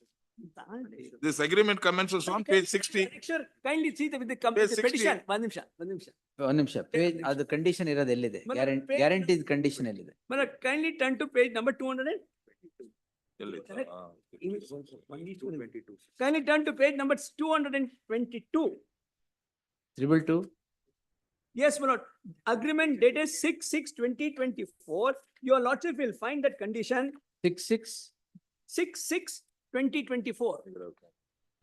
This agreement commences on page 60. Sure, kindly see with the Page the 60. petition. One ನಿಮಿಷ. ಒಂದು ನಿಮಿಷ page ಅದು condition ಇರೋದು ಎಲ್ಲಿದೆ? Madam, page- guarantee condition ಎಲ್ಲಿದೆ? Madam, kindly turn to page number 200. Correct. Kindly turn to page number 222. 222? Yes, my lord. Agreement dated 6-6-2024. Your lordship will find that condition 66? 6-6-2024.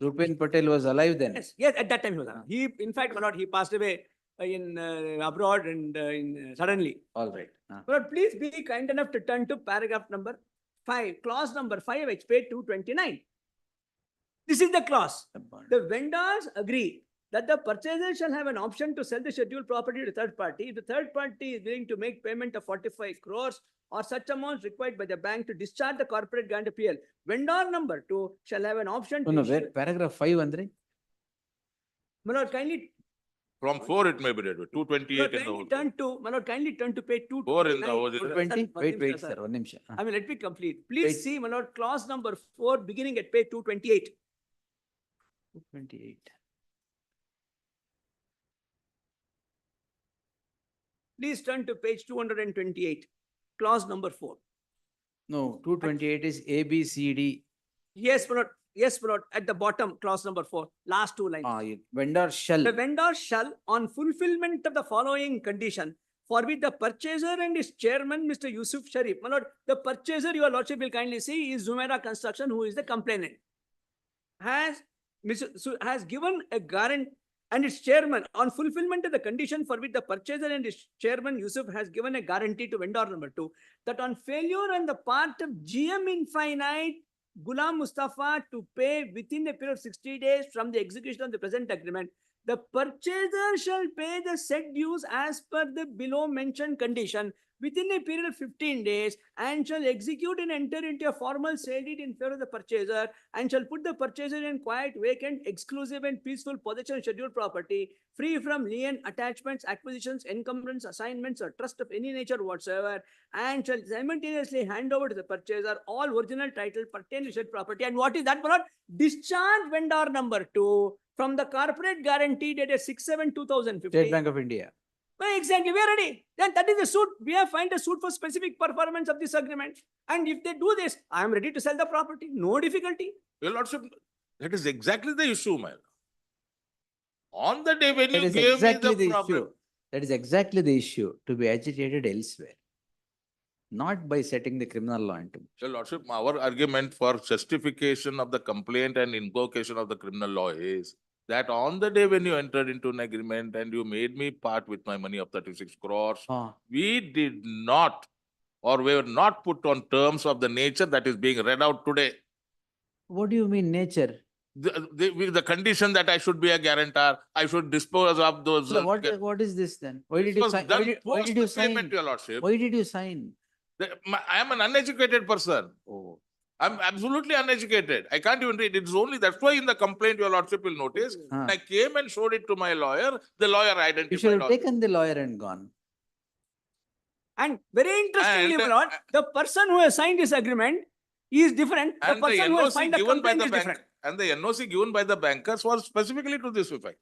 Rupen Patel was alive then? Yes, yes, at that time he was around. He, in fact, my lord, he passed away in abroad and suddenly. All right. But please be kind enough to turn to paragraph number 5, clause number 5, HP 229. This is the clause. The vendors agree that the purchaser shall have an option to sell the scheduled property to third party. If the third party is willing to make payment of 45 crores or such amounts required by the bank to discharge the corporate guarantee PL, vendor number 2 shall have an option to No, issue- where paragraph 5 ಅಂದ್ರೆ? My lord, kindly From 4 it may be read, 228 in the whole. turn to, my lord, kindly turn to page 2. 4 in the whole. 220? Wait, sir, one ನಿಮಿಷ. I mean, let me complete. Please Wait. see, my lord, clause number 4, beginning at page 228. 228. Please turn to page 228, clause number 4. No, 228 is A, B, C, D. Yes, my lord. Yes, my lord. At the bottom, clause number 4, last two lines. Vendor shall. The vendor shall, on fulfillment of the following condition, for which the purchaser and his chairman, Mr. Yusuf Sharif, my lord, the purchaser, your lordship will kindly see, is Jumeirah Construction, who is the complainant, has given a guarantee, and its chairman, on fulfillment of the condition for which the purchaser and his chairman, Yusuf, has given a guarantee to vendor number 2, that on failure on the part of GM Infinite, Ghulam Mustafa to pay within a period of 60 days from the execution of the present agreement, the purchaser shall pay the said dues as per the below mentioned condition within a period of 15 days and shall execute and enter into a formal sale deed in favor of the purchaser and shall put the purchaser in quiet, vacant, exclusive and peaceful possession of scheduled property, free from lien, attachments, acquisitions, encumbrance, assignments or trust of any nature whatsoever, and shall simultaneously hand over to the purchaser all original title pertaining to said property. And what is that, my lord? Discharge vendor number 2 from the corporate guarantee dated 6/7/2015. State Bank of India. Well, exactly, we are ready. Then that is the suit. We have filed a suit for specific performance of this agreement. And if they do this, I am ready to sell the property. No difficulty. Your lordship, that is exactly the issue, my lord. On the day when That you is gave me exactly the the problem. issue. That is exactly the issue to be agitated elsewhere. Not by setting the criminal law into. Your lordship, our argument for justification of the complaint and invocation of the criminal law is that on the day when you entered into an agreement and you made me part with my money of 36 crores, we did not, or we were not put on terms of the nature that is being read out today. What do you mean nature? With the condition that I should be a guarantor, I should dispose of those. So what is this then? Why did It you was sign? done Why did you post the payment, sign? your lordship. Why did you sign? I am an uneducated person. Oh. I'm absolutely uneducated. I can't even read. It's only that's why in the complaint, your lordship will notice. I came and showed it to my lawyer. The lawyer identified. You should have all. taken the lawyer and gone. And very interestingly, And, my lord, the person who has signed this agreement is different. The And the person who has NOC signed the given by complaint the is bank, different. and the NOC given by the bankers was specifically to this effect.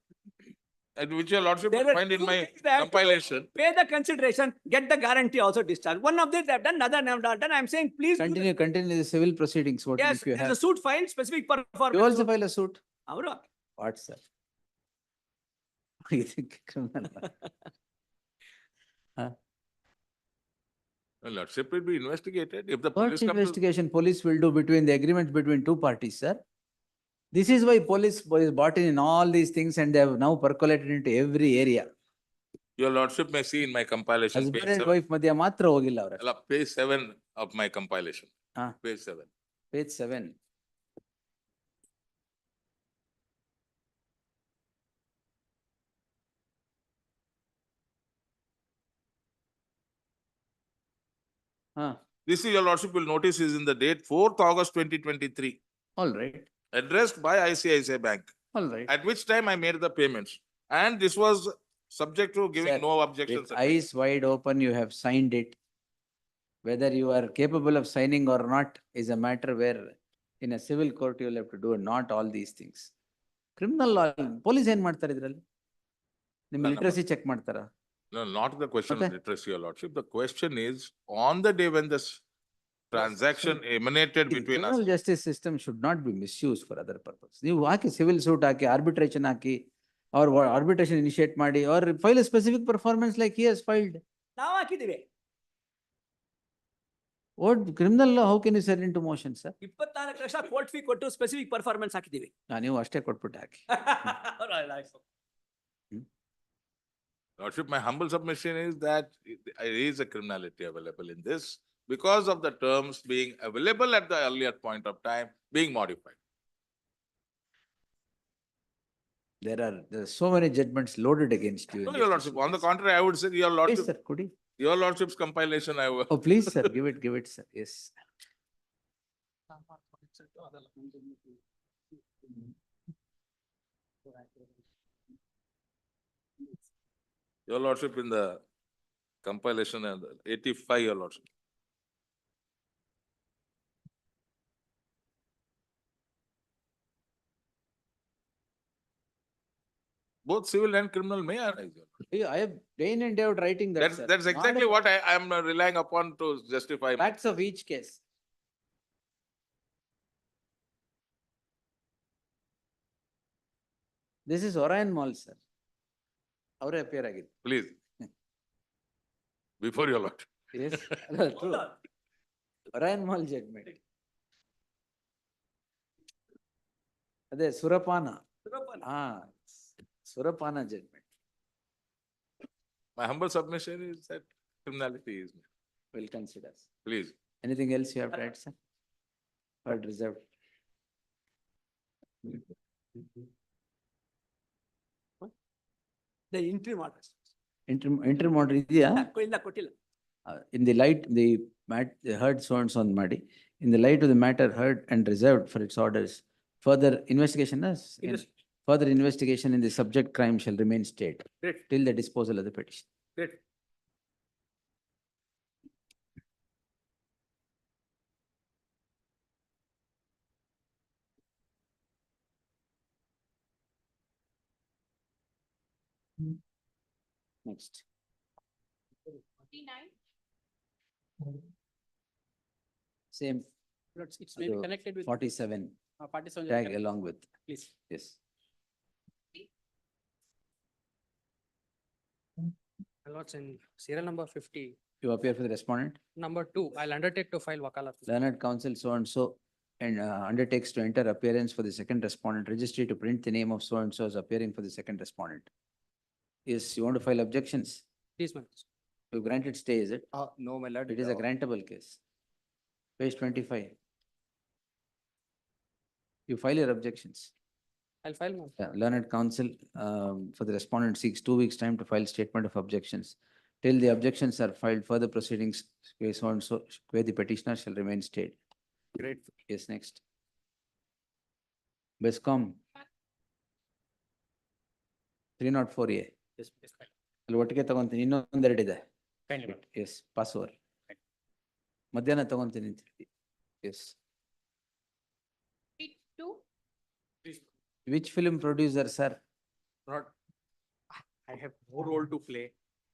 And which your lordship There will were find in two my things they have to do. compilation. Pay the consideration, get the guarantee also discharged. One of this they have done, another they have not done. I'm saying, please. do the- Continue the civil proceedings. What Yes, if you there's a have? suit filed, specific performance. You also file a suit. Avro. What, sir? You think criminal law? Huh? Well, Lordship will be investigated. If the What police come to, investigation police will do between the agreement between two parties, sir? This is why police is bought in all these things and they have now percolated into every area. your Lordship may see in my compilation, page Husband and 7, wife ಮಧ್ಯ ಮಾತ್ರ ಹೋಗಿಲ್ಲ ಅವ್ರ. page 7 of my compilation. Ah. Page 7. Page 7. This is your Lordship will notice is in the date 4th August 2023, All right, addressed by ICICI Bank, all right. at which time I made the payments. And this was subject to giving Sir, no objections. with eyes wide open, you have signed it. Whether you are capable of signing or not is a matter where in a civil court you will have to do not all these things. Criminal law, police ಏನ್ ಮಾಡ್ತಾರೆ ಇದ್ರಲ್ಲಿ? ನಿಮ್ಮ No, no, literacy check ಮಾಡ್ತಾರ? No, not the question of Okay. literacy, your Lordship. The question is, on the day when this transaction emanated The between us. criminal justice system should not be misused for other purpose. ನೀವು ಹಾಕಿ civil suit ಹಾಕಿ arbitration ಹಾಕಿ or arbitration initiate ಮಾಡಿ or file a specific performance like he has filed. ನಾವು ಹಾಕಿದ್ದೀವಿ. What criminal law, how can you set into motion, sir? 24 lakh court fee ಕೊಟ್ಟು specific performance ಹಾಕಿದ್ದೀವಿ. ನೀವು ಅಷ್ಟೇ ಕೊಟ್ಬಿಟ್ಟು ಹಾಕಿ. Lordship, my humble submission is that there is a criminality available in this because of the terms being available at the earlier point of time being modified. There are so many judgments loaded against you. in No, this your Lordship, issue. on the contrary, I would say your Please, Lordship, sir, could you? your Lordship's compilation, I will. Oh, please, sir, give it, sir, yes. Your Lordship in the compilation and 85, your Lordship. Both civil and criminal may arise. Your Lordship. Yeah, I have day in and day out writing that, sir. That's exactly Not what I am relying upon to justify. a- Facts of each case. This is Orion Mall, sir. ಅವರೇ appear ಆಗಿದೆ. Please. Before your Lordship. Yes, true. Orion Mall judgment. ಅದೇ ಸುರಪಾನ. ಸುರಪಾನ judgment. My humble submission is that criminality is, Will consider. please. Anything else you have to add, sir? Or reserved? The interim orders. Interim order ಇದೆಯಾ? ಇಲ್ಲ ಕೊಟ್ಟಿಲ್ಲ. In the light, the heard so and so on ಮಾಡಿ. In the light of the matter heard and reserved for its orders, further investigation further investigation in the subject crime shall remain stayed Great. till the disposal of the petition. Great. Next. 49. Same. It's maybe connected with. 47, 47. tag along with, Please. yes. Lords, in serial number 50, You appear for the respondent. number 2, I'll undertake to file wakalat. Learned counsel so and so and undertakes to enter appearance for the second respondent, registry to print the name of so and so as appearing for the second respondent. Yes, you want to file objections? Please, my lords. You granted stay, is it? No, my lord. It is a grantable case. Page 25. You file your objections. I'll file my. Yeah, learned counsel for the respondent seeks 2 weeks' time to file statement of objections. Till the objections are filed, further proceedings, case so and so, where the petitioner shall remain stayed. Great. Yes, next. Bescom. 304A. Yes, yes, fine. ಅಲ್ಲಿ ಒಟ್ಟಿಗೆ ತಗೊಂತೀನಿ, ಇನ್ನೊಂದೆರಡಿದೆ. Kindly, ma'am. Yes, pass over. ಮಧ್ಯಾಹ್ನ ತಗೊಂತೀನಿ. Yes. 52. Which film producer, sir? Not, I have no role to play.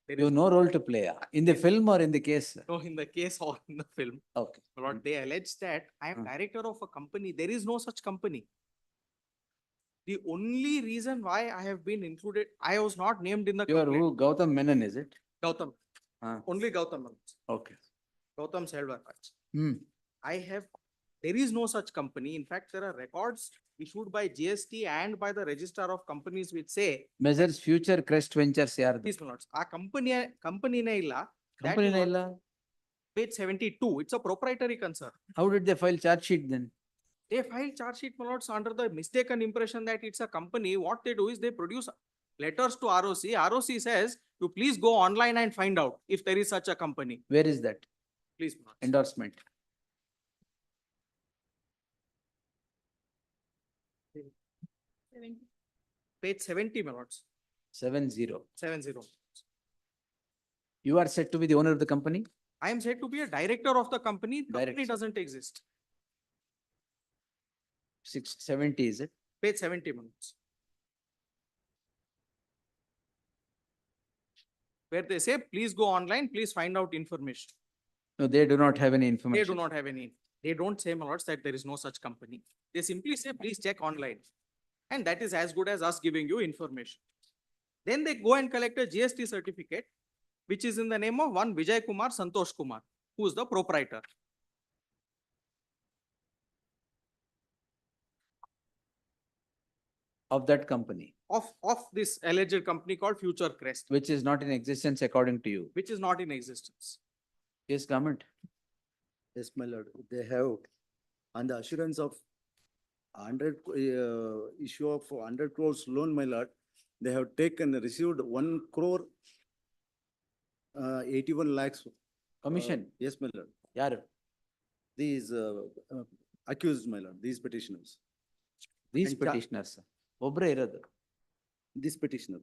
There You is have no role to play. In the film or in the case? no in the case or in the film. Okay. Lord, they allege that I am director of a company. There is no such company. The only reason why I have been included, I was not named in the You are complaint. who? Gautam Menon, is it? Gautam. Ah. Only Gautam. Okay. Gautam Selvaraj. Hmm. I have, there is no such company. In fact, there are records issued by GST and by the Registrar of Companies which say, Measures Future Crest Ventures ಯಾರ್ದು? please notes, ಆ company ಇಲ್ಲ. That Company is what- ಇಲ್ಲ. Page 72, it's a proprietary concern. How did they file charge sheet then? They file charge sheet, my lords, under the mistaken impression that it's a company. What they do is they produce letters to ROC. ROC says, you please go online and find out if there is such a company. Where is that Please, my lords. endorsement? Page 70, my lords, 70. 70. You are said to be the owner of the company? I am said to be a director of the company. The company Director. doesn't exist. 670 is it? Page 70, my lords. Where they say, please go online, please find out information. No, they do not have any They information. do not have any, they don't say, my lords, that there is no such company. They simply say, please check online. And that is as good as us giving you information. Then they go and collect a GST certificate, which is in the name of one Vijay Kumar Santosh Kumar, who is the proprietor. Of that company, Of this alleged company called Future Crest, which is not in existence according to you. which is not in existence. Yes, government. Yes, my lord, they have, on the assurance of issue of 100 crores loan, my lord, they have received 1 crore 81 lakhs. Commission, Yes, my lord. yaru? These accused, my lord, these petitioners, These And cha- petitioners. ಒಬ್ರೇ ಇರೋದು. this petitioner.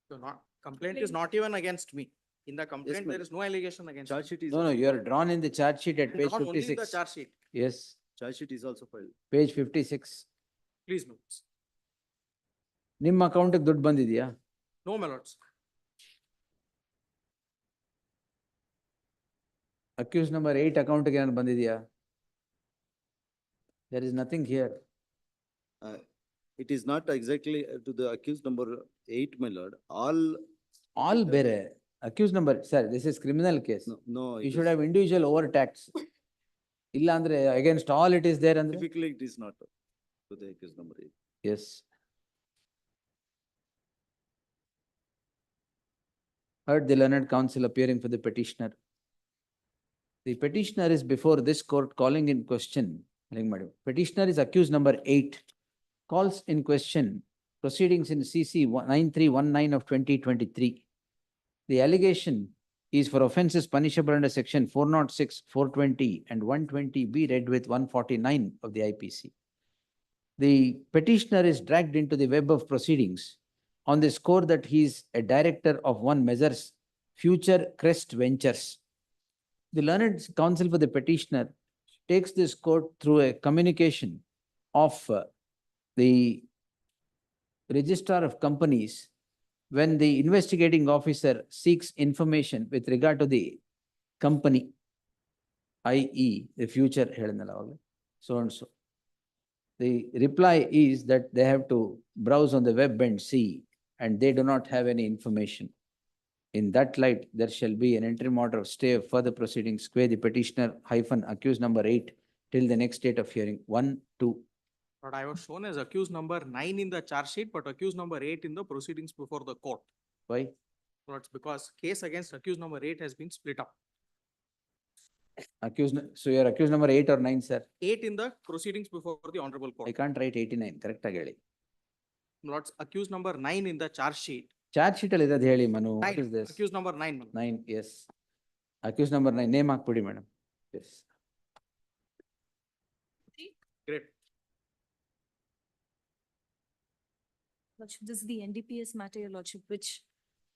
So not, complaint is not even against me. In the complaint, there ma'am. is no allegation against me. Charge sheet is. No, no, also you are filed. drawn in the charge sheet at page Not only the 56. charge sheet, Yes, Charge sheet is also filed. page 56. please note. ನಿಮ್ಮ account ದುಡ್ಡು ಬಂದಿದ್ಯಾ? No, my lords. Accused number 8 ಅಕೌಂಟ್ಗೆ ಏನಾದ್ರು ಬಂದಿದ್ಯಾ? There is nothing here. It is not exactly to the accused number 8, my lord, all. All ಬೇರೆ. Accused number, sir, this is criminal case. No. You it should is- have individual overtax. ಇಲ್ಲ ಅಂದ್ರೆ against all it is there ಅಂದ್ರೆ? Typically, it is not to the accused number 8. Yes. Heard the learned counsel appearing for the petitioner. The petitioner is before this court calling in question. Petitioner is accused number 8. Calls in question proceedings in CC 9319 of 2023. The allegation is for offences punishable under section 406, 420 and 120 be read with 149 of the IPC. The petitioner is dragged into the web of proceedings on the score that he is a director of one Messrs Future Crest Ventures. The learned counsel for the petitioner takes this court through a communication of the Registrar of Companies when the investigating officer seeks information with regard to the company, i.e. the future, so and so. The reply is that they have to browse on the web and see, and they do not have any information. In that light, there shall be an interim order of stay of further proceedings, square the petitioner hyphen accused number 8 till the next date of hearing. 1, 2. But I was shown as accused number 9 in the charge sheet, but accused number 8 in the proceedings before the court. Why? Lords, because case against accused number 8 has been split up. Accused, so you are accused number 8 or 9, sir? 8 in the proceedings before the honorable I court. can't write 89, correct ageli. Lords, accused number 9 in the charge sheet. Charge sheet ಅಲ್ಲಿ ಇರೋದು ಹೇಳಿ Manu, what 9, is this? accused number 9. Manu. 9, yes. Accused number 9, name ಹಾಕ್ಬಿಡಿ madam. Yes. Great. Lordship, this is the NDPS matter, Your Lordship, which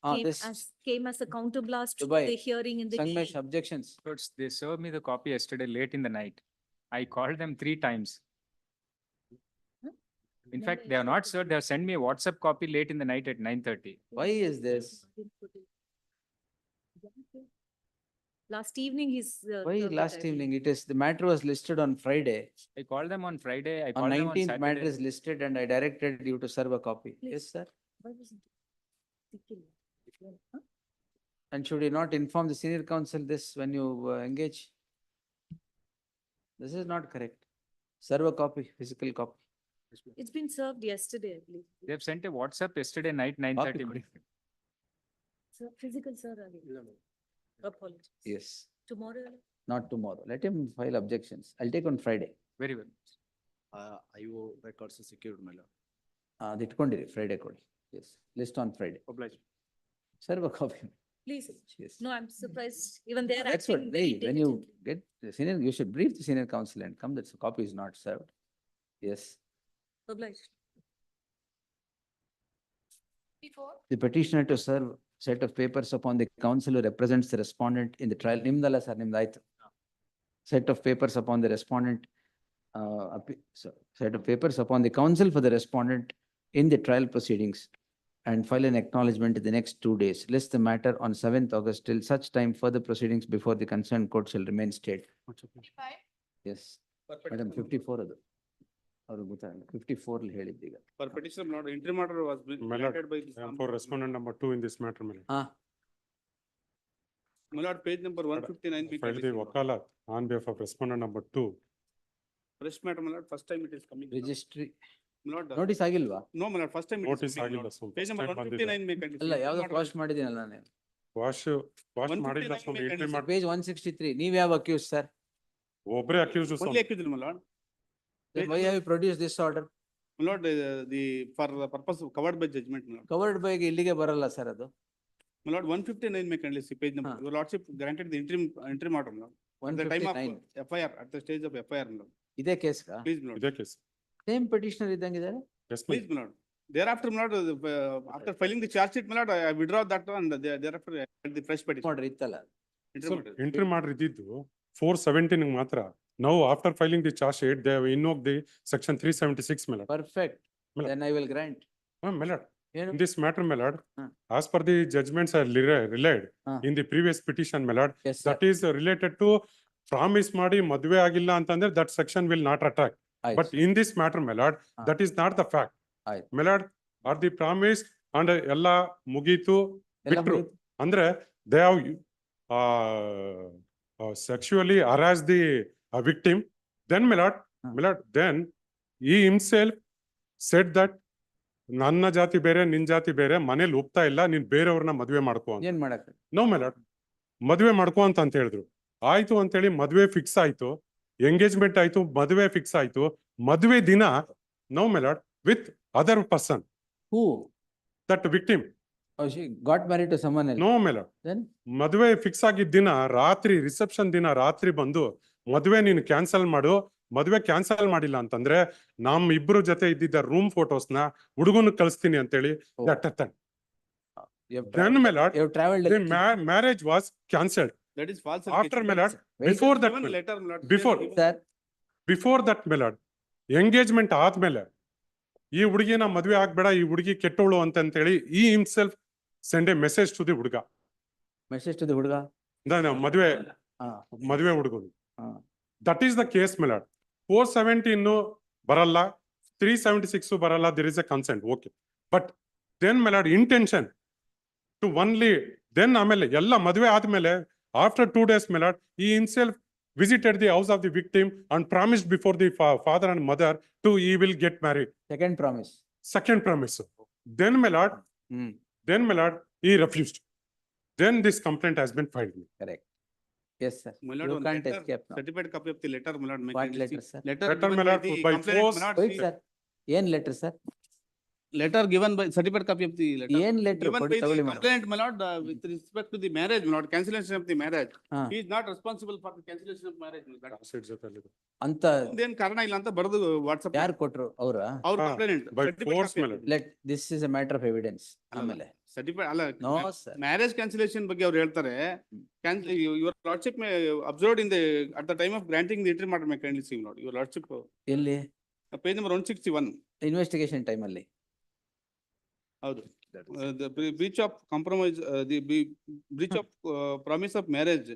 Ah, this, came as a counterblast to Dubai. the hearing in the. Sangmesh, objections. Lords, they served me the copy yesterday late in the night. I called them 3 times. In fact, they have not served, they have sent me a WhatsApp copy late in the night at 9:30. Why is this? Last evening, he's. Why served it, last I believe. evening? It is, the matter was listed on Friday. I called them on Friday, I On called them on 19th, matter is Saturday. listed and I directed you to serve a copy. Please. Yes, sir. Why wasn't it? Huh? And should you not inform the senior counsel this when you engage? This is not correct. Serve a copy, physical copy. It's been served yesterday, I believe. They have sent a WhatsApp yesterday night, 9:30. Copy. So physical, sir, again. Apologies. Yes, Tomorrow, not tomorrow. Let him file objections. I'll take on Friday. Very well. IO records secured, my lord. ಅದು ಇಟ್ಕೊಂಡಿರಿ Friday ಕೊಡಿ. Yes, list on Friday. Obliged. Serve a copy. please. Yes. No, I'm surprised. Even they're That's what, acting very hey, when you diligently. get the senior, you should brief the senior counsel and come that the copy is not served. Yes, Obliged. the petitioner to serve set of papers upon the counsel who represents the respondent in the trial. ನಿಮ್ದಲ್ಲ sir, ನಿಮ್ದಾಯ್ತು. Set of papers upon the respondent, set of papers upon the counsel for the respondent in the trial proceedings and file an acknowledgement in the next 2 days. List the matter on 7th August till such time further proceedings before the concerned court shall remain stayed. Yes, madam 54 ಅದು. ಅವ್ರು ಗೊತ್ತಾಗಲ್ಲ 54 ಅಲ್ಲಿ ಹೇಳಿದ್ದೀಗ. For petitioner, my lord, interim order was granted by the. For respondent number 2 in this matter, my lord. My lord, page number 159. we can Filed the receive. wakalat on behalf of respondent number 2. Fresh matter, my lord, first time it is coming. Registry My lord, notice ಆಗಿಲ್ವಾ? no, my lord, first time. it is Notice coming, my ಆಗಿಲ್ಲ, lord. ಸ್ವಲ್ಪ Page number first time ಬಂದಿದೆ. 159 may continue. ಅಲ್ಲ ಯಾವ್ದೋ wash ಮಾಡಿದ್ದೀನಲ್ಲ ನಾನು. Wash ಮಾಡಿಲ್ಲ 159 ಸ್ವಾಮಿ, may entry continue. ಮಾಡಿ Page 163, ನೀವ್ ಯಾವ ಅಕ್ಯೂಸ್ ಸರ್? ಒಬ್ರೇ ಅಕ್ಯೂಸ್ Only ಸ್ವಾಮಿ. accused, my lord. Then why have you produced this order? My lord, the, for the purpose of covered by judgment, my lord. Covered by ಇಲ್ಲಿಗೆ ಬರಲ್ಲ sir ಅದು. My lord, 159 may kindly see page number. Your lordship granted the interim order, my lord. At the time of 159. FIR, at the stage of FIR, my lord. ಇದೇ case Please, my lord. ಇದೇ case. Same petitioner ಇದ್ದಂಗಿದ್ದಾರೆ. Yes, ma'am. Please, my lord. Thereafter, my lord, after filing the charge sheet, my lord, I withdraw that one and thereafter I had the fresh petition. ಮಾಡ್ರಿ ಇತ್ತಲ್ಲ. Interim order. Entry ಮಾಡಿದ್ದು 417 ಮಾತ್ರ. Now after filing the charge sheet, they have invoked the section 376, my lord. Perfect. Mela. Then I will grant. My lord. ಏನು? In this matter, my lord, Huh. as per the judgments are relayed Huh. in the previous petition, my lord, Yes, sir. that is related to promise ಮಾಡಿ ಮದುವೆ ಆಗಿಲ್ಲ ಅಂತಂದ್ರೆ that section will not attract. ಆಯ್ತು. But in this matter, my lord, Huh. that is not the fact. ಆಯ್ತು. My lord, are the promise and ಎಲ್ಲ ಮುಗೀತು ಎಲ್ಲ ಬಿಟ್ರು ಮುಗೀತು. ಅಂದ್ರೆ they have sexually harassed the victim. Then, my lord, then he himself said that ನನ್ನ ಜಾತಿ ಬೇರೆ ನಿನ್ ಜಾತಿ ಬೇರೆ ಮನೇಲಿ ಒಪ್ತಾ ಇಲ್ಲ ನೀನ್ ಬೇರೆಯವ್ರನ್ನ ಮದ್ವೆ ಮಾಡ್ಕೋ ಅಂತ. ಏನ್ ಮಾಡಕ್? ನೋ ಮೈ ಲಾರ್ಡ್, ಮದ್ವೆ ಮಾಡ್ಕೋ ಅಂತ ಹೇಳಿದ್ರು. ಆಯ್ತು ಅಂತೇಳಿ ಮದ್ವೆ ಫಿಕ್ಸ್ ಆಯ್ತು, ಎಂಗೇಜ್ಮೆಂಟ್ ಆಯ್ತು, ಮದ್ವೆ ಫಿಕ್ಸ್ ಆಯ್ತು. ಮದ್ವೆ ದಿನ no my lord with other person. Who? That victim. Oh, she got married to someone else. No my lord. Then? ಮದ್ವೆ ಫಿಕ್ಸ್ ಆಗಿದ್ದ ದಿನ ರಾತ್ರಿ, ರಿಸೆಪ್ಷನ್ ದಿನ ರಾತ್ರಿ ಬಂದು ಮದ್ವೆ ನೀನು ಕ್ಯಾನ್ಸಲ್ ಮಾಡು, ಮದ್ವೆ ಕ್ಯಾನ್ಸಲ್ ಮಾಡಿಲ್ಲ ಅಂತಂದ್ರೆ ನಮ್ ಇಬ್ರು ಜೊತೆ ಇದ್ದಿದ್ದ ರೂಮ್ ಫೋಟೋಸ್ನ ಹುಡುಗನ ಕಳಿಸ್ತೀನಿ ಅಂತೇಳಿ. Then, my lord, You have traveled. the marriage was cancelled. That is false. After, my lord, Wait. before that, Given letter, my lord. before, Sir, before that, my lord, engagement ಆದ್ಮೇಲೆ ಈ ಹುಡುಗಿನ ಮದ್ವೆ ಆಗ್ಬೇಡ, ಈ ಹುಡುಗಿ ಕೆಟ್ಟವಳು ಅಂತೇಳಿ ಈ himself send a message to the ಹುಡುಗ. message to the ಹುಡುಗ. ಮದ್ವೆ ಹಾ. ಮದ್ವೆ ಹುಡುಗನು. ಹಾ. That is the case, my lord. 417 ಬರಲ್ಲ, 376 ಬರಲ್ಲ, there is a consent, okay. But then, my lord, intention to only, then ಆಮೇಲೆ ಎಲ್ಲ ಮದ್ವೆ ಆದ್ಮೇಲೆ after 2 days, my lord, he himself visited the house of the victim and promised before the father and mother to he will get married. Second promise. Second promise. Then, my lord, then, my lord, he refused. Then this complaint has been filed. Correct. Yes, sir. My lord, You one can't letter, escape now. certified copy of the letter, my lord. may What kindly letter, see. sir? Letter Letter, given my by lord, the by complainant, force. my lord, Wait, see. sir. ಏನ್ letter, sir? Letter given by, certified copy of the letter. ಏನ್ letter? Given ಕೊಡಿ by the ತಗೊಳ್ಳಿ madam. complainant, my lord, with respect to the marriage, my lord, cancellation of the marriage. ಹಾ. He is not responsible for the cancellation of marriage. my lord. ಅಂತ ಅದೇನ್ ಕಾರಣ ಇಲ್ಲ ಅಂತ ಬರೆದು ವಾಟ್ಸ್ಆಪ್ ಯಾರು ಕೊಟ್ರು ಅವ್ರ? ಅವ್ರ ಹಾ, complaint. by force, my lord. Let, this is a matter of evidence. ಆಮೇಲೆ. ಸರ್ಟಿಫೈಡ್ ಅಲ್ಲ. No, sir. ಮ್ಯಾರೇಜ್ ಕ್ಯಾನ್ಸಲೇಷನ್ ಬಗ್ಗೆ ಅವ್ರು ಹೇಳ್ತಾರೆ. Your lordship observed in the at the time of granting the interim matter may kindly see ನೋಡಿ your lordship ಎಲ್ಲಿ? Page number 161. Investigation time ಅಲ್ಲಿ. ಹೌದು. The breach of compromise, the breach of promise of marriage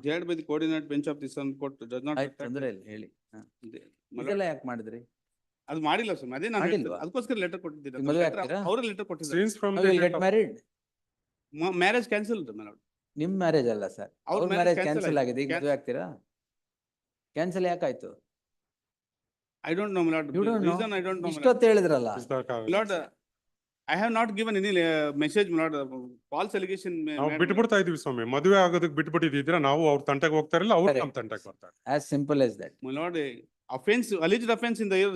jailed by the coordinate bench of the Sun Court does not. ಆಯ್ತು, ತೊಂದ್ರೆ ಇಲ್ಲ ಹೇಳಿ. My lord, ಇದೆಲ್ಲ ಯಾಕೆ ಮಾಡಿದ್ರಿ? ಅದು ಮಾಡಿಲ್ಲ ಸರ್, ಅದೇ ನಾನು ಮಾಡಿಲ್ವಾ? ಅದಕ್ಕೋಸ್ಕರ ಲೆಟರ್ ಕೊಟ್ಟಿದ್ದೀನಿ. ಮದುವೆ ಆಗ್ತೀರಾ? ಅವರೇ ಲೆಟರ್ ಕೊಟ್ಟಿದ್ದಾರೆ. Since from How the will you date get of- married? Marriage cancel. ನಿಮ್ ಮ್ಯಾರೇಜ್ ಅಲ್ಲ ಸರ್. ಅವ್ರ ಮ್ಯಾರೇಜ್ ಕ್ಯಾನ್ಸಲ್ ಆಗಿದೆ, ಈಗ ಮದುವೆ ಆಗ್ತೀರಾ? Cancel ಯಾಕಾಯ್ತು? I don't know, my lord. You don't know? Reason I don't know, my lord. ಇಷ್ಟೊತ್ತು ಹೇಳಿದ್ರಲ್ಲ. My lord, I have not given any message, my lord. False allegation. ನಾವು ಬಿಟ್ಬಿಡ್ತಾ ಇದೀವಿ ಸ್ವಾಮಿ. ಮದುವೆ ಆಗೋದಕ್ಕೆ ಬಿಟ್ಬಿಟ್ಟಿದ್ದೀರಾ, ನಾವು ಅವ್ರ ತಂಟೆಗೆ ಹೋಗ್ತಾ ಇರಲಿಲ್ಲ, ಅವ್ರು ನಮ್ಮ ತಂಟೆಗೆ ಬರ್ತಾರೆ. As simple as that. My lord, offense, alleged offense in the year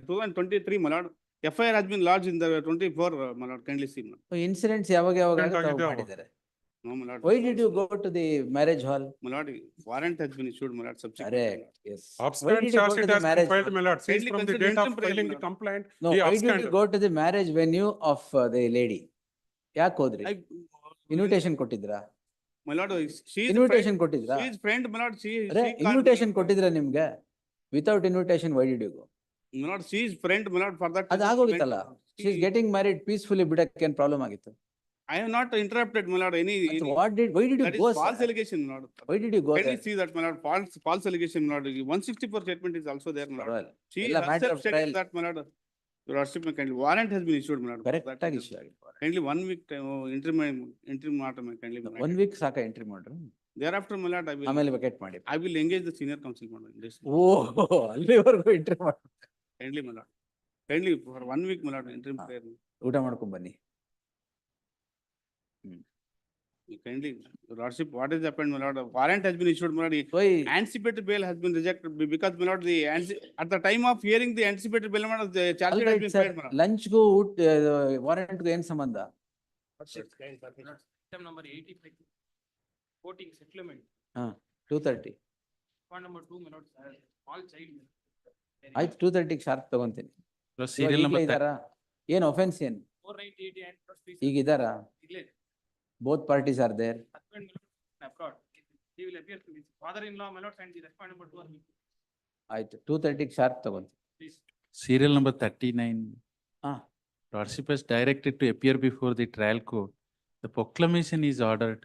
2023, my lord. FIR has been lodged in the 24, my lord, kindly see, my lord. Incidents ಯಾವಾಗ ಮಾಡಿದ್ದಾರೆ? No, my lord. Why did you go to the marriage hall? My lord, warrant has been issued, my lord, subsequent. Correct, yes. Why Abscond did you charge go to sheet the has been marriage filed, hall? my lord. Since Kindly from the consider date of interim prayer, filing my the lord. complaint, No, he why did you absconded. go to the marriage venue of the lady? ಯಾಕೆ ಹೋದ್ರಿ? Invitation ಕೊಟ್ಟಿದ್ರಾ? My lord, she is invitation ಕೊಟ್ಟಿದ್ರಾ? she is friend, my lord, she called- invitation ಕೊಟ್ಟಿದ್ರಾ ನಿಮ್ಗೆ? Without invitation, why did you go? My lord, she is friend, my lord, for that. ಅದು ಆಗೋಗಿತ್ತಲ್ಲ. She is getting married peacefully, ಬಿಡಕ್ಕೆ ಏನ್ problem ಆಗಿತ್ತು? I have not interrupted, my lord, any. Why did you That is go, false sir? allegation, my lord. Why did you go Kindly there? see that, my lord, false allegation, my lord. 164 statement is also there, my lord. Well, She ಎಲ್ಲ matter herself of said trial. that, my lord. Your worship, kindly, warrant has been issued, my lord. Correct That ಆಗಿ is- issue ಆಗಿತ್ತು. Kindly 1 week interim matter, kindly. my lord. 1 week ಸಾಕ entry ಮಾಡ್ರು? Thereafter, my lord, ಆಮೇಲೆ vacate ಮಾಡಿ. I will engage the senior counsel, my lord, in this. ಓ, ಅಲ್ಲಿವರೆಗೂ entry ಮಾಡಿ. Kindly, my lord. Kindly for 1 week, my lord, interim prayer. ಊಟ ಮಾಡ್ಕೊಂಡ್ ಬನ್ನಿ. Kindly, your worship, what has happened, my lord? Warrant has been issued, my lord. Why? Anticipated bail has been rejected because, my lord, at the time of hearing the anticipated bail, my lord, the charge sheet has been filed, my lord. ಲಂಚ್ಗೂ ವಾರೆಂಟ್ಗೂ ಏನ್ ಸಂಬಂಧ? Item number 85, voting settlement. 2:30. Point number 2, my lord, small child. ಆಯ್ತು, 2:30 sharp ತಗೊಂತೀನಿ. Serial number ಇದಾರಾ? ಏನ್ offence ಏನು? 498 and plus 3. ಈಗ ಇದಾರಾ? Igle. Both parties are there. Husband, my lord, abroad. He will appear to his father-in-law, my lord, and the respondent number 2 are me. ಆಯ್ತು, 2:30 sharp ತಗೊಂತೀನಿ. Please. Serial number 39. Ah. Lordship has directed to appear before the trial court. The proclamation is ordered.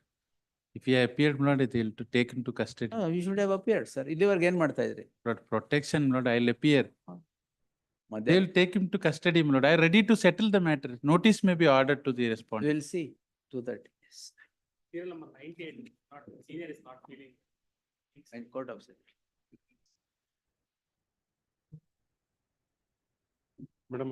If he appeared, my lord, they will to take him to custody. You should have appeared, sir. ಇಲ್ಲಿವರೆಗೆ ಏನ್ ಮಾಡ್ತಾ ಇದ್ರಿ? But protection, my lord, I will appear. They ಮಧ್ಯಾಹ್ನ. will take him to custody, my lord. I am ready to settle the matter. Notice may be ordered to the respondent. We'll see. 2:30. Yes. Serial number 98, not, senior is not feeling. And court officer. Madam.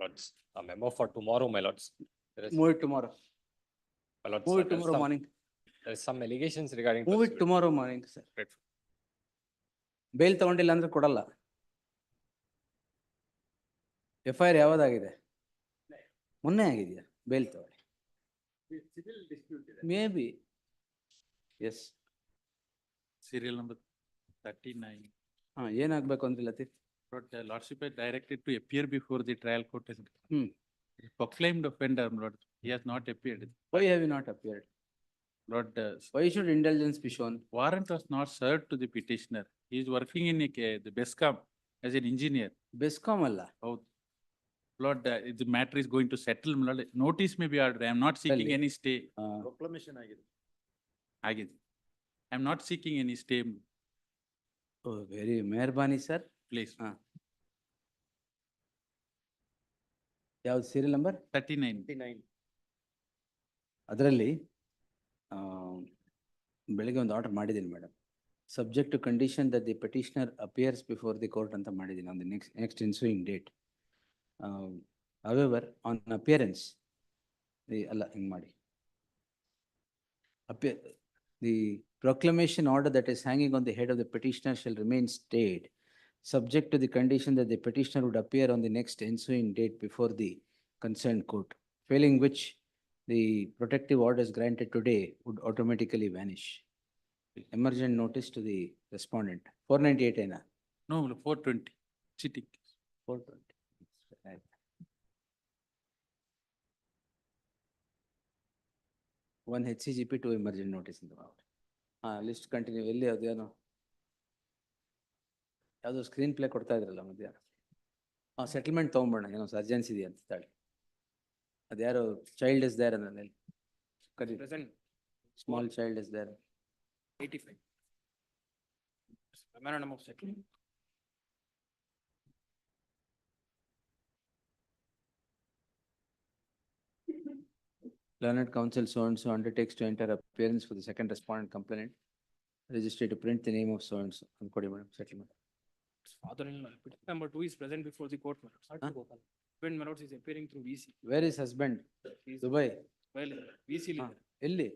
Lords, a memo for tomorrow, my lords. Move it tomorrow. My lords, Move it there is tomorrow some- morning. There is some allegations regarding. Move it Procedural. tomorrow morning, sir. Grateful. Bail ತಗೊಂಡಿಲ್ಲ ಅಂದ್ರೆ ಕೊಡಲ್ಲ. FIR ಯಾವ್ದಾಗಿದೆ? ಮೊನ್ನೆ ಆಗಿದೆಯಾ? Bail ತಗೊಳ್ಳಿ. May be. Yes. Serial number 39. ಏನಾಗ್ಬೇಕು ಅಂದ್ರೆ Latif? But the lordship is directed to appear before the trial court. Hmm. Proclaimed offender, Lord, he has not appeared. Why have you not appeared? Lord, Why should indulgence be shown? warrant was not served to the petitioner. He is working in the BESCOM as an engineer. BESCOM ಅಲ್ಲ. Oh, Lord, the matter is going to settle, Lord. Notice may be ordered. I am not seeking Tell me. any stay. Proclamation ಆಗಿದೆ. Agide. I am not seeking any stay, very ಮೆಹರ್ಬಾನಿ sir. please. ಯಾವ್ದು serial number? 39. ಅದರಲ್ಲಿ ಬೆಳಿಗ್ಗೆ ಒಂದು order ಮಾಡಿದ್ದೀನಿ madam. Subject to condition that the petitioner appears before the court ಅಂತ ಮಾಡಿದ್ದೀನಿ on the next ensuing date. However on appearance ಅಲ್ಲ ಹಿಂಗೆ ಮಾಡಿ the proclamation order that is hanging on the head of the petitioner shall remain stayed, subject to the condition that the petitioner would appear on the next ensuing date before the concerned court, failing which the protective orders granted today would automatically vanish. Emergent notice to the respondent. 498 ena? No, 420. Cheating. 420. Right. One HCGP, two emergent notice in the mouth. List continue. ಎಲ್ಲಿ ಅದೇನೋ ಯಾವುದೋ screen play ಕೊಡ್ತಾ ಇದ್ರಲ್ಲ ಮಧ್ಯಾಹ್ನ. Settlement ತೊಗೊಂಬೋಣ, ಏನೋ ಸರ್ಜೆನ್ಸ್ ಇದೆಯಾ ಅಂತ ತಾಳಿ. ಅದ್ಯಾರೋ ಚೈಲ್ಡ್ ಇಸ್ ದೇರ್ ಅಂದ್ರೆ ಕರಿ. Small child is there. 85. Memorandum of settlement. Learned counsel so and so undertakes to enter appearance for the second respondent complainant, registered to print the name of so and so. Ankodi madam, settlement. Father-in-law, petition number 2 is present before the court, my lords. When my lords is appearing through VC. Where is husband? Dubai. Well, VC. ಎಲ್ಲಿ?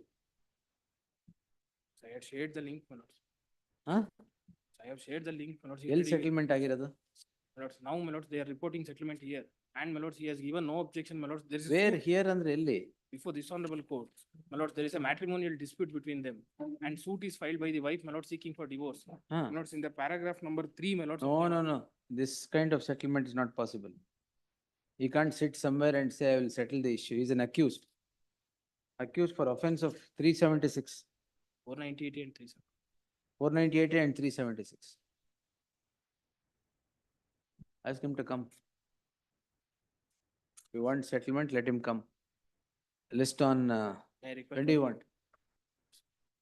I had shared the link, my lords. I have shared the link, my lords. ಎಲ್ಲಿ settlement ಆಗಿರೋದು? My lords, now my lords, they are reporting settlement here. And my lords, he has given no objection, my lords. There is Where here ಅಂದ್ರೆ ಎಲ್ಲಿ? before this honorable court. My lords, there is a matrimonial dispute between them. And suit is filed by the wife, my lords, seeking for divorce. My lords, in the paragraph number 3, my lords. No. This kind of settlement is not possible. He can't sit somewhere and say, I will settle the issue. He is an accused. Accused for offense of 376. 498 and 3. 498 and 376. Ask him to come. If you want settlement, let him come. List on, when do you want?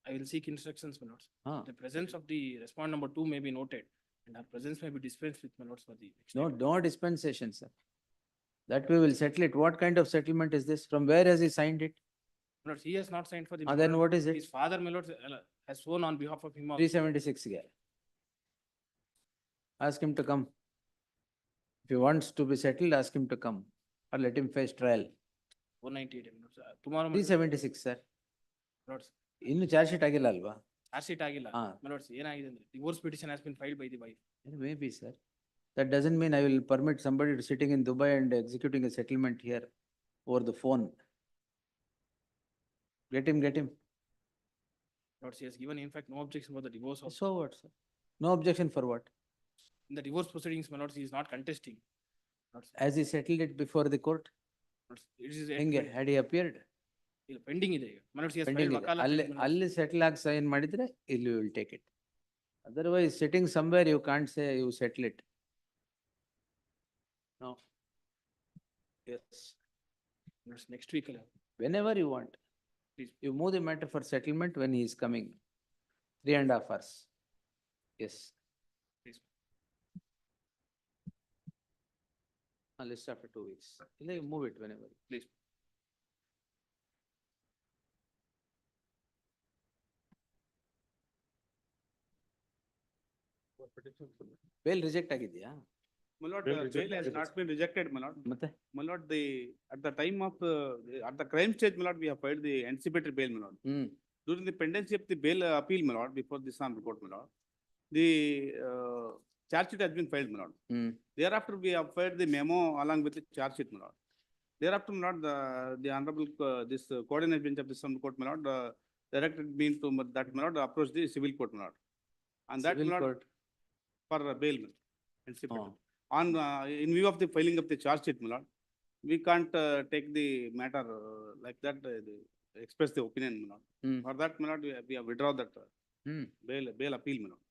I will seek instructions, my lords. The presence of the respondent number 2 may be noted, and our presence may be dispensed with, my lords, for the next. No dispensation, sir. That we will settle it. What kind of settlement is this? From where has he signed it? My lords, he has not signed for the. Then what is it? His father, my lords, has sworn on behalf of him. 376 ಗೆ. Ask him to come. If he wants to be settled, ask him to come or let him face trial. 498, my lords. Tomorrow. 376, sir. Lords. ಇನ್ನು charge sheet ಆಗಿಲ್ಲ ಅಲ್ವಾ? Charge sheet ಆಗಿಲ್ಲ. My lords, ಏನಾಗಿದೆ ಅಂದ್ರೆ divorce petition has been filed by the wife. Maybe, sir. That doesn't mean I will permit somebody to sitting in Dubai and executing a settlement here over the phone. Get him. Lords, he has given in fact no objection for the divorce of. So what, sir? No objection for what? In the divorce proceedings, my lords, he is not contesting. Lords, As he settled it before the court? lords, it is. ಹೆಂಗೆ? Had he appeared? ಇಲ್ಲ, pending ಇದೆ ಈಗ. My lords, he has Pending filed ಇದೆ. ವಕಾಲತ್. ಅಲ್ಲಿ settle ಆಗಿ sign ಮಾಡಿದ್ರೆ ಇಲ್ಲಿ will take it. Otherwise, sitting somewhere, you can't say you settle it. No. Yes. Lords, next week. Whenever you want. Please. You move the matter for settlement when he is coming. 3.5 hours. Yes. Please. List after 2 weeks. You move it whenever. Please. Bail reject ಆಗಿದೆಯಾ? My lord, Bail bail rejected has is- not been rejected, my lord. ಮತ್ತೆ My lord, at the time of, at the crime stage, my lord, we have filed the anticipatory bail, my lord. During the pendency of the bail appeal, my lord, before this on report, my lord, the charge sheet has been filed, my lord. Thereafter, we have filed the memo along with the charge sheet, my lord. Thereafter, my lord, the honorable, this coordinate bench of the Supreme Court, my lord, directed me to that, my lord, approach the civil court, my lord. And that, my Civil lord, court. for bail, my lord, anticipatory. On, in view of the filing of the charge sheet, my lord, we can't take the matter like that, express the opinion, my lord. For that, my lord, we have withdrawn that bail appeal, my lord.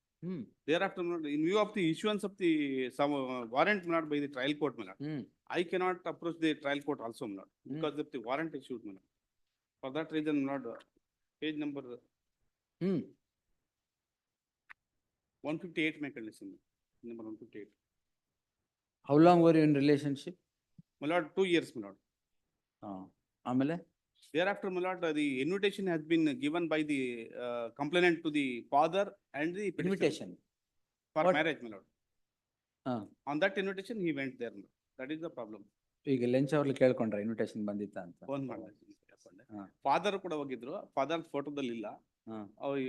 Thereafter, my lord, in view of the issuance of the some warrant, my lord, by the trial court, my lord, I cannot approach the trial court also, my lord, because of the warrant issued, my lord. For that reason, my lord, page number 158 may condition, number 158. How long were you in relationship? My lord, 2 years, my lord. ಆಮೇಲೆ Thereafter, my lord, the invitation has been given by the complainant to the father and the petitioner invitation. for What? marriage, my lord. On that invitation, he went there, my lord. That is the problem. ಈಗ lunch ಅವ್ರಲ್ಲಿ ಕೇಳ್ಕೊಂಡ್ರ invitation ಬಂದಿತ್ತ ಅಂತ. Phone father ಕೂಡ ಹೋಗಿದ್ರು, father ಫೋಟೋದಲ್ಲಿ ಇಲ್ಲ.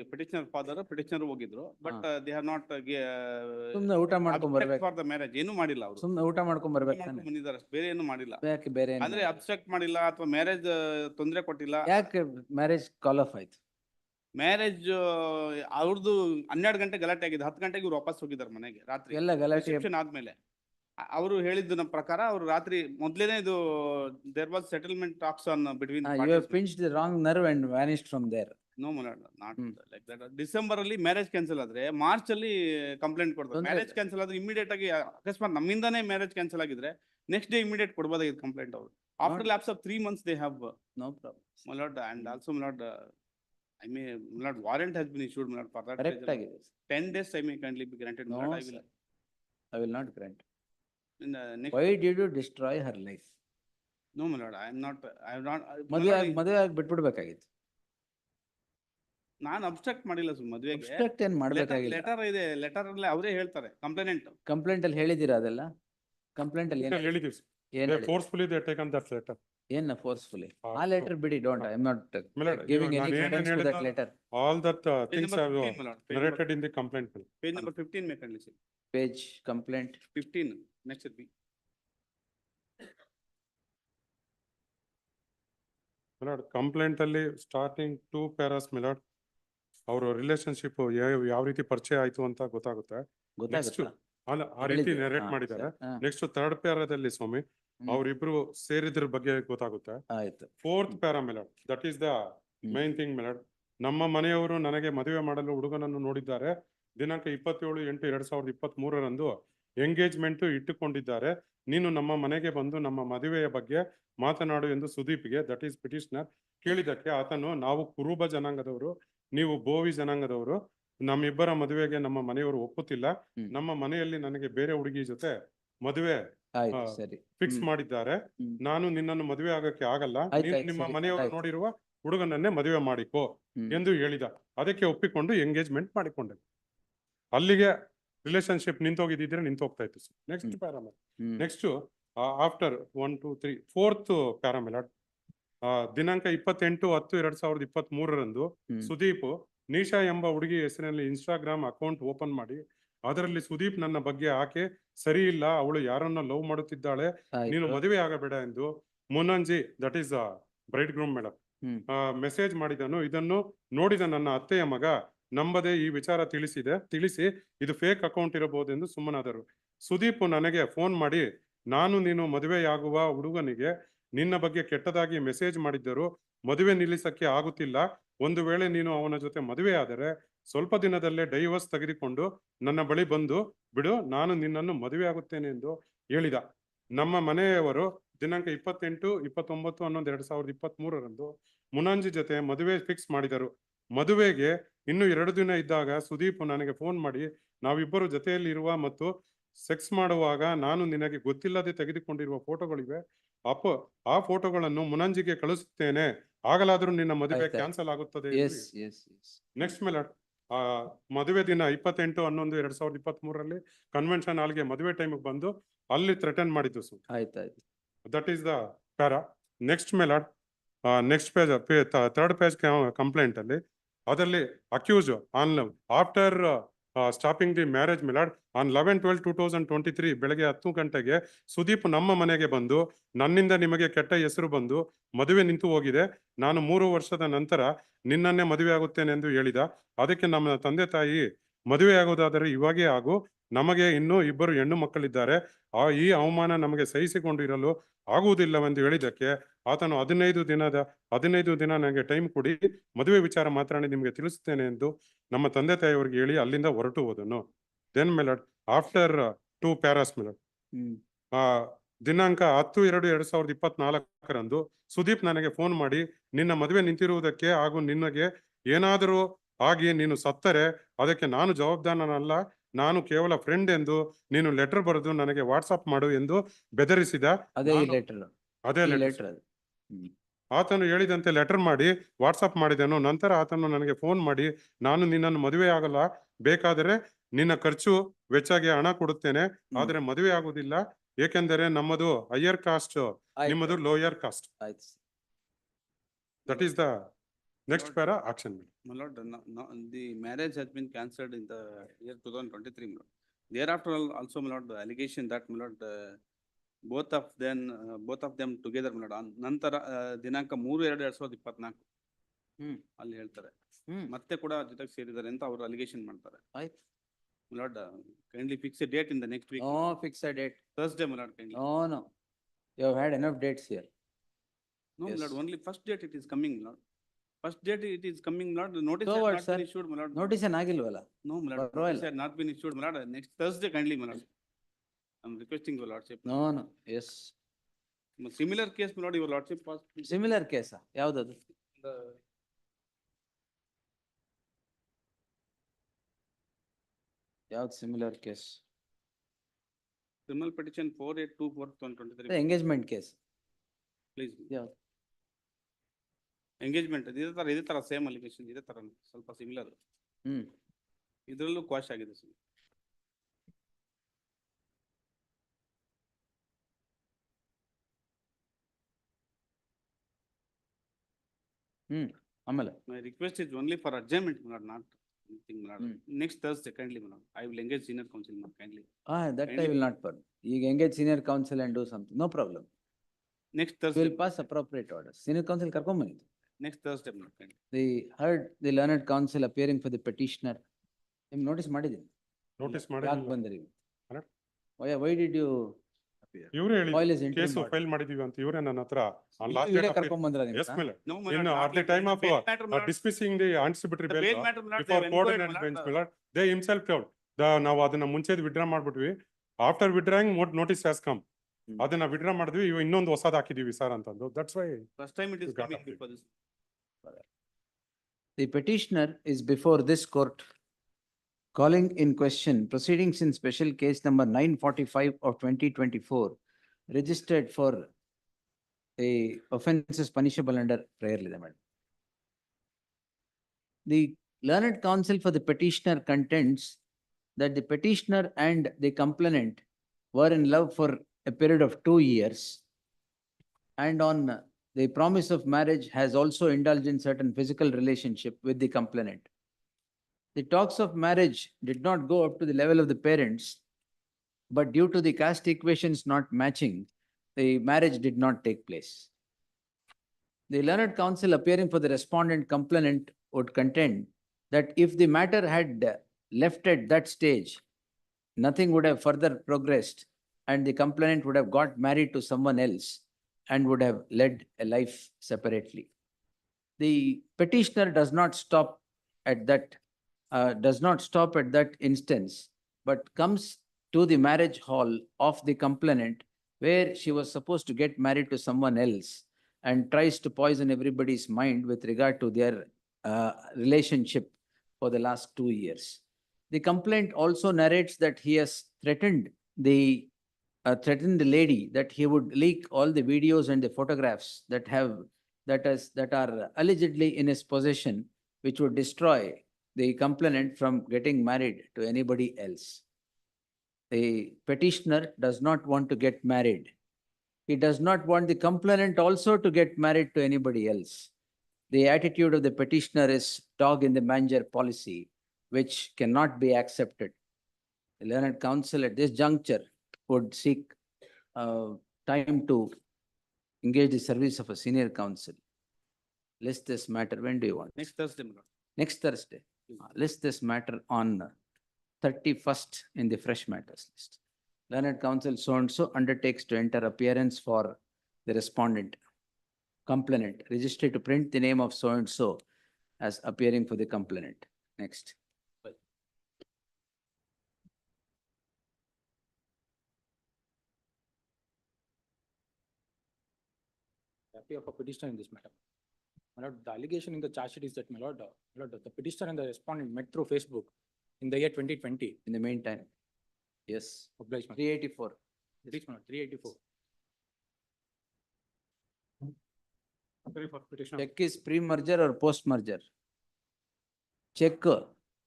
petitioner father, petitioner ಹೋಗಿದ್ರು, but they have not ಸುಮ್ನೆ ಊಟ ಮಾಡ್ಕೊಂಡ್ ಬರ್ಬೇಕು. for the marriage ಏನು ಮಾಡಿಲ್ಲ ಅವರು. ಸುಮ್ನೆ ಊಟ ಮಾಡ್ಕೊಂಡ್ ಬರ್ಬೇಕು ತಾನೆ. ಬಂದಿದ್ದಾರೆ, ಬೇರೆ ಏನು ಮಾಡಿಲ್ಲ. ಯಾಕೆ ಬೇರೆ ಏನು ಅಂದ್ರೆ ಅಬ್ಸ್ಟ್ರಾಕ್ಟ್ ಮಾಡಿಲ್ಲ ಅಥವಾ ಮ್ಯಾರೇಜ್ ತೊಂದರೆ ಕೊಟ್ಟಿಲ್ಲ. ಯಾಕೆ ಮ್ಯಾರೇಜ್ ಕಾಲ್ ಆಫ್ ಆಯ್ತು? ಮ್ಯಾರೇಜ್ ಅವ್ರದ್ದು 12 ಗಂಟೆ ಗಲಾಟೆ ಆಗಿದೆ, 10 ಗಂಟೆಗೆ ಇವ್ರು ವಾಪಸ್ ಹೋಗಿದ್ದಾರೆ ಮನೆಗೆ ರಾತ್ರಿ. ಎಲ್ಲ ಗಲಾಟೆ ರಿಸೆಪ್ಷನ್ ಆದ್ಮೇಲೆ ಅವರು ಹೇಳಿದ್ದು ನಮ್ಮ ಪ್ರಕಾರ ಅವರು ರಾತ್ರಿ ಮೊದ್ಲೇನೆ ಇದು there was settlement talks on between you have pinched the wrong nerve and vanished from there. No not like that. December ಅಲ್ಲಿ ಮ್ಯಾರೇಜ್ ಕ್ಯಾನ್ಸಲ್ ಆದ್ರೆ ಮಾರ್ಚ್ ಅಲ್ಲಿ ಕಂಪ್ಲೇಂಟ್ ಕೊಡ್ತಾರೆ. ಮ್ಯಾರೇಜ್ ಕ್ಯಾನ್ಸಲ್ ಆದ್ರೆ ಇಮಿಡಿಯೇಟ್ ಆಗಿ ಅಕಸ್ಮಾತ್ ನಮ್ಮಿಂದಾನೇ ಮ್ಯಾರೇಜ್ ಕ್ಯಾನ್ಸಲ್ ಆಗಿದ್ರೆ ನೆಕ್ಸ್ಟ್ ಡೇ ಇಮಿಡಿಯೇಟ್ ಕೊಡ್ಬೋದಾಗಿತ್ತು ಕಂಪ್ಲೇಂಟ್ ಅವರು. After lapse of 3 months they have No problem. my lord, and also my lord, I may, my lord, warrant has been issued, my lord, for that. Correct ಆಗಿದೆ. 10 days I may kindly be granted, my No, lord. sir. I will not grant. In the next. Why did you destroy her life? No, my lord, I am not, ಮದುವೆ ಆಗಿ ಬಿಟ್ಬಿಡ್ಬೇಕಾಗಿತ್ತು. ನಾನು abstract ಮಾಡಿಲ್ಲ sir ಮದುವೆಗೆ. Abstract ಏನ್ ಮಾಡ್ಬೇಕಾಗಿಲ್ಲ. Letter ಇದೆ, letter ಅಲ್ಲಿ ಅವರೇ ಹೇಳ್ತಾರೆ ಕಂಪ್ಲೇಂಟ್. ಕಂಪ್ಲೇಂಟ್ ಅಲ್ಲಿ ಹೇಳಿದಿರಾ ಅದೆಲ್ಲ? ಕಂಪ್ಲೇಂಟ್ ಅಲ್ಲಿ ಏನು ಹೇಳಿದೀವಿ ಸರ್. ಏನ್ They forcefully they taken that letter. ಏನ್ ಫೋರ್ಸ್ಫುಲಿ? ಆ ಲೆಟರ್ ಬಿಡಿ, don't. I am not giving any credence to that letter. All that things number have 15, my lord. narrated in the complaint. Page number 15 may kindly see. Page complaint 15 next should be. Milord complaint ಅಲ್ಲಿ starting 2 pairs milord ಅವ್ರ relationship ಯಾವ ರೀತಿ ಪರಿಚಯ ಆಯ್ತು ಅಂತ ಗೊತ್ತಾಗುತ್ತೆ. ಅಲ್ಲ, ಆ ರೀತಿ ನೆರೇಟ್ ಮಾಡಿದ್ದಾರೆ. ನೆಕ್ಸ್ಟ್ 3rd ಪ್ಯಾರಾದಲ್ಲಿ ಸ್ವಾಮಿ ಅವ್ರಿಬ್ರು ಸೇರಿದ್ರ ಬಗ್ಗೆ ಗೊತ್ತಾಗುತ್ತೆ. ಆಯ್ತು. 4th para milord, that is the main thing milord. ನಮ್ಮ ಮನೆಯವರು ನನಗೆ ಮದುವೆ ಮಾಡಲು ಹುಡುಗನನ್ನು ನೋಡಿದ್ದಾರೆ. ದಿನಾಂಕ 27/8/2023 ಎಂಗೇಜ್ಮೆಂಟ್ ಇಟ್ಟುಕೊಂಡಿದ್ದಾರೆ. ನೀನು ನಮ್ಮ ಮನೆಗೆ ಬಂದು ನಮ್ಮ ಮದುವೆಯ ಬಗ್ಗೆ ಮಾತನಾಡು ಎಂದು ಸುದೀಪ್ಗೆ, ದಟ್ ಈಸ್ ಪಿಟಿಷನರ್, ಕೇಳಿದಕ್ಕೆ ಆತನು, ನಾವು ಕುರುಬ ಜನಾಂಗದವರು, ನೀವು ಬೋವಿ ಜನಾಂಗದವರು, ನಮ್ಮಿಬ್ಬರ ಮದುವೆಗೆ ನಮ್ಮ ಮನೆಯವರು ಒಪ್ಪುತ್ತಿಲ್ಲ. ನಮ್ಮ ಮನೆಯಲ್ಲಿ ನನಗೆ ಬೇರೆ ಹುಡುಗಿ ಜೊತೆ ಮದುವೆ ಫಿಕ್ಸ್ ಮಾಡಿದ್ದಾರೆ. ನಾನು ನಿನ್ನನ್ನು ಮದುವೆ ಆಗಕ್ಕೆ ಆಗಲ್ಲ. ನೀನು ನಿಮ್ಮ ಮನೆಯವರು ನೋಡಿರುವ ಹುಡುಗನನ್ನೇ ಮದುವೆ ಮಾಡಿಕೋ ಎಂದು ಹೇಳಿದ. ಅದಕ್ಕೆ ಒಪ್ಪಿಕೊಂಡು ಎಂಗೇಜ್ಮೆಂಟ್ ಮಾಡಿಕೊಂಡೆ. ಅಲ್ಲಿಗೆ ರಿಲೇಶನ್ಶಿಪ್ ನಿಂತೋಗಿದ್ದಿದ್ರೆ ನಿಂತೋಗ್ತಾ ಇತ್ತು. ನೆಕ್ಸ್ಟ್ ಪ್ಯಾರಾಮಿಲ್. ನೆಕ್ಸ್ಟ್ ಆಫ್ಟರ್ 1, 2, 3 4th ಪ್ಯಾರಾಮಿಲಾಡ್, ದಿನಾಂಕ 28/10/2023 ಸುದೀಪ್ ನಿಶಾ ಎಂಬ ಹುಡುಗಿ ಹೆಸರಿನಲ್ಲಿ ಇನ್ಸ್ಟಾಗ್ರಾಮ್ ಅಕೌಂಟ್ ಓಪನ್ ಮಾಡಿ ಅದರಲ್ಲಿ ಸುದೀಪ್ ನನ್ನ ಬಗ್ಗೆ ಆಕೆ ಸರಿ ಇಲ್ಲ, ಅವಳು ಯಾರನ್ನ ಲವ್ ಮಾಡುತ್ತಿದ್ದಾಳೆ, ನೀನು ಮದುವೆ ಆಗಬೇಡ ಎಂದು ಮುನಂಜಿ, that is bride groom madam, message ಮಾಡಿದನು. ಇದನ್ನು ನೋಡಿದ ನನ್ನ ಅತ್ತೆಯ ಮಗ ನಂಬದೆ ಈ ವಿಚಾರ ತಿಳಿಸಿ ಇದು ಫೇಕ್ ಅಕೌಂಟ್ ಇರಬಹುದೆಂದು ಸುಮ್ಮನಾದರು. ಸುದೀಪ್ ನನಗೆ ಫೋನ್ ಮಾಡಿ, ನಾನು ನೀನು ಮದುವೆಯಾಗುವ ಹುಡುಗನಿಗೆ ನಿನ್ನ ಬಗ್ಗೆ ಕೆಟ್ಟದಾಗಿ ಮೆಸೇಜ್ ಮಾಡಿದ್ದರು, ಮದುವೆ ನಿಲ್ಲಿಸಕ್ಕೆ ಆಗುತ್ತಿಲ್ಲ. ಒಂದು ವೇಳೆ ನೀನು ಅವನ ಜೊತೆ ಮದುವೆ ಆದರೆ ಸ್ವಲ್ಪ ದಿನದಲ್ಲೇ ಡೈವರ್ಸ್ ತೆಗೆದುಕೊಂಡು ನನ್ನ ಬಳಿ ಬಂದು ಬಿಡು, ನಾನು ನಿನ್ನನ್ನು ಮದುವೆ ಆಗುತ್ತೇನೆ ಎಂದು ಹೇಳಿದ. ನಮ್ಮ ಮನೆಯವರು ದಿನಾಂಕ 28/29/2023 ಮುನಾಂಜಿ ಜೊತೆ ಮದುವೆ ಫಿಕ್ಸ್ ಮಾಡಿದರು. ಮದುವೆಗೆ ಇನ್ನು 2 ದಿನ ಇದ್ದಾಗ ಸುದೀಪ್ ನನಗೆ ಫೋನ್ ಮಾಡಿ, ನಾವಿಬ್ಬರು ಜೊತೆಯಲ್ಲಿ ಇರುವ ಮತ್ತು ಸೆಕ್ಸ್ ಮಾಡುವಾಗ ನಾನು ನಿನಗೆ ಗೊತ್ತಿಲ್ಲದೆ ತೆಗೆದುಕೊಂಡಿರುವ ಫೋಟೋಗಳಿವೆ, ಆ ಫೋಟೋಗಳನ್ನು ಮುನಂಜಿಗೆ ಕಳಿಸುತ್ತೇನೆ, ಆಗಲಾದ್ರೂ ನಿನ್ನ ಮದುವೆ ಕ್ಯಾನ್ಸಲ್ ಆಗುತ್ತದೆ. ನೆಕ್ಸ್ಟ್ ಮಿಲಾಡ್, ಮದುವೆ ದಿನ 28/11/2023 ಕನ್ವೆನ್ಷನ್ ಹಾಲ್ಗೆ ಮದುವೆ ಟೈಮಿಗೆ ಬಂದು ಅಲ್ಲಿ ಥ್ರೆಟನ್ ಮಾಡಿದ್ದು ಸರ್. ಆಯ್ತಾಯ್ತು. That is the para. Next my lord, next page, third page complaint ಅಲ್ಲಿ ಅದರಲ್ಲಿ accused on after stopping the marriage my lord on 11/12/2023 ಬೆಳಗ್ಗೆ 10 ಗಂಟೆಗೆ ಸುದೀಪ್ ನಮ್ಮ ಮನೆಗೆ ಬಂದು ನನ್ನಿಂದ ನಿಮಗೆ ಕೆಟ್ಟ ಹೆಸರು ಬಂದು ಮದುವೆ ನಿಂತು ಹೋಗಿದೆ, ನಾನು 3 ವರ್ಷದ ನಂತರ ನಿನ್ನನ್ನೇ ಮದುವೆ ಆಗುತ್ತೇನೆ ಎಂದು ಹೇಳಿದ. ಅದಕ್ಕೆ ನಮ್ಮ ತಂದೆ ತಾಯಿ ಮದುವೆ ಆಗೋದಾದರೆ ಇವಾಗೇ ಆಗು, ನಮಗೆ ಇನ್ನೂ 2 ಹೆಣ್ಣು ಮಕ್ಕಳಿದ್ದಾರೆ, ಈ ಅವಮಾನ ನಮಗೆ ಸಹಿಸಿಕೊಂಡಿರಲು ಆಗುವುದಿಲ್ಲವೆಂದು ಹೇಳಿದ್ದಕ್ಕೆ ಆತನು 15 ದಿನ ನನಗೆ ಟೈಮ್ ಕೊಡಿ, ಮದುವೆ ವಿಚಾರ ಮಾತ್ರ ನಿಮಗೆ ತಿಳಿಸುತ್ತೇನೆ ಎಂದು ನಮ್ಮ ತಂದೆ ತಾಯಿಯವರಿಗೆ ಹೇಳಿ ಅಲ್ಲಿಂದ ಹೊರಟು ಹೋದನು. ದೆನ್ ಮೆಲಡ್ ಆಫ್ಟರ್ 2 ಪ್ಯಾರಾಸ್ ಮೆಲಡ್ ದಿನಾಂಕ 10/2/2024 ಸುದೀಪ್ ನನಗೆ ಫೋನ್ ಮಾಡಿ ನಿನ್ನ ಮದುವೆ ನಿಂತಿರುವುದಕ್ಕೆ ಹಾಗೂ ನಿನಗೆ ಏನಾದರೂ ಆಗಿ ನೀನು ಸತ್ತರೆ ಅದಕ್ಕೆ ನಾನು ಜವಾಬ್ದಾರನಲ್ಲ, ನಾನು ಕೇವಲ ಫ್ರೆಂಡ್ ಎಂದು ನೀನು ಲೆಟರ್ ಬರೆದು ನನಗೆ ವಾಟ್ಸಪ್ ಮಾಡು ಎಂದು ಬೆದರಿಸಿದ. ಅದೇ ಲೆಟರ್. ಅದೇ ಲೆಟರ್. ಆತನು ಹೇಳಿದಂತೆ ಲೆಟರ್ ಮಾಡಿ ವಾಟ್ಸಪ್ ಮಾಡಿದನು. ನಂತರ ಆತನು ನನಗೆ ಫೋನ್ ಮಾಡಿ ನಾನು ನಿನ್ನನ್ನು ಮದುವೆ ಆಗಲ್ಲ, ಬೇಕಾದರೆ ನಿನ್ನ ಖರ್ಚು ವೆಚ್ಚಗೆ ಹಣ ಕೊಡುತ್ತೇನೆ, ಆದರೆ ಮದುವೆ ಆಗುವುದಿಲ್ಲ, ಏಕೆಂದರೆ ನಮ್ಮದು ಹೈಯರ್ ಕಾಸ್ಟ್, ನಿಮ್ಮದು lower cost. That is the next para action. My lord, the marriage has been cancelled in the year 2023. My lord. Thereafter also, my lord, the allegation that my lord, both of them together, my lord, ನಂತರ ದಿನಾಂಕ 3/2/2024 ಅಲ್ಲಿ ಹೇಳ್ತಾರೆ ಮತ್ತೆ ಕೂಡ ಜೊತೆಗೆ ಸೇರಿದ್ದಾರೆ ಅಂತ ಅವರು ಅಲಿಗೇಷನ್ ಮಾಡ್ತಾರೆ. ಆಯ್ತು. My lord, kindly fix a date in the next week. No, fix a date. Thursday, my lord, kindly. No. You have had enough dates here. No, Yes. my lord, only first date it is coming, my lord. First date it is coming, my lord. The notice So has what, not sir? been issued, my lord. Notice ಏನಾಗಿಲ್ವಲ್ಲ? No, my lord, Royal. notice has not been issued, my lord. Next Thursday, kindly, my lord. I'm requesting your lordship. No, yes. Similar case, my lord, your lordship was. Similar case, ಯಾವ್ದದು? ಯಾವ್ದು similar case? Criminal petition 4824/2023. Engagement case. Please. ಯಾವ್ದು? Engagement ಇದೇ ತರ same allegation ಇದೇ ತರ ಸ್ವಲ್ಪ similar. ಇದರಲ್ಲೂ quash ಆಗಿದೆ ಸರ್. ಆಮೇಲೆ My request is only for adjournment, my lord, not anything, my lord. Next Thursday, kindly, my lord. I will engage senior counsel, my lord, kindly. that I Kindly. will not permit. You engage senior counsel and do something, no problem. Next We Thursday. will pass appropriate orders. Senior counsel ಕರ್ಕೊಂಬನ್ನಿ. Next Thursday, my lord, kindly. They heard the learned counsel appearing for the petitioner. ನಿಮ್ಗೆ notice ಮಾಡಿದ್ದೀನಿ. Notice ಯಾಕೆ ಮಾಡಿ ಬಂದ್ರಿ? Correct. Why did you? ಇವ್ರೇ ಹೇಳಿ File is interim case order. File ಮಾಡಿದೀವಿ ಅಂತ ಇವರೇ ನನ್ನ ಹತ್ರ ಇವರೇ ಕರ್ಕೊಂಬಂದ್ರ Yes, my lord. No, my In lord, at not the like time that. of Bail matter, my lord. dismissing the anticipatory The bail bail matter, my lord, they before have court inquired, and my bench, lord. my lord, they himself told ನಾವು ಅದನ್ನ ಮುಂಚೆ withdraw ಮಾಡ್ಬಿಟ್ವಿ, after withdrawing notice has come, ಅದನ್ನ withdraw ಮಾಡಿದ್ವಿ, ಇವ ಇನ್ನೊಂದು ಹೊಸದ್ ಹಾಕಿದೀವಿ ಸರ್ ಅಂತಂದು. That's why First time it is You got coming update. before this. The petitioner is before this court calling in question proceedings in special case number 945 of 2024 registered for a offenses punishable under prayer limit. The learned counsel for the petitioner contends that the petitioner and the complainant were in love for a period of 2 years and on the promise of marriage has also indulged in certain physical relationship with the complainant. The talks of marriage did not go up to the level of the parents, but due to the caste equations not matching, the marriage did not take place. The learned counsel appearing for the respondent complainant would contend that if the matter had left at that stage, nothing would have further progressed and the complainant would have got married to someone else and would have led a life separately. The petitioner does not stop at that instance, but comes to the marriage hall of the complainant where she was supposed to get married to someone else and tries to poison everybody's mind with regard to their relationship for the last 2 years. The complaint also narrates that he has threatened the lady that he would leak all the videos and the photographs that are allegedly in his possession, which would destroy the complainant from getting married to anybody else. The petitioner does not want to get married. He does not want the complainant also to get married to anybody else. The attitude of the petitioner is dog in the manger policy, which cannot be accepted. The learned counsel at this juncture would seek time to engage the service of a senior counsel. List this matter. When do you want? Next Thursday, my lord. Next Thursday. List this matter on 31st in the fresh matters list. Learned counsel so-and-so undertakes to enter appearance for the respondent, complainant, registered to print the name of so-and-so as appearing for the complainant. Next. Happy of a petitioner in this matter. My lord, the allegation in the charge sheet is that, my lord, the petitioner and the respondent met through Facebook in the year 2020. In the meantime, yes, Obliged, my lord. 384. Please, my lord, 384. Sorry for petitioner. Check is pre-merger or post-merger? Check.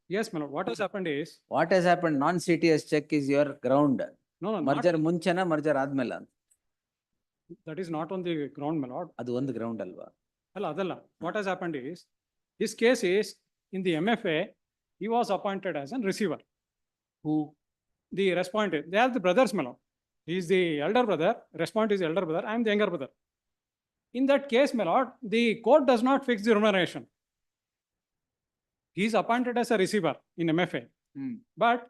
Yes, my lord. What has happened is, What has happened? Non-CTS check is your ground. no, not, Merger ಮುಂಚೆನಾ merger ಆದ್ಮೇಲ? that is not on the ground, my lord. ಅದು ಒಂದು ground ಅಲ್ವಾ? Adalla. What has happened is, this case is in the MFA, he was appointed as a receiver. Who? The respondent, they are the brothers, my lord. He is the elder brother, respondent is the elder brother, I am the younger brother. In that case, my lord, the court does not fix the remuneration. He is appointed as a receiver in MFA, but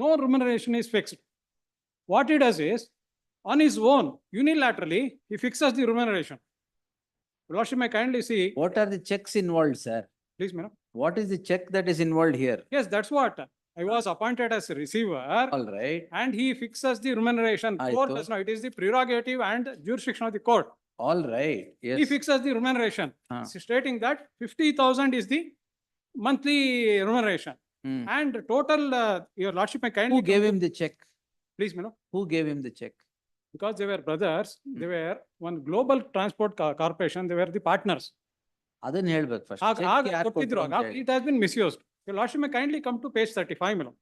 no remuneration is fixed. What he does is, on his own, unilaterally, he fixes the remuneration. Your Lordship may kindly see, What are the checks involved, sir? please, madam. What is the check that is involved here? Yes, that's what. I was appointed as a receiver All right. and he fixes the remuneration. Court Aito. does not. It is the prerogative and jurisdiction of the court. All right. Yes. He fixes the remuneration, stating that 50,000 is the monthly remuneration. And total, your Lordship may kindly. Who gave him the check? Please, madam. Who gave him the check? Because they were brothers, they were one global transport corporation, they were the partners. ಅದನ್ನ ಹೇಳ್ಬೇಕು first. ಆಗ- Check ಆಗ ಯಾರ್ ಕೊಟ್ಟಿದ್ರು, ಕೊಟ್ರು ಆಗ ಅಂತ ಹೇಳಿ. it has been misused. Your Lordship may kindly come to page 35, madam.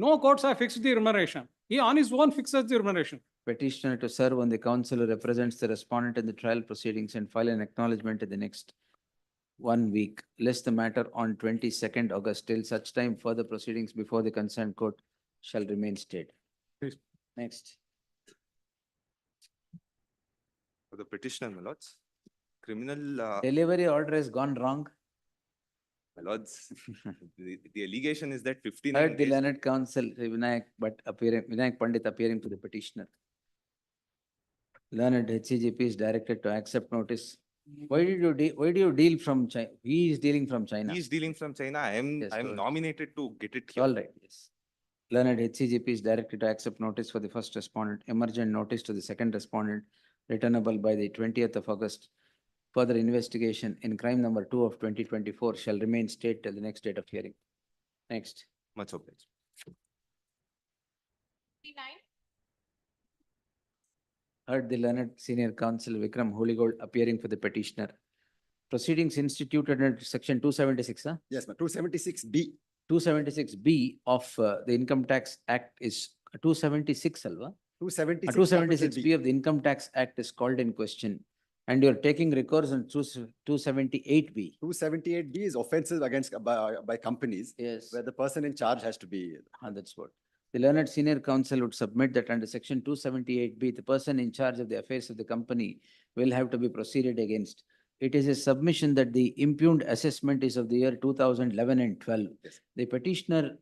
No courts have fixed the remuneration. He on his own fixes the remuneration. Petitioner to serve on the counsel who represents the respondent in the trial proceedings and file an acknowledgement in the next 1 week. List the matter on 22nd August till such time further proceedings before the concerned court shall remain stayed. Please. Next. For the petitioner, my lords, criminal, Delivery order has gone wrong. my lords, the allegation is that 59 Heard the days. learned counsel Vinayak Pandit appearing to the petitioner. Learned HCGP is directed to accept notice. Why do you deal from China? He is dealing from China. He is dealing from China. I am Yes, go ahead. nominated to get it here. All right, yes. Learned HCGP is directed to accept notice for the first respondent, emergent notice to the second respondent, returnable by the 20th of August. Further investigation in crime number 2 of 2024 shall remain stayed till the next date of hearing. Next. Much obliged. Heard the learned senior counsel Vikram Holygold appearing for the petitioner. Proceedings instituted under section 276, huh? Yes, but 276B. 276B of the Income Tax Act is 276, alva? 276. 276B of the Income Tax Act is called in question. And you're taking recourse on 278B. 278B is offenses against by companies. Yes. Where the person in charge has to be. That's what. The learned senior counsel would submit that under section 278B, the person in charge of the affairs of the company will have to be proceeded against. It is a submission that the impugned assessment is of the year 2011 and 12. Yes. The petitioner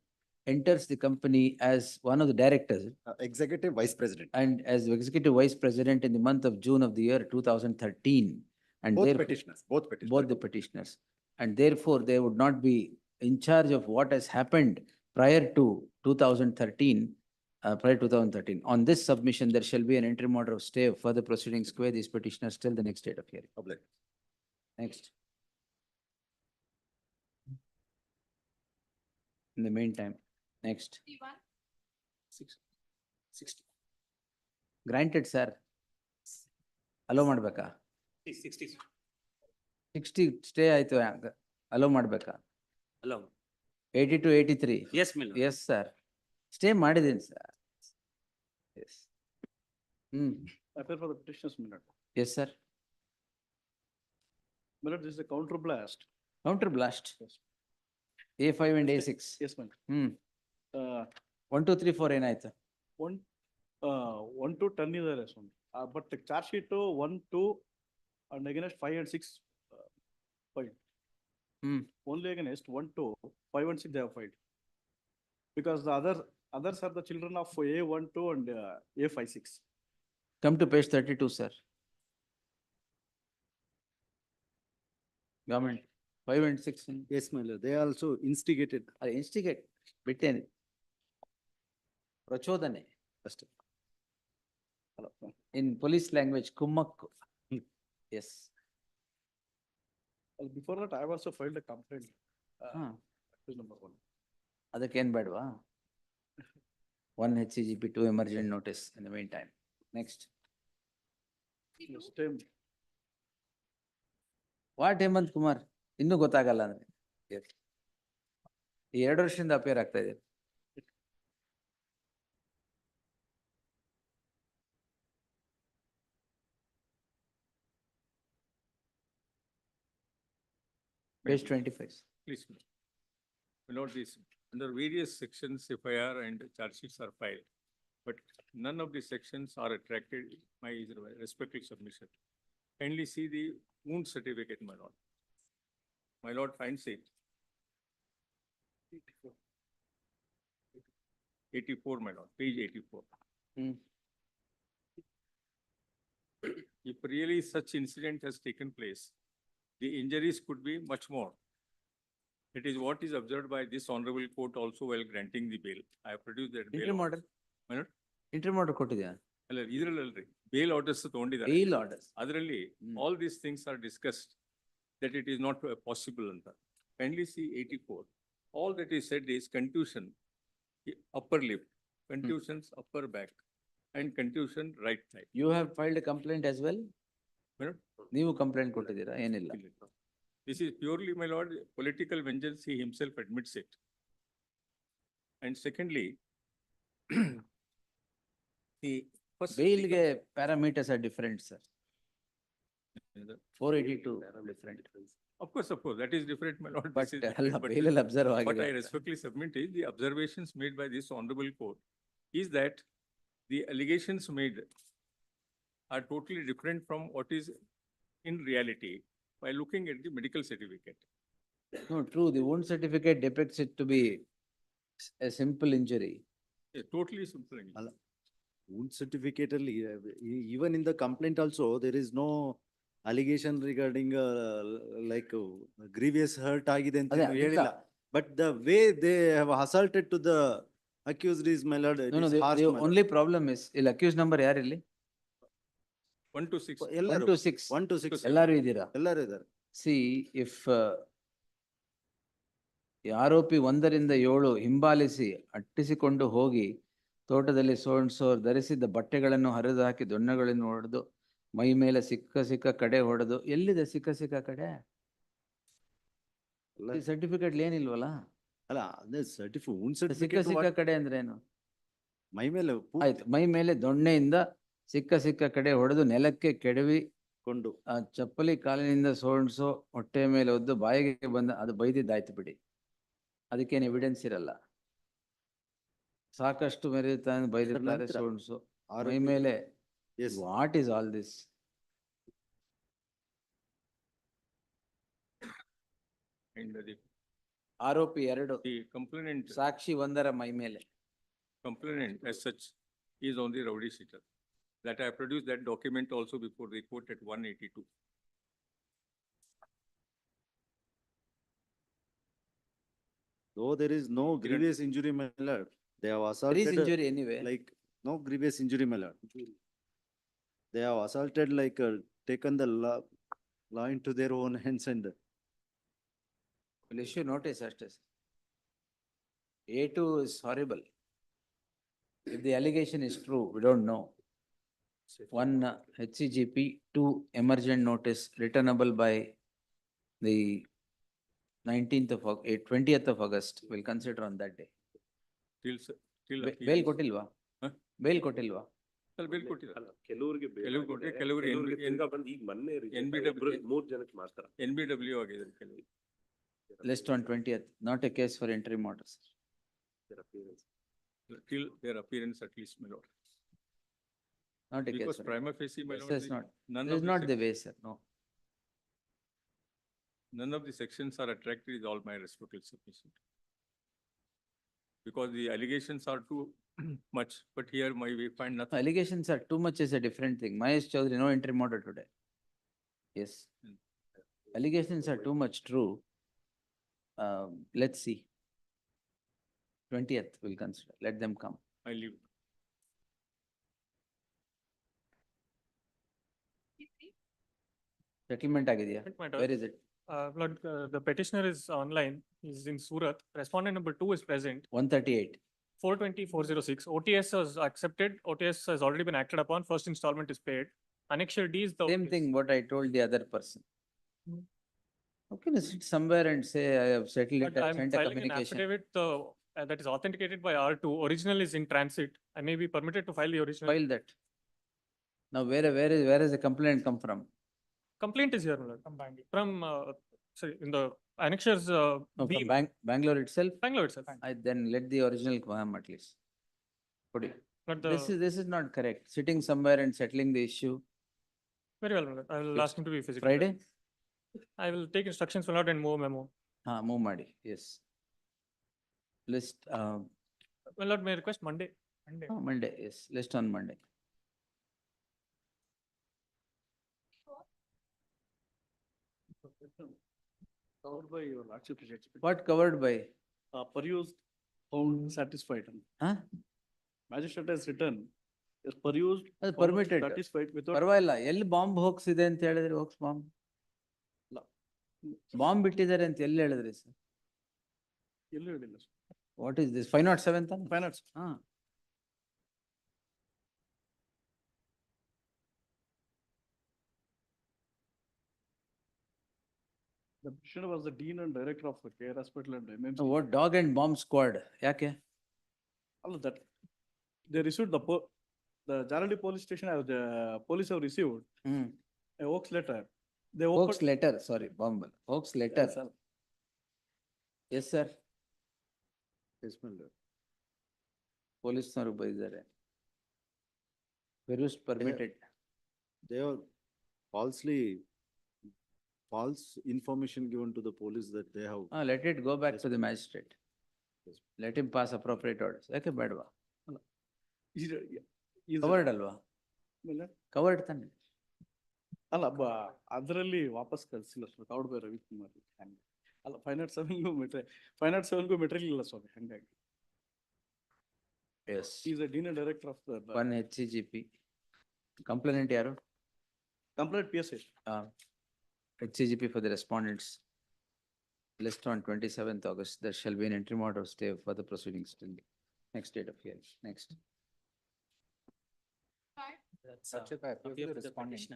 enters the company as one of the directors. Executive Vice President. And as executive vice president in the month of June of the year 2013. And Both therefore- petitioners, both petitioners. Both the petitioners. And therefore, they would not be in charge of what has happened prior to 2013. On this submission, there shall be an interim order of stay of further proceedings square these petitioners till the next date of hearing. Obliged. Next. In the meantime, next. 60. Granted, sir. Allow ಮಾಡ್ಬೇಕಾ? 60. 60 stay ಆಯ್ತು allow ಮಾಡ್ಬೇಕಾ? Hello. 82, 83. Yes, my lord. Yes, sir. Stay ಮಾಡಿದೀನಿ sir. Yes. Appear for the petitioners, my lord. Yes, sir. My lord, this is a counter blast. Counter blast. Yes. A5 and A6. Yes, my lord. 1, 2, 3, 4 ಏನಾಯ್ತು? 1 to 10 ಇದಾರೆ ಸ್ವಾಮಿ. But the charge sheet 1, 2 and against 5 and 6 filed. Only against 1, 2, 5 and 6 they have filed. Because the others are the children of A1, 2 and A5, 6. Come to page 32, sir. Government, 5 and 6. Yes, my lord. They also instigated. Instigate, ಬಿಟ್ಟೇನೆ. ಪ್ರಚೋದನೆ. ಅಷ್ಟೇ. In police language, ಕುಮ್ಮಕ್ಕು. Yes. Before that, I have also filed a complaint. Accused number 1. ಅದಕ್ಕೇನ್ ಬೇಡವಾ? 1 HCGP, 2 emergent notice in the meantime. Next. Next time. What Hemant Kumar? ಇನ್ನೂ ಗೊತ್ತಾಗಲ್ಲ ಅಂದ್ರೆ. Yes. ಈ 2 ವರ್ಷದಿಂದ ಅಪೇರ್ ಆಗ್ತಾ ಇದೆ. Page 25. Please. My lord, this, under various sections, FIR and charge sheets are filed, but none of the sections are attracted my respective submission. Kindly see the wound certificate, my lord. My lord finds it. 84, my lord, page 84. If really such incident has taken place, the injuries could be much more. It is what is observed by this honorable court also while granting the bail. I have produced that bail. Interim order. My lord? Interim order ಕೊಟ್ಟಿದ್ಯಾ? ಅಲ್ಲ ಇದ್ರಲ್ಲಲ್ರಿ bale orders ತಗೊಂಡಿದ್ದಾರೆ. Bail orders. ಅದರಲ್ಲಿ all these things are discussed that it is not possible ಅಂತ. Kindly see 84. All that is said is contusion, upper lip, contusions upper back and contusion right thigh. You have filed a complaint as well? Madam? ನೀವು complaint ಕೊಟ್ಟಿದ್ದೀರಾ? ಏನಿಲ್ಲ. This is purely, my lord, political vengeance. He himself admits it. And secondly, the first. Bail ಗೆ parameters are different, sir. 482 different. Of course, that is different, my lord. But This is ಅಲ್ಲ, different, bail ಅಲ್ಲಿ observe What ಆಗಿದೆ. I respectfully submit is the observations made by this honorable court is that the allegations made are totally different from what is in reality by looking at the medical certificate. No, true. The wound certificate depicts it to be a simple injury. Totally simple. Wound certificate ಅಲ್ಲಿ, even in the complaint also, there is no allegation regarding like grievous hurt ಆಗಿದೆ ಅಂತ ಅದೇ, ಏನು ಹೇಳಿಲ್ಲ. But the way they have assaulted to the accused is, my lord, it No, is the harsh, my lord. only problem is, ಇಲ್ಲಿ accused number ಯಾರಿಲ್ಲಿ? 1 to 6. 1 to 6. 1 to 6. ಎಲ್ಲರೂ ಇದ್ದೀರಾ? ಎಲ್ಲರೂ ಇದ್ದಾರೆ. See, if ಈ ಆರೋಪಿ 1ರಿಂದ 7 ಹಿಂಬಾಲಿಸಿ ಅಟ್ಟಿಸಿಕೊಂಡು ಹೋಗಿ ತೋಟದಲ್ಲಿ ಸೋಣ್ಸೋರ್ ಧರಿಸಿದ್ದ ಬಟ್ಟೆಗಳನ್ನು ಹರಿದು ಹಾಕಿ ದೊಣ್ಣೆಗಳನ್ನು ಹೊಡೆದು ಮೈ ಮೇಲೆ ಸಿಕ್ಕ ಕಡೆ ಹೊಡೆದು, ಎಲ್ಲಿದೆ ಸಿಕ್ಕ ಕಡೆ? ಸರ್ಟಿಫಿಕೇಟ್ ಏನಿಲ್ವಲ್ಲ? ಅಲ್ಲ, ಅದೇ wound ಸಿಕ್ಕ certificate ಕಡೆ ಅಂದ್ರೆ ಏನು? ಮೈ ಮೇಲೆ ಆಯ್ತು, ಮೈ ಮೇಲೆ ದೊಣ್ಣೆಯಿಂದ ಸಿಕ್ಕ ಕಡೆ ಹೊಡೆದು ನೆಲಕ್ಕೆ ಕೆಡವಿ ಕೊಂಡು ಆ ಚಪ್ಪಲಿ ಕಾಲಿನಿಂದ ಸೋಣ್ಸೋ ಹೊಟ್ಟೆ ಮೇಲೆ ಒದ್ದು ಬಾಯಿಗೆ ಬಂದ, ಅದು ಬೈದಿದ್ದಾಯ್ತು ಬಿಡಿ. ಅದಕ್ಕೇನು ಎವಿಡೆನ್ಸ್ ಇರಲ್ಲ. ಸಾಕಷ್ಟು ಮೆರೆಯುತ್ತಾನೆ ಬೈದಿರ್ತಾರೆ ಸೋಣ್ಸು ಮೈ ಮೇಲೆ. What is all this? And the ಆರೋಪಿ 2, the complainant, ಸಾಕ್ಷಿ 1ರ ಮೈ ಮೇಲೆ. complainant as such is on the rowdy sheeter. That I produced that document also before the court at 182. Though there is no grievous injury, my lord, they have assaulted. There is injury anyway. Like, no grievous injury, my lord. They have assaulted, like, taken the law into their own hands and. Will issue notice ಅಷ್ಟೇ. A2 is horrible. If the allegation is true, we don't know. 1 HCGP, 2 emergent notice returnable by the 19th of, 20th of August, we'll consider on that day. Till Bail appeals. ಕೊಟ್ಟಿಲ್ವಾ? ಹ? Bail ಕೊಟ್ಟಿಲ್ವಾ? ಅಲ್ಲ, bill ಕೊಟ್ಟಿದ್ದಾರೆ. ಕೆಲವ್ರಿಗೆ ಕೆಲವ್ರು ಕೊಟ್ಟೆ, ಕೆಲವ್ರು ಬಂದು ಈಗ ಮೊನ್ನೆ NBW 3 ಜನಕ್ಕೆ ಮಾತ್ರ. NBW ಆಗಿದೆ ಕೆಲವು. List on 20th, not a case for interim orders. Till their appearance at least, my lord. Not a case. Because for- prima facie, my This lord, is not, none this of is the not the way, sir, no. none of the sections are attractive is all my respectful submission. Because the allegations are too much, but here we find nothing. Allegations are too much is a different thing. Mahesh Chaudhary, no interim order today. Yes. Allegations are too much true. Let's see. 20th we'll consider, let them come. I leave. Settlement ಆಗಿದೆಯಾ? Where is it? The petitioner is online, he's in Surat. Respondent number 2 is present. 138. 420-406. OTS was accepted. OTS has already been acted upon. First installment is paid. Annexure D is the. Same thing what I told the other person. How can you sit somewhere and say I have settled it, But I I'm sent a filing an communication? affidavit that is authenticated by R2. Original is in transit. I may be permitted to file the original. File that. Now where is the complaint come from? Complaint is here, my lord. From, sorry, in the annexures, No, B. from Bangalore itself? Bangalore itself. Then let the original come at least. Put it. But This is not correct. Sitting somewhere and settling the issue. Very well, my lord. I will ask him to be physically. Friday? present. I will take instructions, my lord, and move memo. Move ಮಾಡಿ, yes. List, My lord, may I request Monday? Monday, yes, list on Monday. Covered by your lordship judgment. What covered by? Perused, found satisfied. Huh? Magistrate has written, is perused. ಅದು found permitted. Satisfied without. ಪರವಾಗಿಲ್ಲ, ಎಲ್ಲಿ bomb ಹೋಗ್ಸಿದೆ ಅಂತ ಹೇಳಿದ್ರೆ ಹೋಗ್ಸ್ bomb. Bomb ಬಿಟ್ಟಿದ್ದಾರೆ ಅಂತ ಎಲ್ಲಿ ಹೇಳಿದ್ರಿ sir? ಎಲ್ಲೂ ಹೇಳಿಲ್ಲ sir. What is this? 507 ತಾನೆ? Finance. The petitioner was the dean and director of the care hospital and MMC. What dog and bomb squad? ಯಾಕೆ? All of that. They received the Jarali police station, the police have received a Oaks letter. They Oaks opened. letter, sorry, bomb. Oaks letter. Yes, sir. Yes, sir. Yes, my lord. ಪೊಲೀಸ್ನವರು ಬೈದಿದ್ದಾರೆ. Perused permitted. They are false information given to the police that they have. Let it go back to the magistrate. Let him pass appropriate orders. ಯಾಕೆ ಬೇಡವಾ? Covered ಅಲ್ವಾ? Covered ತಾನೆ? ಅಲ್ಲ ಅದರಲ್ಲಿ ವಾಪಸ್ ಕಳ್ಸಿಲ್ಲ ಸ್ವಾಮಿ, covered by Ravikumar. ಅಲ್ಲ 507ಗೂ material ಇಲ್ಲ ಸ್ವಾಮಿ, ಹಂಗಾಗಿ. Yes. He is a dean and director of the. One HCGP. Complainant ಯಾರು? Complaint PSA. HCGP for the respondents. List on 27th August, there shall be an interim order of stay for the proceedings till next date of hearing. Next. Lordship, I appeal to the respondent.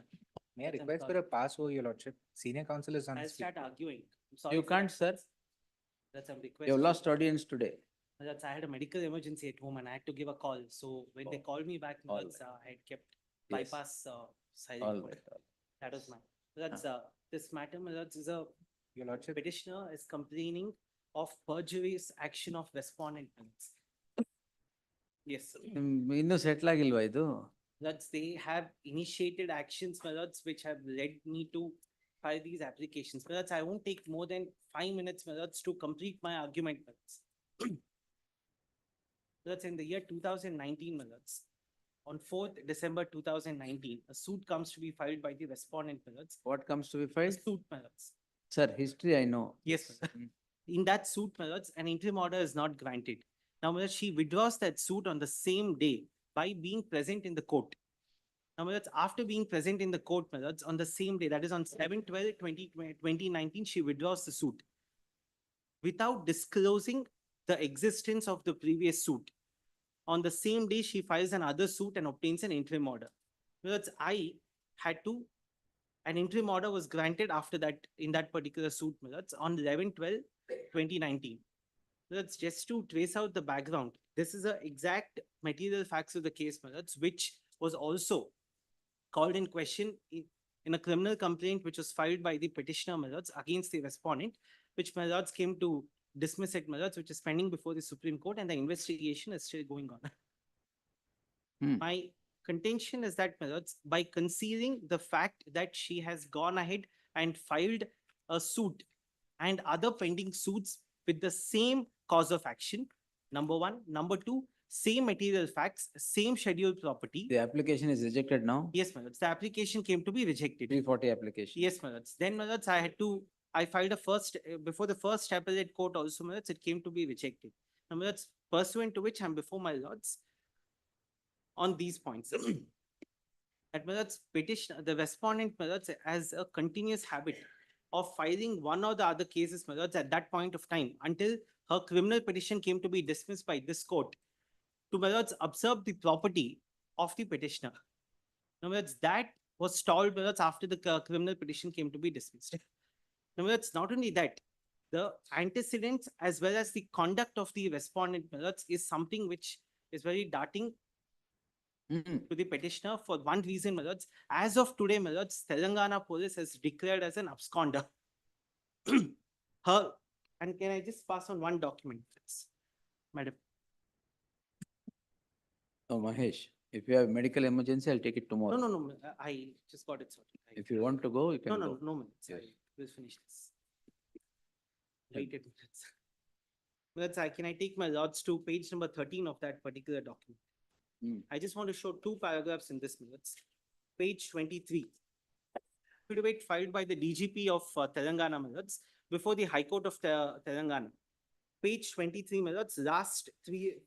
May I request for a pass over, your lordship? Senior counsel is on. I'll start arguing. You can't, sir. That's a request. You have lost audience today. That's, I had a medical emergency at home and I had to give a call. So when they called me back, All that's, I had kept Yes. bypass silent All mode. right. That was my, that's, this matter, my lords, is a Your lordship. petitioner is complaining of perjurious action of respondent. Yes, sir. ಇನ್ನೂ settle ಆಗಿಲ್ವಾ ಇದು? That's, they have initiated actions, my lords, which have led me to file these applications. My lords, I won't take more than 5 minutes, my lords, to complete my argument, my lords. That's in the year 2019, my lords. On 4th December 2019, a suit comes to be filed by the respondent, my lords. What comes to be A filed? suit, my lords. Sir, history I know. Yes, sir. In that suit, my lords, an interim order is not granted. Now, my lords, she withdraws that suit on the same day by being present in the court. Now, my lords, after being present in the court, my lords, on the same day, that is on 7/12/2019, she withdraws the suit without disclosing the existence of the previous suit. On the same day, she files another suit and obtains an interim order. My lords, I had to An interim order was granted after that in that particular suit, my lords, on 11/12/2019. That's just to trace out the background. This is the exact material facts of the case, my lords, which was also called in question in a criminal complaint which was filed by the petitioner, my lords, against the respondent, which my lords came to dismiss it, my lords, which is pending before the Supreme Court, and the investigation is still going on. My contention is that, my lords, by concealing the fact that she has gone ahead and filed a suit and other pending suits with the same cause of action, number one. Number two, same material facts, same scheduled property. The application is rejected now. Yes, my lords, the application came to be rejected. 340 application. Yes, my lords. Then, my lords, I filed a first, before the first appellate court also, my lords, it came to be rejected. Now, my lords, pursuant to which I'm before my lords on these points. That, my lords, petition, the respondent, my lords, has a continuous habit of filing one or the other cases, my lords, at that point of time until her criminal petition came to be dismissed by this court to, my lords, observe the property of the petitioner. Now, my lords, that was stalled, my lords, after the criminal petition came to be dismissed. Now, my lords, not only that, the antecedents as well as the conduct of the respondent, my lords, is something which is very darting to the petitioner for one reason, my lords. As of today, my lords, Telangana police has declared as an absconder. Her, and can I just pass on one document, please, madam? Oh, Mahesh, if you have medical emergency, I'll take it No, tomorrow. no, I just got it sorted. If you want to go, you No, can no, go. no, minutes. Yes. We'll finish this. Waited minutes. Minutes, can I take my lords to page number 13 of that particular document? I just want to show two paragraphs in this minutes. Page 23. Affidavit filed by the DGP of Telangana, my lords, before the High Court of Telangana. Page 23, my lords, last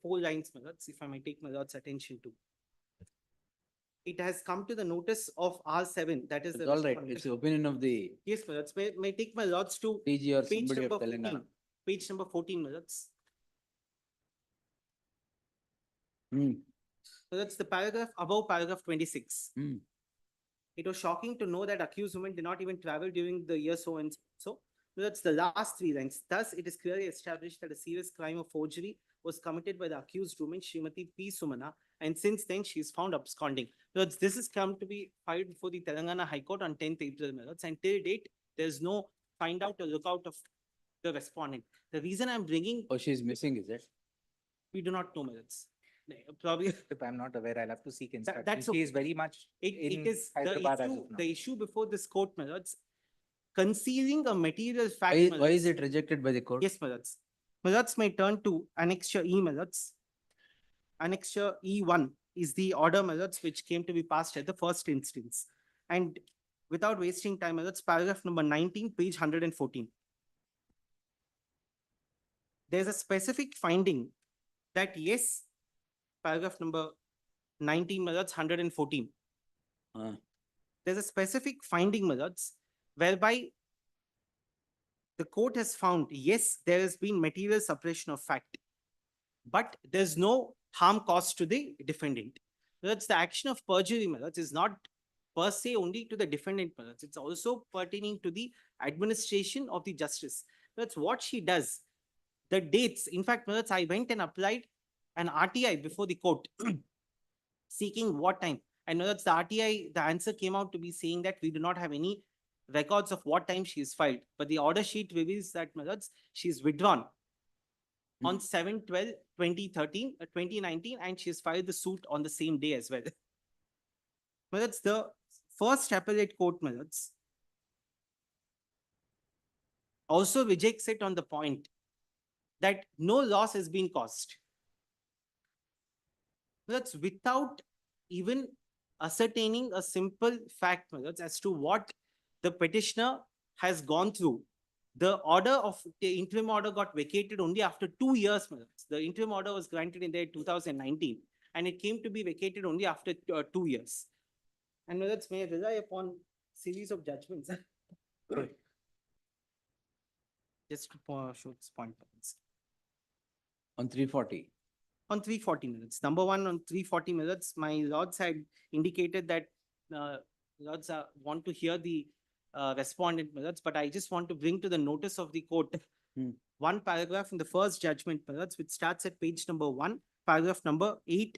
4 lines, my lords, if I may take my lords' attention to. It has come to the notice of R7, that is It's the. all right. respondent. It's the opinion of the Yes, my lords, may take my lords to TG or page somebody of number Telangana. 14. Page number 14, my lords. So that's the paragraph above paragraph 26. It was shocking to know that accused women did not even travel during the year so and so. That's the last 3 lines. Thus, it is clearly established that a serious crime of forgery was committed by the accused woman, Srimati P. Sumana, and since then she is found absconding. This has come to be filed before the Telangana High Court on 10th April, my lords, and till date, there is no find out or look out of the respondent. The reason I'm bringing. Oh, she's missing, is it? We do not know, my lords. Probably. If I'm not aware, I'll have to seek instruction. That's She is very much It in is Hyderabad as of now. the issue before this court, my lords, concealing a material fact. Why, my why is lords. it rejected by the court? Yes, my lords. My lords may turn to Annexure E, my lords. Annexure E1 is the order, my lords, which came to be passed at the first instance. And without wasting time, my lords, paragraph number 19, page 114. There's a specific finding that yes, paragraph number 19, my lords, 114. There's a specific finding, my lords, whereby the court has found, yes, there has been material suppression of fact, but there's no harm caused to the defendant. That's the action of perjury, my lords, is not per se only to the defendant, my lords. It's also pertaining to the administration of the justice. That's what she does. The dates, in fact, my lords, I went and applied an RTI before the court seeking what time. And that's the RTI, the answer came out to be saying that we do not have any records of what time she is filed. But the order sheet reveals that, my lords, she is withdrawn on 7/12/2019, and she has filed the suit on the same day as well. My lords, the first appellate court, my lords, also rejects it on the point that no loss has been caused. That's without even ascertaining a simple fact, my lords, as to what the petitioner has gone through. The order of the interim order got vacated only after 2 years, my lords. The interim order was granted in the year 2019, and it came to be vacated only after 2 years. And my lords, may rely upon series of judgments. Just to show this point. On 340. On 340 minutes. Number one, on 340 minutes, my lords had indicated that lords, want to hear the respondent, my lords, but I just want to bring to the notice of the court one paragraph in the first judgment, my lords, which starts at page number 1, paragraph number 8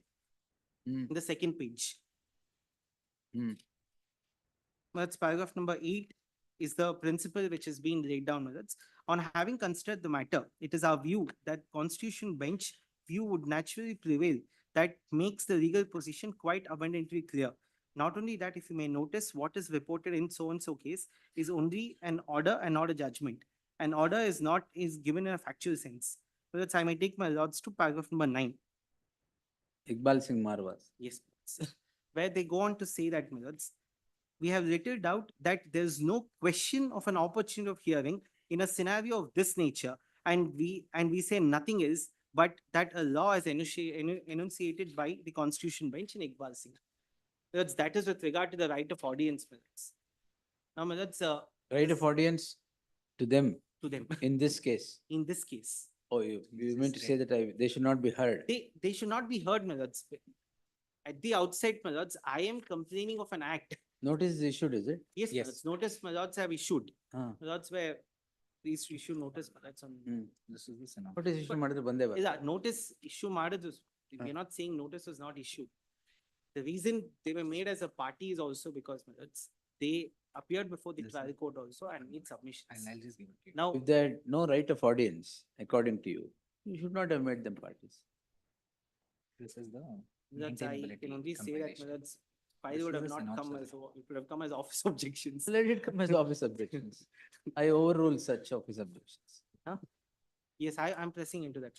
in the second page. That's paragraph number 8 is the principle which is being laid down, my lords. On having considered the matter, it is our view that Constitution bench view would naturally prevail that makes the legal position quite abundantly clear. Not only that, if you may notice, what is reported in so-and-so case is only an order and not a judgment. An order is given in a factual sense. So that's I may take my lords to paragraph number 9. Iqbal Singh Marwas. Yes, where they go on to say that, my lords, we have little doubt that there is no question of an opportunity of hearing in a scenario of this nature, and we say nothing is but that a law is enunciated by the Constitution bench in Iqbal Singh. That is with regard to the right of audience, my lords. Now, my lords, Right of audience to them to them in this case. in this case, Oh, you mean to say that they should not be heard? they should not be heard, my lords. At the outset, my lords, I am complaining of an act. Notice is issued, is it? Yes, my lords, notice, my lords, have issued. Ah. My lords, where please issue notice, my lords, on. Notice issue ಮಾಡಿದ್ರೆ ಬಂದೇ ಬರುತ್ತೆ. ಇಲ್ಲ, notice issue ಮಾಡಿದ್ರು. We are not saying notice was not issued. The reason they were made as a party is also because, my lords, they appeared before the trial court also and made submissions. I'll just give it to you. Now, If they had no right of audience, according to you, you should not have made them parties. This is the that's I maintainability can only say that, my compilation. lords, file This would is have the not come synopsis. as, it would have come as office objections. Let it come as office objections. I overrule such office objections. Yes, I'm pressing into that.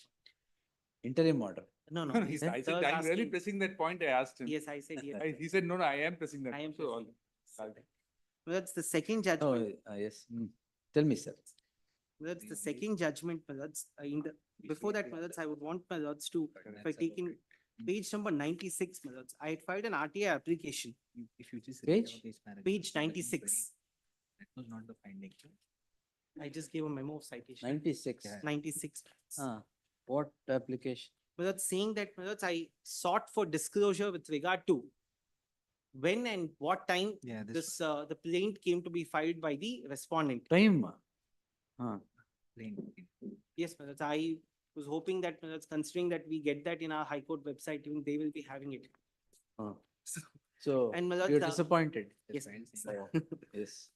Interim order. No, no. He's- I Sir said, is I'm really asking- pressing that point, I asked him. Yes, I said yes. He said, no, I am pressing that. I am So, pressing. That's the second judgment. Oh, yes. Tell me, sir. That's the second judgment, my lords. In the, before that, my lords, I would want my lords to, if I take in page number 96, my lords, I had filed an RTI application, If you just. Page? read out these paragraphs, page that will be 96. That was not the finding. I just gave a memo of citation. 96. Yeah. 96. What application? But that's saying that, my lords, I sought for disclosure with regard to when and what time Yeah, this, the plaint came to be filed by the respondent. Time. plain. Yes, my lords, I was hoping that, my lords, considering that we get that in our High Court website, even they will be having it. So And my lords, you're disappointed. Yes, Oh, Yes.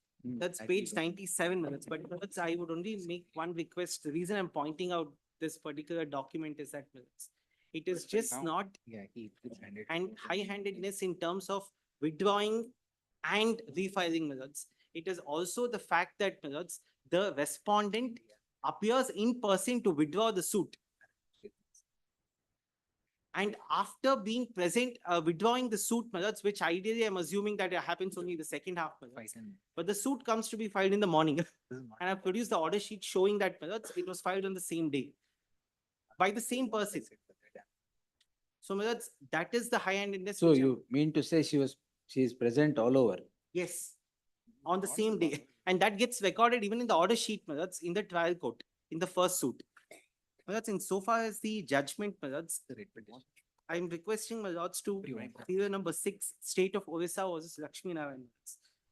that's page 97 minutes, but my lords, I would only make one request. The reason I'm pointing out this particular document is that, my lords, it is just now? not Yeah, he handed. and high-handedness in terms of withdrawing and refiling, my lords. It is also the fact that, my lords, the respondent appears in person to withdraw the suit. And after being present, withdrawing the suit, my lords, which ideally I'm assuming that it happens only the second half, my lords. But the suit comes to be filed in the morning. And I produced the order sheet showing that, my lords, it was filed on the same day by the same person. So, my lords, that is the high-handedness. So which I'm- you mean to say she is present all over? Yes, on the same day. And that gets recorded even in the order sheet, my lords, in the trial court, in the first suit. My lords, in so far as the judgment, my lords, I am requesting my lords to clear number 6, State of Orissa versus Lakshmi Narayan.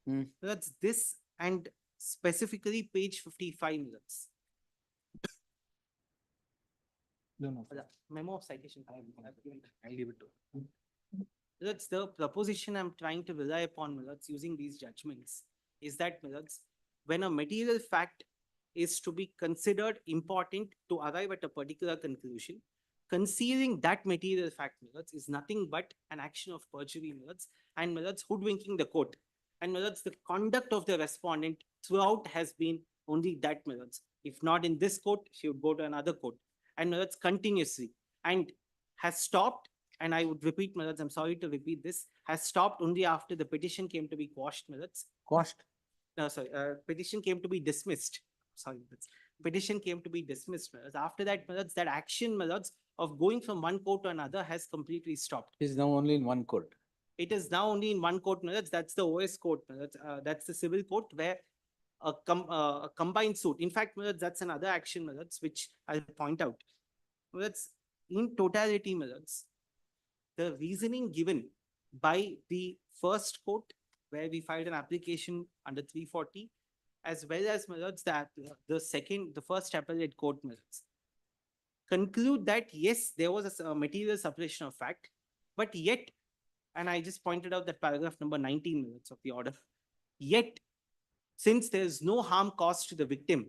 My lords, this and specifically page 55, my lords. No, no. Memo of citation. I've given that. I'll give it to. That's the proposition I'm trying to rely upon, my lords, using these judgments, is that, my lords, when a material fact is to be considered important to arrive at a particular conclusion, concealing that material fact, my lords, is nothing but an action of perjury, my lords, and, my lords, hoodwinking the court. And, my lords, the conduct of the respondent throughout has been only that, my lords. If not in this court, she would go to another court. And, my lords, continuously, and has stopped. And I would repeat, my lords, I'm sorry to repeat this, has stopped only after the petition came to be quashed, my lords. Quashed? No, sorry, petition came to be dismissed. Sorry, petition came to be dismissed, my lords. After that, my lords, that action, my lords, of going from one court to another has completely stopped. Is now only in one court. It is now only in one court, my lords. That's the OS court, my lords. That's the civil court where a combined suit. In fact, my lords, that's another action, my lords, which I'll point out. My lords, in totality, my lords, the reasoning given by the first court, where we filed an application under 340, as well as, my lords, that the first appellate court, my lords, conclude that yes, there was a material suppression of fact, but yet, and I just pointed out that paragraph number 19 minutes of the order, yet, since there is no harm caused to the victim,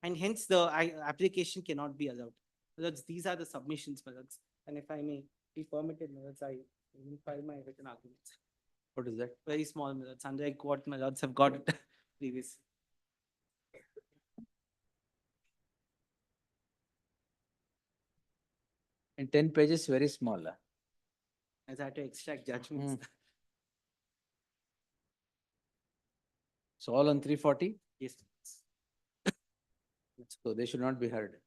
and hence the application cannot be allowed. My lords, these are the submissions, my lords, and if I may be permitted, my lords, I will file my written arguments. What is that? Very small, my lords, unlike what my lords have got previous. In 10 pages, very small. As I had to extract judgments. So all on 340? Yes. So they should not be heard.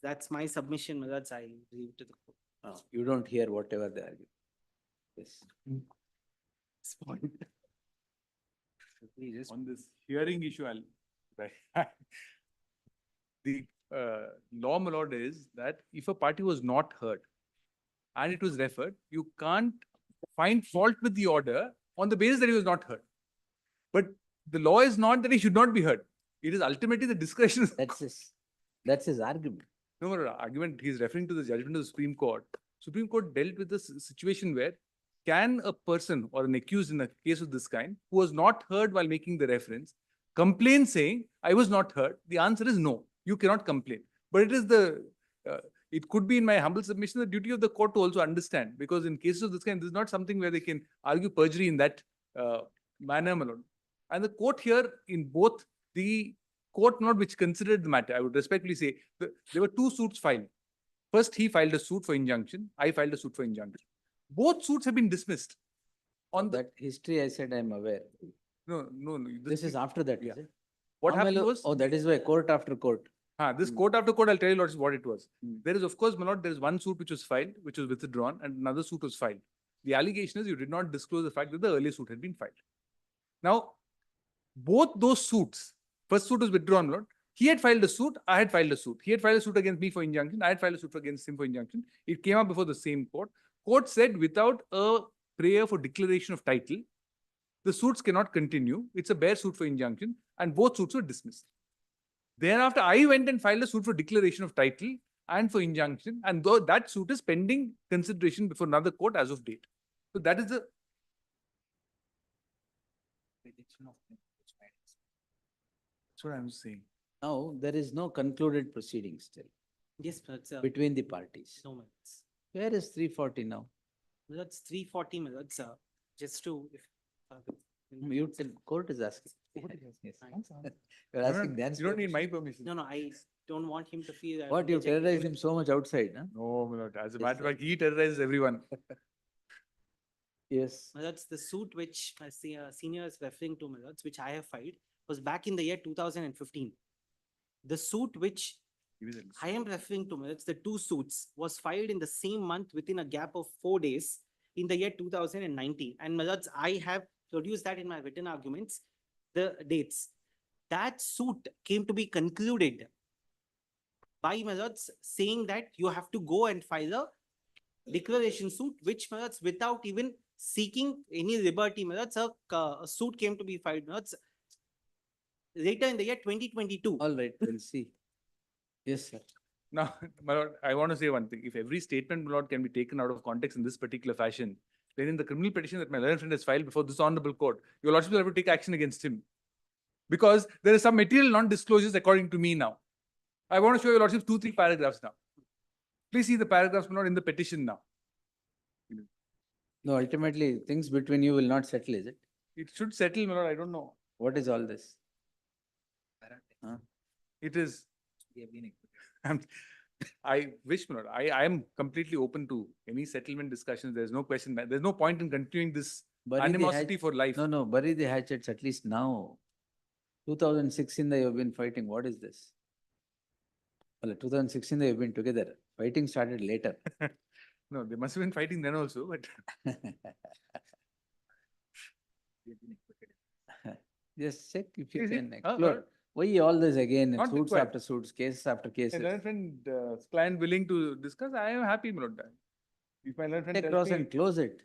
That's my submission, my lords, I leave it to the court. No, you don't hear whatever they argue. Yes. On this hearing issue, right. The law, my lord, is that if a party was not heard and it was referred, you can't find fault with the order on the basis that he was not heard. But the law is not that he should not be heard. It is ultimately the discretion. That's his argument. No, argument, he's referring to the judgment of the Supreme Court. Supreme Court dealt with this situation where can a person or an accused in a case of this kind who was not heard while making the reference complain saying, I was not heard? The answer is no, you cannot complain. But it is it could be, in my humble submission, the duty of the court to also understand, because in cases of this kind, this is not something where they can argue perjury in that manner, my lord. And the court here, in both the court not which considered the matter, I would respectfully say, there were two suits filed. First, he filed a suit for injunction. I filed a suit for injunction. Both suits have been dismissed. On that history, I said I'm aware. No. This is after that, is it? What happened was... Oh, that is why court after court. This court after court, I'll tell you lords what it was. There is, of course, my lord, there is one suit which was filed, which was withdrawn, and another suit was filed. The allegation is you did not disclose the fact that the earlier suit had been filed. Now, both those suits, first suit was withdrawn, my lord. He had filed a suit, I had filed a suit. He had filed a suit against me for injunction, I had filed a suit against him for injunction. It came up before the same court. Court said without a prayer for declaration of title, the suits cannot continue. It's a bare suit for injunction, and both suits were dismissed. Thereafter, I went and filed a suit for declaration of title and for injunction, and though that suit is pending consideration before another court as of date. So that is the... That's what I'm saying. Now, there is no concluded proceeding still. Yes, but between the parties. no minutes. Where is 340 now? That's 340 minutes, just to... You tell, court is asking. Yes. You're asking Dan. You don't need my permission. No, I don't want him to feel that. What, you terrorized him so much outside, huh? No, my lord. As a matter of fact, he terrorizes everyone. Yes. That's the suit which senior is referring to, my lords, which I have filed, was back in the year 2015. The suit which I am referring to, my lords, the two suits, was filed in the same month within a gap of 4 days in the year 2019. And my lords, I have produced that in my written arguments, the dates. That suit came to be concluded by, my lords, saying that you have to go and file a declaration suit, which, my lords, without even seeking any liberty, my lords, a suit came to be filed, my lords, later in the year 2022. All right, we'll see. Yes, sir. Now, my lord, I want to say one thing. If every statement, my lord, can be taken out of context in this particular fashion, then in the criminal petition that my learned friend has filed before this honorable court, your lordship will have to take action against him. Because there is some material non-disclosures according to me now. I want to show your lordship 2-3 paragraphs now. Please see the paragraphs, my lord, in the petition now. No, ultimately, things between you will not settle, is it? It should settle, my lord, I don't know. What is all this? Huh? It is... I wish, my lord, I am completely open to any settlement discussions. There's no question. There's no point in continuing this animosity for life. No, bury the hatchets at least now. 2016, you've been fighting. What is this? Well, 2016, you've been together. Fighting started later. No, they must have been fighting then also, but... Just check if you Is it? can explore. Why all this again? Not Suits required. after suits, cases after cases. My learned friend, client willing to discuss, I am happy, my lord. If my learned friend Take tells cross me, and close it.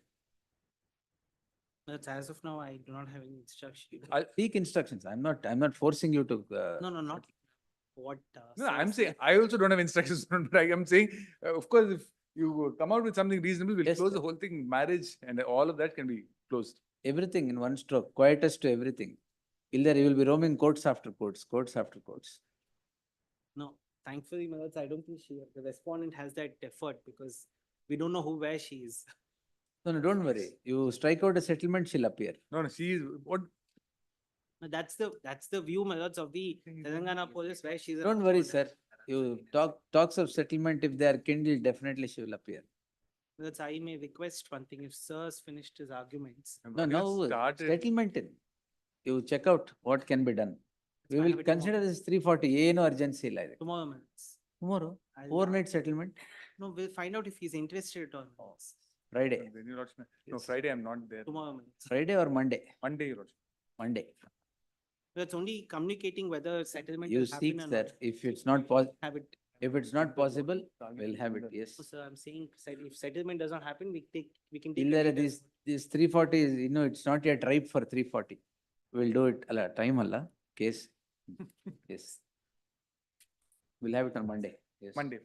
That's as of now, I do not have any instruction. Seek instructions. I'm not forcing you to. No, not what. No, sir I'm is saying, I also don't have instructions, but I'm saying, of course, if you come out with something reasonable, we'll Yes, close sir. the whole thing, marriage and all of that can be closed. Everything in one stroke, quietest to everything. Either you will be roaming courts after courts, courts after courts. No, thankfully, my lords, I don't think the respondent has that effort because we don't know where she is. No, don't worry. You strike out a settlement, she'll appear. No, she is, what, No, that's the view, my lords, of the Telangana police where she's. an Don't worry, respondent. sir. You talks of settlement, if they are kindled, definitely she will appear. That's I may request one thing, if sir has finished his arguments. No, now settlement in. You check out what can be done. We I will have it tomorrow. consider this 340, no urgency like that. Tomorrow, my lords. Tomorrow, I'll- overnight settlement, No, we'll find out if he's interested or not. Friday. Then your Lordship, no, Yes. Friday I'm not there. Tomorrow, my lords. Friday or Monday? Monday, your Lordship. Monday. That's only communicating whether settlement You will happen seek, or sir. not. If it's not possible, Have it. if it's not possible, we'll have it, yes. So, sir, I'm saying if settlement doesn't happen, we can take. Till it there, later. this 340 is, it's not yet ripe for 340. We'll do it, time alla, case. Yes. We'll have it on Monday, yes. Monday.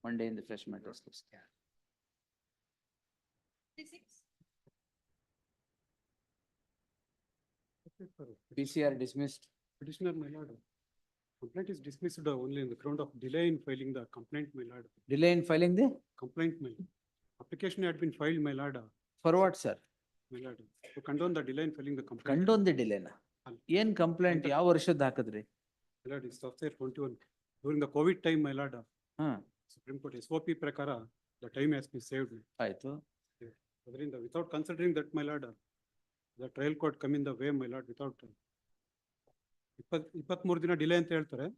Monday in the fresh matters list. PCR dismissed. Petitioner, my lord. Complaint is dismissed only on the ground of delay in filing the complaint, my lord. Delay in filing the, Complaint, my lord. Application had been filed, my lord. for what, sir? My lord, to condone the delay in filing the complaint. Condone the delay na. ಏನ್ complaint ಯಾವ ವರ್ಷದ ಹಾಕಿದ್ರಿ? My lord, it's of 21. During the COVID time, my lord, ಹಾ, Supreme Court SOP ಪ್ರಕಾರ, the time has been saved. ಆಯ್ತು. ಅದರಿಂದ without considering that, my lord, the trial court come in the way, my lord, without 23 ದಿನ delay ಅಂತ ಹೇಳ್ತಾರೆ.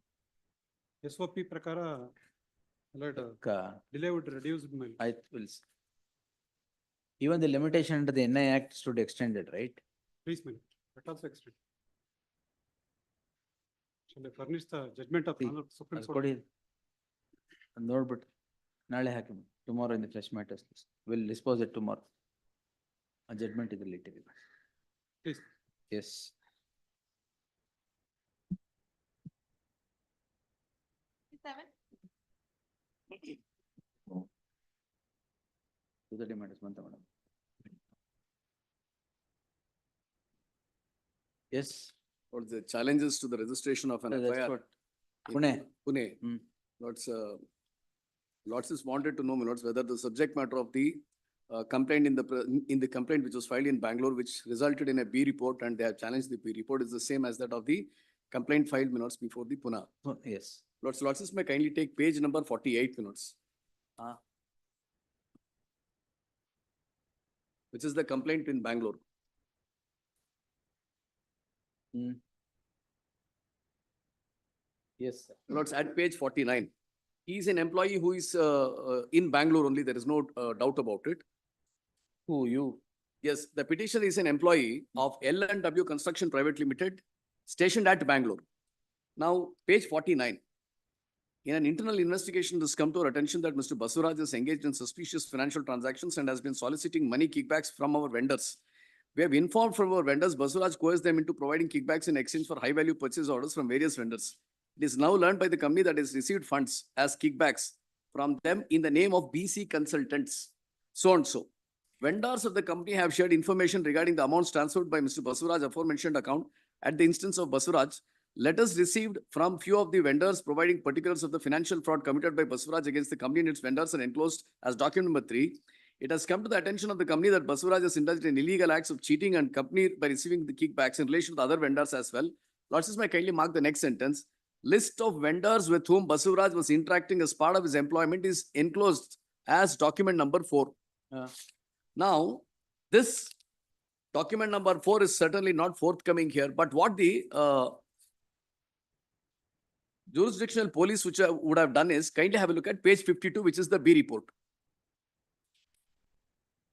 SOP ಪ್ರಕಾರ, my lord, delay would reduce, my lord. ಆಯ್ತು, will see. Even the limitation under the NI Act stood extended, right? Please, my lord, that also extend. Shall I furnish the judgment of See, Honorable Supreme ಅದು Court? ಕೊಡಿ. ಅದ್ ನೋಡ್ಬಿಟ್ಟು ನಾಳೆ ಹಾಕಿ tomorrow in the fresh matters list. We'll dispose it tomorrow. A judgment is later. Please. Yes. To the matters, madam. Yes. What the challenges to the registration of an That's FIR? what. in Pune. Pune. Hmm. Lords is wanted to know, my lords, whether the subject matter of the complaint in the complaint which was filed in Bangalore, which resulted in a B report, and they have challenged the B report, is the same as that of the complaint filed, my lords, before the Pune. Oh, yes. Lords may kindly take page number 48, my lords. Which is the complaint in Bangalore. Yes, sir. Lords, at page 49. He is an employee who is in Bangalore only, there is no doubt about it. Who, you? Yes, the petitioner is an employee of L&W Construction Private Limited, stationed at Bangalore. Now, page 49. In an internal investigation, it has come to our attention that Mr. Basuraj is engaged in suspicious financial transactions and has been soliciting money kickbacks from our vendors. We have informed from our vendors, Basuraj coerced them into providing kickbacks in exchange for high-value purchase orders from various vendors. It is now learned by the company that has received funds as kickbacks from them in the name of BC Consultants, so and so. Vendors of the company have shared information regarding the amounts transferred by Mr. Basuraj aforementioned account at the instance of Basuraj. Letters received from few of the vendors providing particulars of the financial fraud committed by Basuraj against the company and its vendors are enclosed as document number 3. It has come to the attention of the company that Basuraj has indulged in illegal acts of cheating and company by receiving the kickbacks in relation to the other vendors as well. Lords, may kindly mark the next sentence. List of vendors with whom Basuraj was interacting as part of his employment is enclosed as document number 4. Now, this document number 4 is certainly not forthcoming here, but what the jurisdictional police which would have done is kindly have a look at page 52, which is the B report.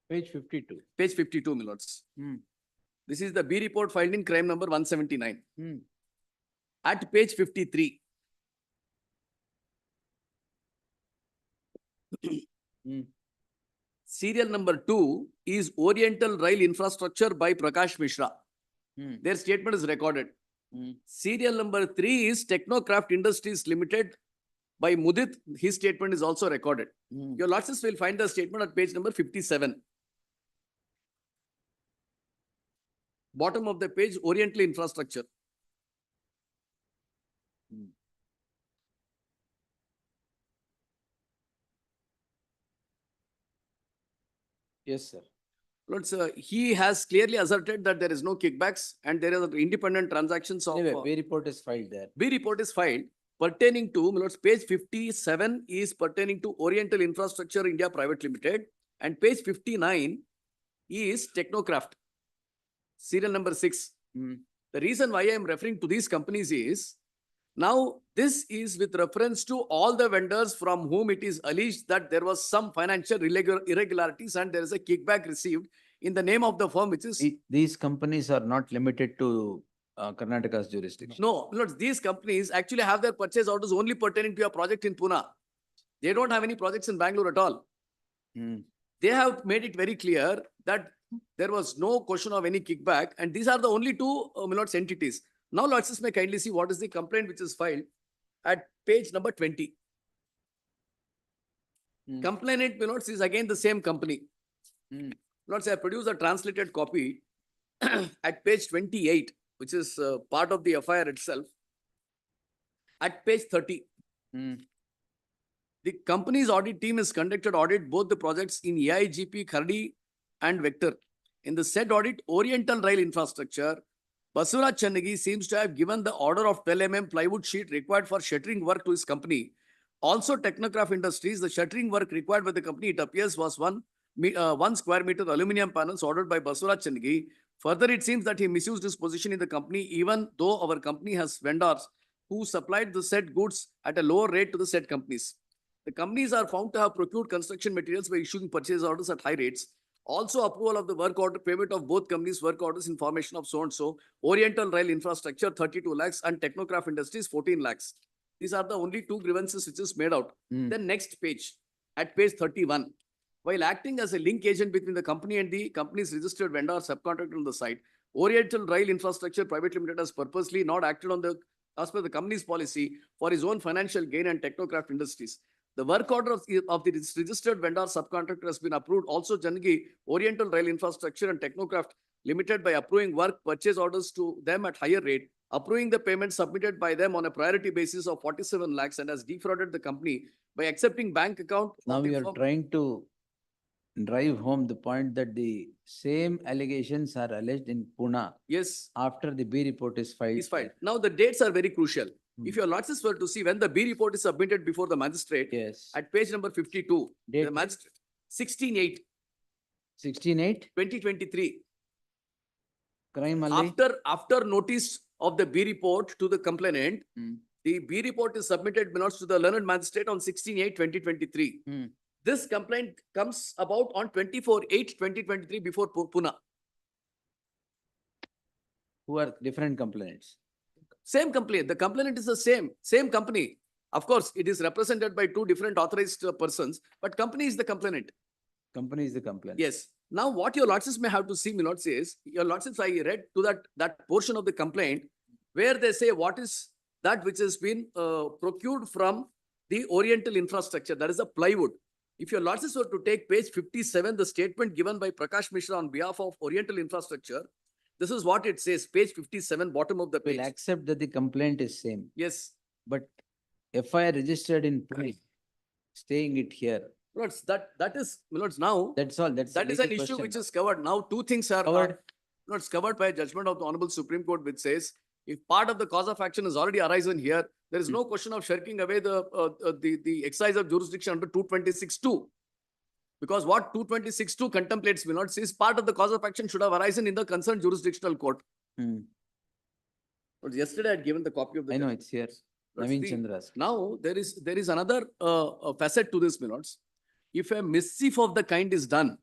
Page 52. Page 52, my lords. This is the B report filed in crime number 179. At page 53. Serial number 2 is Oriental Rail Infrastructure by Prakash Mishra. Their statement is recorded. Serial number 3 is Technocraft Industries Limited by Mudit. His statement is also recorded. Your lordships will find the statement at page number 57. Bottom of the page, Oriental Infrastructure. Yes, sir. Lords, he has clearly asserted that there is no kickbacks and there are independent transactions of. Anyway, B report is filed there. B report is filed pertaining to, my lords, page 57 is pertaining to Oriental Infrastructure India Private Limited and page 59 is Technocraft. Serial number 6. The reason why I am referring to these companies is, now this is with reference to all the vendors from whom it is alleged that there was some financial irregularities and there is a kickback received in the name of the firm, which is. These companies are not limited to Karnataka's jurisdiction. No, lords, these companies actually have their purchase orders only pertaining to a project in Pune. They don't have any projects in Bangalore at all. They have made it very clear that there was no question of any kickback, and these are the only two lords, entities. Now, lords, may kindly see what is the complaint which is filed at page number 20. Complainant, lords, is again the same company. Lords, I produced a translated copy at page 28, which is part of the FIR itself. At page 30. The company's audit team has conducted audit both the projects in AIGP, Khardi and Vector. In the said audit, Oriental Rail Infrastructure, Basuraj Channagi seems to have given the order of 12 mm plywood sheet required for shuttering work to his company. Also, Technocraft Industries, the shuttering work required by the company, it appears, was 1 square meter aluminum panels ordered by Basuraj Channagi. Further, it seems that he misused his position in the company, even though our company has vendors who supplied the said goods at a lower rate to the said companies. The companies are found to have procured construction materials by issuing purchase orders at high rates. Also, approval of the work order, payment of both companies' work orders in formation of so-and-so, Oriental Rail Infrastructure, 32 lakhs, and Technocraft Industries, 14 lakhs. These are the only two grievances which is made out. Then next page, at page 31, while acting as a link agent between the company and the company's registered vendor subcontractor on the site, Oriental Rail Infrastructure Private Limited has purposely not acted on the, as per the company's policy, for his own financial gain and Technocraft Industries. The work order of the registered vendor subcontractor has been approved. Also, Janagi, Oriental Rail Infrastructure and Technocraft Limited by approving work purchase orders to them at higher rate, approving the payment submitted by them on a priority basis of 47 lakhs and has defrauded the company by accepting bank account. Now we are trying to drive home the point that the same allegations are alleged in Pune. Yes. After the B report is filed. Is filed. Now the dates are very crucial. If your lordships were to see when the B report is submitted before the magistrate, yes, at page number 52, date the magistrate, 16/8. 16/8? 2023. Crime alleged. After notice of the B report to the complainant, the B report is submitted to the learned magistrate on 16/8/2023. This complaint comes about on 24/8/2023 before Pune. Who are different complainants? Same complaint. The complainant is the same company. Of course, it is represented by two different authorized persons, but company is the complainant. Company is the complainant. Yes. Now, what your lordships may have to see, my lords, is your lordships, I read to that portion of the complaint where they say what is that which has been procured from the Oriental Infrastructure. That is a plywood. If your lordships were to take page 57, the statement given by Prakash Mishra on behalf of Oriental Infrastructure, this is what it says, page 57, bottom of the page. We'll accept that the complaint is same. Yes. But FIR registered in Pune, staying it here. Lords, that is, Lords, now. That's all. That is an issue which is covered. Now, two things are covered by a judgment of the Honorable Supreme Court, which says if part of the cause of action is already arisen here, there is no question of shirking away the exercise of jurisdiction under 226(2). Because what 226(2) contemplates, my lords, is part of the cause of action should have arisen in the concerned jurisdictional court. But yesterday I had given the copy of the. I know it's here. Naveen Chandras. Now there is another facet to this, my lords. If a mischief of the kind is done,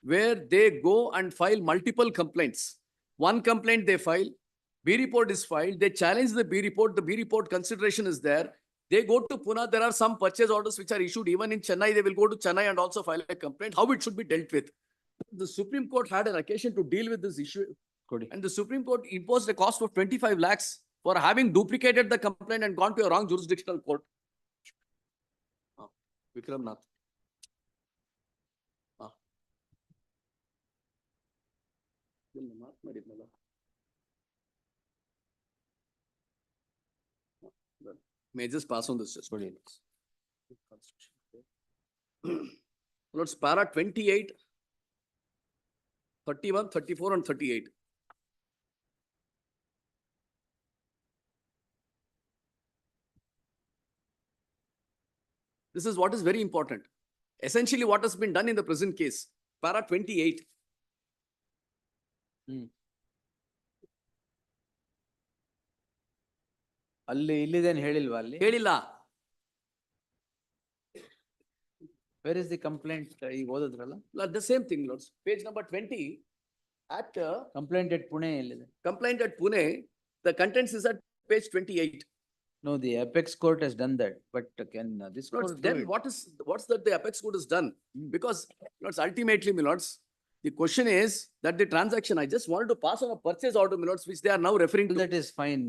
where they go and file multiple complaints, one complaint they file, B report is filed, they challenge the B report consideration is there, They go to Pune, there are some purchase orders which are issued even in Chennai, they will go to Chennai and also file a complaint, how it should be dealt with. The Supreme Court had an occasion to deal with this issue. And the Supreme Court imposed a cost of 25 lakhs for having duplicated the complaint and gone to a wrong jurisdictional court. Vikram Nath. May I just pass on this? Lords, para 28, 31, 34 and 38. This is what is very important. Essentially what has been done in the present case. Para 28. ಅಲ್ಲಿ ಇಲ್ಲಿದೇನು ಹೇಳಿಲ್ವಾ ಅಲ್ಲಿ? ಹೇಳಿಲ್ಲ. Where is the complaint? ಈಗ ಓದಿದ್ರಲ್ಲ? The same thing, Lords. Page number 20. At Complaint at Pune ಎಲ್ಲಿದೆ? complaint at Pune, the contents is at page 28. No, the apex court has done that, but can this Lords, court do then it? what's that the apex court has done? Because, Lords, ultimately, my lords, the question is that the transaction, I just wanted to pass on a purchase order, my lords, which they are now referring to. That is fine,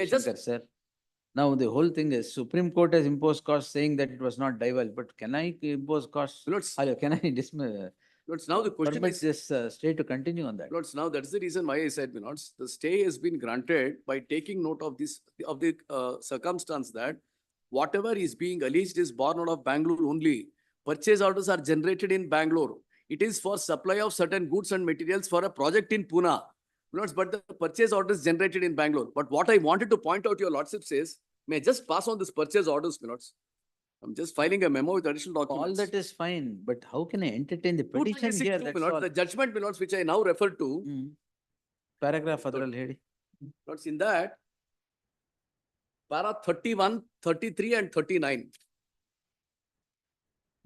Hey, just- Ravishankar, sir. Now, the whole thing is Supreme Court has imposed costs saying that it was not divulged, but can I impose costs? Lords, Hello, can I dismiss? Lords, now the question Permit is, this stay to continue on that? Lords, now that's the reason why I said, my lords, the stay has been granted by taking note of this, of the circumstance that whatever is being alleged is born out of Bangalore only. Purchase orders are generated in Bangalore. It is for supply of certain goods and materials for a project in Pune. Lords, but the purchase orders generated in Bangalore. But what I wanted to point out to your lordship is, may I just pass on this purchase orders, my lords? I'm just filing a memo with additional All documents. that is fine, but how can I entertain the petition 226 here? too, my That's lords, all. the judgment, my lords, which I now refer to, Paragraph ಅದ್ರಲ್ಲಿ ಹೇಳಿ. lords, in that, para 31, 33 and 39.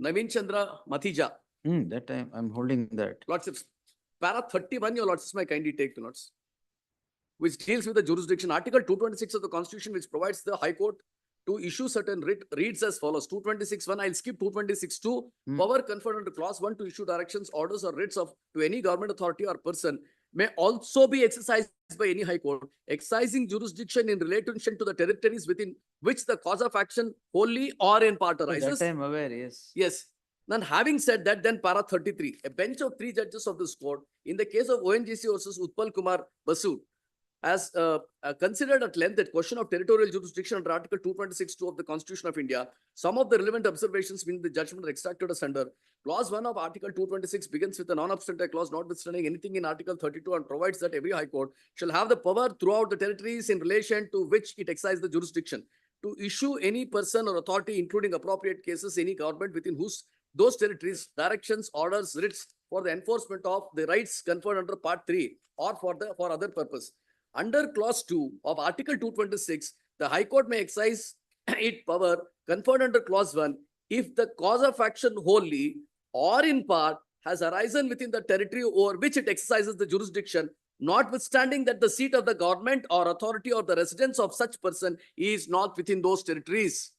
Naveen Chandra Mathija, That I'm holding that. lordships. Para 31, your lordships may kindly take, lords, which deals with the jurisdiction. Article 226 of the Constitution, which provides the High Court to issue certain reads as follows. 226(1), I'll skip 226(2). Power conferred under clause 1 to issue directions, orders or writs to any government authority or person may also be exercised by any High Court, exercising jurisdiction in relation to the territories within which the cause of action wholly or in part That arises. I'm aware, yes. Yes. Then having said that, then para 33, a bench of 3 judges of this court, in the case of ONGC versus Utpal Kumar Basu, has considered at length that question of territorial jurisdiction under Article 226(2) of the Constitution of India. Some of the relevant observations in the judgment are extracted as under. Clause 1 of Article 226 begins with a non-obstante clause notwithstanding anything in Article 32 and provides that every High Court shall have the power throughout the territories in relation to which it exercises the jurisdiction to issue any person or authority, including appropriate cases, any government within whose those territories, directions, orders, writs for the enforcement of the rights conferred under Part 3 or for other purpose. Under Clause 2 of Article 226, the High Court may exercise its power conferred under Clause 1 if the cause of action wholly or in part has arisen within the territory over which it exercises the jurisdiction, notwithstanding that the seat of the government or authority or the residence of such person is not within those territories.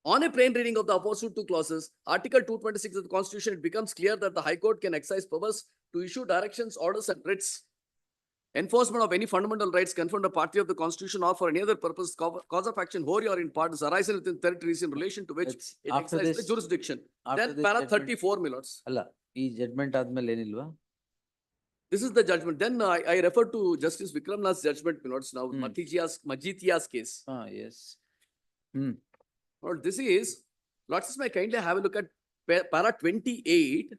On a plain reading of the aforesaid 2 clauses, Article 226 of the Constitution, it becomes clear that the High Court can exercise powers to issue directions, orders and writs, enforcement of any fundamental rights conferred on a party of the Constitution or for any other purpose, cause of action wholly or in part is arising within territories in relation to which It's it after exercises the this- jurisdiction. after Then this para judgment- 34, my lords. ಅಲ್ಲ, ಈ judgment ಆದ್ಮೇಲೆ ಏನಿಲ್ವಾ? This is the judgment. Then I refer to Justice Vikram Nath's judgment, my lords, now Majitia's case. Yes. Lord, this is, lords, may kindly have a look at para 28.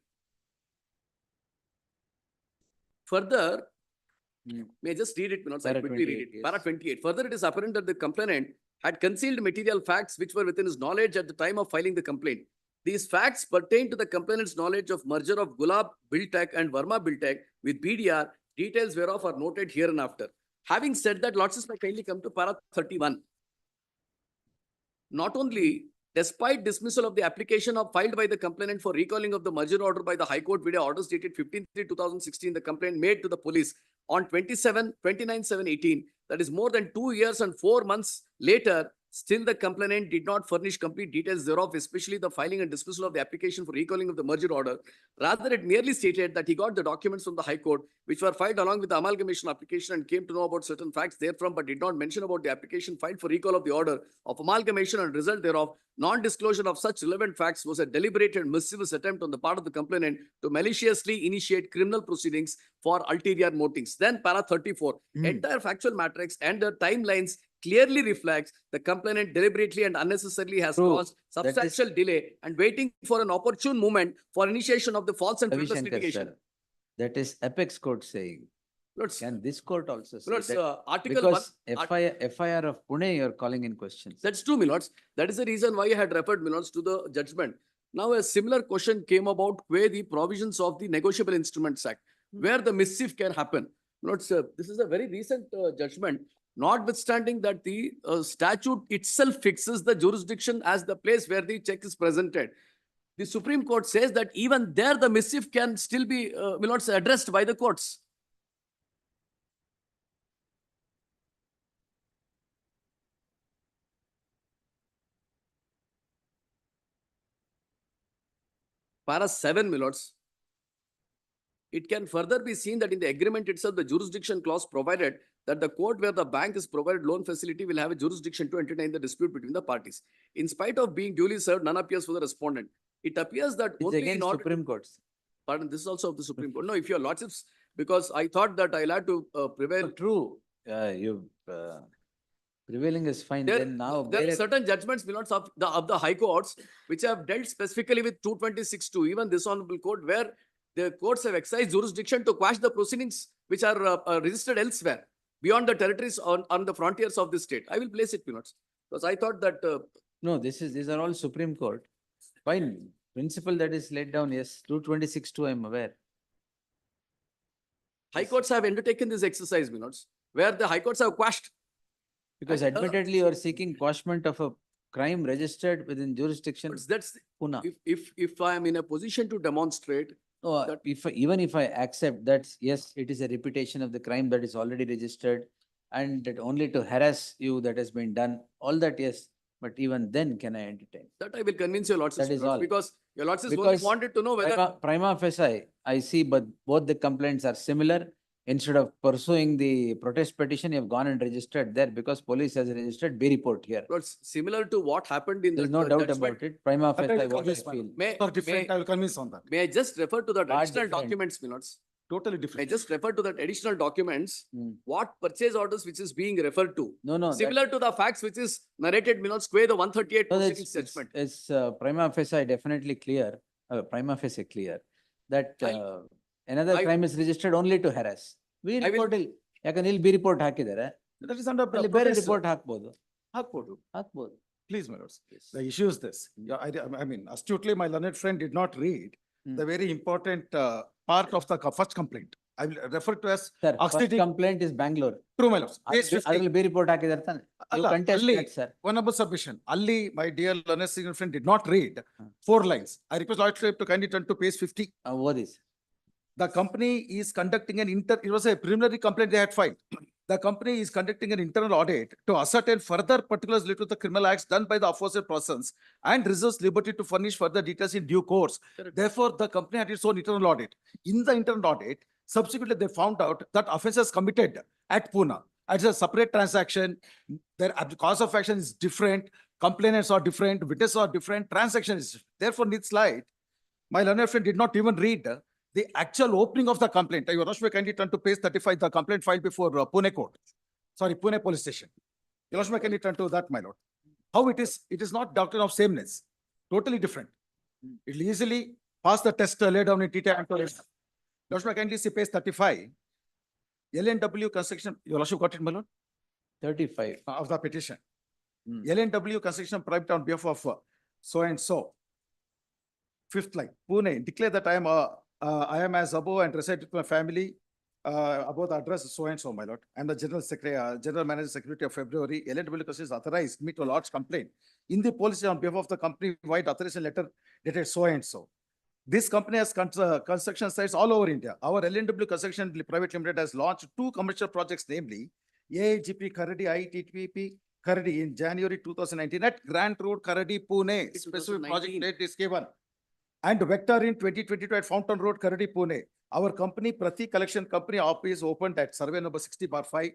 Further, may I just read it, I'll Para quickly read 28, it. yes. Para 28. Further, it is apparent that the complainant had concealed material facts which were within his knowledge at the time of filing the complaint. These facts pertain to the complainant's knowledge of merger of Gulab Buildtech and Verma Buildtech with BDR, details whereof are noted here and after. Having said that, lords, may kindly come to para 31. Not only, despite dismissal of the application filed by the complainant for recalling of the merger order by the High Court video orders dated 15/3/2016, the complaint made to the police on 29/7/18, that is more than 2 years and 4 months later, Still, the complainant did not furnish complete details thereof, especially the filing and dismissal of the application for recalling of the merger order. Rather, it merely stated that he got the documents from the High Court, which were filed along with the amalgamation application and came to know about certain facts therefrom, but did not mention about the application filed for recall of the order of amalgamation and result thereof. Non-disclosure of such relevant facts was a deliberate and mischievous attempt on the part of the complainant to maliciously initiate criminal proceedings for ulterior motives. Then para 34, entire factual matrix and the timelines clearly reflects the complainant deliberately and unnecessarily has True. caused That is- substantial delay and waiting for an opportune moment for initiation of the false and Ravi frivolous Shankar, litigation. sir, that is apex court saying. Lords, Can this court also say Lords, that? Article 1. Because FIR of Pune, you're calling in questions. That's true, Milords. That is the reason why I had referred, Milords, to the judgment. Now, a similar question came about where the provisions of the Negotiable Instruments Act, where the mischief can happen. Milords, this is a very recent judgment, notwithstanding that the statute itself fixes the jurisdiction as the place where the check is presented. The Supreme Court says that even there, the mischief can still be, Milords, addressed by the courts. Para 7, Milords. It can further be seen that in the agreement itself, the jurisdiction clause provided that the court where the bank is provided loan facility will have a jurisdiction to entertain the dispute between the parties. In spite of being duly served, none appears for the respondent. It appears that It's only in against order. Supreme Courts. Pardon, this is also of the Supreme Court. No, if your lordships, because I thought that I'll have to prevail. True, prevailing is fine, There, then now. there are where- certain judgments, Milords, of the High Courts, which have dealt specifically with 226(2), even this honorable court, where the courts have exercised jurisdiction to quash the proceedings which are registered elsewhere, beyond the territories on the frontiers of the state. I will place it, Milords, because I thought that No, these are all Supreme Court. Fine, principle that is laid down, yes, 226(2), I'm aware. High Courts have undertaken this exercise, Milords, where the High Courts have quashed. Because And, admittedly, you are seeking quashment of a crime registered within jurisdiction That's, Pune. if I am in a position to demonstrate, No, that- even if I accept that, yes, it is a repetition of the crime that is already registered and that only to harass you that has been done, all that, yes, but even then can I entertain? that I will convince your lordships, That is Milords, all. because your lordships only Because wanted to know whether. Prima facie, I see, but both the complaints are similar. Instead of pursuing the protest petition, you have gone and registered there because police has registered B report here. Lords, similar to what happened in There's the no doubt judgment. about it. Prima That I facie, will what I convince, feel. I will convince on that. May I just refer to that Far additional different. documents, Milords? Totally May I different. just refer to that additional documents, what purchase orders which is being referred to. No, Similar to the facts which is narrated, Milords, square the 138 No, proceedings judgment. It's prima facie definitely clear, prima facie clear, that another I- crime is registered only to harass. We I will- report, ಯಾಕಂದ್ರೆ ಇಲ್ಲಿ B report ಹಾಕಿದ್ದಾರೆ, That is under. ಅಲ್ಲಿ ಬೇರೆ protest, report ಹಾಕ್ಬೋದು, ಹಾಕ್ಬೋದು. ಹಾಕ್ಬೋದು. Please, my lords. The issue is this. Yeah, I mean, astutely, my learned friend did not read the very important part of the first complaint. I will refer to as Sir, first auxiliary. complaint is Bangalore. True, my lords. Page 50. ಅದ್ರಲ್ಲಿ B report ಹಾಕಿದ್ದಾರೆ ತಾನೆ? You ಅಲ್ಲ, contest ಅಲ್ಲಿ that, sir. one number submission. Ali, my dear learned senior friend, did not read 4 lines. I request lordship to kindly turn to page 50. What is? The company is conducting it was a preliminary complaint they had filed. The company is conducting an internal audit to ascertain further particulars related to the criminal acts done by the aforesaid persons and reserves liberty to furnish further details in due course. Therefore, the company had its own internal audit. In the internal audit, subsequently they found out that offences committed at Pune as a separate transaction, their cause of action is different, complainants are different, witnesses are different, transaction is different. Therefore, in this slide, my learned friend did not even read the actual opening of the complaint. Your Lordship, kindly turn to page 35, the complaint filed before Pune court. Sorry, Pune police station. Your Lordship, kindly turn to that, my lord. How it is not doctrine of sameness, totally different. It will easily pass the test laid down in TTA. Your Lordship, kindly see page 35. LNW construction, your Lordship got it, my lord? 35. Of the petition. LNW construction private on behalf of so and so. Fifth line, Pune, declare that I am as above and reside with my family, above the address so and so, my lord. I am the general secretary, general manager secretary of February. LNW construction authorized me to lodge complaint in the policy on behalf of the company wide authorization letter dated so and so. This company has construction sites all over India. Our LNW Construction Private Limited has launched 2 commercial projects, namely AIGP Karadi ITTP Karadi in January 2019 at Grant Road, Karadi, Pune. Specific project 2019. date is given. And Vector in 2022 at Fountain Road, Karadi, Pune. Our company, Prati Collection Company office opened at survey number 60/5,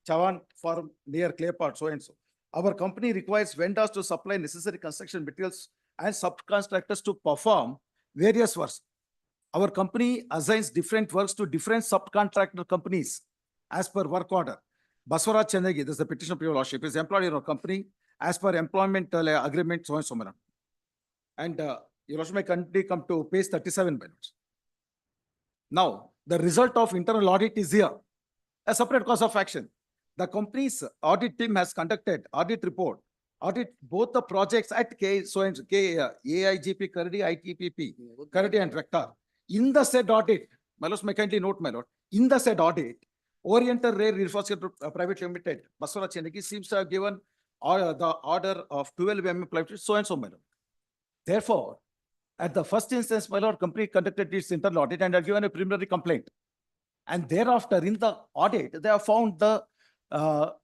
Chavan Farm near Claypot, so and so. Our company requires vendors to supply necessary construction materials and subcontractors to perform various works. Our company assigns different works to different subcontractor companies as per work order. Baswara Chandagi, this is the petition of your lordship, is employed in our company as per employment agreement, so and so, madam. And your lordship may kindly come to page 37, balance. Now, the result of internal audit is here, a separate cause of action. The company's audit team has conducted audit report, audit both the projects at AIGP, Karadi, ITPP, Karadi and Vector. In the said audit, my lord, may kindly note, my lord, in the said audit, Oriental Rare Reinforcement Private Limited, Baswara Chandagi seems to have given the order of 12 mm plywood, so and so, my lord. Therefore, at the first instance, my lord, company conducted its internal audit and have given a preliminary complaint. And thereafter, in the audit, they have found the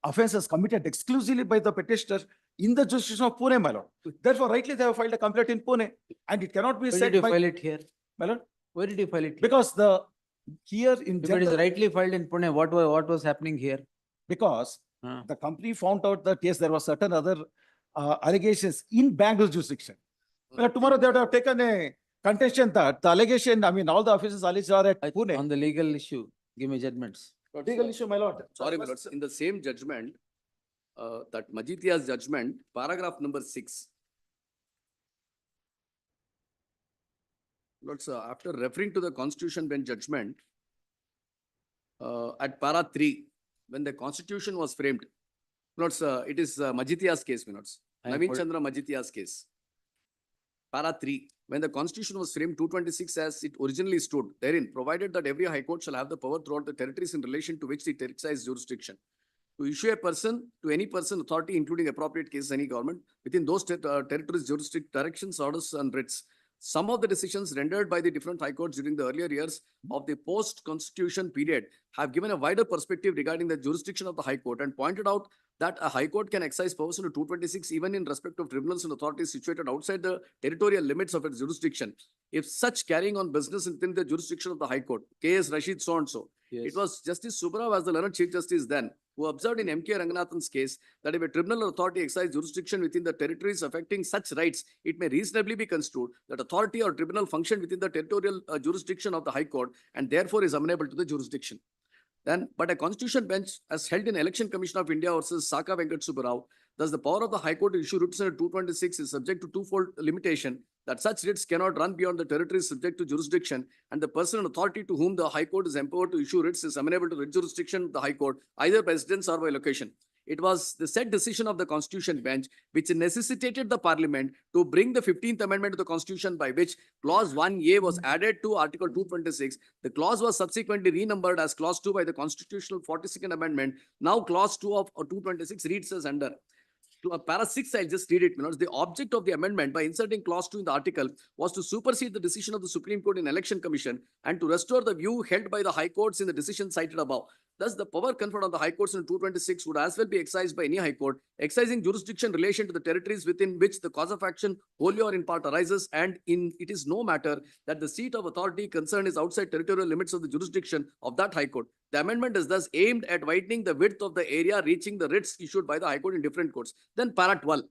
offences committed exclusively by the petitioner in the jurisdiction of Pune, my lord. Therefore, rightly, they have filed a complaint in Pune, and it cannot be Why said did you by, file it here? my lord, Why did you file it? Here? because the here in If it is general, rightly filed in Pune, what was happening here? because the company found out that yes, there was certain other allegations in Bangalore jurisdiction. Well, tomorrow they would have taken a contention that the allegation, I mean, all the officers alleged are at Pune. On the legal issue, give me judgments. Legal issue, my lord. Sorry, my lords, in the same judgment, that Majitia's judgment, paragraph number 6. Lords, after referring to the Constitution bench judgment, at para 3, when the Constitution was framed, Lords, it is Majitia's case, my lords. Naveen Chandra Majitia's case. Para 3, when the Constitution was framed 226 as it originally stood, therein provided that every High Court shall have the power throughout the territories in relation to which it exercises jurisdiction, to issue a person to any person authority, including appropriate cases, any government, within those territories, jurisdict directions, orders, and writs. Some of the decisions rendered by the different High Courts during the earlier years of the post-Constitution period have given a wider perspective regarding the jurisdiction of the High Court and pointed out that a High Court can exercise powers under 226 even in respect of tribunals and authorities situated outside the territorial limits of its jurisdiction, if such carrying on business within the jurisdiction of the High Court. K.S. Rashid so and so. It was Justice Subbarao as the learned Chief Justice then, who observed in M.K. Ranganathan's case that if a tribunal or authority exercise jurisdiction within the territories affecting such rights, it may reasonably be construed that authority or tribunal functioned within the territorial jurisdiction of the High Court and therefore is amenable to the jurisdiction. Then, but a Constitution bench as held in Election Commission of India versus Saka Venkat Subbarao, thus the power of the High Court to issue writs under 226 is subject to twofold limitation, that such writs cannot run beyond the territories subject to jurisdiction, and the person and authority to whom the High Court is empowered to issue writs is amenable to the jurisdiction of the High Court, either by residence or by location. It was the said decision of the Constitution bench which necessitated the Parliament to bring the 15th Amendment to the Constitution, by which Clause 1A was added to Article 226. The clause was subsequently renumbered as Clause 2 by the Constitutional 42nd Amendment. Now Clause 2 of 226 reads as under. Para 6, I'll just read it. The object of the amendment by inserting Clause 2 in the article was to supersede the decision of the Supreme Court in Election Commission and to restore the view held by the High Courts in the decision cited above. Thus, the power conferred on the High Courts in 226 would as well be exercised by any High Court, exercising jurisdiction in relation to the territories within which the cause of action wholly or in part arises, and it is no matter that the seat of authority concerned is outside territorial limits of the jurisdiction of that High Court. The amendment is thus aimed at widening the width of the area reaching the writs issued by the High Court in different courts. Then para 12.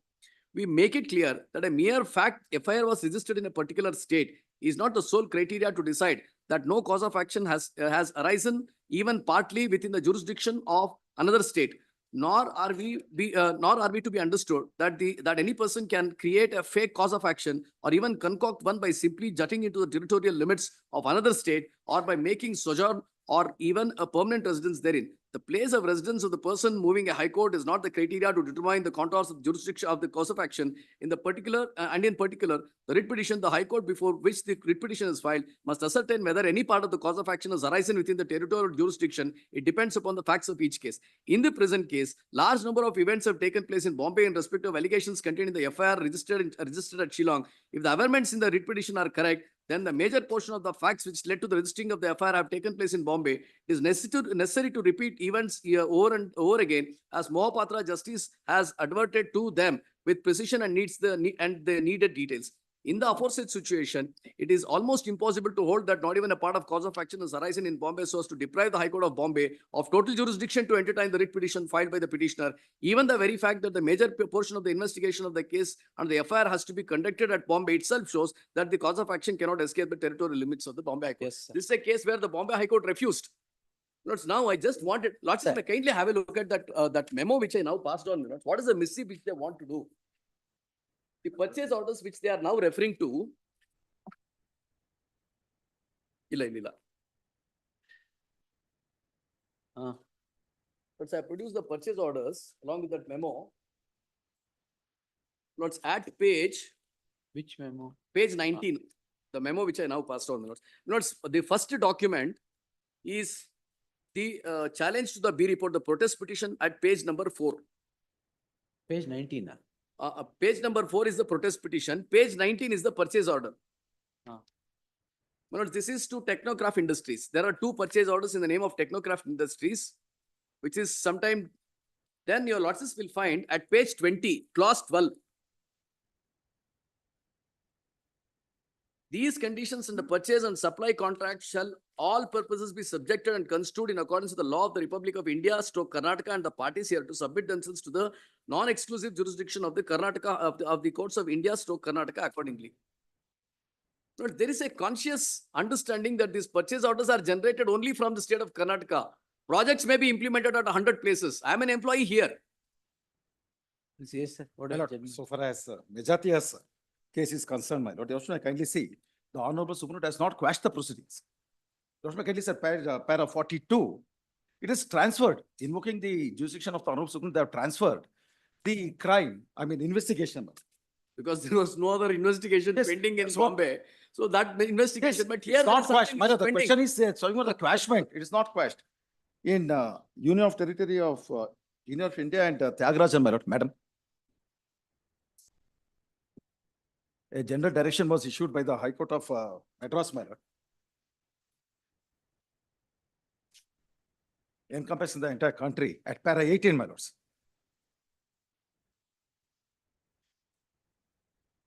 We make it clear that a mere fact FIR was registered in a particular state is not the sole criteria to decide that no cause of action has arisen even partly within the jurisdiction of another state. Nor are we to be understood that any person can create a fake cause of action or even concoct one by simply jutting into the territorial limits of another state or by making sojourn or even a permanent residence therein. The place of residence of the person moving a High Court is not the criteria to determine the contours of the jurisdiction of the cause of action. In particular, the writ petition, the High Court before which the writ petition is filed must ascertain whether any part of the cause of action has arisen within the territorial jurisdiction. It depends upon the facts of each case. In the present case, large number of events have taken place in Bombay in respect of allegations contained in the FIR registered at Shillong. If the averments in the writ petition are correct, then the major portion of the facts which led to the registering of the FIR have taken place in Bombay. It is necessary to repeat events here over and over again, as Mohapatra Justice has adverted to them with precision and the needed details. In the aforesaid situation, it is almost impossible to hold that not even a part of cause of action is arising in Bombay so as to deprive the High Court of Bombay of total jurisdiction to entertain the writ petition filed by the petitioner. Even the very fact that the major portion of the investigation of the case and the FIR has to be conducted at Bombay itself shows that the cause of action cannot escape the territorial limits of the Bombay High Court. Yes, sir. This is a case where the Bombay High Court refused. Lords, now I just wanted, Lords, Sir. may kindly have a look at that memo which I now passed on. Lords. What is the missive which they want to do? The purchase orders which they are now referring to. Illa. Lords, I produced the purchase orders along with that memo. Lords, at page Which memo? page 19, the memo which I now passed on. Lords, the first document is the challenge to the B report, the protest petition at page number 4. Page 19. Page number 4 is the protest petition. Page 19 is the purchase order. My lords, this is to Technocraft Industries. There are two purchase orders in the name of Technocraft Industries, which is sometime. Then your lords will find at page 20, clause 12. These conditions in the purchase and supply contract shall all purposes be subjected and construed in accordance with the law of the Republic of India, Karnataka, and the parties here to submit themselves to the non-exclusive jurisdiction of the Karnataka of the courts of India, Karnataka accordingly. But there is a conscious understanding that these purchase orders are generated only from the state of Karnataka. Projects may be implemented at 100 places. I am an employee here. Yes, sir. What My is lord, judgment? so far as Mejatia's case is concerned, my lord, I kindly see, the Honorable Supreme Court has not quashed the proceedings. Your kindly said para 42, it is transferred, invoking the jurisdiction of the Honorable Supreme Court, they have transferred the crime, investigation. Because there was no other investigation Yes, pending in that's what- Bombay. So that investigation, but here. It's not there is quashed, something my lord, the pending. question is, talking about the quashment, it is not quashed. In Union of Territory of Union of India and Tyagarajan, my lord, madam. A general direction was issued by the High Court of Madras, my lord. Encompassing the entire country at para 18, my lords.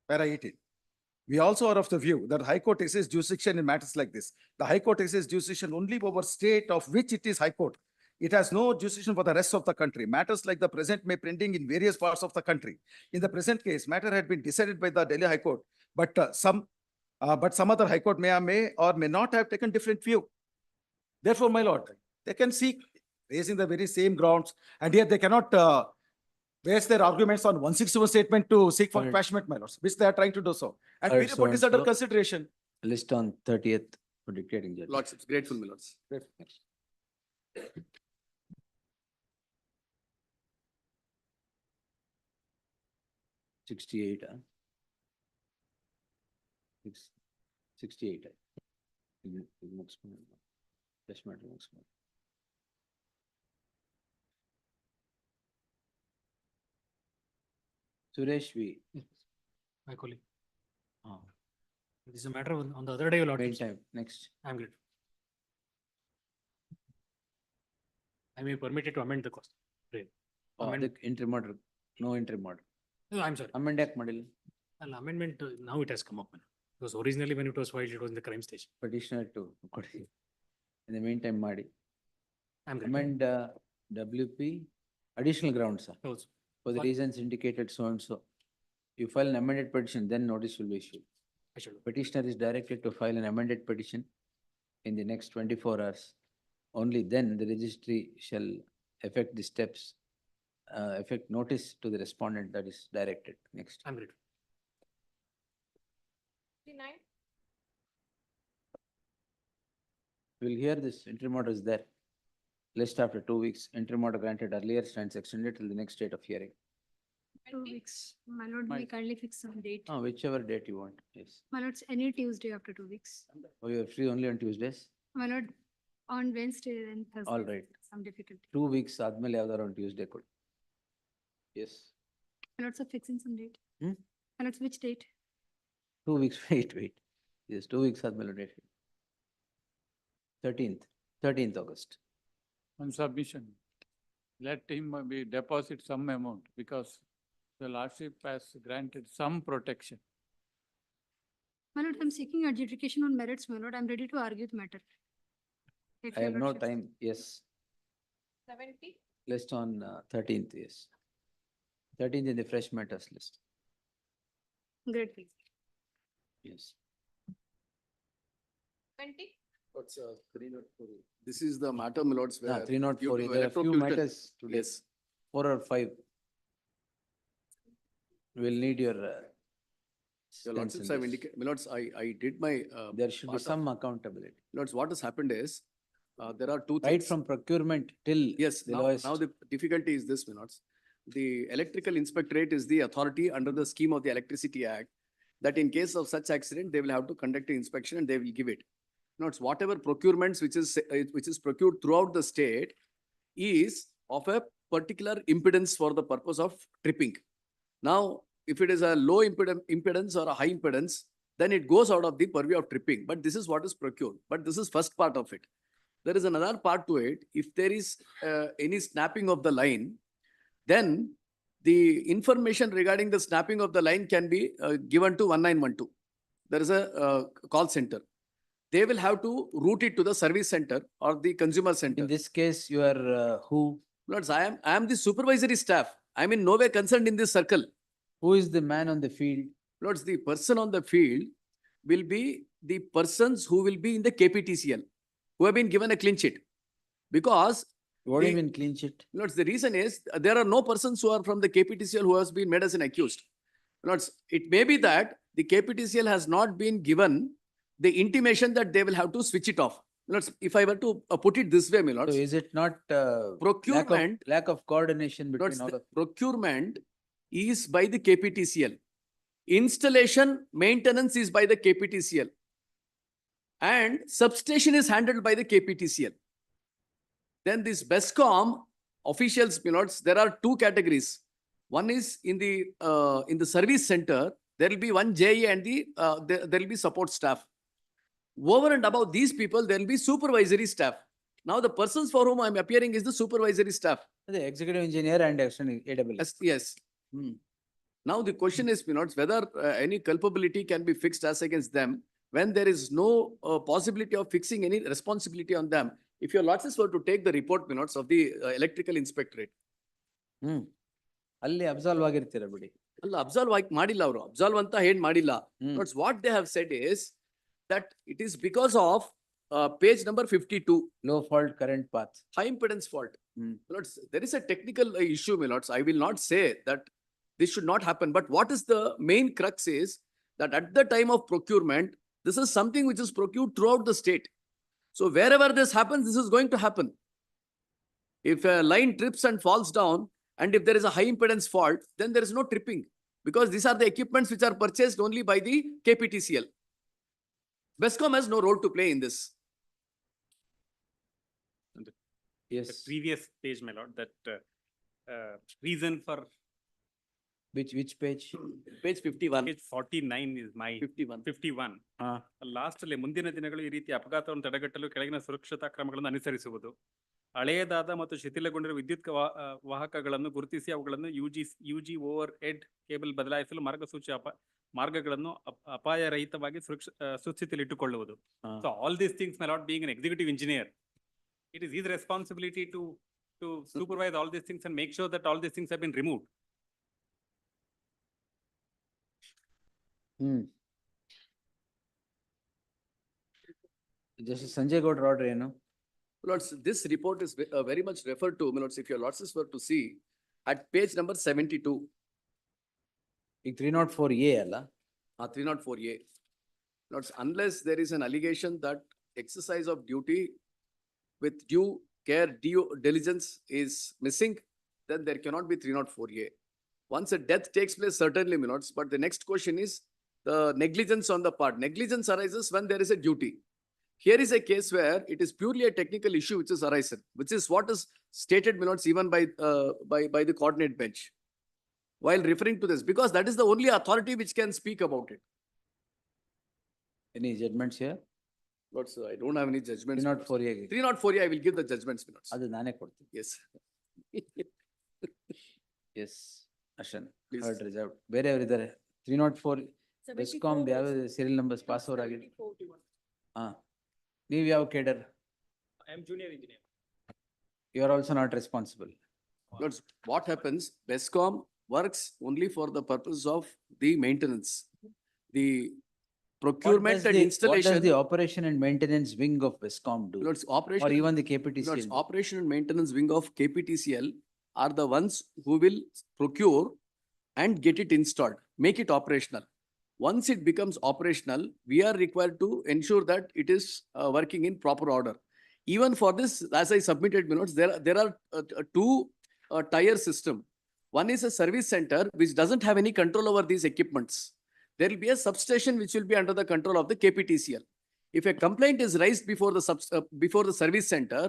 Para 18. We also are of the view that High Court exercises jurisdiction in matters like this. The High Court exercises jurisdiction only over state of which it is High Court. It has no jurisdiction for the rest of the country. Matters like the present may pending in various parts of the country. In the present case, matter had been decided by the Delhi High Court, but some other High Court may or may not have taken different view. Therefore, my lord, they can seek raising the very same grounds, and yet they cannot base their arguments on 161 statement to seek for Right. quashment, my lords, which they are trying to do so. And Alright, the report so is under and so. consideration. List on 30th for dictating judge. Lordships, grateful, my lords. Next. Sixty-eight, 68. Next one. Just matter next one. Suresh V. My colleague. Ah, This is a matter on the other day, your lordship. Meantime, next. I'm good. I may be permitted to amend the cost. Amend- the interim order, no interim order. No, I'm sorry. Amend act model. An amendment, now it has come up. Because originally when it was filed, it was in the crime stage. Petitioner to. In the meantime, Madi. I'm good. Amend WP, additional grounds, sir. Also. For the What? reasons indicated so and so. You file an amended petition, then notice will be issued. I should. Petitioner is directed to file an amended petition in the next 24 hours. Only then the registry shall effect the steps, effect notice to the respondent that is directed. Next. I'm good. We'll hear this interim order is there. List after 2 weeks, interim order granted earlier stands extended till the next date of hearing. 2 weeks. My lord, may kindly fix some date. Whichever date you want, yes. My lord's any Tuesday after 2 weeks. Oh, you are free only on Tuesdays? My lord, on Wednesday and Thursday. All right. Some difficulty. 2 weeks ಆದ್ಮೇಲೆ ಯಾವ್ದಾರ on Tuesday ಕೊಡಿ. Yes. My lord's are fixing some date. Hmm? My lord's which date? 2 weeks, wait. Yes, 2 weeks ಆದ್ಮೇಲೆ date. 13th August. On submission, let him be deposit some amount because the Lordship has granted some protection. My lord, I'm seeking adjudication on merits, my lord. I'm ready to argue the matter. If I your have no lordship- time, yes. 70? List on 13th, yes. 13th in the fresh matters list, Great, please. yes. 20? What's 304? This is the matter, my lords, where. 304, due to there are few electrocution- matters today, Yes. 4 or 5. We'll need your Your stance lordships in have this. indicated, my lords, I did my. There should be part of- some accountability, Lords, what has happened is, there are two right things. from procurement till Yes, the now lowest. the difficulty is this, my lords. The electrical inspectorate is the authority under the scheme of the Electricity Act, that in case of such accident, they will have to conduct an inspection and they will give it. Notes, whatever procurements which is procured throughout the state is of a particular impedance for the purpose of tripping. Now, if it is a low impedance or a high impedance, then it goes out of the purview of tripping. But this is what is procured. But this is first part of it. There is another part to it. If there is any snapping of the line, then the information regarding the snapping of the line can be given to 1912. There is a call center. They will have to route it to the service center or the consumer center. In this case, you are who? Lords, I am the supervisory staff. I am in no way concerned in this circle. Who is the man on the field? Lords, the person on the field will be the persons who will be in the KPTCL, who have been given a clean sheet. Because, What do you the- mean clean sheet? Lords, the reason is there are no persons who are from the KPTCL who has been made as an accused. Lords, it may be that the KPTCL has not been given the intimation that they will have to switch it off. Lords, if I were to put it this way, my So lords, is it not procurement, lack of coordination lords, between all the of? procurement is by the KPTCL. Installation, maintenance is by the KPTCL. And substation is handled by the KPTCL. Then this BESCOM officials, my lords, there are two categories. One is in the service center, there will be one JE and there will be support staff. Over and above these people, there will be supervisory staff. Now the persons for whom I am appearing is the supervisory staff. The executive engineer and external AWS. Yes. Now the question is, my lords, whether any culpability can be fixed as against them when there is no possibility of fixing any responsibility on them. If your lordships were to take the report, my lords, of the electrical inspectorate. ಅಲ್ಲಿ ಅಬ್ಸಾಲ್ವ್ ಆಗಿರ್ತೀರ ಬಿಡಿ. ಅಲ್ಲ ಅಬ್ಸಾಲ್ವ್ ಆಗಿ ಮಾಡಿಲ್ಲ ಅವರು ಅಬ್ಸಾಲ್ವ್ ಅಂತ ಹೇಳಿ ಮಾಡಿಲ್ಲ. Notes what they have said is that it is because of page number 52. Low fault current path. High impedance fault. Lords, there is a technical issue, my lords. I will not say that this should not happen. But what is the main crux is that at the time of procurement, this is something which is procured throughout the state. So wherever this happens, this is going to happen. If a line trips and falls down, and if there is a high impedance fault, then there is no tripping, because these are the equipments which are purchased only by the KPTCL. BESCOM has no role to play in this. Yes. The previous page, my lord, that reason for Which page? Page 51. Page 49 is my 51. Last ಅಲ್ಲಿ ಮುಂದಿನ ದಿನಗಳು ಈ ರೀತಿ ಅಪಘಾತವನ್ನು ತಡೆಗಟ್ಟಲು ಕೆಳಗಿನ ಸುರಕ್ಷತಾ ಕ್ರಮಗಳನ್ನು ಅನುಸರಿಸುವುದು. ಹಳೆಯದಾದ ಮತ್ತು ಶಿಥಿಲಗೊಂಡಿರುವ ವಿದ್ಯುತ್ ವಾಹಕಗಳನ್ನು ಗುರುತಿಸಿ ಅವುಗಳನ್ನು ಯುಜಿ ಓವರ್ ಹೆಡ್ ಕೇಬಲ್ ಬದಲಾಯಿಸಲು ಮಾರ್ಗಸೂಚಿ ಮಾರ್ಗಗಳನ್ನು ಅಪಾಯರಹಿತವಾಗಿ ಸುಸ್ಥಿತಿಯಲ್ಲಿ ಇಟ್ಟುಕೊಳ್ಳುವುದು. So all these things my not being an executive engineer, it is his responsibility to supervise all these things and make sure that all these things have been removed. Justice Sanjay Gowda order ಏನು? Lords, this report is very much referred to, my lords, if your lords were to see at page number 72. ಈಗ 304A ಅಲ್ಲ? 304A. Lords, unless there is an allegation that exercise of duty with due care, due diligence is missing, then there cannot be 304A. Once a death takes place, certainly, my lords, but the next question is the negligence on the part. Negligence arises when there is a duty. Here is a case where it is purely a technical issue which is arisen, which is what is stated, my lords, even by the coordinate bench while referring to this, because that is the only authority which can speak about it. Any judgments here? Lords, I don't have any judgments. 304A. 304A, I will give the judgments, my lords. ಅದು ನಾನೇ ಕೊಡ್ತೀನಿ. Yes. Yes, Ashan, Please. heard reserved. ಬೇರೆಯವರಿದ್ದಾರೆ. 304 BESCOM ಯಾವ serial numbers pass over ಆಗಿದೆ? ಹಾ. ನೀವು ಯಾವ cadre? I am junior engineer. You are also not responsible. Lords, what happens, BESCOM works only for the purpose of the maintenance. The procurement and What does installation. the operation and maintenance wing of Bescom do? Lords, operation. Or even the KPTCL? Lords, operation and maintenance wing of KPTCL are the ones who will procure and get it installed, make it operational. Once it becomes operational, we are required to ensure that it is working in proper order. Even for this, as I submitted minutes, there are two tier system. One is a service center which doesn't have any control over these equipments. There will be a substation which will be under the control of the KPTCL. If a complaint is raised before the service center,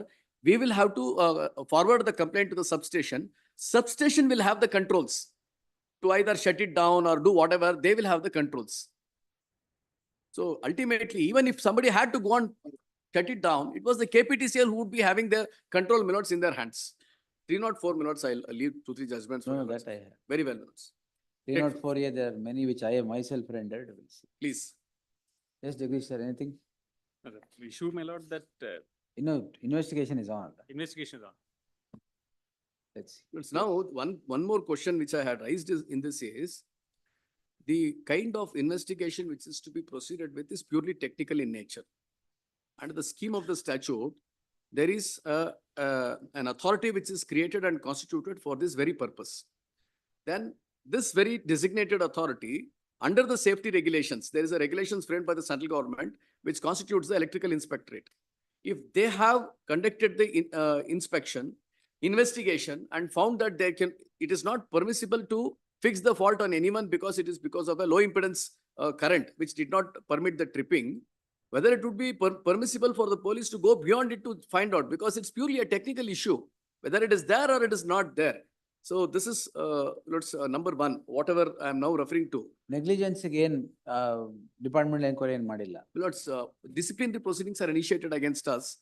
we will have to forward the complaint to the substation. Substation will have the controls to either shut it down or do whatever, they will have the controls. So ultimately, even if somebody had to go and shut it down, it was the KPTCL who would be having the control minutes in their hands. 304 minutes, I'll leave 2-3 judgments. No, for no, minutes. that I have. Very well, minutes. 304A, there are many which I have myself rendered. We'll see. Please. Yes, Jagdish sir, anything? The issue, my lord, that Investigation is on. investigation is on. Let's see. It's now one more question which I had raised in this is the kind of investigation which is to be proceeded with is purely technical in nature. Under the scheme of the statute, there is an authority which is created and constituted for this very purpose. Then this very designated authority, under the safety regulations, there is a regulations framed by the central government which constitutes the electrical inspectorate. If they have conducted the inspection, investigation and found that it is not permissible to fix the fault on anyone because it is because of a low impedance current which did not permit the tripping, whether it would be permissible for the police to go beyond it to find out, because it's purely a technical issue, whether it is there or it is not there. So this is number one, whatever I am now referring to. Negligence again, department inquiry and madilla. Lords, disciplinary proceedings are initiated against us.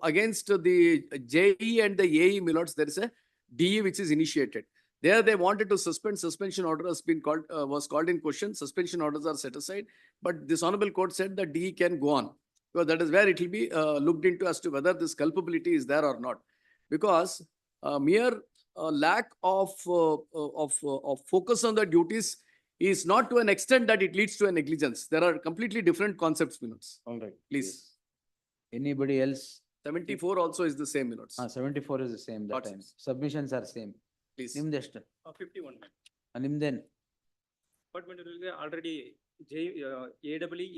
Against the JE and the AE, my lords, there is a DE which is initiated. There they wanted to suspend, suspension order has been called, was called in question, suspension orders are set aside, but this honorable court said that DE can go on. Because that is where it will be looked into as to whether this culpability is there or not. Because mere lack of focus on the duties is not to an extent that it leads to a negligence. There are completely different concepts, minutes. All right. Please. Anybody else? 74 also is the same, minutes. 74 is the same that Lots. time. Submissions are same. Please. ನಿಮ್ದೆಷ್ಟು? 51. ನಿಮ್ದೇನು? Department already AEE,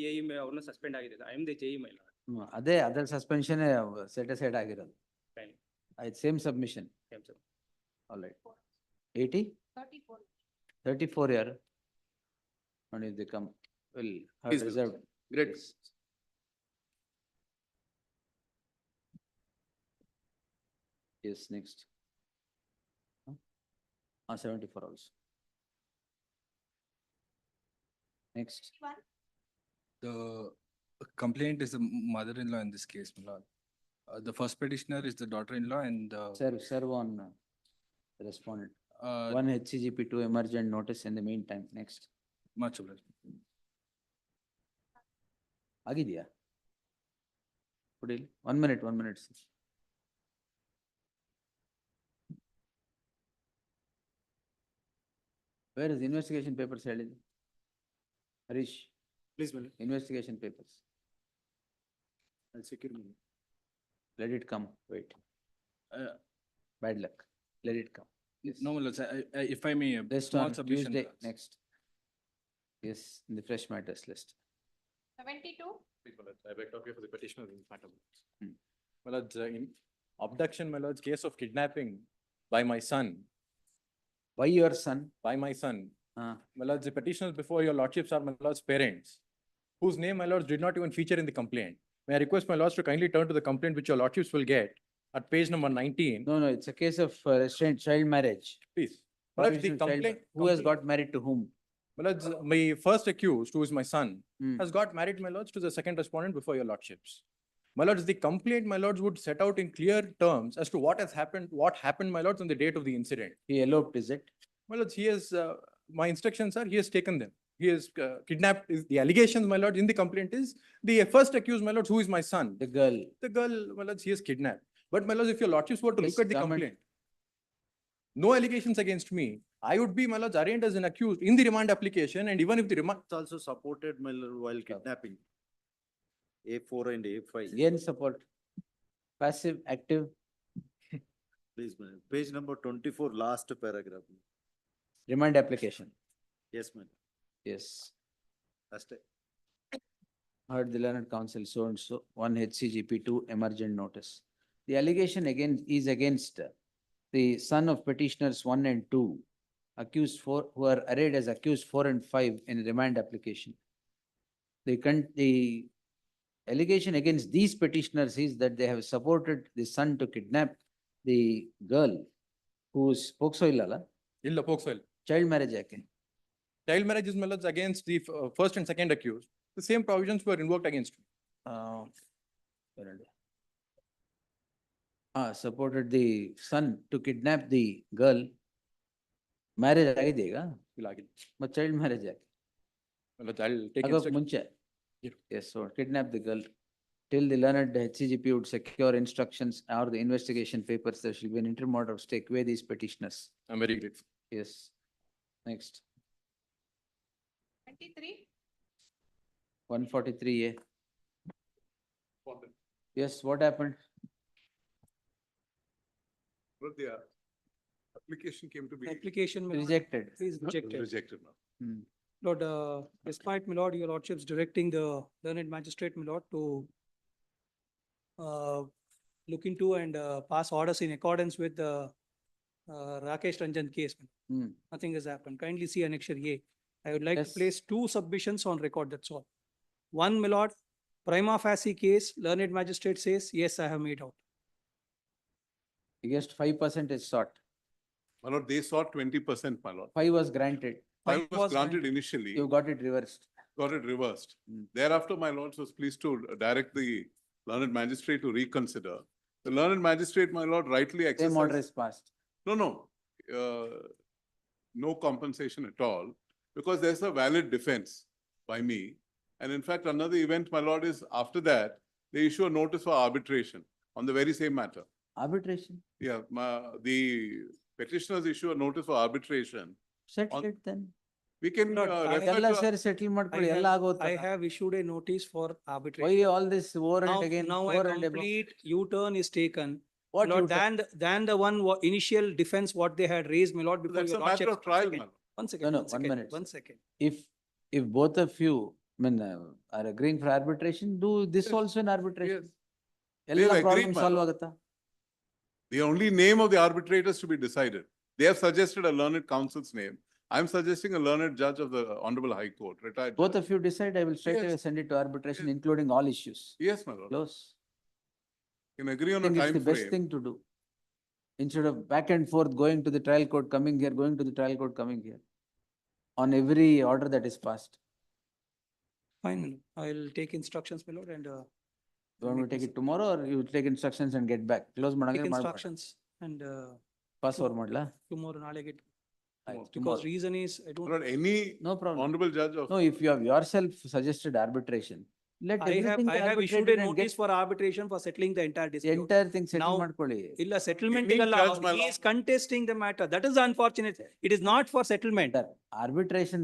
AE ಅವ್ರನ್ನ suspend ಆಗಿದೆ. I am the JE, my lord. ಅದೇ ಅದರ suspension set aside ಆಗಿರೋದು. Fine. ಆಯ್ತು, same submission. Same, sir. All right. 80? 34 year. And if they come, will have Please, reserved. Great. Yes. Yes, next. 74 also. Next. The complaint is the mother-in-law in this case, my lord. The first petitioner is the daughter-in-law and Serve on respondent. uh, One HCGP, 2 emergent notice in the meantime. Next. much obliged. ಆಗಿದೆಯಾ? ಕೊಡಿ. 1 minute, 1 minute. Where is the investigation papers held? Harish, Please, Madam. investigation papers. I'll secure me. Let it come. Wait. Bad luck. Let it come. Yes. No, my lords, if I may, a List small on submission. Tuesday, next. Yes, in the fresh matters list. 72. Please, my lord, I beg copy of the petitioner in fact. My lords, in abduction, my lords, case of kidnapping by my son, Why your son? by my son. Ah. My lords, the petitioners before your lordships are my lords' parents, whose name, my lords, did not even feature in the complaint. May I request my lords to kindly turn to the complaint which your lordships will get at page number 19. No, it's a case of restraint, child marriage. Please. My lords, the Provisional child complaint. Who has got married to whom? My lords, my first accused, who is my son, Hmm. has got married, my lords, to the second respondent before your lordships. My lords, the complaint, my lords, would set out in clear terms as to what happened, my lords, on the date of the incident. He eloped, is it? My lords, he has, my instructions are, he has taken them. He has kidnapped, the allegations, my lord, in the complaint is, the first accused, my lords, who is my son. The girl. The girl, my lords, he has kidnapped. But my lords, if your lordships were to Yes, look at the government- complaint, no allegations against me, I would be, my lords, arraigned as an accused in the remand application, and even if the remand, It's also supported my lord, while kidnapping. A4 and A5. Again support. Passive, active, Please, my lord. Page number 24, last paragraph. remand application. Yes, my lord. Yes. Last time. Heard the learned counsel so and so, one HCGP, two emergent notice. The allegation again is against the son of petitioners 1 and 2, accused 4, who are arrayed as accused 4 and 5 in remand application. The allegation against these petitioners is that they have supported the son to kidnap the girl whose pokso illala, illa pokso. child marriage yake. Child marriage is, my lords, against the first and second accused. The same provisions were invoked against me. Supported the son to kidnap the girl. Marriage ಆಗಿದೆಯಾ? ಇಲ್ಲ ಆಗಿಲ್ಲ. But child marriage ಯಾಕೆ? My lords, I'll take ಆಗೋಕ್ instruction. ಮುಂಚೆ. Yes, so kidnap the girl. Till the learned HCGP would secure instructions or the investigation papers, there shall be an interim order to take away these petitioners. I'm very grateful. Yes. Next. 23. 143A. Yes, what happened? But the application came to be Application. my lord, Rejected. is rejected. rejected now. Lord, despite, my lord, your lordships directing the learned magistrate, my lord, to look into and pass orders in accordance with the Rakesh Ranjan case. Hmm. Nothing has happened. Kindly see annexure A. I would like to Yes. place 2 submissions on record, that's all. One, my lord, prima facie case, learned magistrate says, yes, I have made out. Against 5% is sought. My lord, they sought 20%, my lord. 5 was granted. I Five was was granted granted. initially, You got it reversed. got it reversed. Hmm. Thereafter, my lords was pleased to direct the learned magistrate to reconsider. The learned magistrate, my lord, rightly Same order exercised. is passed. No. No compensation at all, because there's a valid defense by me. And in fact, another event, my lord, is after that, they issue a notice for arbitration on the very same matter. Arbitration. Yeah, the petitioners issue a notice for arbitration. Settle On- it then. We can Lord, I refer ಎಲ್ಲ to, ಸೇರಿ settle ಮಾಡ್ಕೊಳ್ಳಿ ಎಲ್ಲ I ಆಗೋತ್ತಲ್ಲ. have issued a notice for Why arbitration. all this over and again? Now a over and above? complete U-turn is taken. What Lord, U-turn? than the one initial defense what they had raised, my lord, before that's your a matter lordships. of trial, my lord. One second, No, one one second, minute. one second. If both of you, are agreeing for arbitration, do this Yes. also in arbitration. Yes. ಎಲ್ಲ agreed, problem my solve lord. ಆಗುತ್ತಾ? The only name of the arbitrators to be decided. They have suggested a learned counsel's name. I'm suggesting a learned judge of the Honorable High Court, retired. Both judge. of you decide, I will straight away Yes. send it to arbitration, including all issues. Yes, my lord. Close. Can agree I on a think it's time the best frame. thing to do. Instead of back and forth going to the trial court, coming here, going to the trial court, coming here. On every order that is passed. Fine, my lord. I'll take instructions, my lord, and You want me to take it tomorrow or you take instructions and get back? Close take ಮಾಡಂಗೆ ಮಾಡ್ಬೇಡ. instructions and Pass over ಮಾಡ್ಲಾ? tomorrow, Nale get. ಆಯ್ತು, Because tomorrow. reason is, I My don't. lord, any No problem. honorable judge of. No, if you have yourself suggested arbitration, let everything I be have issued a arbitrated and notice get for arbitration for settling the entire the dispute. entire thing settle Now- ಮಾಡ್ಕೊಳ್ಳಿ. Illa settlement Any igalla, judge, my he lord. is contesting the matter. That is unfortunate. It is not for settlement. That arbitration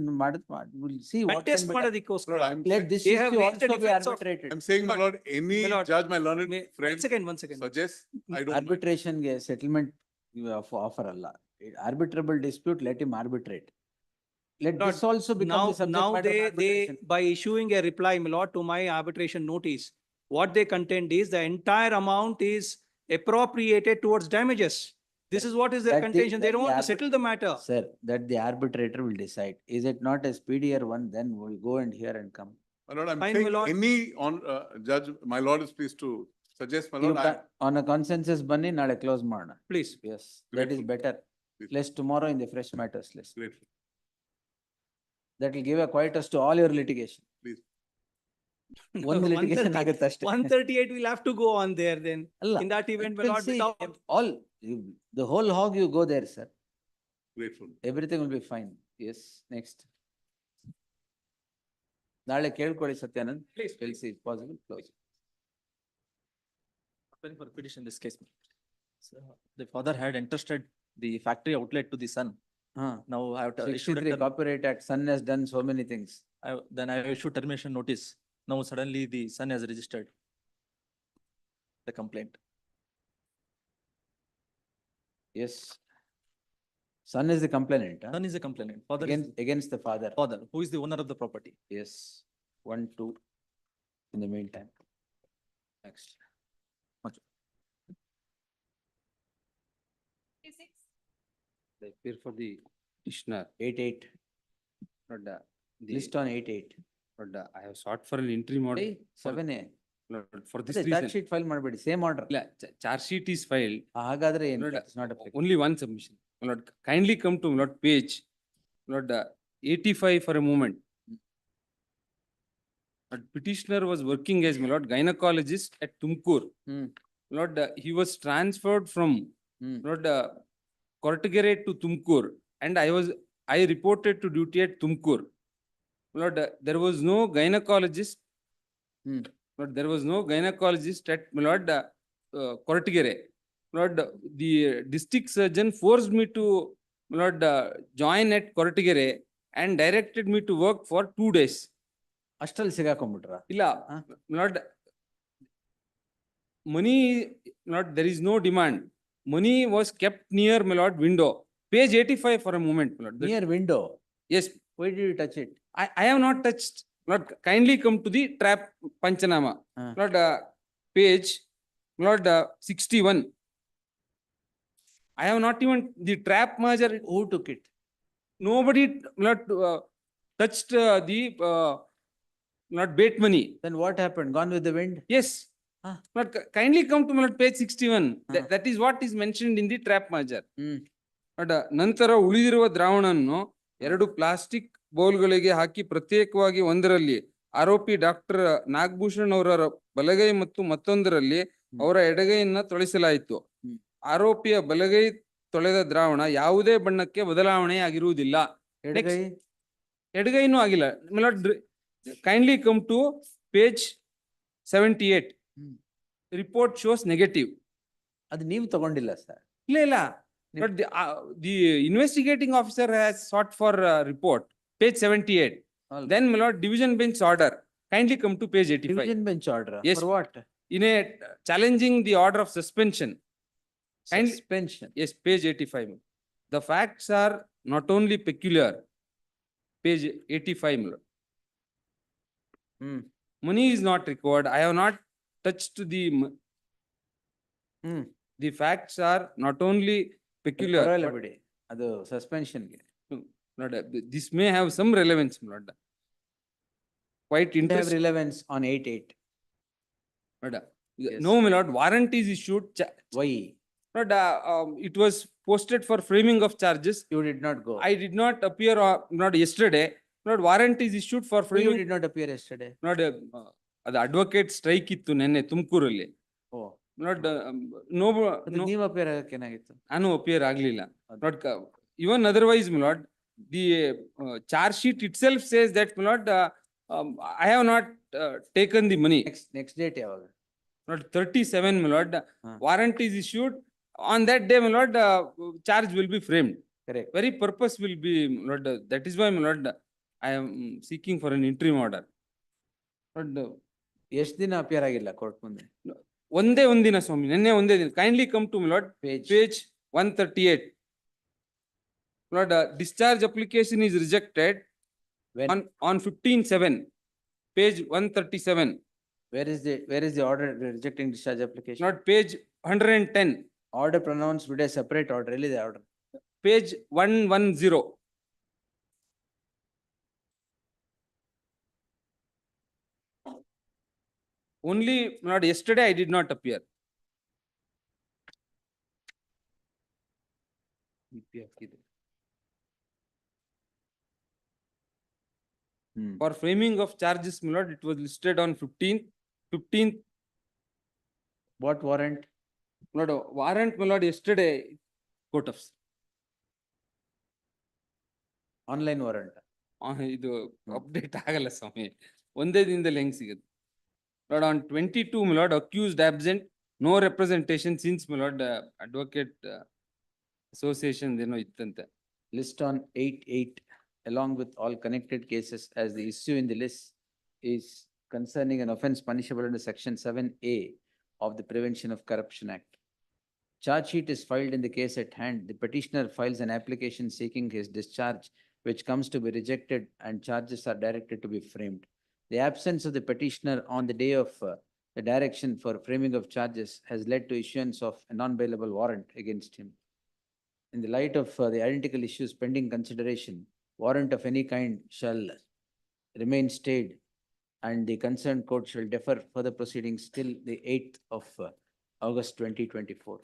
we'll see what can Contest be done. ಮಾಡೋದಕ್ಕೋಸ್ಕರ. Lord, I'm, Let this They have issue raised the also be defense of- arbitrated. I'm saying, my lord, any My lord, judge, my learned One friend second. suggests, I don't. mind. Arbitration ಗೆ settlement offer ಅಲ್ಲ. Arbitrable dispute, let him arbitrate. Let Lord, this also become the subject Now matter of they, arbitration. by issuing a reply, my lord, to my arbitration notice, what they contend is the entire amount is appropriated towards damages. This is what is their That the- contention. They that don't the want to settle the matter. Sir, that the arbitrator will decide. Is it not a speedier one, then we'll go and hear and come. My lord, I'm Fine, my saying lord. any judge, my lord is pleased to suggest, my You lord, can, on a consensus ಬನ್ನಿ ನಾಳೆ close ಮಾಡೋಣ. Please. Yes, that is Grateful. better. Grateful. Less tomorrow in the fresh matters list. Grateful. That will give a quietus to all your litigation. Please. One litigation ಆಗುತ್ತೆ ಅಷ್ಟೇ. 138 will have to go on there then. ಅಲ್ಲ, In that event, you my will lord, see without all, the whole hog you go there, sir. Grateful. Everything will be fine. Yes, next. ನಾಳೆ ಕೇಳ್ಕೊಳ್ಳಿ Satyanand. Please, We'll see if possible. Close. Applying for petition in this case. So, the father had entrusted the factory outlet to the son. Now I have to issue 63 Copyright Act, son has done so many things. then I issued termination notice. Now suddenly the son has registered the complaint. Yes. Son is the complainant, huh? Son is a complainant. Father is Against the father. father, who is the owner of the property. Yes, 1, 2, in the meantime. Next. They appear for the petitioner. 8-8. But List on 8-8. but I have sought for an interim order. Hey, 7A. For this charge reason. sheet file ಮಾಡಬೇಡಿ, same order. ಇಲ್ಲ, charge sheet is filed. ಹಾಗಾದ್ರೆ ಏನು? Lord, It's not applicable. only one submission. Lord, kindly come to Lord page, Lord 85 for a moment. Lord, petitioner was working as my lord gynecologist at Tumkur. Lord, he was transferred from Lord Kortagere to Tumkur, and I reported to duty at Tumkur. Lord, there was no gynecologist. Lord, there was no gynecologist at my lord Kortagere. Lord, the district surgeon forced me to my lord join at Kortagere and directed me to work for 2 days. ಅಷ್ಟರಲ್ಲಿ ಸಿಗಾಕೊಂಡ್ಬಿಟ್ರ? ಇಲ್ಲ, not money, not there is no demand. Money was kept near my lord window. Page 85 for a moment, my lord. Near window? Yes. Why did you touch it? I have not touched. Lord, kindly come to the trap Panchanama. Lord, page, Lord 61. I have not even the trap merger. Who took it? Nobody, Lord, touched the not bait money. Then what happened? Gone with the wind? Yes. But kindly come to my lord page 61. That is what is mentioned in the trap merger. But ನಂತರ ಉಳಿದಿರುವ ದ್ರಾವಣವನ್ನು 2 plastic ಬೌಲ್ಗಳಿಗೆ ಹಾಕಿ ಪ್ರತ್ಯೇಕವಾಗಿ ಒಂದರಲ್ಲಿ ಆರೋಪಿ doctor Nagabhushan ಅವರ ಬಲಗೈ ಮತ್ತು ಮತ್ತೊಂದರಲ್ಲಿ ಅವರ ಎಡಗೈಯನ್ನ ತೊಳೆಸಲಾಯಿತು. ಆರೋಪಿಯ ಬಲಗೈ ತೊಳೆದ ದ್ರಾವಣ ಯಾವುದೇ ಬಣ್ಣಕ್ಕೆ ಬದಲಾವಣೆ ಆಗಿರುವುದಿಲ್ಲ. ಎಡಗೈನೂ ಆಗಿಲ್ಲ. My lord, kindly come to page 78. Report shows negative. ಅದು ನೀವು ತಗೊಂಡಿಲ್ಲ ಸರ್? ಇಲ್ಲ. But the investigating officer has sought for report, page 78. Then my lord, division bench order. Kindly come to page 85. Division bench order? Yes. For what? In a challenging the order of suspension. Suspension? Yes, page 85. The facts are not only peculiar. Page 85, my lord. Money is not required. I have not touched the. The facts are not only peculiar. ಬಿಡಿ, ಅದು ಸಸ್ಪೆನ್ಷನ್ಗೆ. This may have some relevance, my lord. Quite interesting. Relevance on 8-8. No, my lord, warrant is issued. Why? Lord, it was posted for framing of charges. You did not go. I did not appear not yesterday. Lord, warrant is issued for framing. You did not appear yesterday. Lord, the advocate strike ittu nenne Tumkuralli. Oh. Lord, no. ನೀವು appear ಆಗಕ್ಕೆ ಏನಾಗಿತ್ತು? ನಾನು appear ಆಗ್ಲಿಲ್ಲ. Lord, even otherwise, my lord, the charge sheet itself says that, my lord, I have not taken the money. Next date ಯಾವಾಗ? Lord, 37, my lord, warrant is issued. On that day, my lord, charge will be framed. Correct. Very purpose will be, my lord, that is why, my lord, I am seeking for an interim order. Lord, ಎಷ್ಟು ದಿನ appear ಆಗಿಲ್ಲ court ಮುಂದೆ? ಒಂದೇ ಒಂದಿನ ಸ್ವಾಮಿ, ನಿನ್ನೆ ಒಂದೇ ದಿನ. Kindly come to, my lord, page 138. Lord, discharge application is rejected on 15/7, page 137. Where is the order rejecting discharge application? Lord, page 110. Order pronounced with a separate order. ಎಲ್ಲಿದೆ order? Page 110. Only, my lord, yesterday I did not appear. For framing of charges, my lord, it was listed on 15th. What warrant? My lord, warrant, my lord, yesterday, court of, Online warrant. ಇದು update ಆಗಲ್ಲ ಸ್ವಾಮಿ. ಒಂದೇ ದಿನದಲ್ಲಿ ಹೆಂಗ್ ಸಿಗುತ್ತೆ? Lord, on 22, my lord, accused absent, no representation since, my lord, advocate association ಏನೋ ಇತ್ತಂತೆ. List on 8/8 along with all connected cases as the issue in the list is concerning an offence punishable under section 7A of the Prevention of Corruption Act. Charge sheet is filed in the case at hand. The petitioner files an application seeking his discharge, which comes to be rejected and charges are directed to be framed. The absence of the petitioner on the day of the direction for framing of charges has led to issuance of a non-bailable warrant against him. In the light of the identical issues pending consideration, warrant of any kind shall remain stayed and the concerned court shall defer further proceedings till the 8th of August 2024.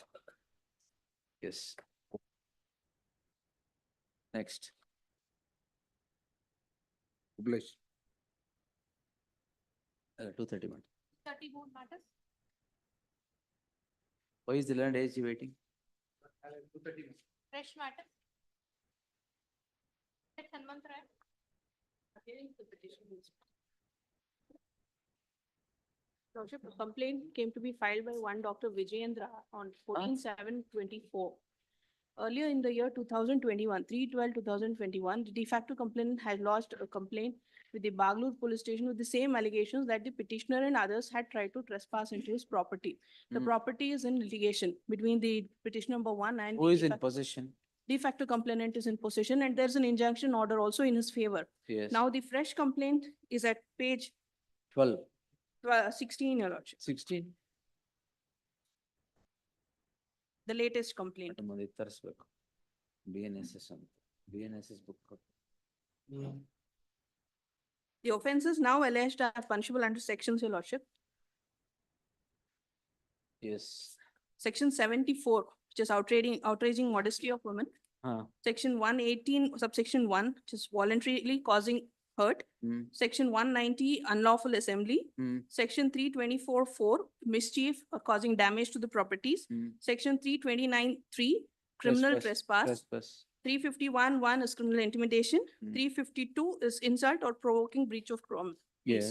Yes. Next. Publish. 2:30 months. 30 more matters. Why is the learned AG waiting? Fresh matters. Hanmantra. Hearing the petition. Lordship, a complaint came to be filed by one Dr. Vijayendra on 14/7/24. Earlier in the year 2021, 3/12/2021, the de facto complainant had lodged a complaint with the Baglur police station with the same allegations that the petitioner and others had tried to trespass into his property. The property is in litigation between the petitioner number one and Who the is in possession? de facto complainant is in possession, and there's an injunction order also in his favor. Yes. Now, the fresh complaint is at page 12, 16, Your Lordship, 16. the latest complaint. ನಮ್ಮದು ತರಿಸ್ಬೇಕು. BNSS ಅಂತ. BNSS book. The offences now alleged are punishable under sections, Your Lordship. Yes. Section 74, which is outraging modesty of women. Section 118, subsection 1, which is voluntarily causing hurt. Section 190, unlawful assembly. Section 324(4), mischief or causing damage to the properties. Section 329(3), criminal trespass. 351(1) is criminal intimidation. 352 is insult or provoking breach of promise. Yes.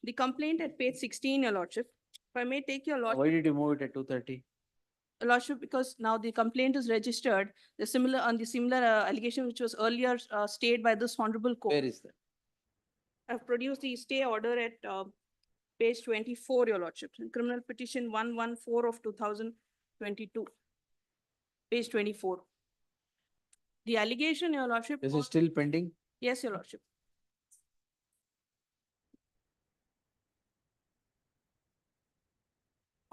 The complaint at page 16, Your Lordship. If I may take your Lordship. Why did you move it at 2:30? Lordship, because now the complaint is registered, the similar allegation which was earlier stayed by this honorable court. Where is that? I've produced the stay order at page 24, Your Lordship, in criminal petition 114 of 2022. Page 24. The allegation, Your Lordship. Is it still pending? Yes, Your Lordship.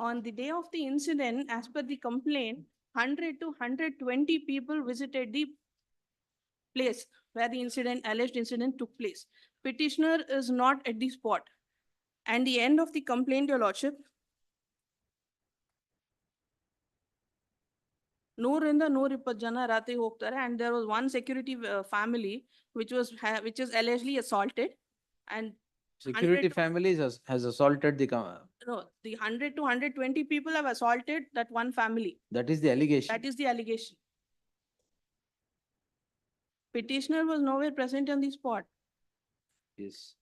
On the day of the incident, as per the complaint, 100 to 120 people visited the place where the alleged incident took place. Petitioner is not at the spot. And the end of the complaint, Your Lordship, 100-120 ಜನ ರಾತ್ರಿ ಹೋಗ್ತಾರೆ, and there was one security family which is allegedly assaulted, and Security families has assaulted the, no, the 100 to 120 people have assaulted that one family. that is the allegation. That is the allegation. Petitioner was nowhere present on the spot. Yes.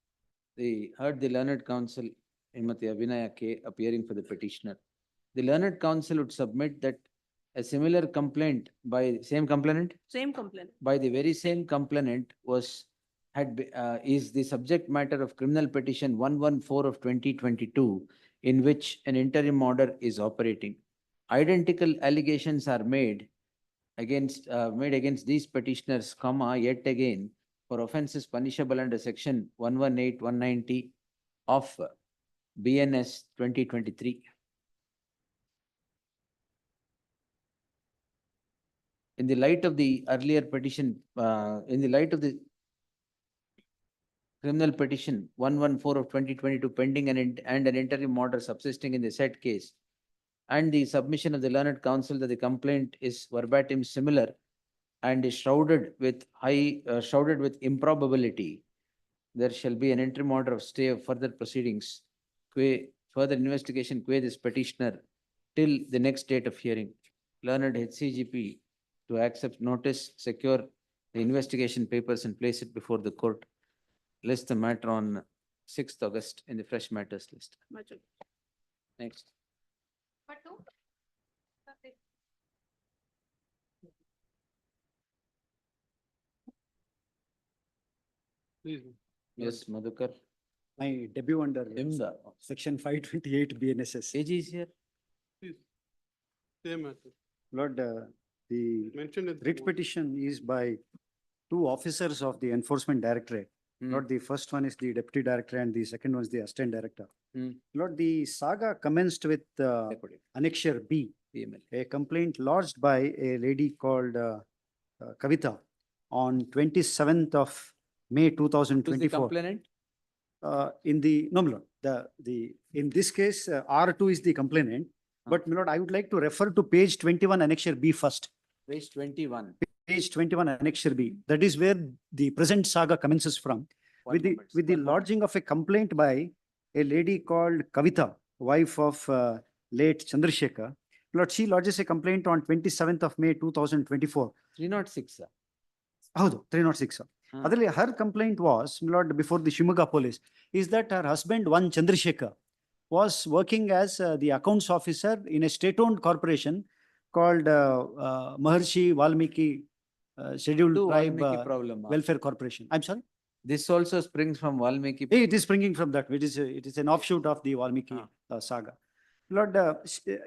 They heard the learned counsel Srimati Abhinaya K appearing for the petitioner. The learned counsel would submit that a similar complaint by same complainant? Same complaint. By the very same complainant is the subject matter of criminal petition 114 of 2022, in which an interim order is operating. Identical allegations are made against these petitioners, yet again for offences punishable under section 118, 190 of BNS 2023. In the light of the earlier petition, in the light of the criminal petition 114 of 2022 pending and an interim order subsisting in the said case, and the submission of the learned counsel that the complaint is verbatim similar and is shrouded with improbability, there shall be an interim order of stay of further proceedings, further investigation qua this petitioner till the next date of hearing. Learned HCGP to accept notice, secure the investigation papers and place it before the court. List the matter on 6th August in the fresh matters list. Next. Yes, Madhukar. My debut under Imda. section 528 BNSS. AG is here. Same matter. Lord, the Mentioned in the writ warrant. petition is by two officers of the Enforcement Directorate. Lord, the first one is the Deputy Director and the second one is the Assistant Director. Lord, the saga commenced with Annexure B, a complaint lodged by a lady called Kavita on 27th of May Who's the 2024. complainant? In the, no, my lord, in this case, R2 is the complainant. But my lord, I would like to refer to page 21 Annexure B first. Page 21. Page 21 Annexure B. That is where the present saga commences from. With the lodging of a complaint by a lady called Kavita, wife of late Chandrasekhar. Lord, she lodges a complaint on 27th of May 2024. 306, sir. ಹೌದು 306. Adರಲ್ಲಿ her complaint was, my lord, before the Shimoga police, is that her husband, one Chandrasekhar, was working as the accounts officer in a state-owned corporation called Maharshi Valmiki Scheduled Tribe Valmiki problem. Welfare Corporation. I'm sorry? This also springs from Valmiki. It is springing from that. It is an offshoot of the Valmiki saga. Lord,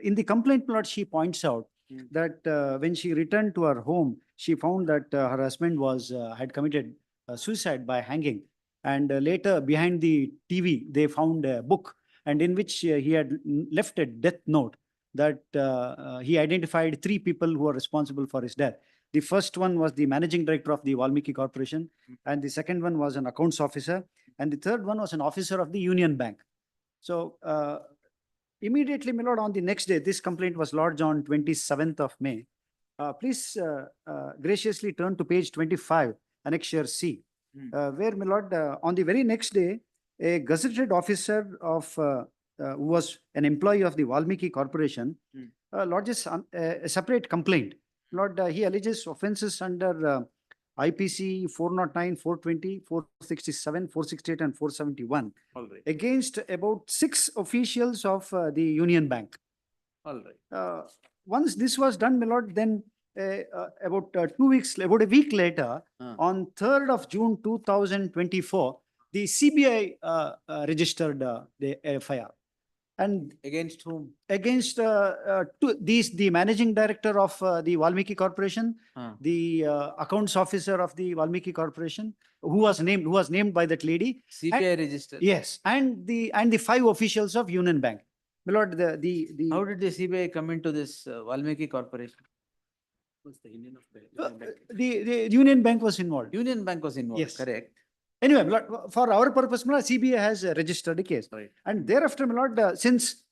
in the complaint, Lord, she points out that when she returned to her home, she found that her husband had committed suicide by hanging. And later, behind the TV, they found a book, and in which he had left a death note that he identified 3 people who were responsible for his death. The first one was the managing director of the Valmiki Corporation, and the second one was an accounts officer, and the third one was an officer of the Union Bank. So immediately, my lord, on the next day, this complaint was lodged on 27th of May. Please graciously turn to page 25, Annexure C, where, my lord, on the very next day, a gazetted officer of who was an employee of the Valmiki Corporation lodges a separate complaint. Lord, he alleges offences under IPC 409, 420, 467, 468, and 471 against about 6 officials of the Union Bank. All right. Once this was done, my lord, then about a week later, on 3rd of June 2024, the CBI registered the FIR. And against whom? Against the managing director of the Valmiki Corporation, the accounts officer of the Valmiki Corporation, who was named by that lady. CBI registered. Yes, and the 5 officials of Union Bank. My lord, how did the CBI come into this Valmiki Corporation? The Union Bank was involved. Union Bank was involved. Yes. Correct. Anyway, my lord, for our purpose, my lord, CBI has registered a case. Right. And thereafter, my lord, since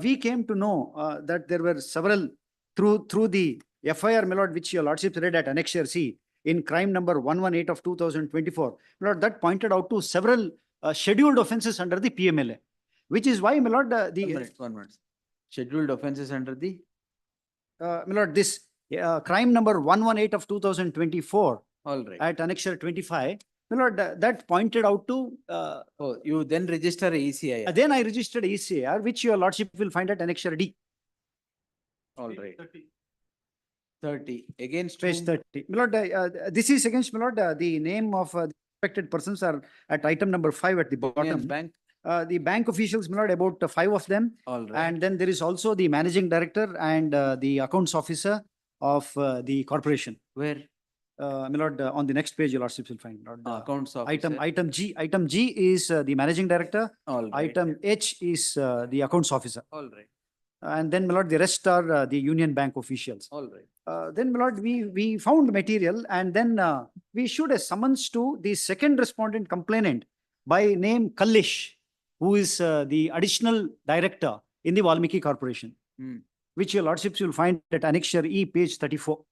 we came to know that there were several through the FIR, my lord, which your lordship read at Annexure C in crime number 118 of 2024, my lord, that pointed out to several scheduled offences under the PMLA, which is why, my lord, One minute. Scheduled offences under the? My lord, this crime number 118 of 2024 All right. at Annexure 25, my lord, that pointed out to. Oh, you then register a ECIR. Then I registered ECIR, which your lordship will find at Annexure D. All right. 30. Against Page whom? 30. My lord, this is against, my lord, the name of the affected persons are at item number 5 at the bottom. Union Bank. The bank officials, my lord, about 5 of them. All right. And then there is also the managing director and the accounts officer of the corporation. Where? My lord, on the next page, your lordship will find. Lord, accounts officer. Item G. Item G is the managing director. All right. Item H is the accounts officer. All right. And then, my lord, the rest are the Union Bank officials. All right. Then, my lord, we found material, and then we issued a summons to the second respondent complainant by name Kallish, who is the additional director in the Valmiki Corporation, which your lordships will find at Annexure E, page 34.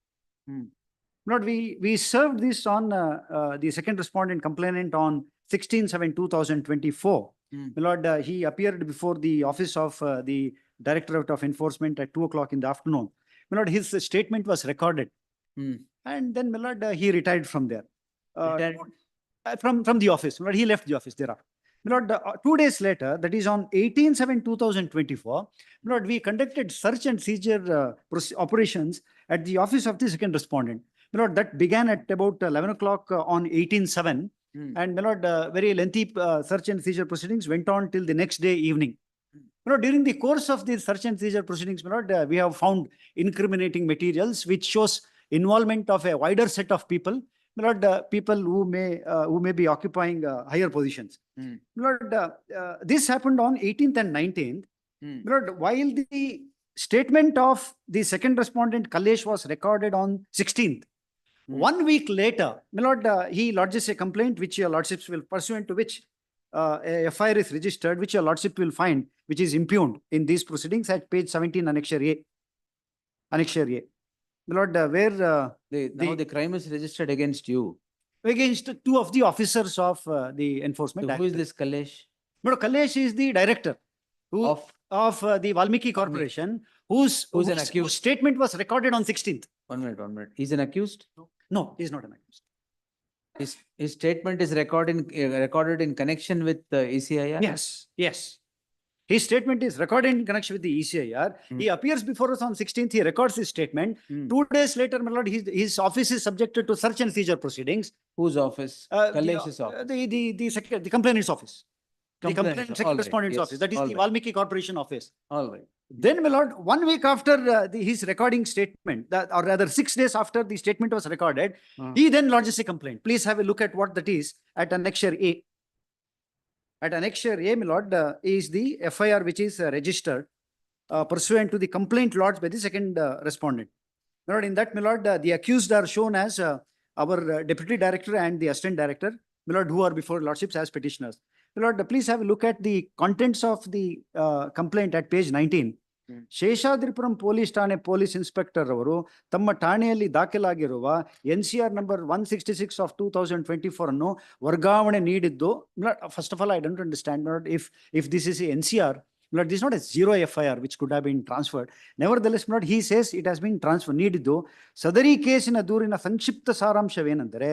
Lord, we served this on the second respondent complainant on 16/7/2024. My lord, he appeared before the office of the Directorate of Enforcement at 2 o'clock in the afternoon. My lord, his statement was recorded. And then, my lord, he retired from there. From the office. My lord, he left the office thereafter. My lord, 2 days later, that is on 18/7/2024, my lord, we conducted search and seizure operations at the office of the second respondent. My lord, that began at about 11 o'clock on 18/7. And my lord, very lengthy search and seizure proceedings went on till the next day evening. My lord, during the course of the search and seizure proceedings, my lord, we have found incriminating materials which shows involvement of a wider set of people. My lord, people who may be occupying higher positions. My lord, this happened on 18th and 19th. My lord, while the statement of the second respondent Kalesh was recorded on 16th, 1 week later, my lord, he lodges a complaint which your lordships will, pursuant to which a FIR is registered, which your lordship will find, which is impugned in these proceedings at page 17, Annexure A. Annexure A. My lord, where now the crime is registered against you. Against 2 of the officers of the enforcement. So who is this Kalesh? No, Kalesh is the director of the Valmiki Corporation, whose statement was recorded on 16th. 1 minute. He's an accused? No, he's not an accused. His statement is recorded in connection with the ECIR? Yes. His statement is recorded in connection with the ECIR. He appears before us on 16th. He records his statement. 2 days later, my lord, his office is subjected to search and seizure proceedings. Whose office? Kalesh's office. The complainant's office. The complainant second respondent's office. That is the Valmiki Corporation office. All right. Then, my lord, 1 week after his recording statement, or rather 6 days after the statement was recorded, he then lodges a complaint. Please have a look at what that is at Annexure A. At Annexure A, my lord, is the FIR which is registered pursuant to the complaint lodged by the second respondent. My lord, in that, my lord, the accused are shown as our deputy director and the assistant director, my lord, who are before lordships as petitioners. My lord, please have a look at the contents of the complaint at page 19. Seshadripuram police ಠಾಣೆ police inspector ಅವರು ತಮ್ಮ ಠಾಣೆಯಲ್ಲಿ ದಾಖಲಾಗಿರುವ NCR number 166 of 2024 ಅನ್ನು ವರ್ಗಾವಣೆ ನೀಡಿದ್ದು. First of all, I don't understand if this is a NCR. Lord, this is not a zero FIR which could have been transferred. Nevertheless, Lord, he says it has been transferred. ನೀಡಿದ್ದು ಸದರಿ ಕೇಸಿನ ದೂರಿನ ಸಂಕ್ಷಿಪ್ತ ಸಾರಾಂಶವೇನೆಂದರೆ,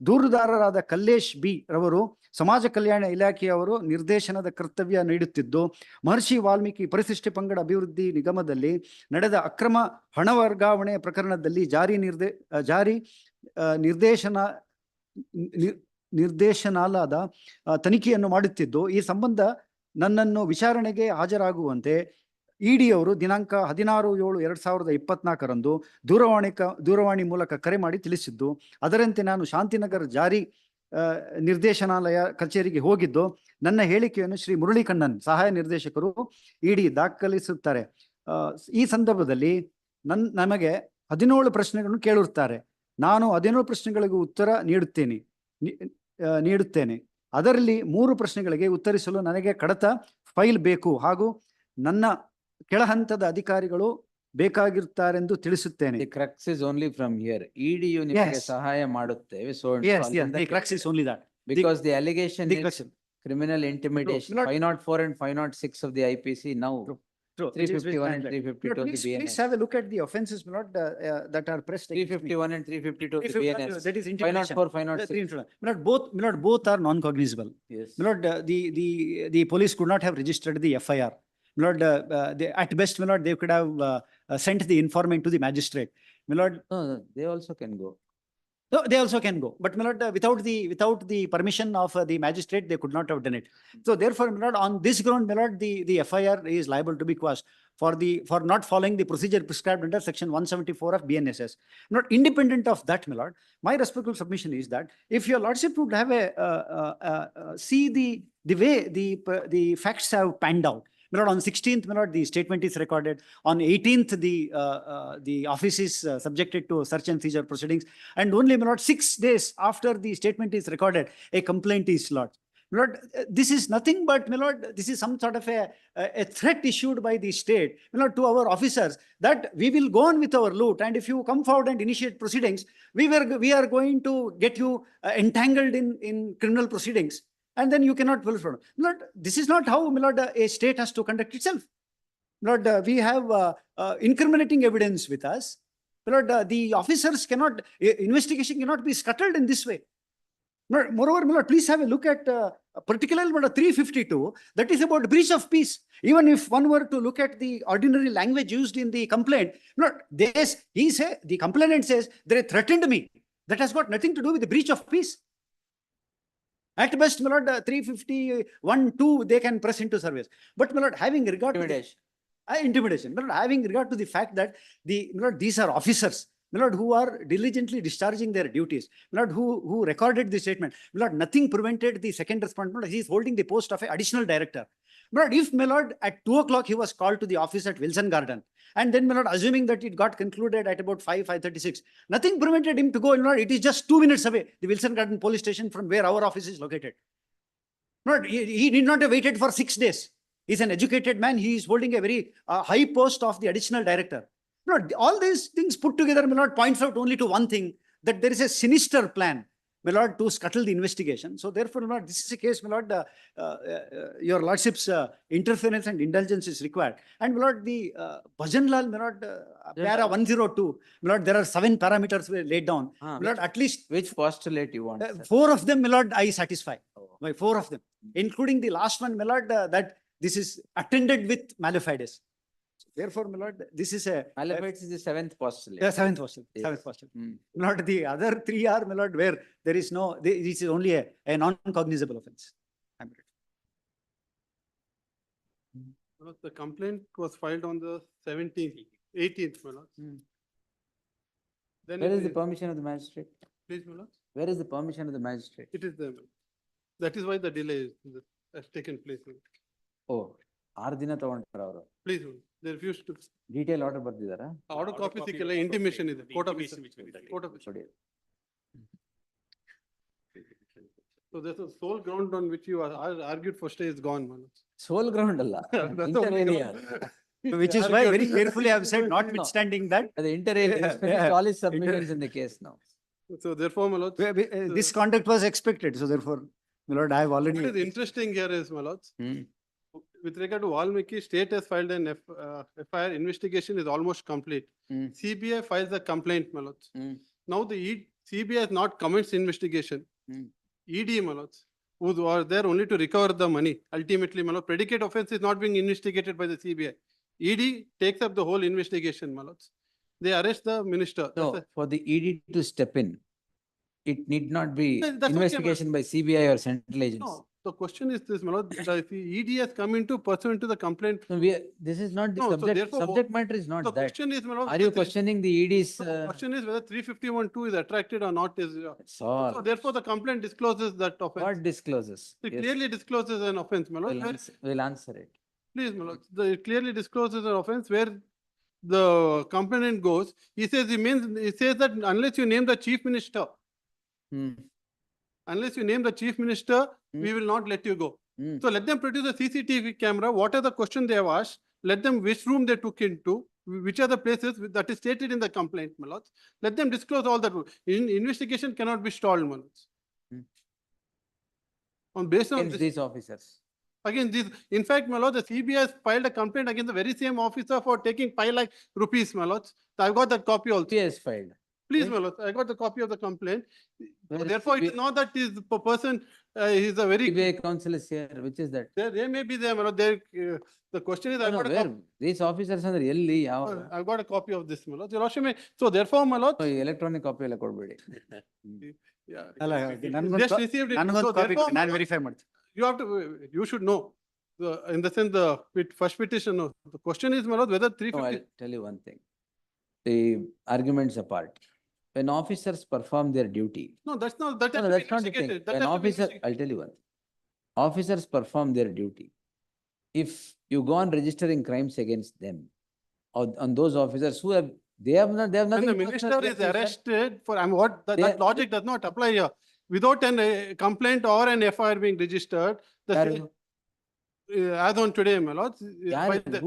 ದೂರುದಾರರಾದ Kallesh B ರವರು ಸಮಾಜ ಕಲ್ಯಾಣ ಇಲಾಖೆಯವರು ನಿರ್ದೇಶನದ ಕರ್ತವ್ಯ ನೀಡುತ್ತಿದ್ದು, ಮಹರ್ಷಿ ವಾಲ್ಮೀಕಿ ಪರಿಶಿಷ್ಟ ಪಂಗಡ ಅಭಿವೃದ್ಧಿ ನಿಗಮದಲ್ಲಿ ನಡೆದ ಅಕ್ರಮ ಹಣ ವರ್ಗಾವಣೆ ಪ್ರಕರಣದಲ್ಲಿ ನಿರ್ದೇಶನಾಲಯದ ತನಿಖೆಯನ್ನು ಮಾಡುತ್ತಿದ್ದು, ಈ ಸಂಬಂಧ ನನ್ನನ್ನು ವಿಚಾರಣೆಗೆ ಹಾಜರಾಗುವಂತೆ ಇಡಿಯವರು ದಿನಾಂಕ 16/7/2024 ದೂರವಾಣಿ ಮೂಲಕ ಕರೆ ಮಾಡಿ ತಿಳಿಸಿದ್ದು, ಅದರಂತೆ ನಾನು ಶಾಂತಿನಗರ ಜಾರಿ ನಿರ್ದೇಶನಾಲಯ ಕಚೇರಿಗೆ ಹೋಗಿದ್ದು, ನನ್ನ ಹೇಳಿಕೆಯನ್ನು ಶ್ರೀ ಮುರಳಿ ಕಣ್ಣನ್ ಸಹಾಯ ನಿರ್ದೇಶಕರು ಇಡಿ ದಾಖಲಿಸುತ್ತಾರೆ. ಈ ಸಂದರ್ಭದಲ್ಲಿ ನಮಗೆ 17 ಪ್ರಶ್ನೆಗಳನ್ನು ಕೇಳಿರುತ್ತಾರೆ. ನಾನು 17 ಪ್ರಶ್ನೆಗಳಿಗೂ ಉತ್ತರ ನೀಡುತ್ತೇನೆ. ಅದರಲ್ಲಿ 3 ಪ್ರಶ್ನೆಗಳಿಗೆ ಉತ್ತರಿಸಲು ನನಗೆ ಕಡತ ಫೈಲ್ ಬೇಕು ಹಾಗೂ ನನ್ನ ಕೆಳಹಂತದ ಅಧಿಕಾರಿಗಳು ಬೇಕಾಗಿರುತ್ತಾರೆಂದು ತಿಳಿಸುತ್ತೇನೆ. The crux is only from here. EDU ನಿಮಗೆ ಸಹಾಯ ಮಾಡುತ್ತೇವೆ. So the crux is only that. Because the allegation is criminal intimidation. 504 and 506 of the IPC now. 351 and 352 of the BNS. Please have a look at the offenses, my lord, that are pressed. 351 and 352 of the BNS. That is intimidation. 504, 506. My lord, both are non-cognizable. Yes. My lord, the police could not have registered the FIR. My lord, at best, my lord, they could have sent the informant to the magistrate. My lord, no, they also can go. No, they also can go, but my lord, without the permission of the magistrate, they could not have done it. So therefore, my lord, on this ground, my lord, the FIR is liable to be quashed for not following the procedure prescribed under section 174 of BNSS. Not independent of that, my lord, my respectful submission is that if your lordship would have see the way the facts have panned out. My lord, on 16th, my lord, the statement is recorded. On 18th, the office is subjected to search and seizure proceedings. And only, my lord, 6 days after the statement is recorded, a complaint is lodged. My lord, this is nothing but, my lord, this is some sort of a threat issued by the state, my lord, to our officers that we will go on with our loot. And if you come forward and initiate proceedings, we are going to get you entangled in criminal proceedings. and then you cannot pull from. My lord, this is not how, my lord, a state has to conduct itself. My lord, we have incriminating evidence with us. My lord, the officers cannot, investigation cannot be scuttled in this way. Moreover, my lord, please have a look at particularly 352, that is about breach of peace. Even if one were to look at the ordinary language used in the complaint, my lord, the complainant says, they threatened me. That has got nothing to do with the breach of peace. At best, my lord, 351(2), they can press into service. But my lord, having regard to intimidation, my lord, having regard to the fact that my lord, these are officers, my lord, who are diligently discharging their duties, my lord, who recorded the statement, my lord, nothing prevented the second respondent, he is holding the post of an additional director. My lord, if, my lord, at 2 o'clock he was called to the office at Wilson Garden, and then, my lord, assuming that it got concluded at about 5:36, nothing prevented him to go, my lord, it is just 2 minutes away, the Wilson Garden police station from where our office is located. My lord, he did not have waited for 6 days. He's an educated man. He is holding a very high post of the additional director. My lord, all these things put together, my lord, points out only to one thing, that there is a sinister plan, my lord, to scuttle the investigation. So therefore, my lord, this is a case, my lord, your lordship's interference and indulgence is required. And my lord, the Bhajanlal, my lord, para 102, my lord, there are 7 parameters were laid down. My lord, at least which postulate you want? 4 of them, my lord, I satisfy. By 4 of them, including the last one, my lord, that this is attended with malefides. Therefore, my lord, this is a Malefides is the 7th postulate. Yeah, 7th postulate. Yes. 7th postulate. My lord, the other 3 are, my lord, where there is no, this is only a non-cognizable offense. The complaint was filed on the 17th, 18th, my lord. Then Where it is the permission of the magistrate? Please, my lord. Where is the permission of the magistrate? It is there. That is why the delay has taken place. my lord. Oh, 6 ದಿನ ತಗೊಂಡ್ರ ಅವರು. Please, they refused to. Detail order ಬರ್ದಿದ್ದಾರಾ? Order copy ಸಿಕ್ಕಿಲ್ಲ, intimation ಇದೆ. Court officer. Court officer. So there's a sole ground on which you argued for stay is gone, my lord. Sole ground ಅಲ್ಲ. That's the Inter only alia. ground. Which is why very carefully I have said, notwithstanding that. The inter alia, finished all his submissions in the case now. So therefore, my lord. This conduct was expected. So therefore, my lord, I have already. What is interesting here is, my lords, with regard to Valmiki, state has filed an FIR, investigation is almost complete. CBI files a complaint, my lords. Now the CBI has not commenced investigation. ED, my lords, who are there only to recover the money. Ultimately, my lord, predicate offense is not being investigated by the CBI. ED takes up the whole investigation, my lords. They arrest the minister. So for the ED to step in, it need not be That's investigation by CBI or central agents. No, the question is this, my lord, if the ED has come into pursuant to the complaint. No, this is not the No, so subject. therefore, Subject matter is not the that. question is, my lord, Are you questioning the ED's? The question is whether 351(2) is attracted or not is. That's all. So therefore, the complaint discloses that offense. What discloses? It Yes. clearly discloses an offense, my lord. We'll answer it. Please, my lord, it clearly discloses an offense where the complainant goes, he says that unless you name the chief minister, unless you name the chief minister, we will not let you go. So let them produce a CCTV camera. What are the questions they have asked? Let them, which room they took into, which are the places that is stated in the complaint, my lords. Let them disclose all that. Investigation cannot be stalled, my lords. Based on Against these officers. Again, in fact, my lord, the CBI has filed a complaint against the very same officer for taking 5 lakh rupees, my lords. So I've got that copy also. CBI has filed. Please, my lord, I got the copy of the complaint. Therefore, it's not that is the person, he's a very. CBI counsel is here. Which is that? They may be there, my lord. The question is, I've got where these officers are really? I've got a copy of this, my lord. Your lordship so therefore, my lord. Electronic copy ಎಲ್ಲ ಕೊಡ್ಬೇಡಿ. Yeah. Just received it. So therefore, ನಾನು verify ಮಾಡ್ತೀನಿ. You should know. In the sense, the first petition, no. The question is, my lord, whether 350. No, I'll tell you one thing. The arguments apart. When officers perform their duty. No, that's not, that has to be that's not the thing. investigated. That When has to be officer, I'll tell you one thing. Officers perform their duty. If you go on registering crimes against them, or on those officers who have, they have nothing. When the minister is arrested for, that logic does not apply here. Without a complaint or an FIR being registered, as on today, my lord,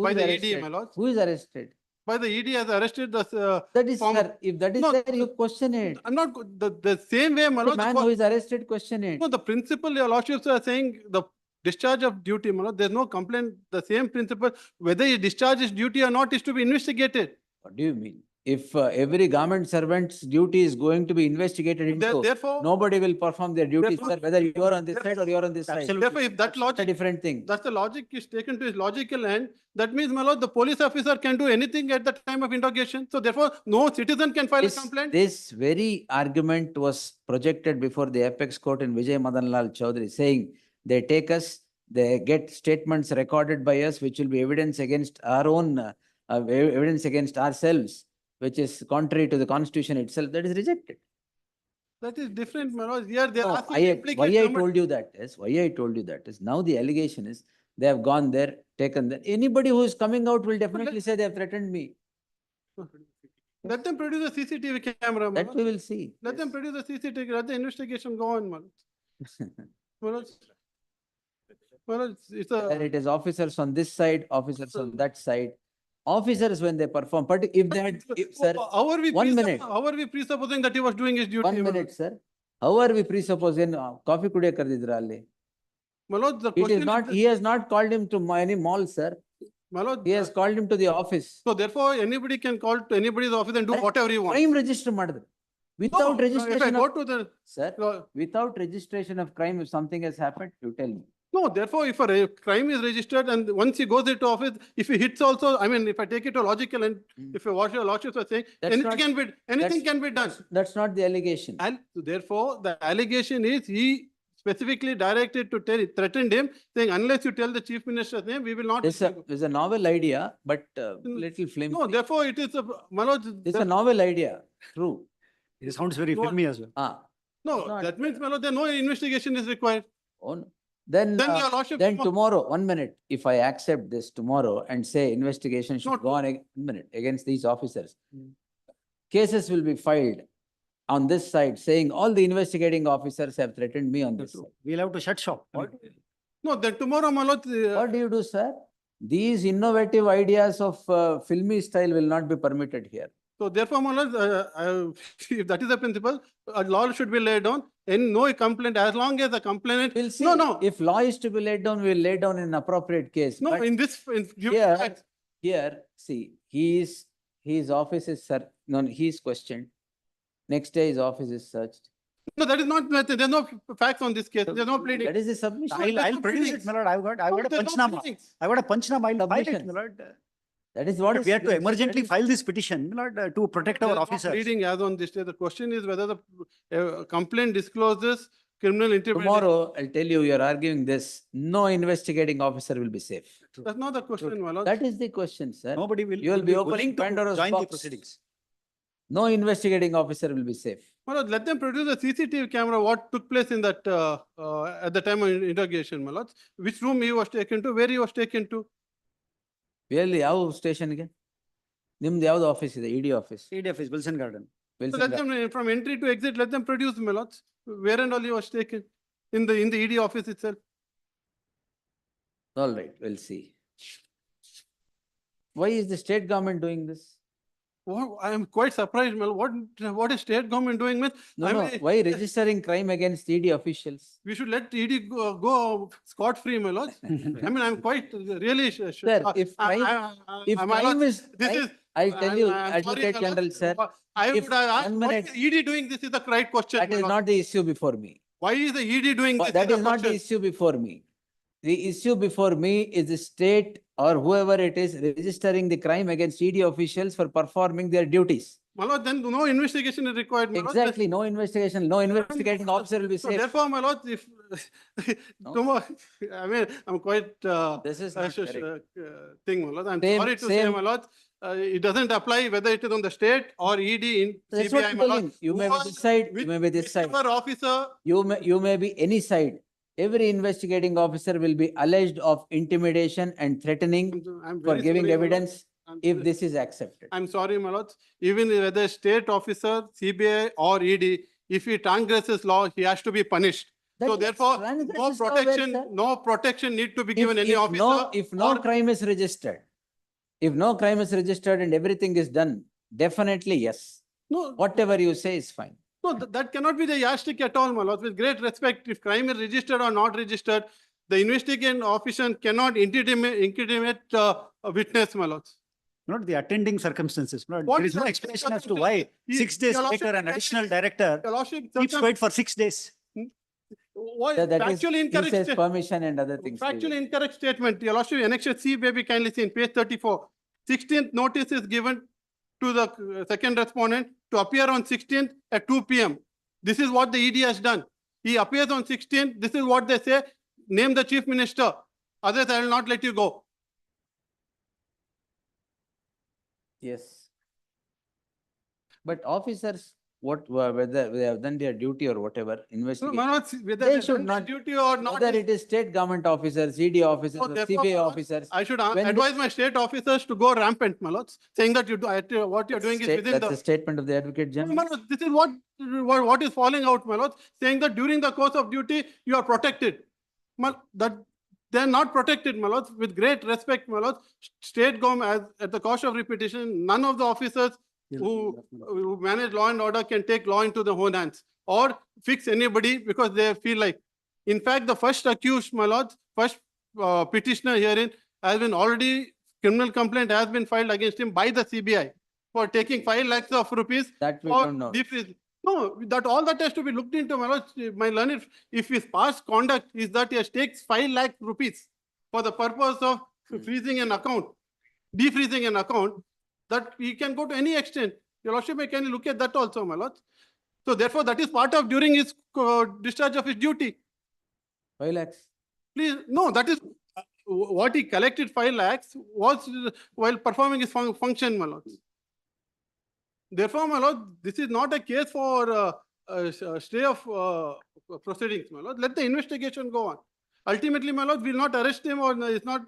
by the ED, my lord. Who is arrested? by the ED has arrested the. That is, form- sir, if that is No, there, you question it. I'm not, the same way, my The lord. man who is arrested, question it. No, the principle, your lordships are saying the discharge of duty, my lord, there's no complaint, the same principle, whether he discharges duty or not is to be investigated. What do you mean? If every government servant's duty is going to be investigated into, Therefore, nobody will perform their duties, Therefore- sir, whether you are on this side or you are on this side. therefore, if that It's a logic, different thing. that's the logic is taken to its logical end, that means, my lord, the police officer can do anything at the time of interrogation. So therefore, no citizen can file a complaint. This very argument was projected before the apex court in Vijay Madan Lal Chaudhary, saying they take us, they get statements recorded by us, which will be evidence against our own, evidence against ourselves, which is contrary to the constitution itself. That is rejected. That is different, my lord. Here they are No, asking why to I implicate government. told you that is, why I told you that is, now the allegation is, they have gone there, taken there. Anybody who is coming out will definitely say they have threatened me. Let them produce a CCTV camera, my That lord. we will see. Let them produce a CCTV, let the investigation go on, my lord. My lord, it's Where a, it is officers on this side, officers on that side. Officers when they perform, but if they had, sir, how are we, 1 minute. how are we presupposing that he was doing his duty? 1 minute, sir. How are we presupposing, coffee kudiya kardidra alli? My lord, the It is question not, he has not called him to any mall, sir. my lord, He has called him to the office. so therefore, anybody can call to anybody's office and do whatever he wants. Crime register madadru. No, Without if I registration go of, to the, sir, without registration of crime, if something has happened, you tell me. no, therefore, if a crime is registered and once he goes into office, if he hits also, I mean, if I take it to logical and if you watch your lordships are saying, That's anything not- can be, anything can be done. That's not the allegation. And therefore, the allegation is he specifically directed to tell, threatened him, saying unless you tell the chief minister's name, we will not. It's a novel idea, but little flimsy. No, therefore it is a, my lord. It's a novel idea, true. It sounds very No, filmy as well. No, not- that means, my lord, there no investigation is required. Oh, no. Then, Then your lordship. then tomorrow, 1 minute, if I accept this tomorrow and say investigation should Not- go on, 1 minute, against these officers. Cases will be filed on this side saying all the investigating officers have threatened me on this side. We'll have to shut shop. No, then tomorrow, my lord, What do you do, sir? These innovative ideas of filmy style will not be permitted here. so therefore, my lord, if that is the principle, a law should be laid down and no complaint, as long as the complainant. We'll see. No, no, If law is to be laid down, we'll lay down in an appropriate case. no, But in this, here, see, his office is, he is questioned. Next day, his office is searched. no, that is not, there's no facts on this case, there's no pleading. That is the submission. I'll produce it, my lord. I've got a there's no panchnama. pleadings. I've got a panchnama. I'll file it, Submissions. my lord. That is what But is. we have to that is- emergently file this petition, my lord, to protect our There's no officers. pleading as on this day, the question is whether the complaint discloses criminal interpretation. Tomorrow, I'll tell you, you're arguing this, no investigating officer will be safe. That's not the question, my lord. That is the question, sir. Nobody will. You will be willing opening to Pandora's join the box. proceedings. No investigating officer will be safe. My lord, let them produce a CCTV camera, what took place in that, at the time of interrogation, my lord. Which room he was taken to, where he was taken to. Really, ಯಾವ station ಗೆ? ನಿಮ್ದು ಯಾವ್ದು office ಇದೆ? ED office. ED office, Wilson Garden. So let them, from entry to exit, let them produce, my lords, where and all he was taken in the ED office itself. All right, we'll see. Why is the state government doing this? I am quite surprised, my lord. What is state government doing? No, why registering crime against ED officials? We should let ED go scot-free, my lord. I mean, I'm quite really. Sir, if crime, if crime is, This is. I'll tell you, I'm sorry, Advocate my lord. General, sir. I if would ask, 1 what minute- is ED doing? This is the right question. That my is lord. not the issue before me. Why is the ED doing this? That is not the question. issue before me. The issue before me is the state or whoever it is registering the crime against ED officials for performing their duties. My lord, then no investigation is required, my lord. Exactly, no investigation, no investigating officer will be So safe. therefore, my lord, if tomorrow, I mean, I'm quite This is not correct. thing, my lord. I'm Same- sorry to say, same- my lord, it doesn't apply whether it is on the state or ED in That's what CBI, I'm my lord. telling. You may be this side, you may be this side. Whichever officer, You may be any side. Every investigating officer will be alleged of intimidation and threatening I'm for very giving sorry, my lord. evidence I'm if sorry. this is accepted. I'm sorry, my lord. Even whether state officer, CBI or ED, if he transgresses law, he has to be punished. That So is therefore, transgresses no law where, protection, sir? no protection need to be If- given any if officer. If no or- crime is registered, If no crime is registered and everything is done, definitely yes. No, Whatever you say is fine. no, that cannot be the yardstick at all, my lord. With great respect, if crime is registered or not registered, the investigating officer cannot incriminate a witness, my lord. Not the attending circumstances. What There is is no the explanation as to why He- 6 days Your later Lordship, an additional director Your Lordship, keeps quiet for 6 days. Why, That is, factually he incorrect. says permission and other things. Factually incorrect statement. Your Lordship, Annexure C, baby, kindly see in page 34. 16th notice is given to the second respondent to appear on 16th at 2 p.m. This is what the ED has done. He appears on 16th. This is what they say. Name the chief minister. Otherwise, I will not let you go. Yes. But officers, whether they have done their duty or whatever, No, investigation, Manoj, whether they they should done their not, duty or not. whether it is state government officers, ED officers, So or therefore, CBI Manoj, officers. I should when they- advise my state officers to go rampant, Manoj, saying that what you're doing is within That's the. a statement of the Advocate No, General. Manoj, this is what is falling out, Manoj, saying that during the course of duty, you are protected. That they are not protected, Manoj. With great respect, Manoj, state government, at the cost of repetition, none of the officers who manage law and order can take law into their own hands or fix anybody because they feel like. In fact, the first accused, my lords, first petitioner herein has been already, criminal complaint has been filed against him by the CBI for taking 5 lakhs of rupees. That we for don't know. No, that all that has to be looked into, my lords. My learned, if his past conduct is that he has takes 5 lakh rupees for the purpose of freezing an account, defreezing an account, that he can go to any extent. Your Lordship may can look at that also, my lords. So therefore, that is part of during his discharge of his duty. 5 lakhs. Please, no, that is what he collected 5 lakhs was while performing his function, my lords. Therefore, my lord, this is not a case for stay of proceedings, my lord. Let the investigation go on. Ultimately, my lord, we will not arrest him or it's not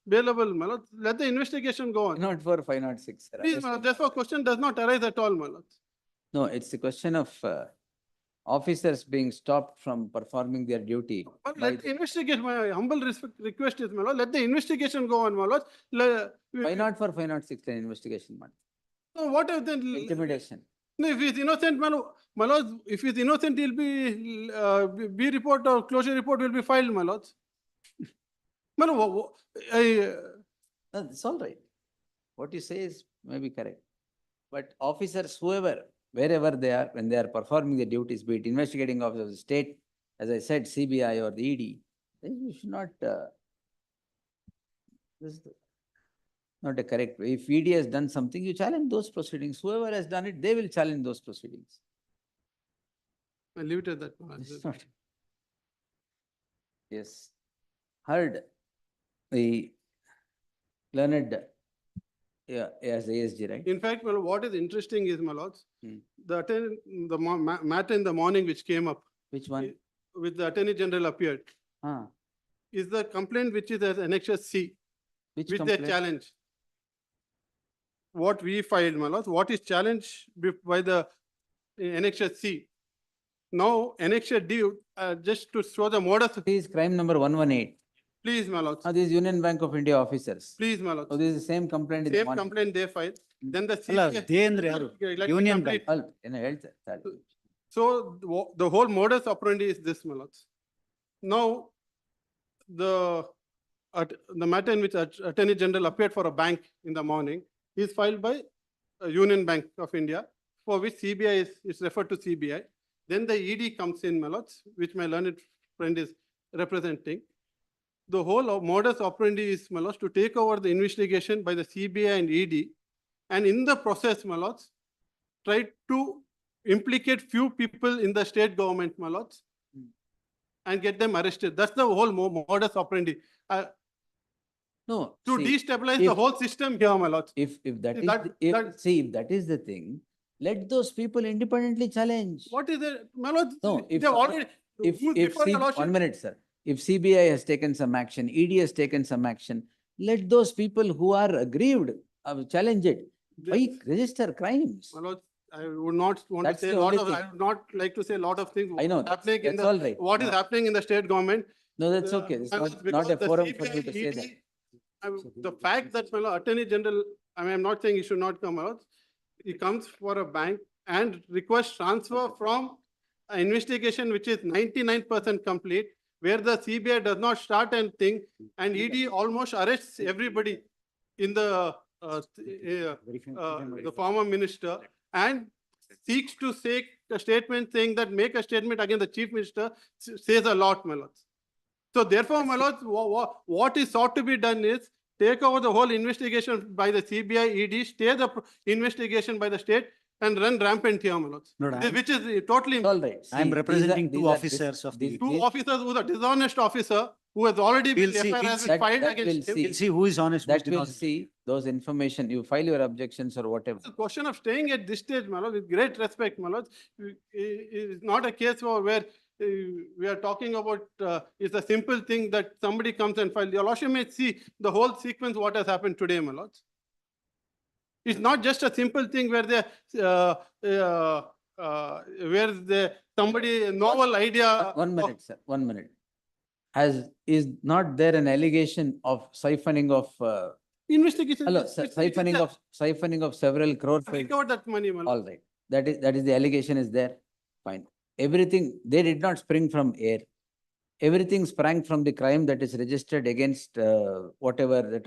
bailable, my lord. Let the investigation go on. Not for 506. sir. Please, my lord, therefore, question does not arise at all, my lord. No, it's a question of officers being stopped from performing their duty. But by let the investigation, my humble request is, my lord, let the investigation go on, my lord. Why not for 506 an investigation, man? So what if then? Intimidation. No, if he's innocent, my lord, if he's innocent, he'll be report or closure report will be filed, my lord. My lord, No, it's all right. What you say is maybe correct. But officers, whoever, wherever they are, when they are performing their duties, be it investigating officers of the state, as I said, CBI or the ED, then you should not, this is not a correct way. If ED has done something, you challenge those proceedings. Whoever has done it, they will challenge those proceedings. I leave it at that. This is not- Yes. Heard the learned, yeah, as ASG, right? In fact, well, what is interesting is, my lords, the matter in the morning which came up. Which one? With the Attorney General appeared. Ah. Is the complaint which is as Annexure C. Which they complaint? challenge. What we filed, my lords, what is challenged by the Annexure C. Now, Annexure D, just to show the modus. This is crime number 118. Please, my lords. This is Union Bank of India officers. Please, my lords. So this is the same complaint. in the Same morning. complaint they filed. Then the ಅಲ್ಲ, CBI. they ಅಂದ್ರೆ ಯಾರು? Let me Union complete. Bank. ಏನು ಹೇಳ್ತಾರೆ? So the whole modus operandi is this, my lords. Now, the matter in which Attorney General appeared for a bank in the morning is filed by Union Bank of India, for which CBI is referred to CBI. Then the ED comes in, my lords, which my learned friend is representing. The whole modus operandi is, my lords, to take over the investigation by the CBI and ED, and in the process, my lords, try to implicate few people in the state government, my lords, and get them arrested. That's the whole modus operandi. No. To see, destabilize the whole system here, my lords. If that if that is the thing, let those people independently challenge. What is it, my lords? No, if They've already. Before your lordship- 1 minute, sir. If CBI has taken some action, ED has taken some action, let those people who are aggrieved challenge it. Why register crimes? My lords, I would not want That's to say the a lot only of, thing. I would not like to say a lot of things. I know, happening in that's the- all right. What is No. happening in the state government. No, that's okay. It's my not, lords, not a because the forum for CBI, you to say ED that. The fact that my lord, Attorney General, I mean, I'm not saying he should not come out. He comes for a bank and requests transfer from an investigation which is 99% complete, where the CBI does not start and think, and ED almost arrests everybody in the the former minister, and seeks to say a statement saying that make a statement against the chief minister says a lot, my lords. So therefore, my lords, what is sought to be done is take over the whole investigation by the CBI, ED, stay the investigation by the state, and run rampant here, my lords. No, no, Which is totally. All right. I am See, representing these two are- officers of the. Two officers who are dishonest officer who has already been We'll see, FIR we'll has see. been filed That we'll against him. see. We'll see who is honest, who is That will dishonest. see those information, you file your objections or whatever. The question of staying at this stage, my lord, with great respect, my lord, is not a case where we are talking about, it's a simple thing that somebody comes and files. Your lordship may see the whole sequence, what has happened today, my lords. It's not just a simple thing where somebody, a novel idea. One minute, sir, 1 minute. Is not there an allegation of siphoning of, Investigation. hello, siphoning of several crore? Recover that money, my lord. All right, that is the allegation is there, fine. Everything, they did not spring from air. Everything sprang from the crime that is registered against whatever that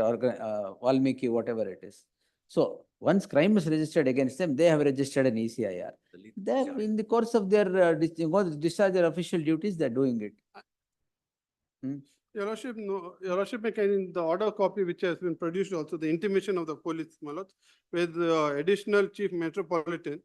Valmiki, whatever it is. So once crime is registered against them, they have registered an ECIR. They're in the course of their discharge their official duties, they're doing it. Your lordship, no, your lordship, in the order copy which has been produced also, the intimation of the police, my lord, with the additional chief metropolitan.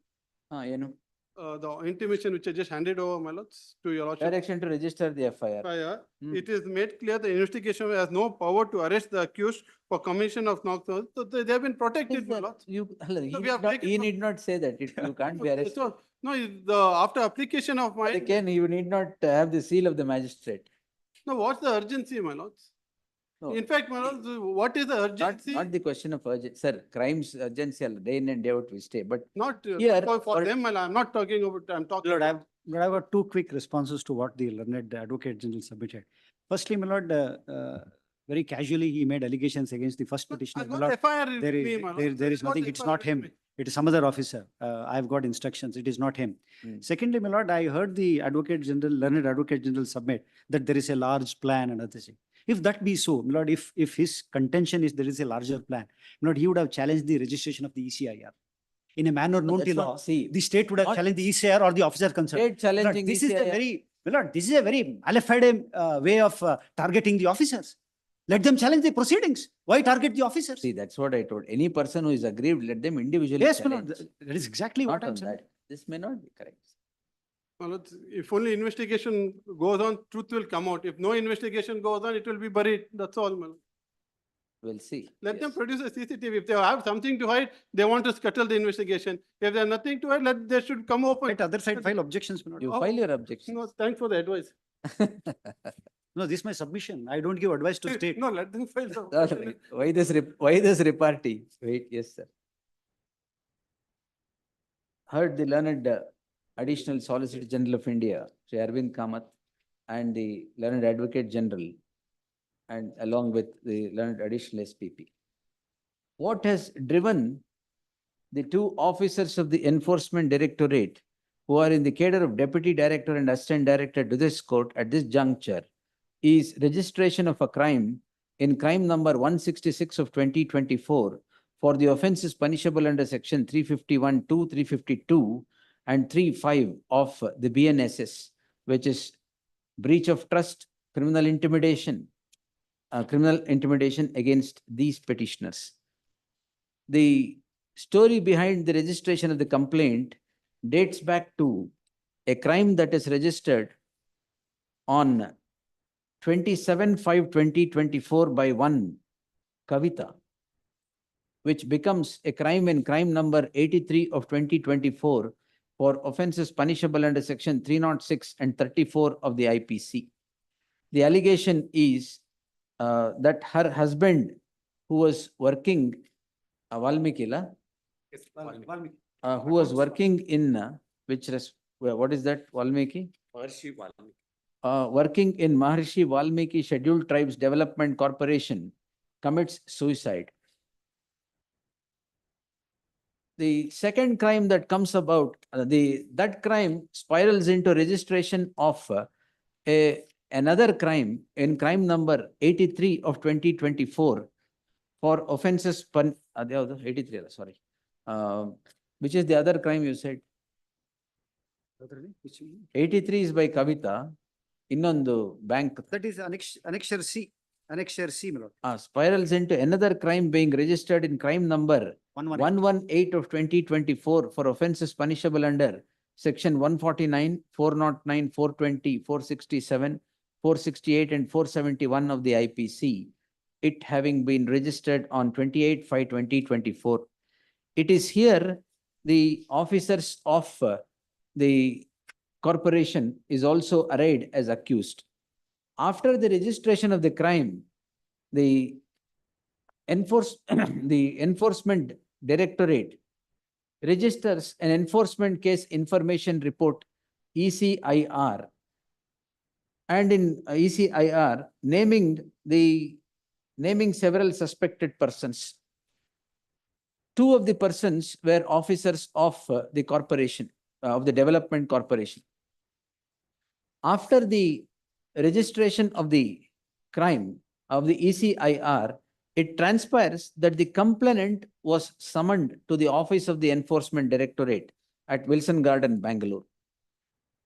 The intimation which I just handed over, my lords, to your lordship. Direction to register the FIR. It is made clear the investigation has no power to arrest the accused for commission of knockdowns. So they have been protected, my lords. He need not say that, you can't be arrested. So, no, after application of my. Again, you need not have the seal of the magistrate. No, what's the urgency, my lords? No. In fact, my lords, what is the urgency? Not the question of urgency, sir, crimes urgency, day in and day out we stay, but. Not here, for them, I'm not talking about, I'm talking. Lord, I've got two quick responses to what the learned Advocate General submitted. Firstly, my lord, very casually, he made allegations against the first petitioner. My lord, FIR there is nothing, it's not him. It is some other officer. I've got instructions. It is not him. Secondly, my lord, I heard the Advocate General, learned Advocate General submit that there is a large plan and other thing. If that be so, my lord, if his contention is there is a larger plan, my lord, he would have challenged the registration of the ECIR. In a manner known to law, the state would have challenged the ECIR or the officer concerned. State challenging This is a ECIR. very, my lord, this is a very malafide way of targeting the officers. Let them challenge the proceedings. Why target the officers? See, that's what I told. Any person who is aggrieved, let them individually Yes, my challenge. lord, that is exactly what Not I'm on saying. that. This may not be correct. Well, if only investigation goes on, truth will come out. If no investigation goes on, it will be buried. That's all, man. We'll see. Let them produce a CCTV. If they have something to hide, they want to scuttle the investigation. If they have nothing to hide, they should come open. Let other side file objections, my lord. You file your objections. No, thanks for the advice. No, this is my submission. I don't give advice to state. No, let them file. All right. Why this repartee? Wait, yes, sir. Heard the learned Additional Solicitor General of India, Sri Arvind Kamath, and the learned Advocate General, and along with the learned Additional SPP. What has driven the two officers of the Enforcement Directorate, who are in the cadre of Deputy Director and Assistant Director to this court at this juncture, is registration of a crime in crime number 166 of 2024 for the offences punishable under section 351(2), 352 and 3(5) of the BNSS, which is breach of trust, criminal intimidation against these petitioners. The story behind the registration of the complaint dates back to a crime that is registered on 27/5/2024 by one Kavita, which becomes a crime in crime number 83 of 2024 for offences punishable under section 306 and 34 of the IPC. The allegation is that her husband, who was working, Valmiki, who was working in, what is that, Valmiki? Working in Maharishi Valmiki Scheduled Tribes Development Corporation commits suicide. The second crime that comes about, that crime spirals into registration of another crime in crime number 83 of 2024 for offenses 83, sorry. Which is the other crime you said? 83 is by Kavita. Innondu bank. That is annexure C, my lord. Spirals into another crime being registered in crime number 118 of 2024 for offenses punishable under section 149, 409, 420, 467, 468 and 471 of the IPC, it having been registered on 28/5/2024. It is here the officers of the corporation is also arraigned as accused. After the registration of the crime, the enforcement directorate registers an enforcement case information report ECIR, and in ECIR naming several suspected persons. Two of the persons were officers of the corporation, of the development corporation. After the registration of the crime of the ECIR, it transpires that the complainant was summoned to the office of the enforcement directorate at Wilson Garden, Bangalore.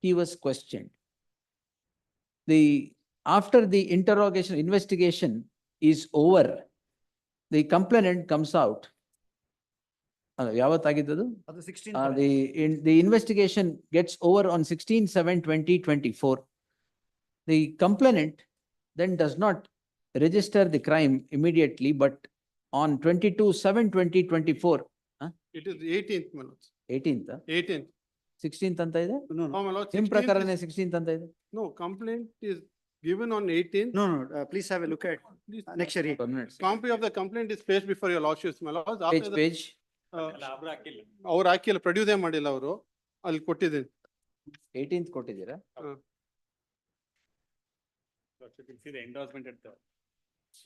He was questioned. After the investigation is over, the complainant comes out. The investigation gets over on 16/7/2024. The complainant then does not register the crime immediately, but on 22/7/2024. It is 18th, my lords. 18th? 18th. 16th anta ide? No, my lord. Sim 16th prakarane is- 16th anta ide? No, complaint is given on 18th. No, please have a look at annexure A. Copy of the complaint is placed before your lordships, my lords. After the- Page. ಅವ್ರು ಹಾಕಿಲ್ಲ, ಪ್ರೊಡ್ಯೂಸೇ ಮಾಡಿಲ್ಲ ಅವರು, ಅಲ್ಲಿ ಕೊಟ್ಟಿದ್ದೀನಿ. 18th ಕೊಟ್ಟಿದ್ದೀರಾ? See the endorsement at the.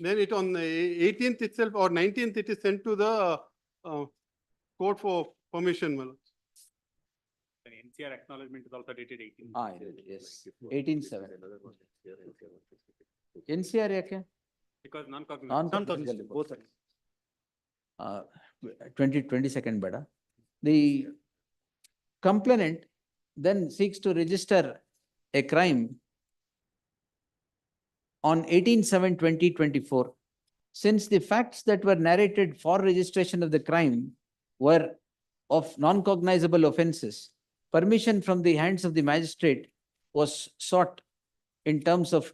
Then it on the 18th itself or 19th, it is sent to the court for permission, my lords. An NCR acknowledgement is also dated 18. Yes, 18/7. NCR ಯಾಕೆ? Because non-cognizant. Non-cognizant. Both are. 22nd ಬೇಡ. The complainant then seeks to register a crime on 18/7/2024. Since the facts that were narrated for registration of the crime were of non-cognizable offenses, permission from the hands of the magistrate was sought in terms of,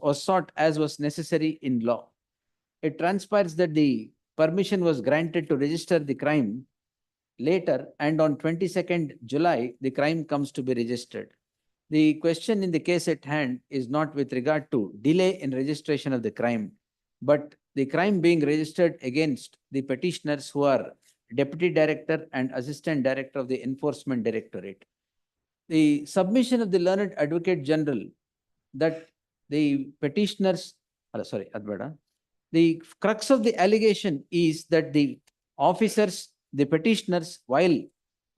was sought as was necessary in law. It transpires that the permission was granted to register the crime later, and on 22nd July, the crime comes to be registered. The question in the case at hand is not with regard to delay in registration of the crime, but the crime being registered against the petitioners who are Deputy Director and Assistant Director of the Enforcement Directorate. The submission of the learned Advocate General that the petitioners, the crux of the allegation is that the officers, the petitioners, while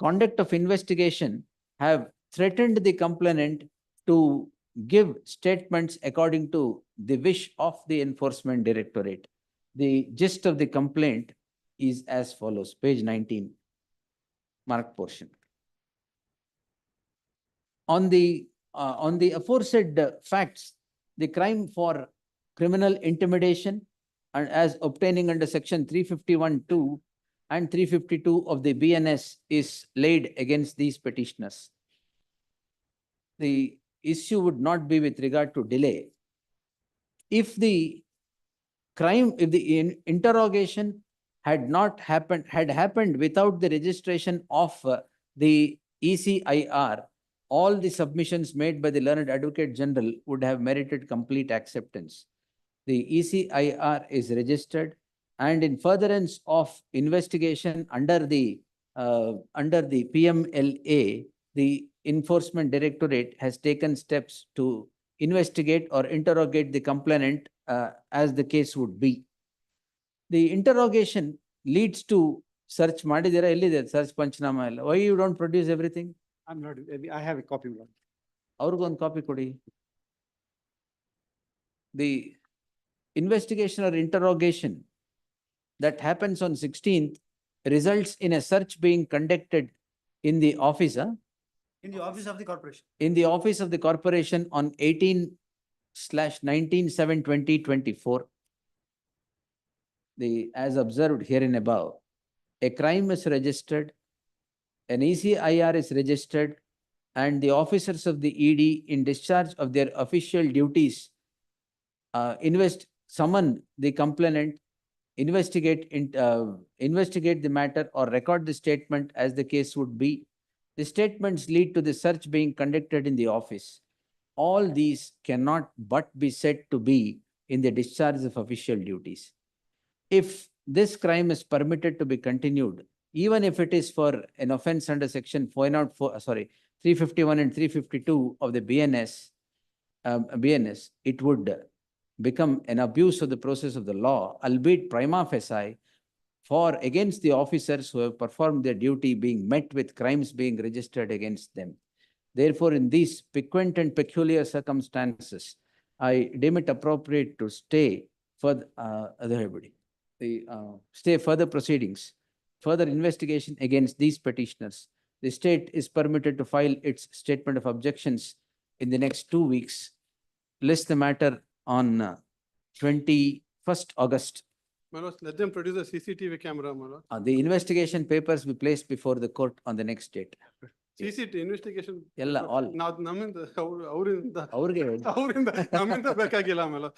conduct of investigation, have threatened the complainant to give statements according to the wish of the Enforcement Directorate. The gist of the complaint is as follows, page 19, marked portion. On the aforesaid facts, the crime for criminal intimidation and as obtaining under section 351(2) and 352 of the BNS is laid against these petitioners. The issue would not be with regard to delay. If the crime, if the interrogation had happened without the registration of the ECIR, all the submissions made by the learned Advocate General would have merited complete acceptance. The ECIR is registered, and in furtherance of investigation under the PMLA, the Enforcement Directorate has taken steps to investigate or interrogate the complainant as the case would be. The interrogation leads to search ಮಾಡಿದ್ದೀರಾ ಎಲ್ಲಿದೆ search panchnama ಎಲ್ಲ? Why you don't produce everything? I'm not, I have a copy, my lord. ಅವ್ರಿಗೊಂದು copy ಕೊಡಿ. The investigation or interrogation that happens on 16th results in a search being conducted in the office, In the office of the corporation. in the office of the corporation on 18/19/7/2024. As observed herein above, a crime is registered, an ECIR is registered, and the officers of the ED in discharge of their official duties summon the complainant, investigate the matter or record the statement as the case would be. The statements lead to the search being conducted in the office. All these cannot but be said to be in the discharge of official duties. If this crime is permitted to be continued, even if it is for an offense under section 351 and 352 of the BNS, it would become an abuse of the process of the law, albeit prima facie, for against the officers who have performed their duty being met with crimes being registered against them. Therefore, in these piquant and peculiar circumstances, I deem it appropriate to stay further proceedings, further investigation against these petitioners. The state is permitted to file its statement of objections in the next 2 weeks. List the matter on 21st August. My lord, let them produce a CCTV camera, my lord. The investigation papers be placed before the court on the next date. CCTV investigation. ಎಲ್ಲ all. ನಾವ್ ನಮ್ಮಿಂದ ಅವರಿಂದ ಅವ್ರಿಗೆ ಹೇಳಿ. ಅವರಿಂದ ನಮ್ಮಿಂದ ಬೇಕಾಗಿಲ್ಲ ಆಮೇಲೆ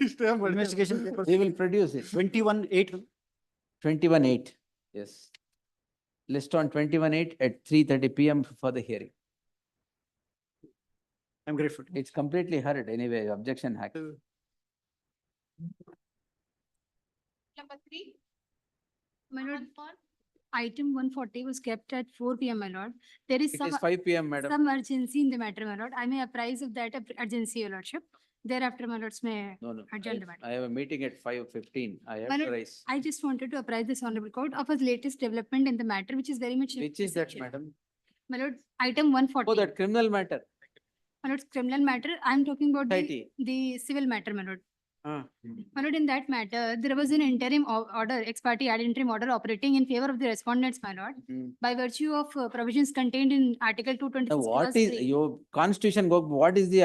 ಇಷ್ಟೇ ಮಾಡಿ Investigation papers. They will produce it. 21/8. 21/8, yes. List on 21/8 at 3:30 PM for the hearing. I'm grateful. It's completely heard anyway, objection hack. Number 3. My lord, item 140 was kept at 4 PM, my lord. There is It is 5 PM, madam. some urgency in the matter, my lord. I may apprise of that urgency, your lordship. Thereafter, my lords may No. adjourn the matter. I have a meeting at 5:15. I have My to lord, rise. I just wanted to apprise this honorable court of a latest development in the matter, which is very much. Which is that, essential. madam? My lord, item 140. Oh, that criminal matter. My lord, criminal matter, I'm talking about Society. the civil matter, my lord. My lord, in that matter, there was an interim order, ex parte ad interim order operating in favor of the respondents, my lord, by virtue of provisions contained in Article 226. What clause is 3. your constitution? What is the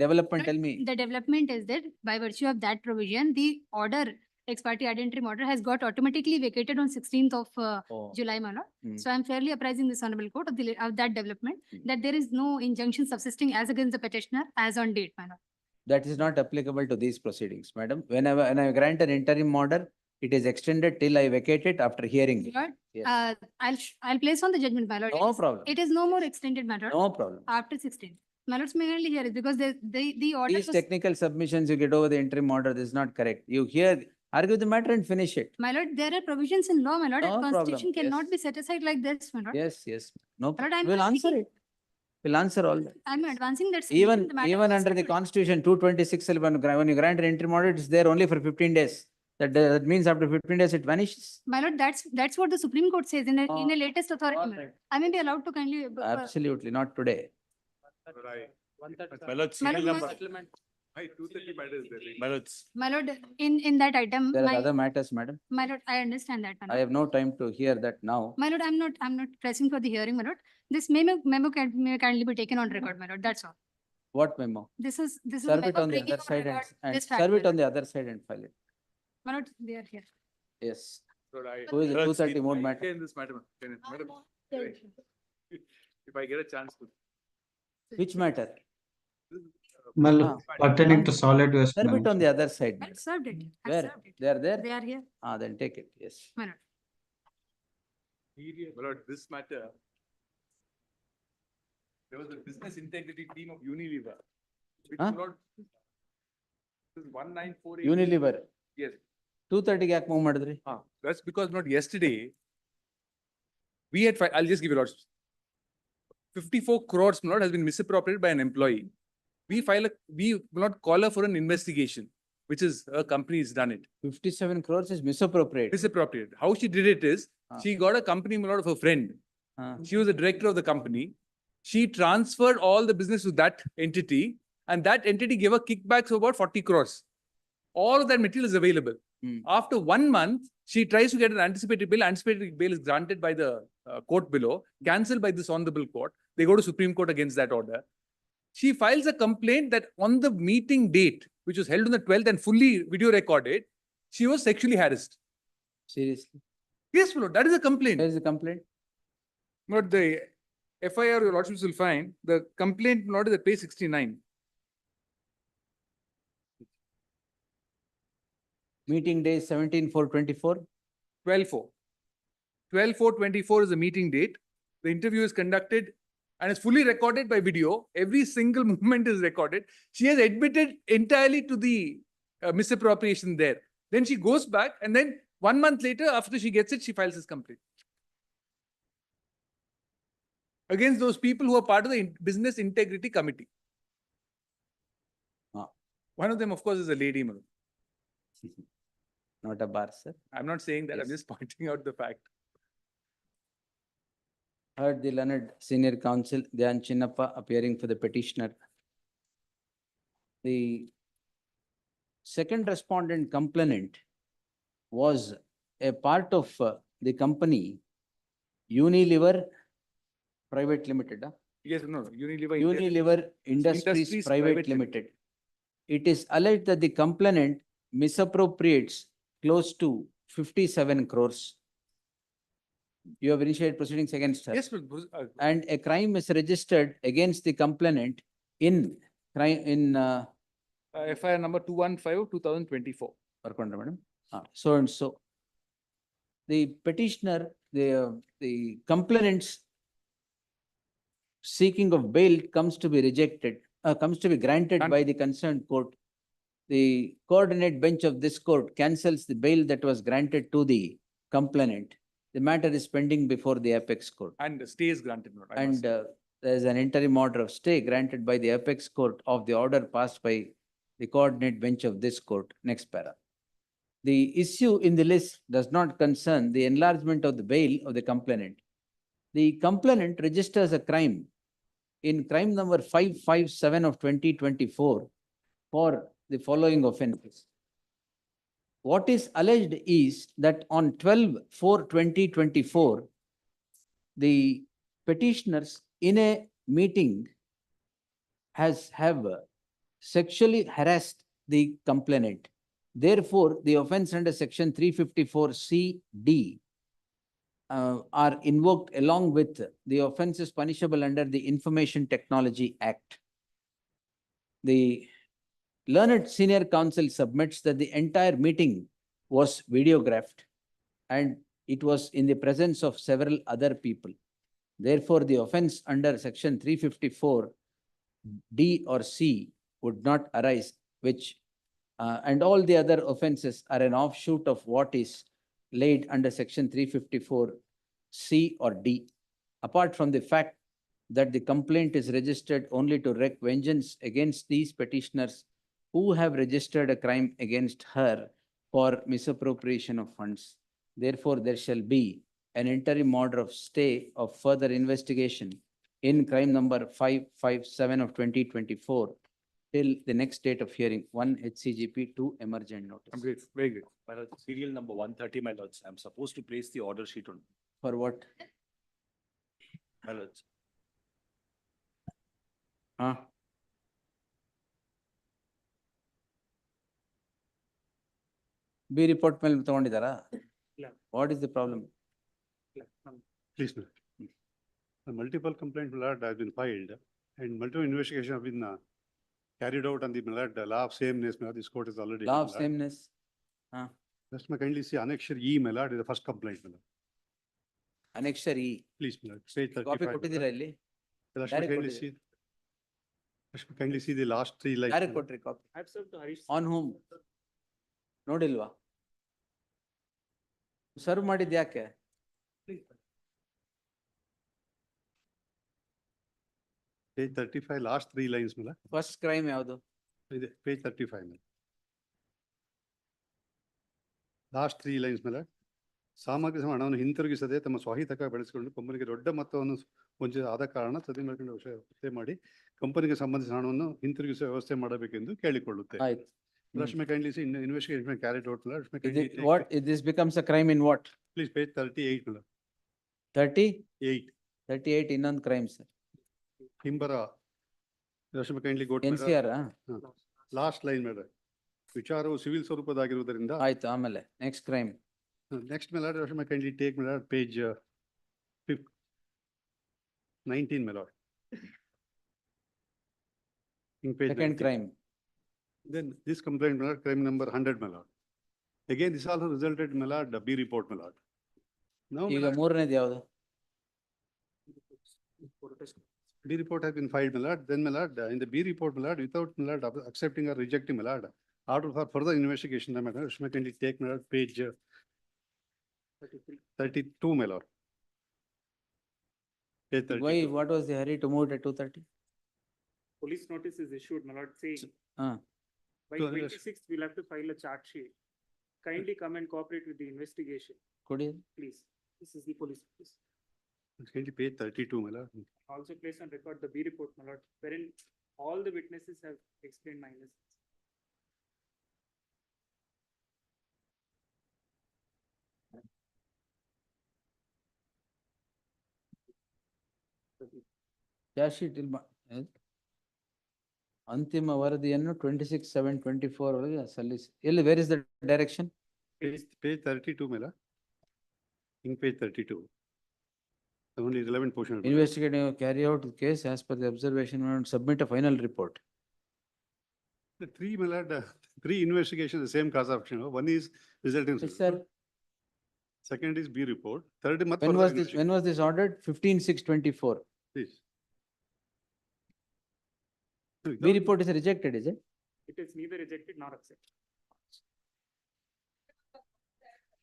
development? Tell me. The development is that by virtue of that provision, the order, ex parte ad interim order has got automatically vacated on 16th of Oh. July, my lord. Hmm. So I'm fairly apprising this honorable court of that development, that there is no injunction subsisting as against the petitioner as on date, my lord. That is not applicable to these proceedings, madam. When I grant an interim order, it is extended till I vacate it after hearing. My lord, Yes. I'll place on the judgment, my lord. No problem. It is no more extended, my lord. No problem. After 16th. My lords may only hear it because the order These was, technical submissions you get over the interim order, this is not correct. You hear, argue the matter and finish it. my lord, there are provisions in law, my lord, No and problem. constitution cannot Yes. be set aside like this, my lord. Yes, no, Lord, I'm we'll not answer speaking- it. We'll answer all that. I'm advancing that. Even the matter under was the settled. constitution, 226, when you grant an interim order, it's there only for 15 days. That means after 15 days, it vanishes. My lord, that's what the Supreme Court says in a latest authority. all my lord. right. I may be allowed to kindly. Absolutely, not today. My lord, My 230 matters there. My lord, in that item, There are other matters, madam. my lord, I understand that, my I lord. have no time to hear that now. My lord, I'm not pressing for the hearing, my lord. This memo may kindly be taken on record, my lord, that's all. What memo? This is a Serve it memo on the bringing other side record and this fact, serve my it on lord. the other side and file it. My lord, they are here. Yes. Lord, Who is it? 230 more I matter. in this matter, madam. If I get a chance to. Which matter? Pertaining to solid waste. Serve it on the other side. I've served it. I've Where? served it. They are there? They are here, Then take it, yes. my lord. My lord, this matter. There was a business integrity team of Unilever. Which Huh? not. This is 1948. Unilever. Yes. 230 ಯಾಕೆ move ಮಾಡಿದ್ರಿ? That's because not yesterday. We had, I'll just give you lots. 54 crores, my lord, has been misappropriated by an employee. We will not call her for an investigation. which is her company's done it. 57 crores is misappropriate. Misappropriated. How she did it is, she got a company lot of her friend. She was the director of the company. She transferred all the business to that entity, and that entity gave her kickbacks of about 40 crores. All of that material is available. After 1 month, she tries to get an anticipated bail. Anticipated bail is granted by the court below, cancelled by this honorable court. They go to Supreme Court against that order. She files a complaint that on the meeting date, which was held on the 12th and fully video recorded, she was sexually harassed. Seriously? Yes, my lord, that is a complaint. Where is the complaint? But the FIR, your lordships will find, the complaint, my lord, is at page 69. Meeting day 17/4/24. 12/4. 12/4/24 is the meeting date. The interview is conducted and is fully recorded by video. Every single movement is recorded. She has admitted entirely to the misappropriation there. Then she goes back, and then 1 month later, after she gets it, she files this complaint against those people who are part of the Business Integrity Committee. One of them, of course, is a lady. Not a bar, sir. I'm not saying that. Yes. I'm just pointing out the fact. Heard the learned senior counsel Dhyan Chinnappa appearing for the petitioner. The second respondent complainant was a part of the company Unilever Private Limited. Yes, no, Unilever Industries Private Limited. It is alleged that the complainant misappropriates close to 57 crores. You have initiated proceedings against her. Yes, And a crime is registered against the complainant in FIR number 215/2024. Madam. So and so. The petitioner, the complainant's seeking of bail comes to be rejected, comes to be granted by the concerned court. The coordinate bench of this court cancels the bail that was granted to the complainant. The matter is pending before the apex court. And the stay is granted. And there is an interim order of stay granted by the apex court of the order passed by the coordinate bench of this court. Next para. The issue in the list does not concern the enlargement of the bail of the complainant. The complainant registers a crime in crime number 557 of 2024 for the following offences. What is alleged is that on 12/4/2024, the petitioners in a meeting have sexually harassed the complainant. Therefore, the offence under section 354(c)(d) are invoked along with the offences punishable under the Information Technology Act. The learned senior counsel submits that the entire meeting was videographed and it was in the presence of several other people. Therefore, the offence under section 354(d) or (c) would not arise, which and all the other offences are an offshoot of what is laid under section 354(c) or (d). Apart from the fact that the complaint is registered only to wreak vengeance against these petitioners who have registered a crime against her for misappropriation of funds. Therefore, there shall be an interim order of stay of further investigation in crime number 557 of 2024 till the next date of hearing, 1 HCGP, 2 emergent notice. I'm great, very great. My lord, serial number 130, my lords. I'm supposed to place the order sheet on. For what? My lords. B report ಮೇಲೆ ತಗೊಂಡಿದ್ದಾರಾ? ಇಲ್ಲ. What is the problem? Please, ma'am. Multiple complaints, my lord, have been filed and multiple investigation have been carried out on the, my lord, law of sameness, my lord, this court is already. Law my of lord. sameness. Just may kindly see annexure E, my lord, is the first complaint, my lord. Annexure E. Please, my lord, stage 35. Copy ಕೊಟ್ಟಿದ್ದೀರಾ ಇಲ್ಲಿ? Just may Direct kindly see. Just may kindly see the last three lines. ಯಾರಿಗೆ ಕೊಟ್ರಿ copy? On whom? ನೋಡಿಲ್ವಾ? Serve ಮಾಡಿದ್ ಯಾಕೆ? Page 35, last three lines, my lord. First crime ಯಾವುದು? Page 35, my lord. Last 3 lines, my lord. ಸಾಮಗ್ರಿ ಹಣವನ್ನು ಹಿಂತಿರುಗಿಸದೆ ತಮ್ಮ ಸ್ವಾಹಿತಕ ಬೆಳೆಸಿಕೊಂಡು ಕಂಪನಿಗೆ ದೊಡ್ಡ ಮೊತ್ತವನ್ನು ಹೊಂದಿದ ಆದ ಕಾರಣ ಸದಿ ಮಾಡಿಕೊಂಡು ವ್ಯವಸ್ಥೆ ಮಾಡಿ ಕಂಪನಿಗೆ ಸಂಬಂಧಿಸಿದ ಹಣವನ್ನು ಹಿಂತಿರುಗಿಸುವ ವ್ಯವಸ್ಥೆ ಮಾಡಬೇಕೆಂದು ಕೇಳಿಕೊಳ್ಳುತ್ತೆ. ಆಯ್ತು. Rashmi kindly see investigation carried out. Rashmi Is kindly it, take what, the- this becomes a crime in what? Please page 38, my lord. 38, 8. ಇನ್ನೊಂದು crime, sir. Himbara. Rashmi kindly go to. NCR, Last line, my lord. ವಿಚಾರವು civil ಸ್ವರೂಪದಾಗಿರುವುದರಿಂದ. ಆಯ್ತು, ಆಮೇಲೆ next crime. Next, my lord, Rashmi kindly take, my lord, page 19, my lord. In page Second 19. crime. Then this complaint, my lord, crime number 100, my lord. Again, this also resulted, my lord, the B report, my lord. Now, my ಈಗ lord, ಮೂರನೇದು ಯಾವುದು? B report has been filed, my lord. Then, my lord, in the B report, my lord, without, my lord, accepting or rejecting, my lord, order for further investigation, my lord, Rashmi kindly take, my lord, page 32, my lord. Page 32. Why, what was the hurry to move it at 2:30? Police notice is issued, my lord, saying by So, yes. 26th, we'll have to file a charge sheet. Kindly come and cooperate with the investigation, ಕೊಡಿ. please. This is the police notice. Kindly page 32, my lord. Also place on record the B report, my lord, wherein all the witnesses have explained my innocence. Charge sheet ಇಲ್ಲಿ ಅಂತಿಮ ವರದಿಯನ್ನು 26/7/24 ಒಳಗೆ ಸಲ್ಲಿಸಿ. ಎಲ್ಲಿ, where is the direction? Page 32, my lord. In page 32. Only relevant portion. Investigating, carry out the case as per the observation and submit a final report. The three, my lord, 3 investigations, the same cause of action. One is resulting. Yes, sir. Second is B report. Third, When was this ordered? 15/6/24. Please. B report is rejected, is it? It is neither rejected nor accepted.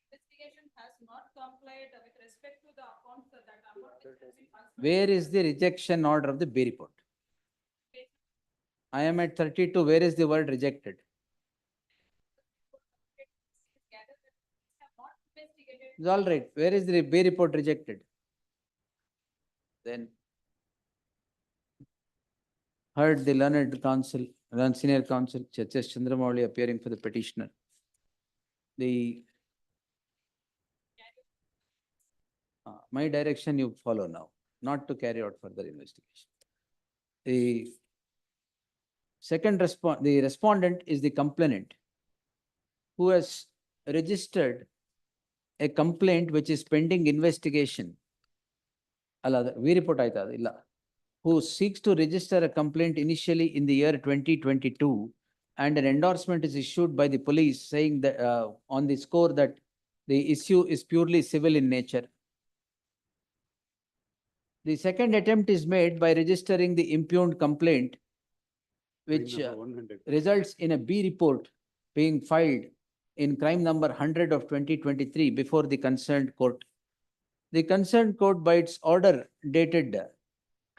Investigation has not complied with respect to the accounts that amount has been transferred. Where is the rejection order of the B report? I am at 32. Where is the word rejected? It's all right. Where is the B report rejected? Then heard the learned counsel, senior counsel, H.S. Chandramouli appearing for the petitioner. My direction you follow now, not to carry out further investigation. The second the respondent is the complainant who has registered a complaint which is pending investigation. We report illa. Who seeks to register a complaint initially in the year 2022 and an endorsement is issued by the police saying that on the score that the issue is purely civil in nature. The second attempt is made by registering the impugned complaint, which results in a B report being filed in crime number 100 of 2023 before the concerned court. The concerned court, by its order dated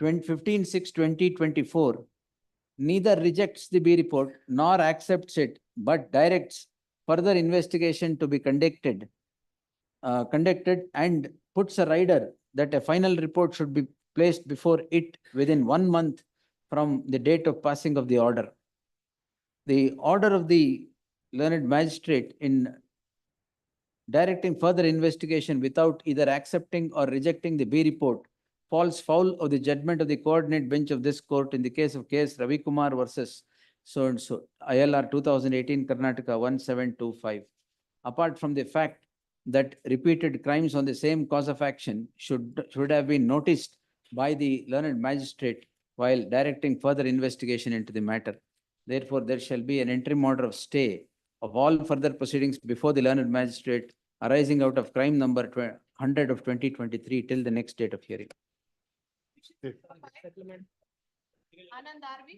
15/6/2024, neither rejects the B report nor accepts it, but directs further investigation to be conducted and puts a rider that a final report should be placed before it within 1 month from the date of passing of the order. The order of the learned magistrate in directing further investigation without either accepting or rejecting the B report falls foul of the judgment of the coordinate bench of this court in the case of case Ravi Kumar versus so and so, ILR 2018 Karnataka 1725. Apart from the fact that repeated crimes on the same cause of action should have been noticed by the learned magistrate while directing further investigation into the matter. Therefore, there shall be an interim order of stay of all further proceedings before the learned magistrate arising out of crime number 100 of 2023 till the next date of hearing. Anand Arvi.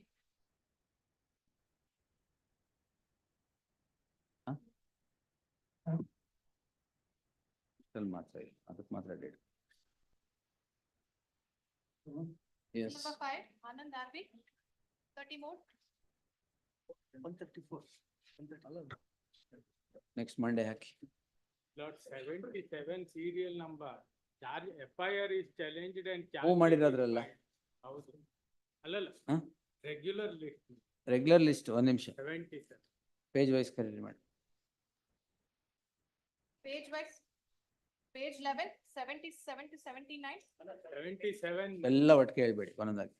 ಅದಕ್ಕೆ ಮಾತ್ರ date. Yes. Number 5, Anand Arvi, 30 more. 134. Next Monday hockey. Lord, 77 serial number, charge FIR is challenged and. Move ಮಾಡಿರೋದ್ರಲ್ಲ. ಹೌದು. ಅಲ್ಲಲ್ಲ. ಹ? Regular list. Regular list ಒಂದ್ ನಿಮಿಷ 70 sir. Page wise ಕರೀರಿ ಮಾಡಿ. Page wise, page 11, 77 to 79. 77. ಎಲ್ಲ ಒಟ್ಟಿಗೆ ಹೇಳ್ಬೇಡಿ ಒಂದೊಂದಾಗಿ.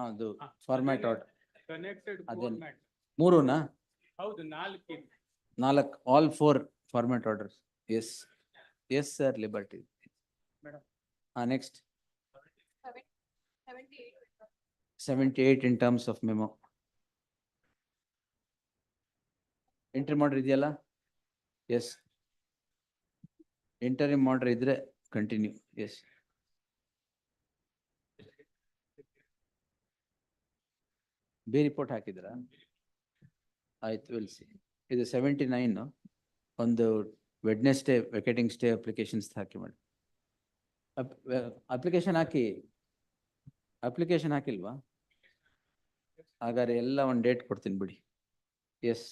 ಅದು ಫಾರ್ಮ್ಯಾಟ್ ಆರ್ಡರ್ Connected ಅದೇನು format. ಮೂರುನಾ? ಹೌದು, 4. ನಾಲ್ಕು all four format orders. Yes yes sir liberty. Madam. Next 78. 78 in terms of memo. Entry ಮಾಡ್ರಿ ಇದೆಯಲ್ಲ? ಎಸ್ ಇಂಟರಿಮ್ ಮಾಡ್ರಿ ಇದ್ರೆ ಕಂಟಿನ್ಯೂ. ಎಸ್ ಬಿ ರಿಪೋರ್ಟ್ ಹಾಕಿದ್ರಾ? ಆಯ್ತು, ವಿಲ್ ಸಿ. ಇದು 79 ಒಂದು ವೆಡ್ನೆಸ್ಡೇ ವೆಕೇಟಿಂಗ್ ಸ್ಟೇ ಅಪ್ಲಿಕೇಶನ್ಸ್ ಹಾಕಿ ಮಾಡಿ. ಅಪ್ಲಿಕೇಶನ್ ಹಾಕಿಲ್ವಾ? ಹಾಗಾದ್ರೆ ಎಲ್ಲ ಒಂದು ಡೇಟ್ ಕೊಡ್ತೀನಿ ಬಿಡಿ. ಎಸ್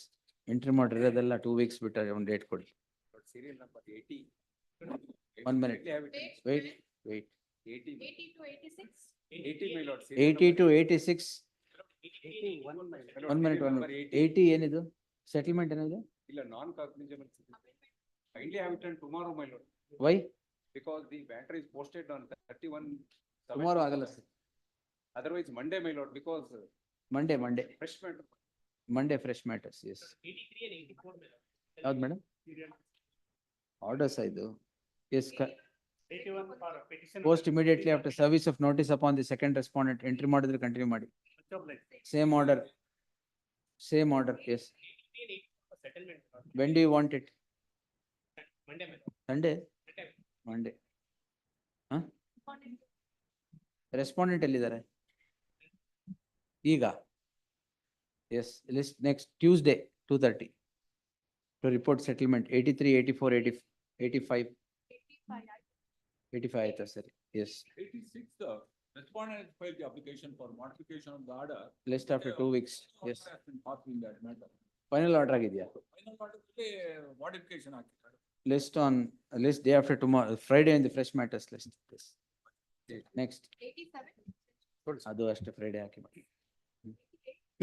ಎಂಟ್ರಿ ಮಾಡಿರೋದೆಲ್ಲ 2 weeks ಬಿಟ್ಟರೆ ಒಂದು ಡೇಟ್ ಕೊಡಿ. Serial number 80. 1 minute. Wait. 80 to 86. 80 my lord. 80 to 86. 81 my lord. 1 minute. 80 ಏನಿದು? ಸೆಟಲ್ಮೆಂಟ್ ಏನಿದೆ? ಇಲ್ಲ, non cognizable. Kindly have it done tomorrow my lord. Why? Because the matter is posted on 31. Tomorrow ಆಗಲ್ಲ sir. Otherwise Monday my lord, because Monday fresh matter. Fresh matters. Yes 83 and 84 my lord. ಯಾವ್ದು madam? Orders ಇದು. Yes 81 for petition. Post immediately after service of notice upon the second respondent. Entry ಮಾಡಿದ್ರೆ continue ಮಾಡಿ. Same order. Yes. Settlement. When do you want it? Monday my lord. Sunday? Monday. Respondent ಎಲ್ಲಿದ್ದಾರೆ ಈಗ? Yes list next Tuesday 2:30 to report settlement 83, 84, 85. 85 ಆಯ್ತಾ ಸರಿ? Yes 86, the respondent has filed the application for modification of the order. List after 2 weeks. Yes Has been passed in that matter. Final order ಆಗಿದೆಯಾ? Final order modification ಹಾಕಿದ್ದಾರೆ. List day after tomorrow Friday in the fresh matters list. Next 87. ಅದು ಅಷ್ಟೇ Friday ಹಾಕಿ ಮಾಡಿ.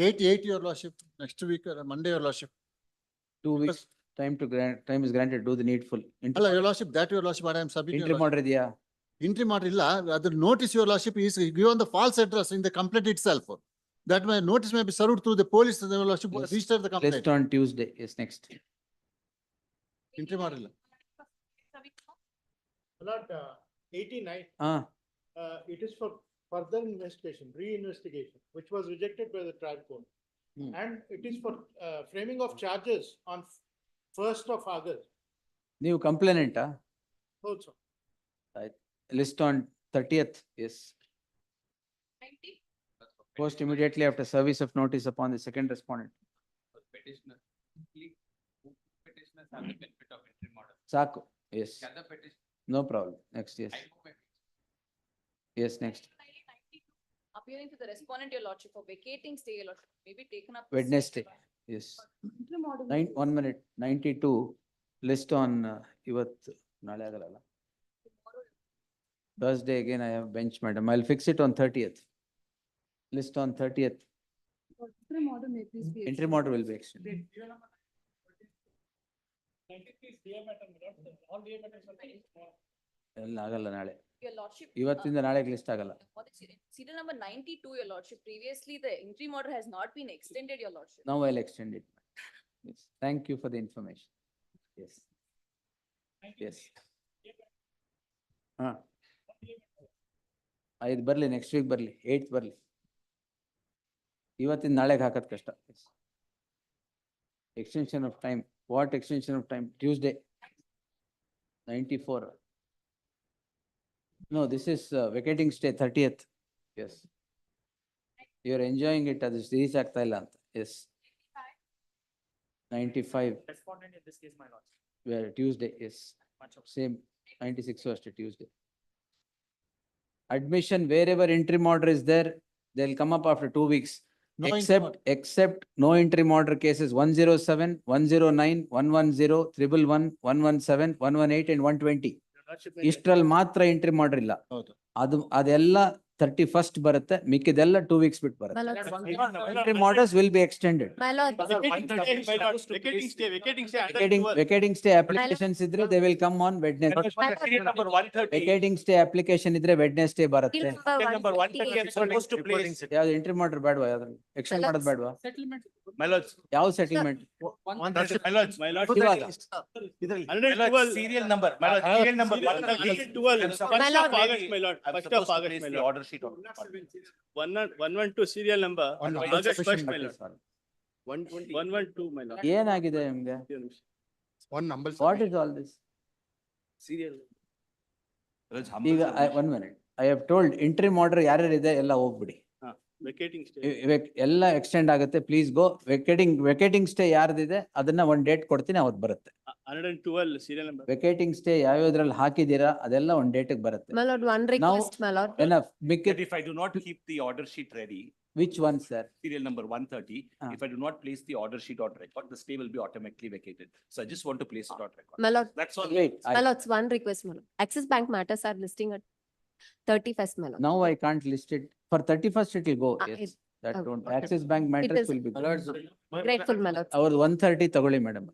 88 your lordship, next week Monday your lordship. 2 weeks time is granted. Do the needful. Hello your lordship, that your lordship what I am submitting. Entry ಮಾಡಿದ್ಯಾ? Entry matter illa, the notice your lordship is given the false address in the complaint itself. That my notice may be served through the police, your lordship Yes. register the complaint. List on Tuesday. Yes, next. Entry matter illa. Lord, 89. It is for further investigation, re-investigation, which was rejected by the trial court. And it is for framing of charges on 1st of August. ನೀವು ಕಂಪ್ಲೇನೆಂಟಾ? Also. List on 30th. Yes. 90. Post immediately after service of notice upon the second respondent. Petitioner. Petitioners have the benefit of entry model. ಸಾಕು. Yes. Can the petition? No problem. Next. Yes. Yes, next. Appearing to the respondent, your lordship, for vacating stay, your lordship, may be taken up. Wednesday. Yes. 1 minute. 92. List on ಇವತ್ತು ನಾಳೆ ಆಗಲ್ಲ. Thursday again I have bench madam. I'll fix it on 30th. List on 30th. Interim order may please be. Interim order will be extended. ಎಲ್ಲ ಆಗಲ್ಲ ನಾಳೆ. Your lordship. ಇವತ್ತಿಂದ ನಾಳೆಗೆ list ಆಗಲ್ಲ. For the serial number 92, your lordship, previously the interim order has not been extended, your lordship. Now I'll extend it. Yes. Thank you for the information. Yes. Yes. ಐದು ಬರ್ಲಿ, next week ಬರ್ಲಿ, 8th ಬರ್ಲಿ. ಇವತ್ತಿನ ನಾಳೆಗೆ ಹಾಕೋದ್ ಕಷ್ಟ. Extension of time. What extension of time? Tuesday. 94. No, this is vacating stay 30th. Yes. You are enjoying it as series ಆಗ್ತಾ ಇಲ್ಲ ಅಂತ. Yes. 95. Respondent in this case, my lord. Where Tuesday. Yes. Much of. Same. 96 was Tuesday. Admission wherever interim order is there, they'll come up after 2 weeks. No interim Except, order. except no interim order cases 107, 109, 110, 111, 117, 118 and 120. ಇಷ್ಟ್ರಲ್ಲಿ ಮಾತ್ರ interim order ಇಲ್ಲ. ಹೌದು. ಅದೆಲ್ಲ 31st ಬರುತ್ತೆ, ಮಿಕ್ಕಿದೆಲ್ಲ 2 weeks ಬಿಟ್ಟು ಬರುತ್ತೆ. Interim orders will be extended. Vacating stay applications ಇದ್ರೆ they will come on Wednesday. Vacating stay application ಇದ್ರೆ Wednesday ಬರುತ್ತೆ. ಯಾವ್ದು interim order ಬೇಡವಾ ಯಾವ್ದು? Extend ಮಾಡೋದು ಬೇಡವಾ? ಯಾವ settlement? Serial number, my lord, serial number. Order sheet on. 112 serial number. August 1st, my lord. 112, my lord. ಏನಾಗಿದೆ ನಿಮ್ಗೆ? One number. What is all this? Serial. ಈಗ one minute. I have told interim order ಯಾರ್ಯಾರು ಇದೆ ಎಲ್ಲ ಹೋಗ್ಬಿಡಿ. Vacating stay. ಎಲ್ಲ extend ಆಗುತ್ತೆ, please go. ವೆಕೇಟಿಂಗ್ stay ಯಾರ್ದಿದೆ ಅದನ್ನ ಒಂದ್ ಡೇಟ್ ಕೊಡ್ತೀನಿ, ಅವತ್ತು ಬರುತ್ತೆ. 112 serial number. ವೆಕೇಟಿಂಗ್ ಸ್ಟೇ ಯಾವ್ಯಾವ್ದ್ರಲ್ಲಿ ಹಾಕಿದೀರಾ ಅದೆಲ್ಲ ಒಂದ್ ಡೇಟಿಗೆ ಬರುತ್ತೆ. My lord, one request, my lord. Enough. That if I do not keep the order sheet ready, Which one, sir? serial number 130, if I do not place the order sheet on record, the stay will be automatically vacated. So I just want to place it on record. My lord, That's all. Wait, my lord's one request, my lord. Axis Bank matters are listing at 31st, my lord. Now I can't list it. For 31st it will go. Yes, that okay. don't. Axis Bank matters is- will be. Grateful, my lord. ಅವ್ರದ್ದು 130 ತಗೊಳ್ಳಿ madam.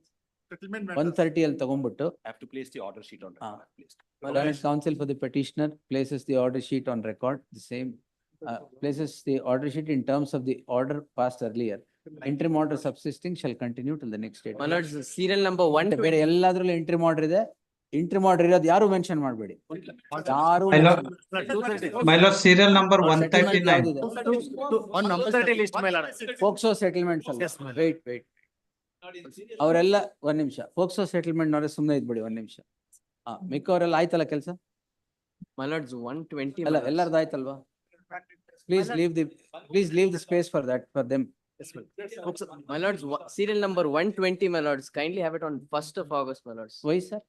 130 ಅಲ್ಲಿ ತಗೊಂಡ್ಬಿಟ್ಟು I have to place the order sheet on record. Please. Learned counsel for the petitioner places the order sheet on record, the same, places the order sheet in terms of the order passed earlier. Interim order subsisting shall continue till the next date. My lord, serial number ಬೇರೆ ಎಲ್ಲಾದ್ರಲ್ಲೂ interim order ಇದೆ. Interim order ಇರೋದು ಯಾರು mention ಮಾಡಬೇಡಿ. ಯಾರು My lord, serial number 139. Foxo settlements ಅಲ್ಲ. Wait. ಅವರೆಲ್ಲ ಒಂದ್ ನಿಮಿಷ. Foxo settlement ನವರೇ ಸುಮ್ಮನೆ ಇದ್ಬಿಡಿ ಒಂದ್ ನಿಮಿಷ. ಮಿಕ್ಕವರೆಲ್ಲ ಆಯ್ತಲ್ಲ ಕೆಲಸ? My lord's 120. ಅಲ್ಲ ಎಲ್ಲರದ್ದು ಆಯ್ತಲ್ವಾ? Please leave the space for that, for them. My lord's serial number 120, my lords. Kindly have it on 1st of August, my lords. Why, sir?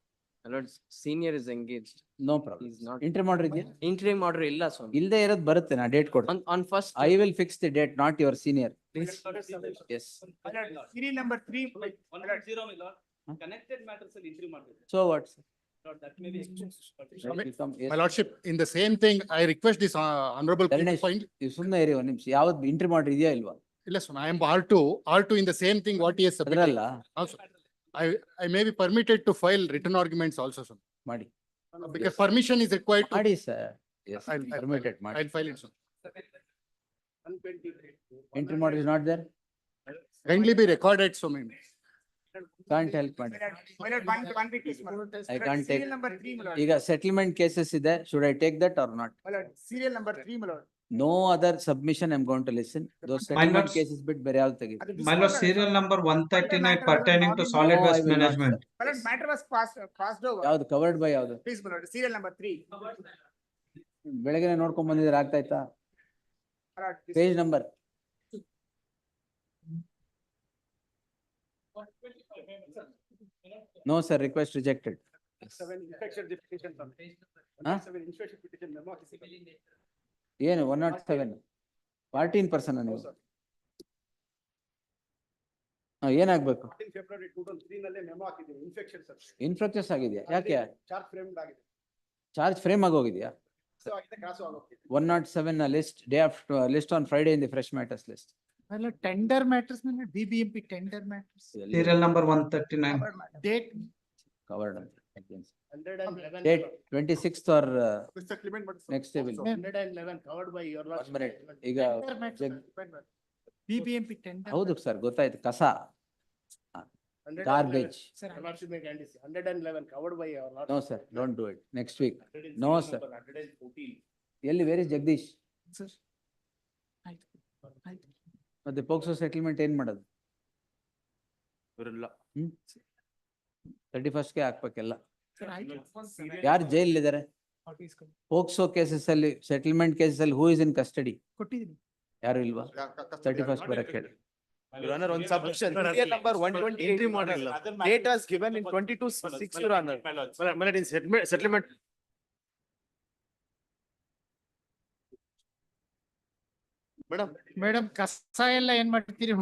My lord's senior is engaged. No problem. He's not. Interim order ಇದೆಯಾ? Interim order illa, swami. ಇಲ್ದೇ ಇರೋದು ಬರುತ್ತೆ, ನಾ date ಕೊಡ್ತೀನಿ. On first. I will fix the date, not your senior. Please. Yes. Serial number 3, 110, my lord. Connected matters and interim order. So what? Lord, that may be exchanged. My lordship, in the same thing, I request this honorable point. ಸುಮ್ಮನೆ ಇರಿ ಒಂದ್ ನಿಮಿಷ. ಯಾವ್ದು interim order ಇದೆಯಾ ಇಲ್ವಾ? ಇಲ್ಲ sir, I am R2 in the same thing what he has submitted. ಅದರಲ್ಲ Also, I may be permitted to file written arguments also, sir. ಮಾಡಿ. Because permission is required to. ಮಾಡಿ sir. Yes, I'll permitted ಮಾಡಿ. I'll file it, sir. Interim order is not there? Kindly be recorded, so many. Can't help ಮಾಡಿ. My lord, one request, my lord. I can't take. Serial number 3, my lord. ಈಗ settlement cases ಇದೆ, should I take that or not? My lord, serial number 3, my lord. No other submission I'm going to listen. Those settlement cases bit ಬೇರೆ ಯಾವ್ದು ತೆಗಿ. My lord, serial number 139 pertaining to solid No, I waste will not, management. My lord, matter was passed over. ಯಾವ್ದು covered by ಯಾವ್ದು? Please, my lord, serial number 3. ಬೆಳಗ್ಗೆ ನೋಡ್ಕೊಂಡ್ ಬಂದಿದ್ರೆ ಆಗ್ತಾ ಇತ್ತಾ? My lord, this- Page number. No, sir, request rejected. 7 inspection petition. Huh? 7 inspection petition memo. ಏನು 107? 14 person ನೀವು. ಏನಾಗ್ಬೇಕು? 14 February 2003 ನಲ್ಲೇ ಮೆಮೊ ಹಾಕಿದ್ದೀನಿ ಇನ್ಫೆಕ್ಷನ್ ಸರ್. ಇನ್ಫ್ರಕ್ಚರ್ಸ್ ಆಗಿದೆಯಾ? ಯಾಕೆ? ಚಾರ್ಜ್ ಫ್ರೇಮ್ ಆಗಿದೆ. ಚಾರ್ಜ್ ಫ್ರೇಮ್ ಆಗೋಗಿದೆಯಾ? ಕ್ರಾಸ್ ಆಗೋಗಿದೆ. 107 list on Friday in the fresh matters list. Tender matters, BBMP tender matters. Serial number 139. Date. Covered. 111. Date 26th or Mr. Clement, but next day will. 111 covered by your lord. 1 minute. ಈಗ BBMP tender. ಹೌದು sir, ಗೊತ್ತಾಯ್ತು. ಕಸ, garbage. Sir, your lordship may kindly say 111 covered by your lord. No sir, don't do it. Next week. No sir. 114. ಎಲ್ಲಿ, where is Jagdish? Sir. ಮತ್ತೆ POCSO settlement ಏನ್ ಮಾಡೋದು? ಇವರೆಲ್ಲ 31st ಗೆ ಹಾಕ್ಬೇಕೆಲ್ಲ. ಯಾರು ಜೈಲ್ ಇದಾರೆ? ಪೋಕ್ಸೋ ಕೇಸಸ್ ಅಲ್ಲಿ, ಸೆಟಲ್ಮೆಂಟ್ ಕೇಸಸ್ ಅಲ್ಲಿ ಹೂ ಇಸ್ ಇನ್ ಕಸ್ಟಡಿ? ಯಾರು ಇಲ್ವಾ? 31st ಬರಕ್ಕೆ ಹೇಳಿ. Your Honor, on submission, serial number 120 interim order. Date was given in 22/6, Your Honor. My lord, in settlement. Madam ಕಸ ಎಲ್ಲ ಏನ್ ಮಾಡ್ತೀರಿ?